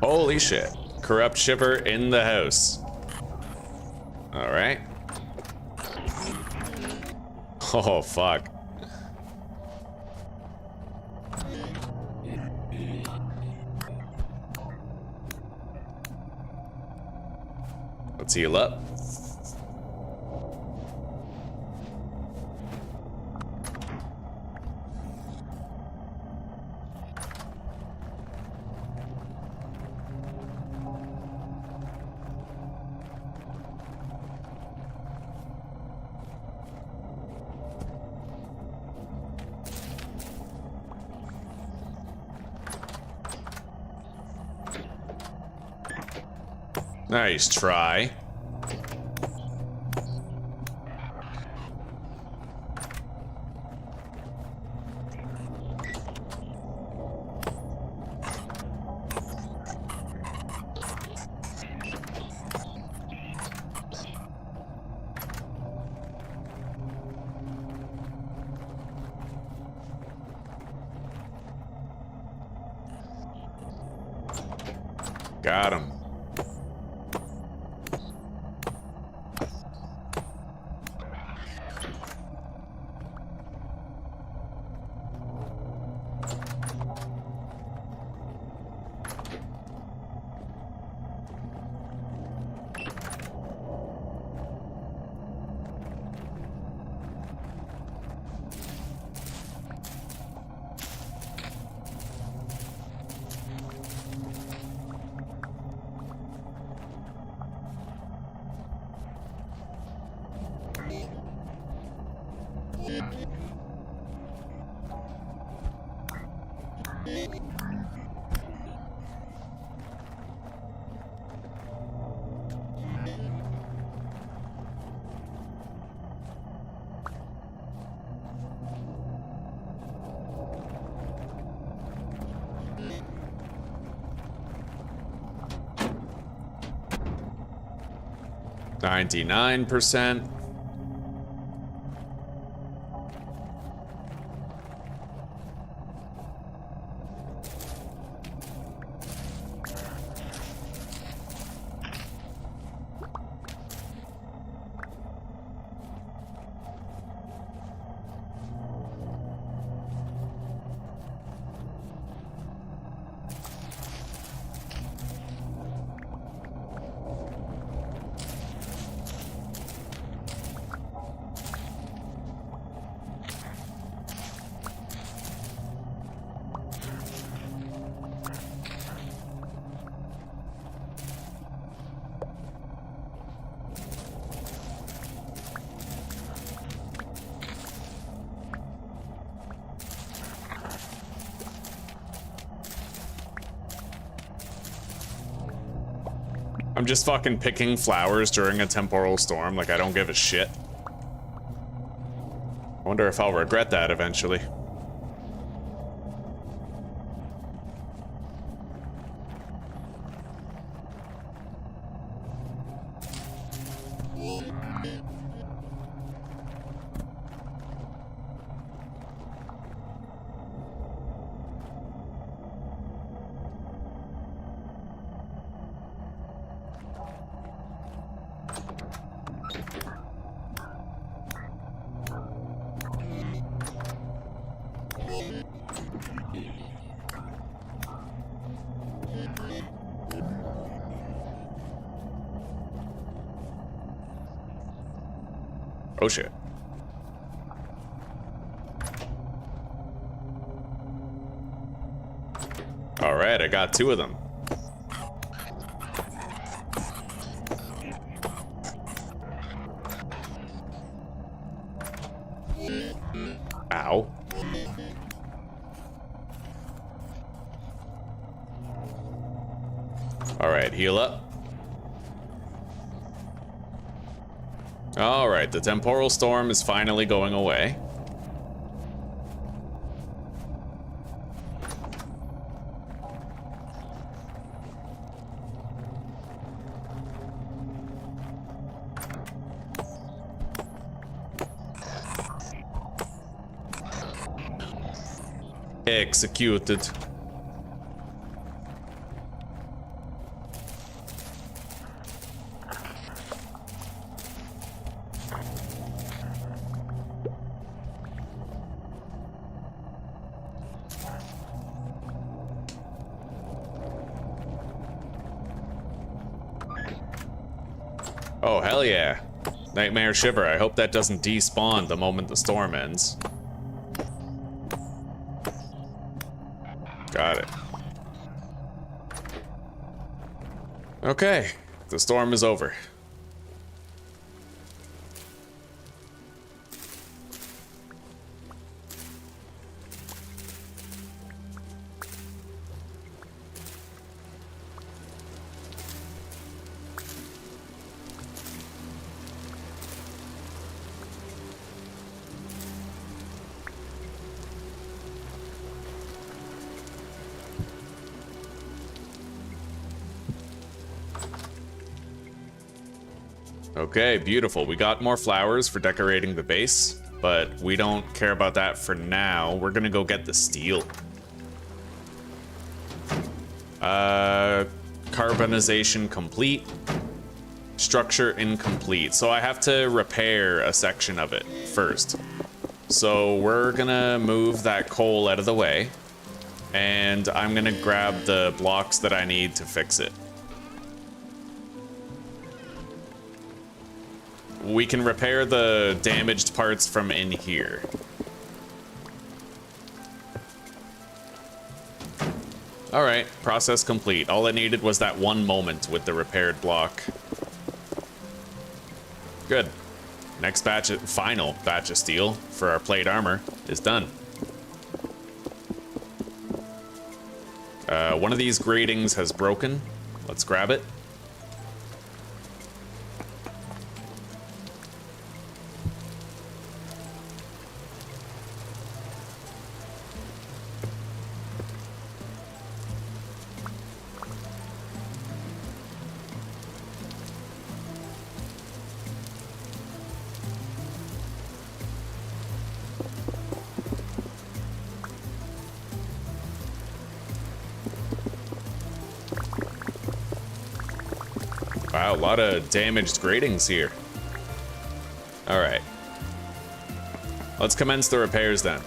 Holy shit. Corrupt shipper in the house. Alright. Oh, fuck. Let's heal up. Nice try. Got him. $99%. I'm just fucking picking flowers during a temporal storm, like I don't give a shit. I wonder if I'll regret that eventually. Oh shit. All right, I got 2 of them. All right, heal up. All right, the Temporal Storm is finally going away. Executed. Oh, hell yeah. Nightmare Shiver. I hope that doesn't despawn the moment the storm ends. Got it. Okay, the storm is over. Okay, beautiful. We got more flowers for decorating the base, but we don't care about that for now. We're gonna go get the steel. Carbonization complete. Structure incomplete. So I have to repair a section of it first. So we're gonna move that coal out of the way, and I'm gonna grab the blocks that I need to fix it. We can repair the damaged parts from in here. All right, process complete. All I needed was that one moment with the repaired block. Good. Next batch, final batch of steel for our plate armor is done. One of these gratings has broken. Let's grab it. Wow, a lot of damaged gratings here. All right. Let's commence the repairs then.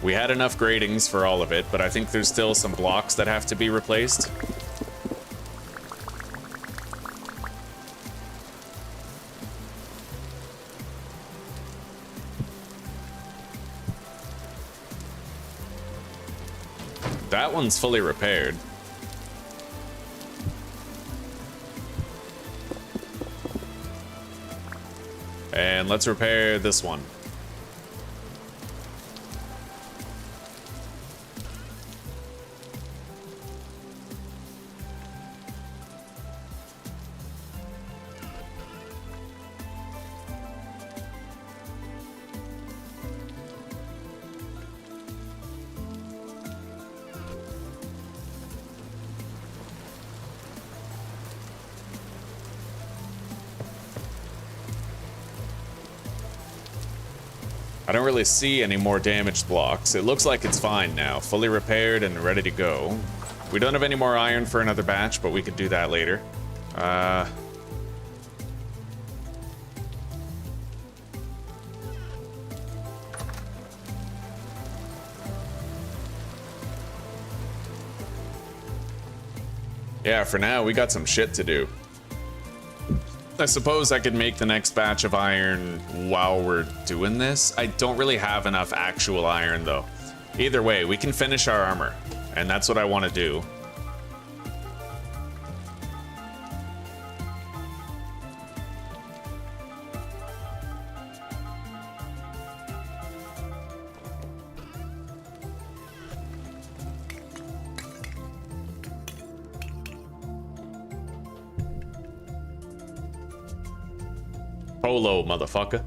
We had enough gratings for all of it, but I think there's still some blocks that have to be replaced. That one's fully repaired. And let's repair this one. I don't really see any more damaged blocks. It looks like it's fine now, fully repaired and ready to go. We don't have any more iron for another batch, but we could do that later. Yeah, for now, we got some shit to do. I suppose I could make the next batch of iron while we're doing this. I don't really have enough actual iron, though. Either way, we can finish our armor, and that's what I want to do. Polo, motherfucker.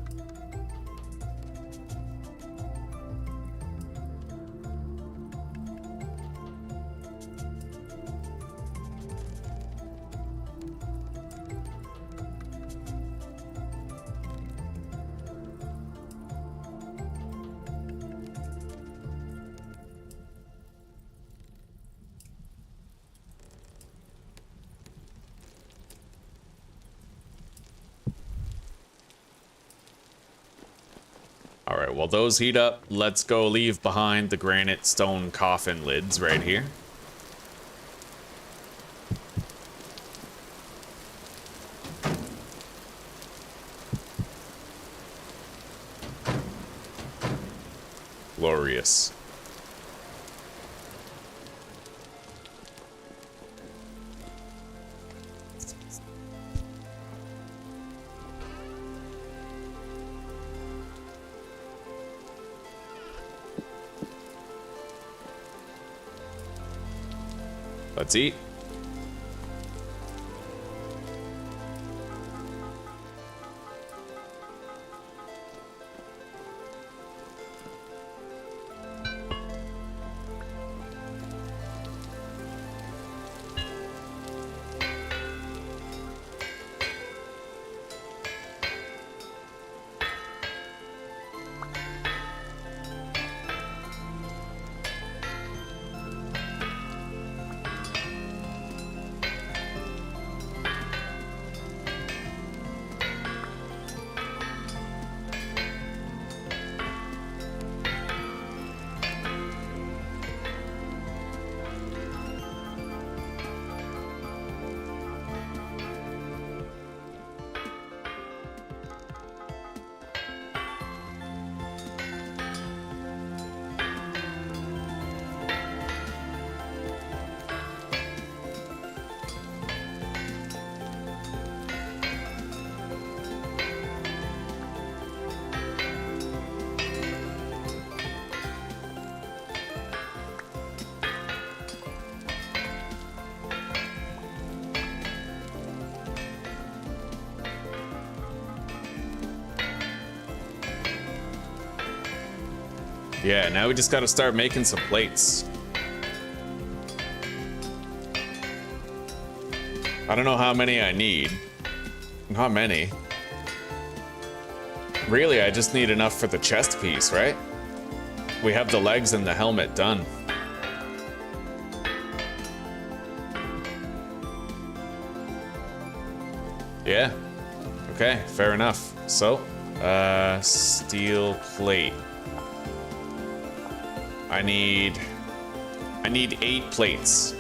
All right, while those heat up, let's go leave behind the granite stone coffin lids right here. Glorious. Let's eat. Yeah, now we just gotta start making some plates. I don't know how many I need. Not many. Really, I just need enough for the chest piece, right? We have the legs and the helmet done. Yeah. Okay, fair enough. So, steel plate. I need 8 plates.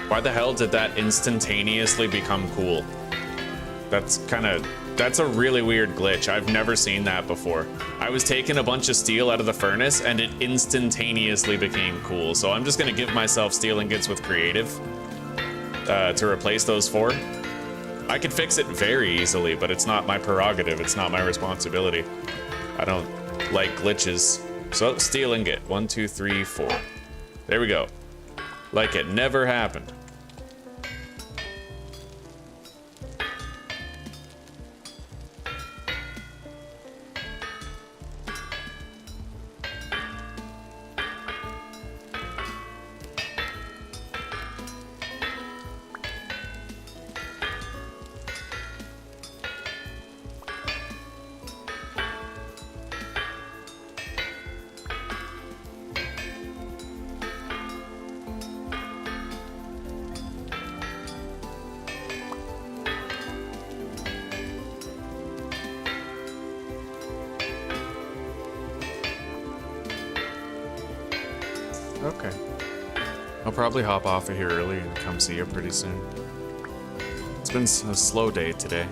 Why the hell did that instantaneously become cool? That's a really weird glitch. I've never seen that before. I was taking a bunch of steel out of the furnace and it instantaneously became cool. So I'm just gonna give myself steel ingots with creative to replace those 4. I could fix it very easily, but it's not my prerogative. It's not my responsibility. I don't like glitches. So steel ingot, 1, 2, 3, 4. There we go. Like it never happened. Okay. I'll probably hop off of here early and come see you pretty soon. It's been a slow day today.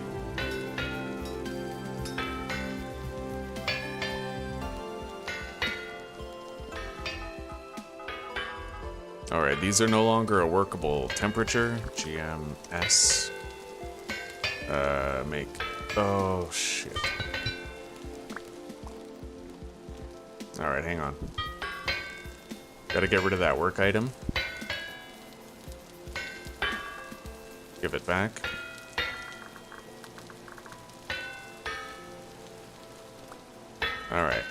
Alright, these are no longer a workable temperature. GMS. Make Oh, shit. Alright, hang on. Gotta get rid of that work item. Give it back. Alright.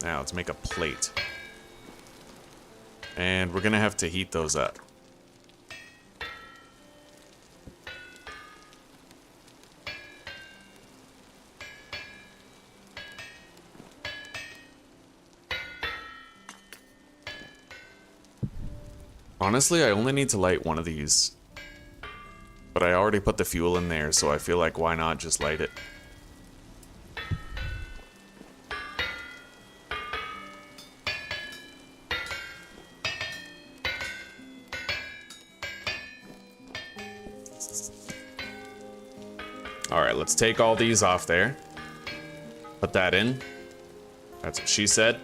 Now, let's make a plate. And we're gonna have to heat those up. Honestly, I only need to light one of these. But I already put the fuel in there, so I feel like why not just light it? Alright, let's take all these off there. Put that in. That's what she said.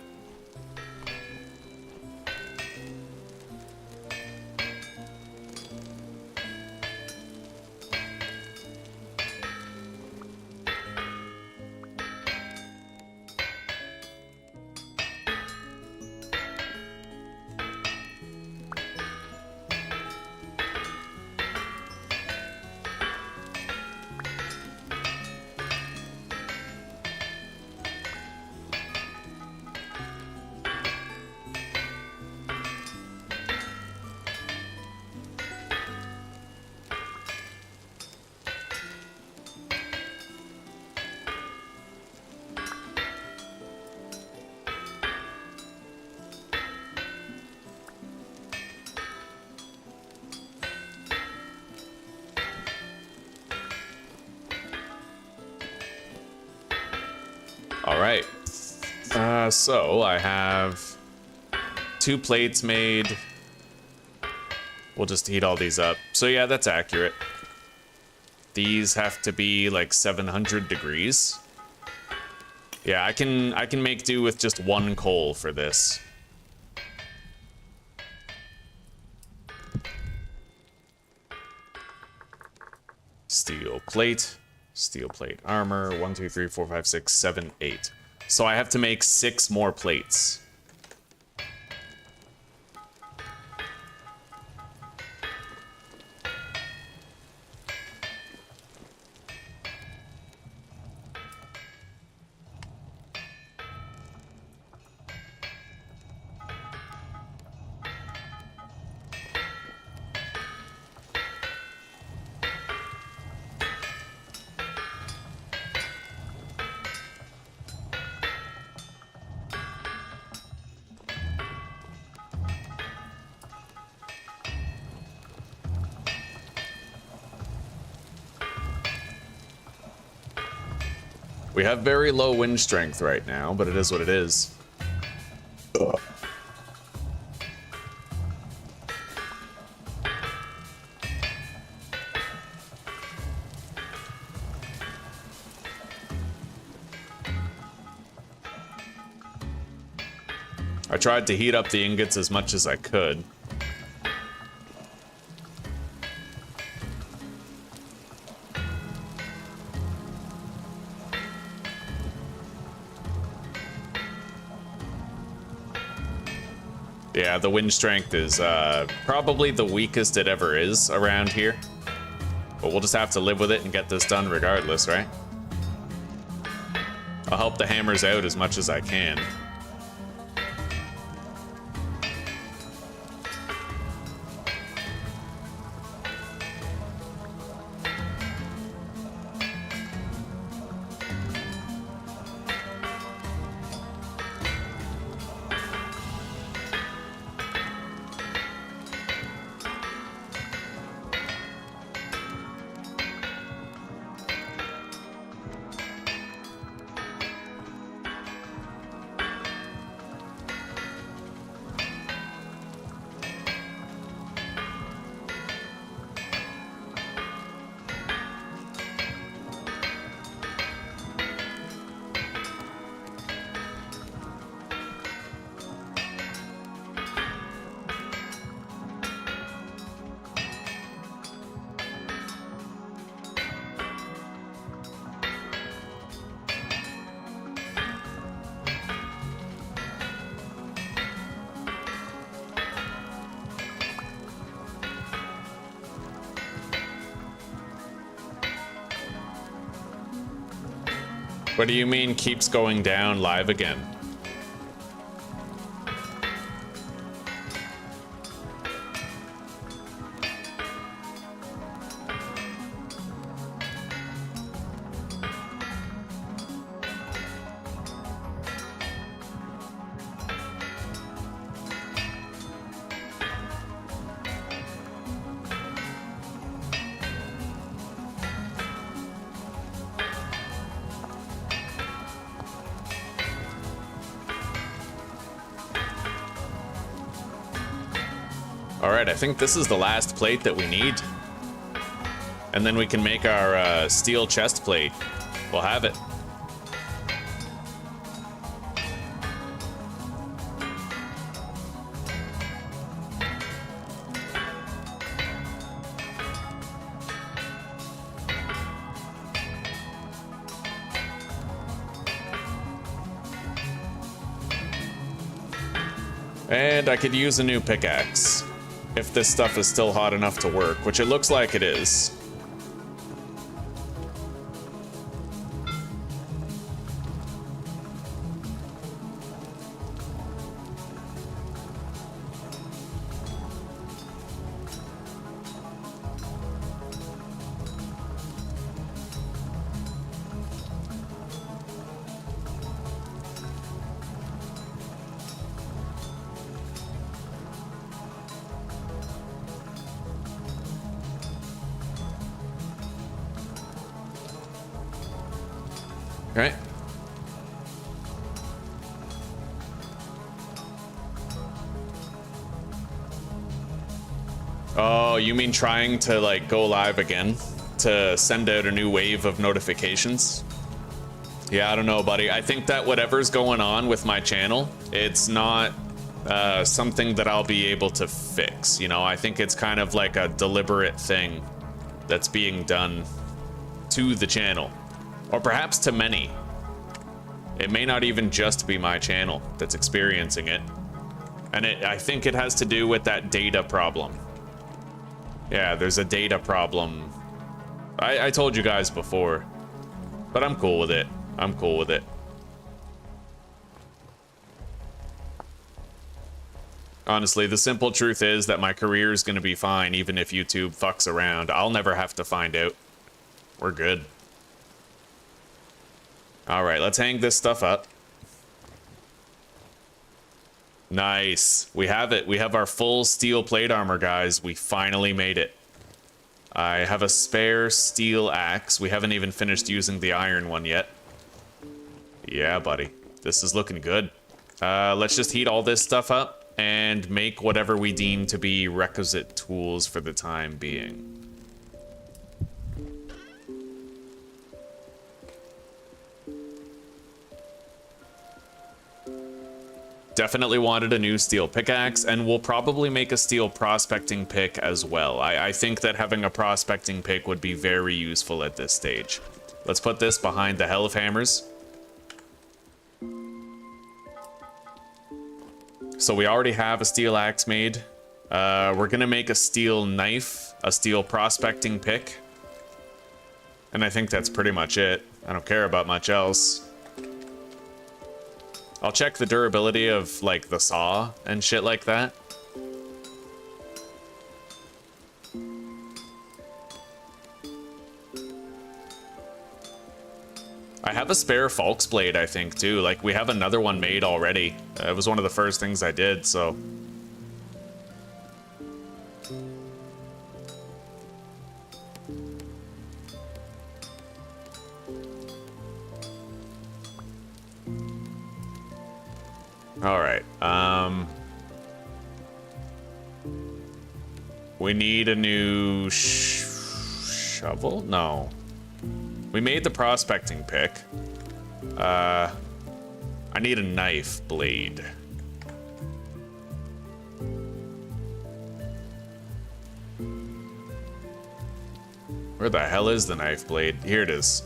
Alright. So I have 2 plates made. We'll just heat all these up. So yeah, that's accurate. These have to be like 700 degrees. Yeah, I can make do with just 1 coal for this. Steel plate armor. 1, 2, 3, 4, 5, 6, 7, 8. So I have to make 6 more plates. We have very low wind strength right now, but it is what it is. Ugh. I tried to heat up the ingots as much as I could. Yeah, the wind strength is probably the weakest it ever is around here. But we'll just have to live with it and get this done regardless, right? I'll help the hammers out as much as I can. What do you mean keeps going down live again? Alright, I think this is the last plate that we need. And then we can make our steel chest plate. We'll have it. And I could use a new pickaxe. If this stuff is still hot enough to work, which it looks like it is. Right. Oh, you mean trying to like go live again to send out a new wave of notifications? Yeah, I don't know, buddy. I think that whatever's going on with my channel, it's not something that I'll be able to fix. You know, I think it's kind of like a deliberate thing that's being done to the channel. Or perhaps to many. It may not even just be my channel that's experiencing it. And I think it has to do with that data problem. Yeah, there's a data problem. I told you guys before. But I'm cool with it. I'm cool with it. Honestly, the simple truth is that my career is going to be fine even if YouTube fucks around. I'll never have to find out. We're good. All right, let's hang this stuff up. Nice. We have it. We have our full steel plate armor, guys. We finally made it. I have a spare steel axe. We haven't even finished using the iron one yet. Yeah, buddy. This is looking good. Let's just heat all this stuff up and make whatever we deem to be requisite tools for the time being. Definitely wanted a new steel pickaxe, and we'll probably make a steel prospecting pick as well. I think that having a prospecting pick would be very useful at this stage. Let's put this behind the Hell of Hammers. So we already have a steel axe made. We're gonna make a steel knife, a steel prospecting pick. And I think that's pretty much it. I don't care about much else. I'll check the durability of, like, the saw and shit like that. I have a spare Falk's blade, I think, too. Like, we have another one made already. It was one of the first things I did, so... Alright, we need a new shovel? No. We made the prospecting pick. I need a knife blade. Where the hell is the knife blade? Here it is.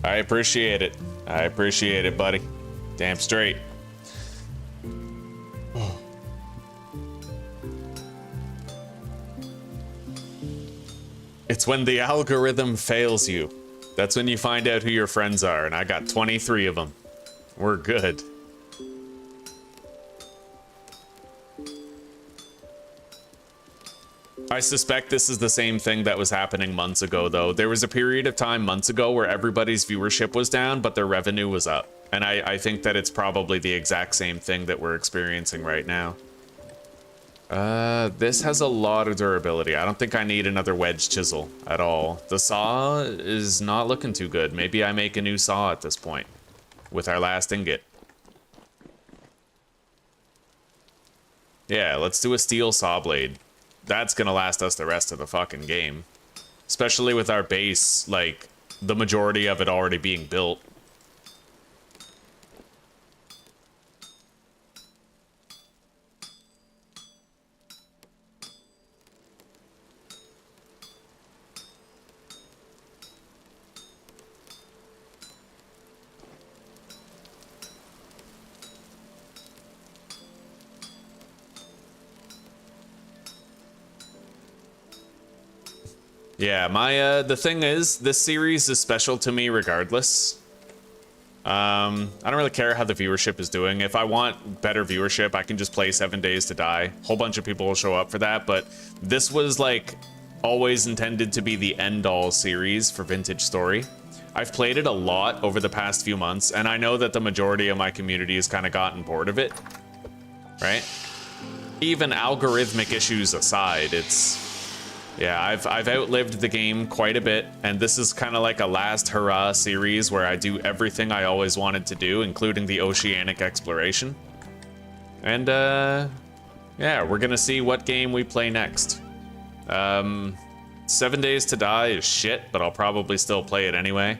I appreciate it. I appreciate it, buddy. Damn straight. It's when the algorithm fails you. That's when you find out who your friends are, and I got 23 of them. We're good. I suspect this is the same thing that was happening months ago, though. There was a period of time months ago where everybody's viewership was down, but their revenue was up. And I think that it's probably the exact same thing that we're experiencing right now. This has a lot of durability. I don't think I need another wedge chisel at all. The saw is not looking too good. Maybe I make a new saw at this point with our last ingot. Yeah, let's do a steel saw blade. That's gonna last us the rest of the fucking game. Especially with our base, like, the majority of it already being built. Yeah, my the thing is, this series is special to me regardless. I don't really care how the viewership is doing. If I want better viewership, I can just play 7 Days to Die. A whole bunch of people will show up for that, but this was like always intended to be the end-all series for Vintage Story. I've played it a lot over the past few months, and I know that the majority of my community has kind of gotten bored of it, right? Even algorithmic issues aside, it's... Yeah, I've outlived the game quite a bit, and this is kind of like a last hurrah series where I do everything I always wanted to do, including the oceanic exploration. And, yeah, we're gonna see what game we play next. 7 Days to Die is shit, but I'll probably still play it anyway.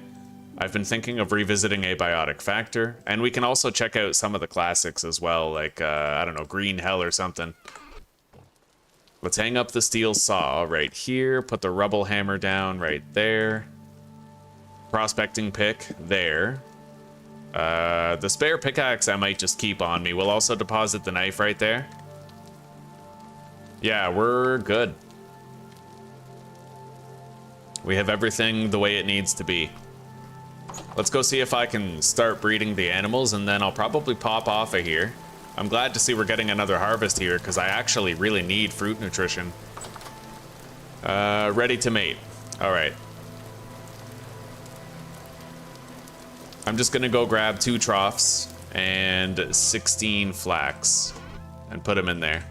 I've been thinking of revisiting Abiotic Factor, and we can also check out some of the classics as well, like, I don't know, Green Hell or something. Let's hang up the steel saw right here, put the rubble hammer down right there. Prospecting pick there. The spare pickaxe I might just keep on me. We'll also deposit the knife right there. Yeah, we're good. We have everything the way it needs to be. Let's go see if I can start breeding the animals, and then I'll probably pop off of here. I'm glad to see we're getting another harvest here, because I actually really need fruit nutrition. Ready to mate. Alright. I'm just gonna go grab 2 troughs and 16 flax and put them in there.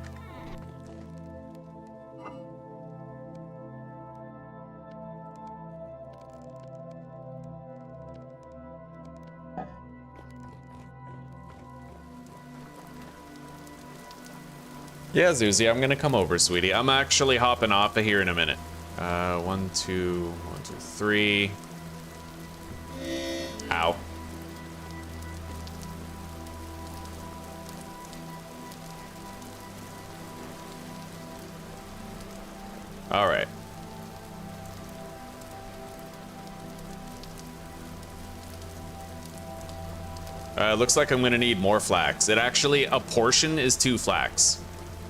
Yeah, Zuzi, I'm gonna come over, sweetie. I'm actually hopping off of here in a minute. 1, 2, 3. Ow. All right. Looks like I'm gonna need more flax. It actually, a portion is 2 flax.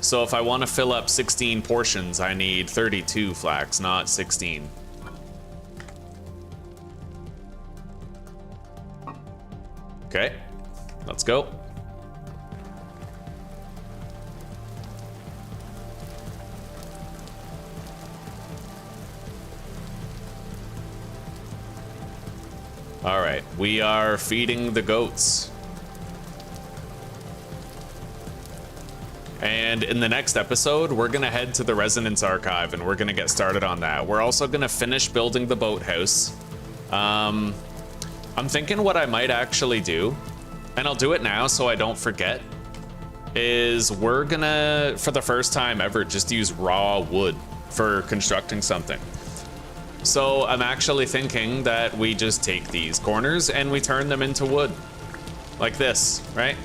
So if I want to fill up 16 portions, I need 32 flax, not 16. Okay, let's go. All right, we are feeding the goats. And in the next episode, we're gonna head to the Resonance Archive and we're gonna get started on that. We're also gonna finish building the boathouse. I'm thinking what I might actually do, and I'll do it now so I don't forget, is we're gonna, for the first time ever, just use raw wood for constructing something. So I'm actually thinking that we just take these corners and we turn them into wood. Like this, right?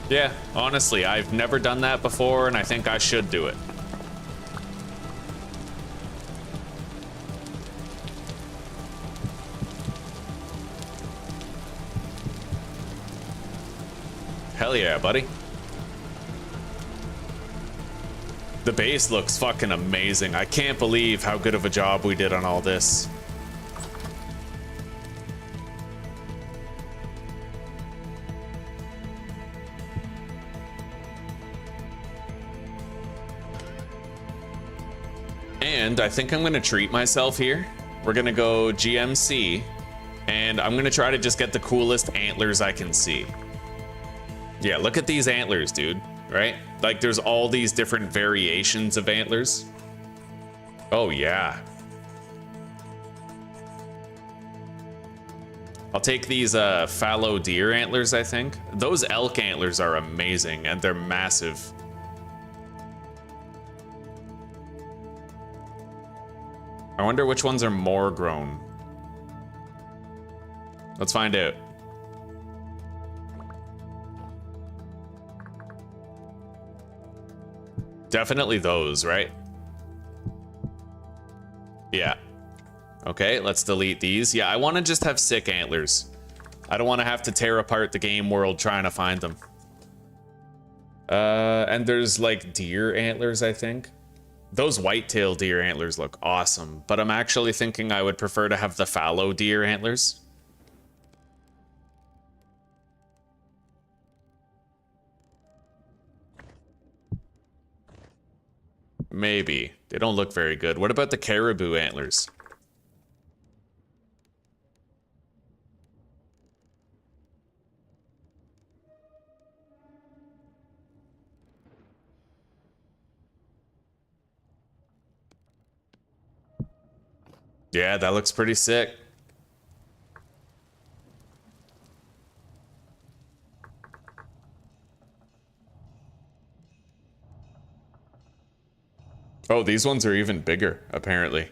Yeah, honestly, I've never done that before, and I think I should do it. Hell yeah, buddy. The base looks fucking amazing. I can't believe how good of a job we did on all this. And I think I'm gonna treat myself here. We're gonna go GMC, and I'm gonna try to just get the coolest antlers I can see. Yeah, look at these antlers, dude, right? Like, there's all these different variations of antlers. Oh, yeah. I'll take these fallow deer antlers, I think. Those elk antlers are amazing, and they're massive. I wonder which ones are more grown. Let's find out. Definitely those, right? Yeah. Okay, let's delete these. Yeah, I want to just have sick antlers. I don't want to have to tear apart the game world trying to find them. And there's like deer antlers, I think. Those whitetail deer antlers look awesome, but I'm actually thinking I would prefer to have the fallow deer antlers. Maybe. They don't look very good. What about the caribou antlers? Yeah, that looks pretty sick. Oh, these ones are even bigger, apparently.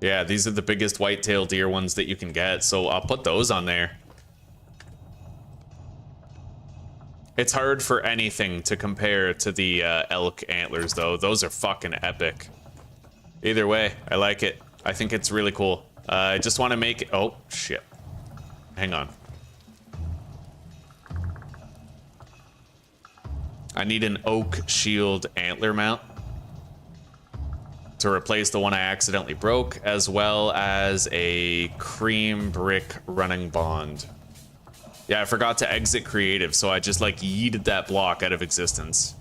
Yeah, these are the biggest whitetail deer ones that you can get, so I'll put those on there. It's hard for anything to compare to the elk antlers, though. Those are fucking epic. Either way, I like it. I think it's really cool. I just want to make it... Oh, shit. Hang on. I need an oak shield antler mount to replace the one I accidentally broke, as well as a cream brick running bond. Yeah, I forgot to exit creative, so I just like yeeted that block out of existence.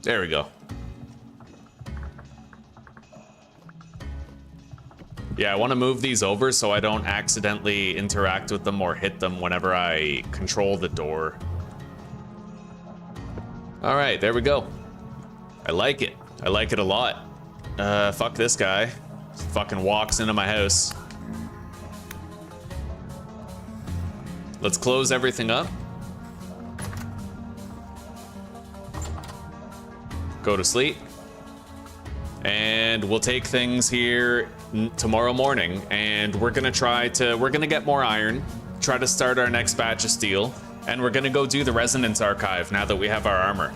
There we go. Yeah, I want to move these over so I don't accidentally interact with them or hit them whenever I control the door. All right, there we go. I like it. I like it a lot. Fuck this guy. Fucking walks into my house. Let's close everything up. Go to sleep. And we'll take things here tomorrow morning, and we're gonna get more iron, try to start our next batch of steel, and we're gonna go do the Resonance Archive now that we have our armor.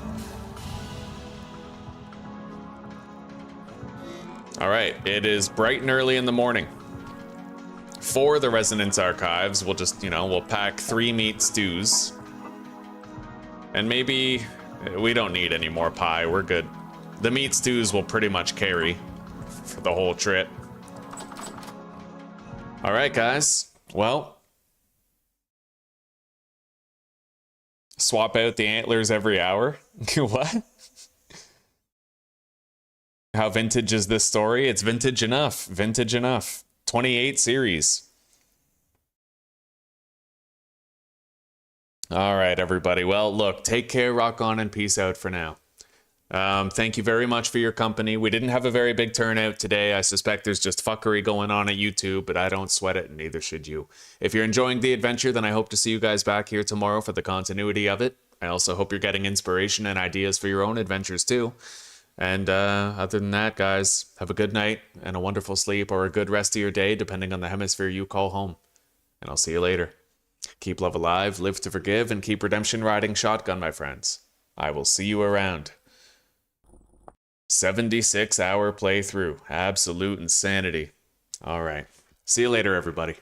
All right, it is bright and early in the morning. For the Resonance Archives, we'll just, we'll pack 3 meat stews. And maybe we don't need any more pie, we're good. The meat stews will pretty much carry for the whole trip. All right, guys. Well, swap out the antlers every hour. What? How vintage is this story? It's vintage enough. Vintage enough. 28 series. All right, everybody. Well, look, take care, rock on, and peace out for now. Thank you very much for your company. We didn't have a very big turnout today. I suspect there's just fuckery going on at YouTube, but I don't sweat it, and neither should you. If you're enjoying the adventure, then I hope to see you guys back here tomorrow for the continuity of it. I also hope you're getting inspiration and ideas for your own adventures too. And other than that, guys, have a good night and a wonderful sleep, or a good rest of your day, depending on the hemisphere you call home. And I'll see you later. Keep love alive, live to forgive, and keep redemption riding shotgun, my friends. I will see you around. 76-hour playthrough. Absolute insanity. All right. See you later, everybody.